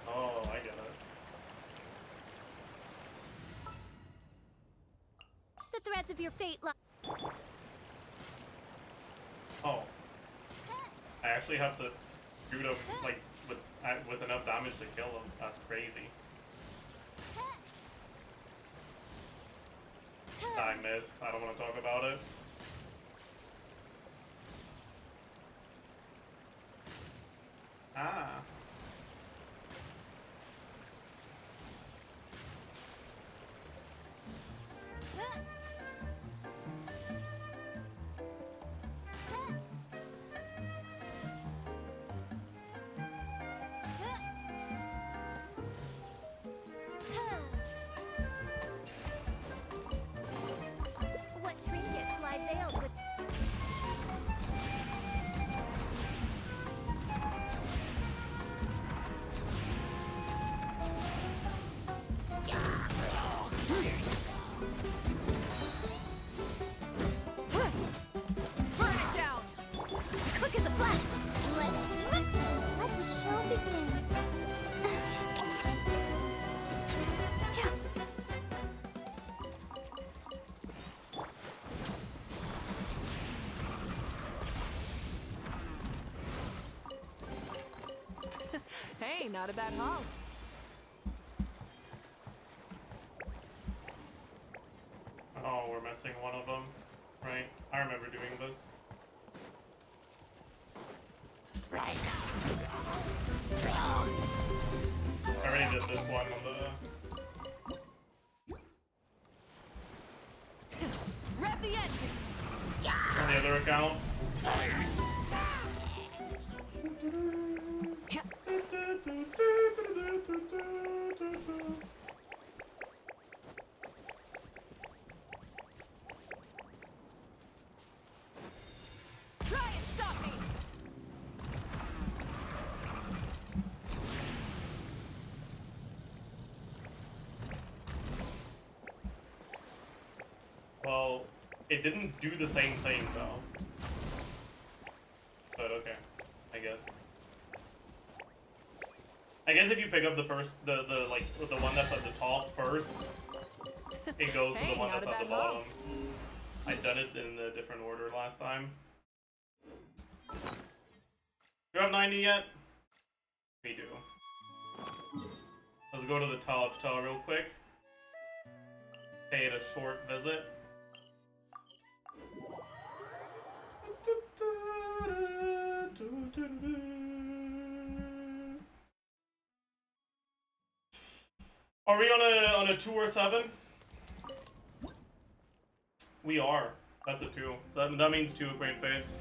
Oh, I get it. The threads of your fate lie. Oh. I actually have to shoot him, like, with enough damage to kill him. That's crazy. I missed. I don't want to talk about it. Ah. What trinkets lie veiled with? Burn it down! Quick as a flash. Let the show begin. Hey, not a bad haul. Oh, we're missing one of them. Right. I remember doing this. I already did this one on Rev the engine! the other account. Try and stop me! Well, it didn't do the same thing though. But okay, I guess. I guess if you pick up the first, the one that's at the top first, it goes to Hey, the one not that's a at the bad haul. bottom. I done it in a different order last time. You have 90 yet? We do. Let's go to the Tower of Tel real quick. Pay it a short visit. Are we on a 2 or 7? We are. That's a 2. So that means 2 Acquaint Fates.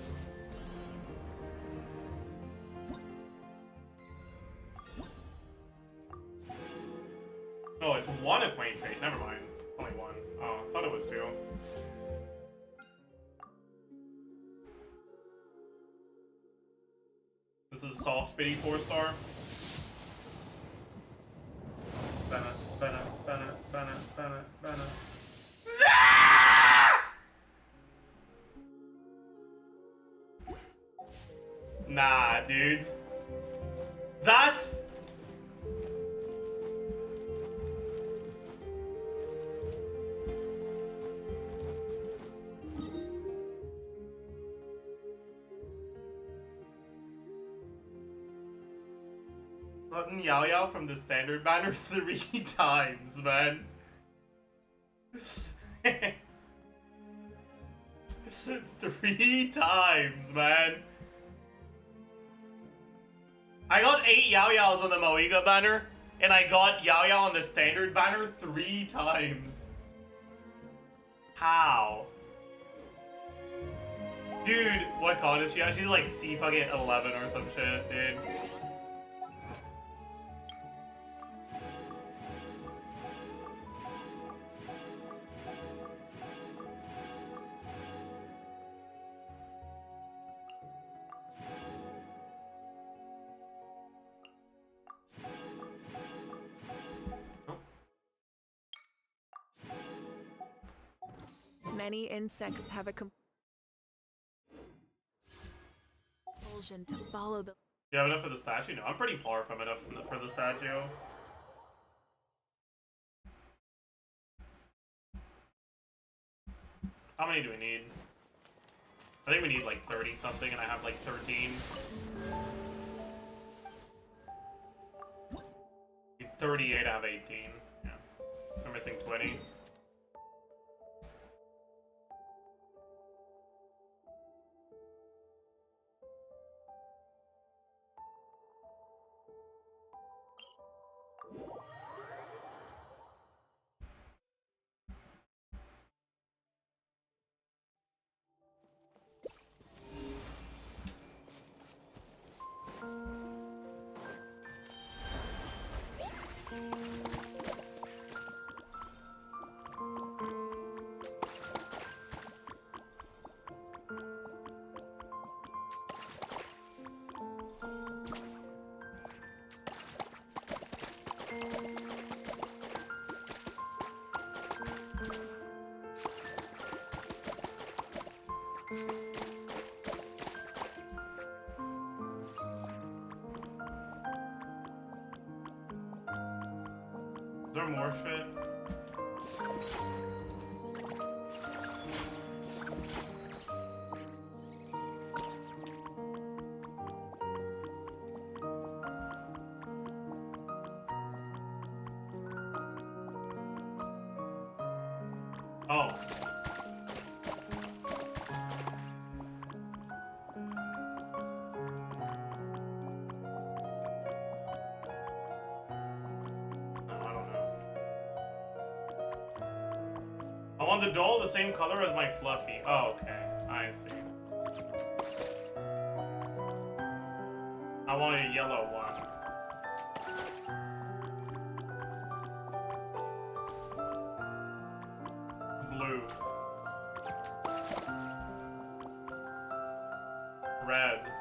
Oh, it's 1 Acquaint Fate. Never mind. Only 1. Oh, I thought it was 2. This is soft spitty 4-star. Bana. Nah, dude. That's... gotten Yao Yao from the standard banner 3 times, man. 3 times, man. I got 8 Yao Yaos on the Moiga banner, and I got Yao Yao on the standard banner 3 times. How? Dude, what con is she at? She's like C fucking 11 or some shit, dude. Many insects have a compulsion to follow the. You have enough for the statue? No, I'm pretty far from enough for the statue. How many do we need? I think we need like 30 something, and I have like 13. Need 38, I have 18. Yeah. We're missing 20. Is there more shit? Oh. I want the doll the same color as my Fluffy. Oh, okay. I see. I want a yellow one. Blue. Red.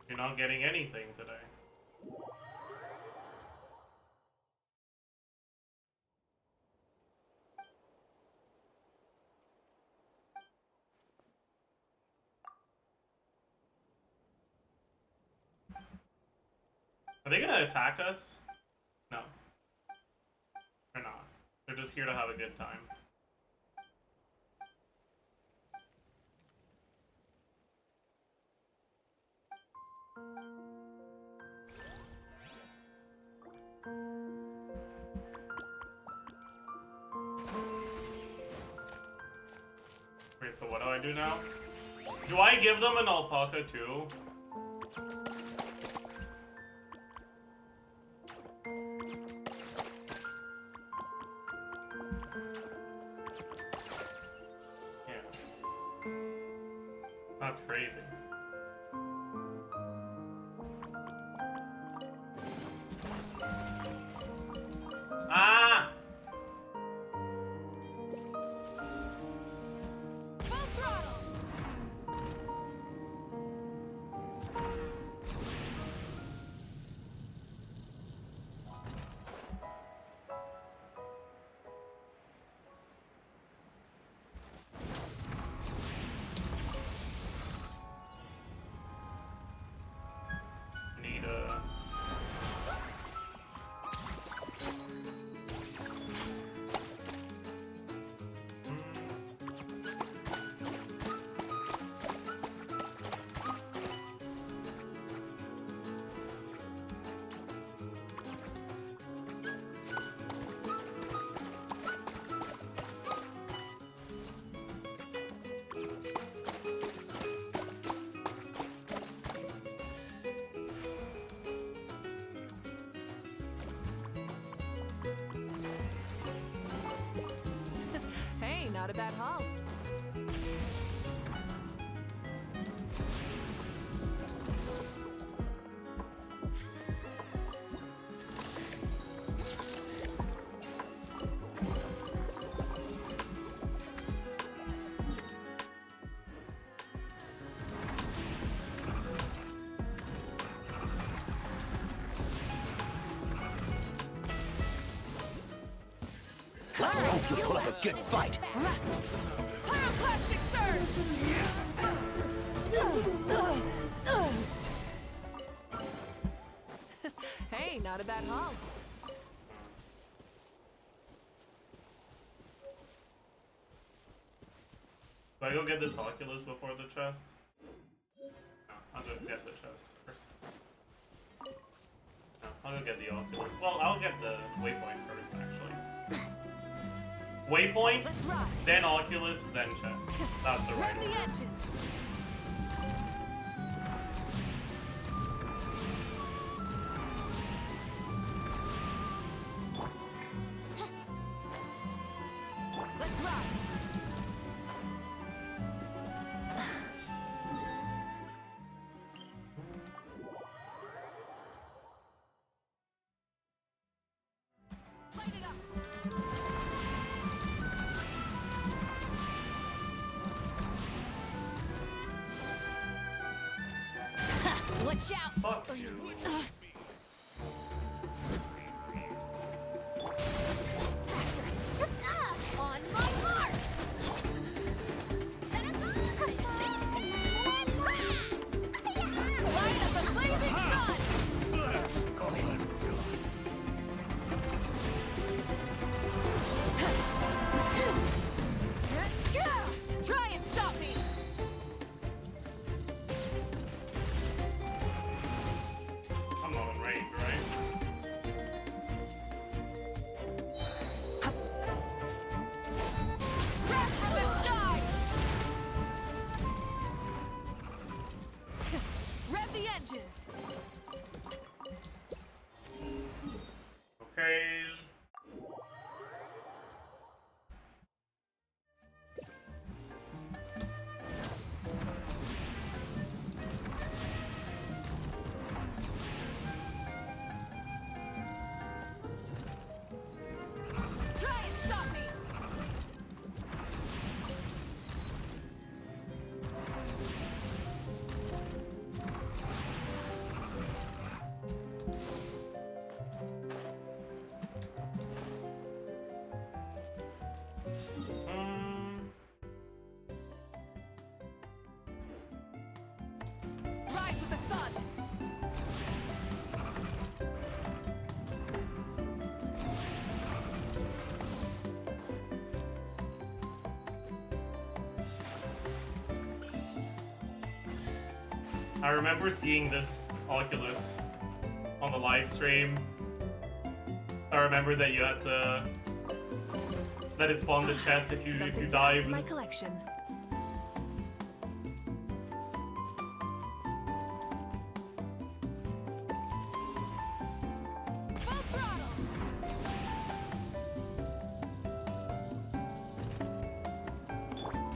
You're not getting anything today. Are they gonna attack us? No. They're not. They're just here to have a good time. Wait, so what do I do now? Do I give them an alpaca too? That's crazy. Ah! Full throttle! bad haul. Let's hope you put up a good fight. Pyroclastic surge! Hey, not a bad haul. Do I go get this Oculus before the chest? No, I'll go get the chest first. No, I'll go get the Oculus. Well, I'll get the waypoint first, actually. Waypoint, Let's ride. then Oculus, then chest. That's the right Rev the order. engines. Let's ride. Light it up. Watch out! Fuck you. On my mark! Light up the blazing sun! That's all I've got. Try and stop me! I'm not in range, right? Crash from the sky! Rev the engines! Okay. Try and stop me! Rise with the sun! I remember seeing this Oculus on the live stream. I remember that you had to that it spawned the chest if you Something to dive. my collection. Full throttle!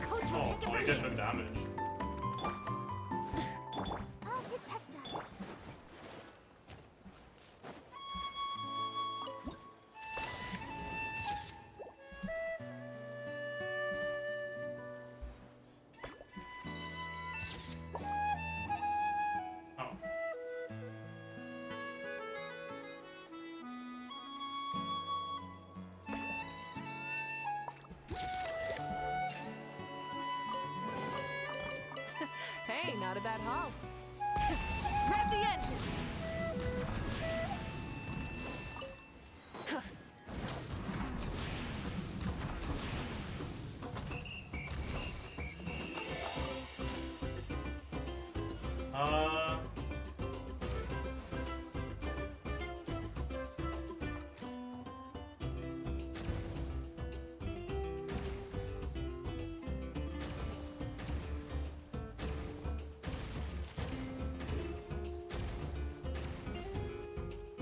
Coach will Oh, take it oh, from you here. took damage. I'll protect us. Oh. Hey, not a bad haul. Grab the engine! Uh.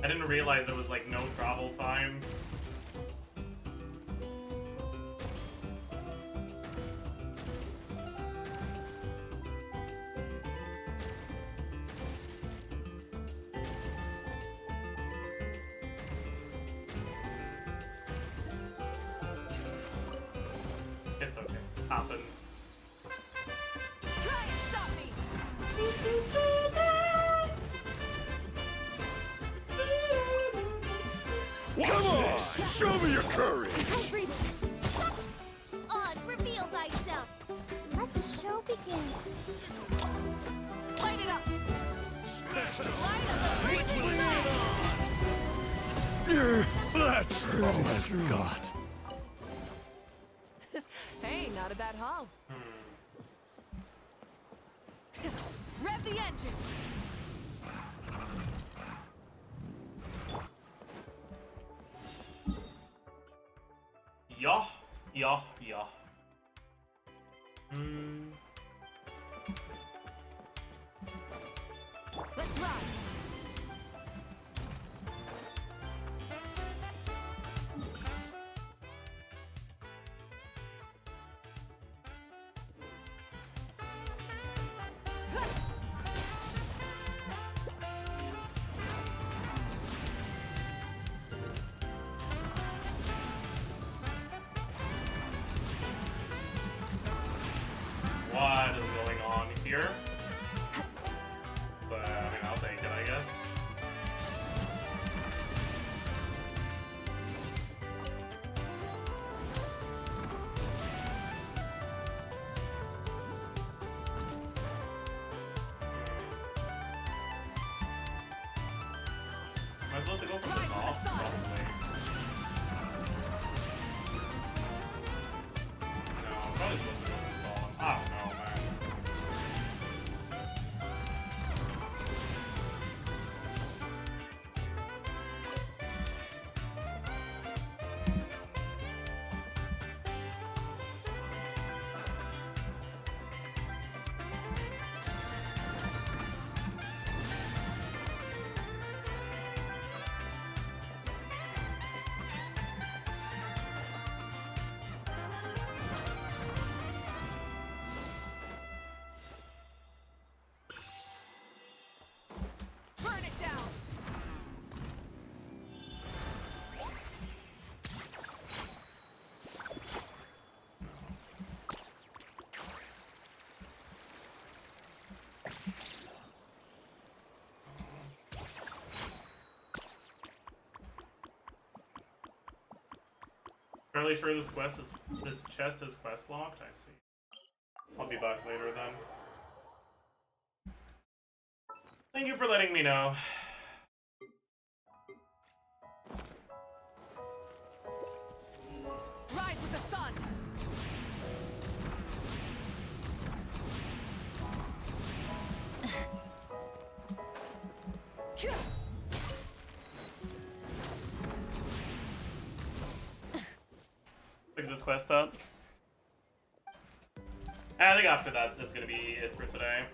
I didn't realize there was like no travel time. Come on! Show me your courage! Don't breathe. Stop. Oz, reveal thyself. Let the show begin. Light it up. Light up the freezing sun. That's all I've got. Hey, not a bad haul. Rev the engine. Yeah. Let's ride. What is going on here? But, I mean, I'll take it, I guess. Am I supposed to go for this off? Probably. No, I'm probably supposed to go for this off. I don't know, man. Burn it down. Fairly sure this chest is quest locked. I see. I'll be back later then. Thank you for letting me know. Rise with the sun. Pick this quest up. And I think after that, that's gonna be it for today.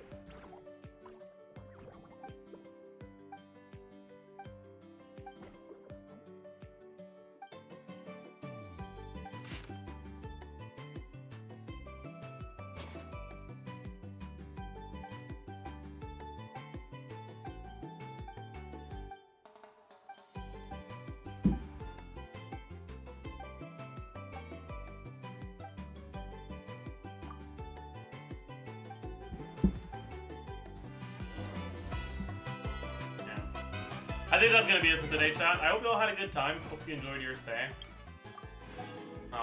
I think that's gonna be it for today, chat. I hope you all had a good time. Hope you enjoyed your stay.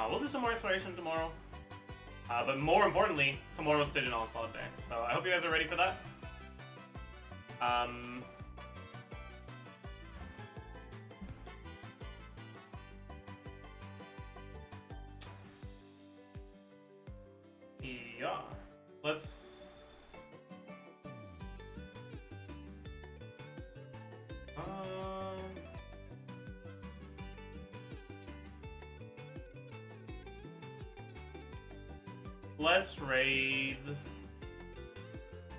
We'll do some more exploration tomorrow. But more importantly, tomorrow's Sit-in Onslaught Day. So I hope you guys are ready for that. Yeah. Let's raid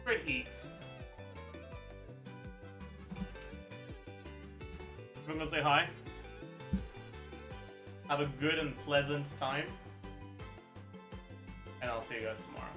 Eeks. I'm gonna say hi. Have a good and pleasant time. And I'll see you guys tomorrow.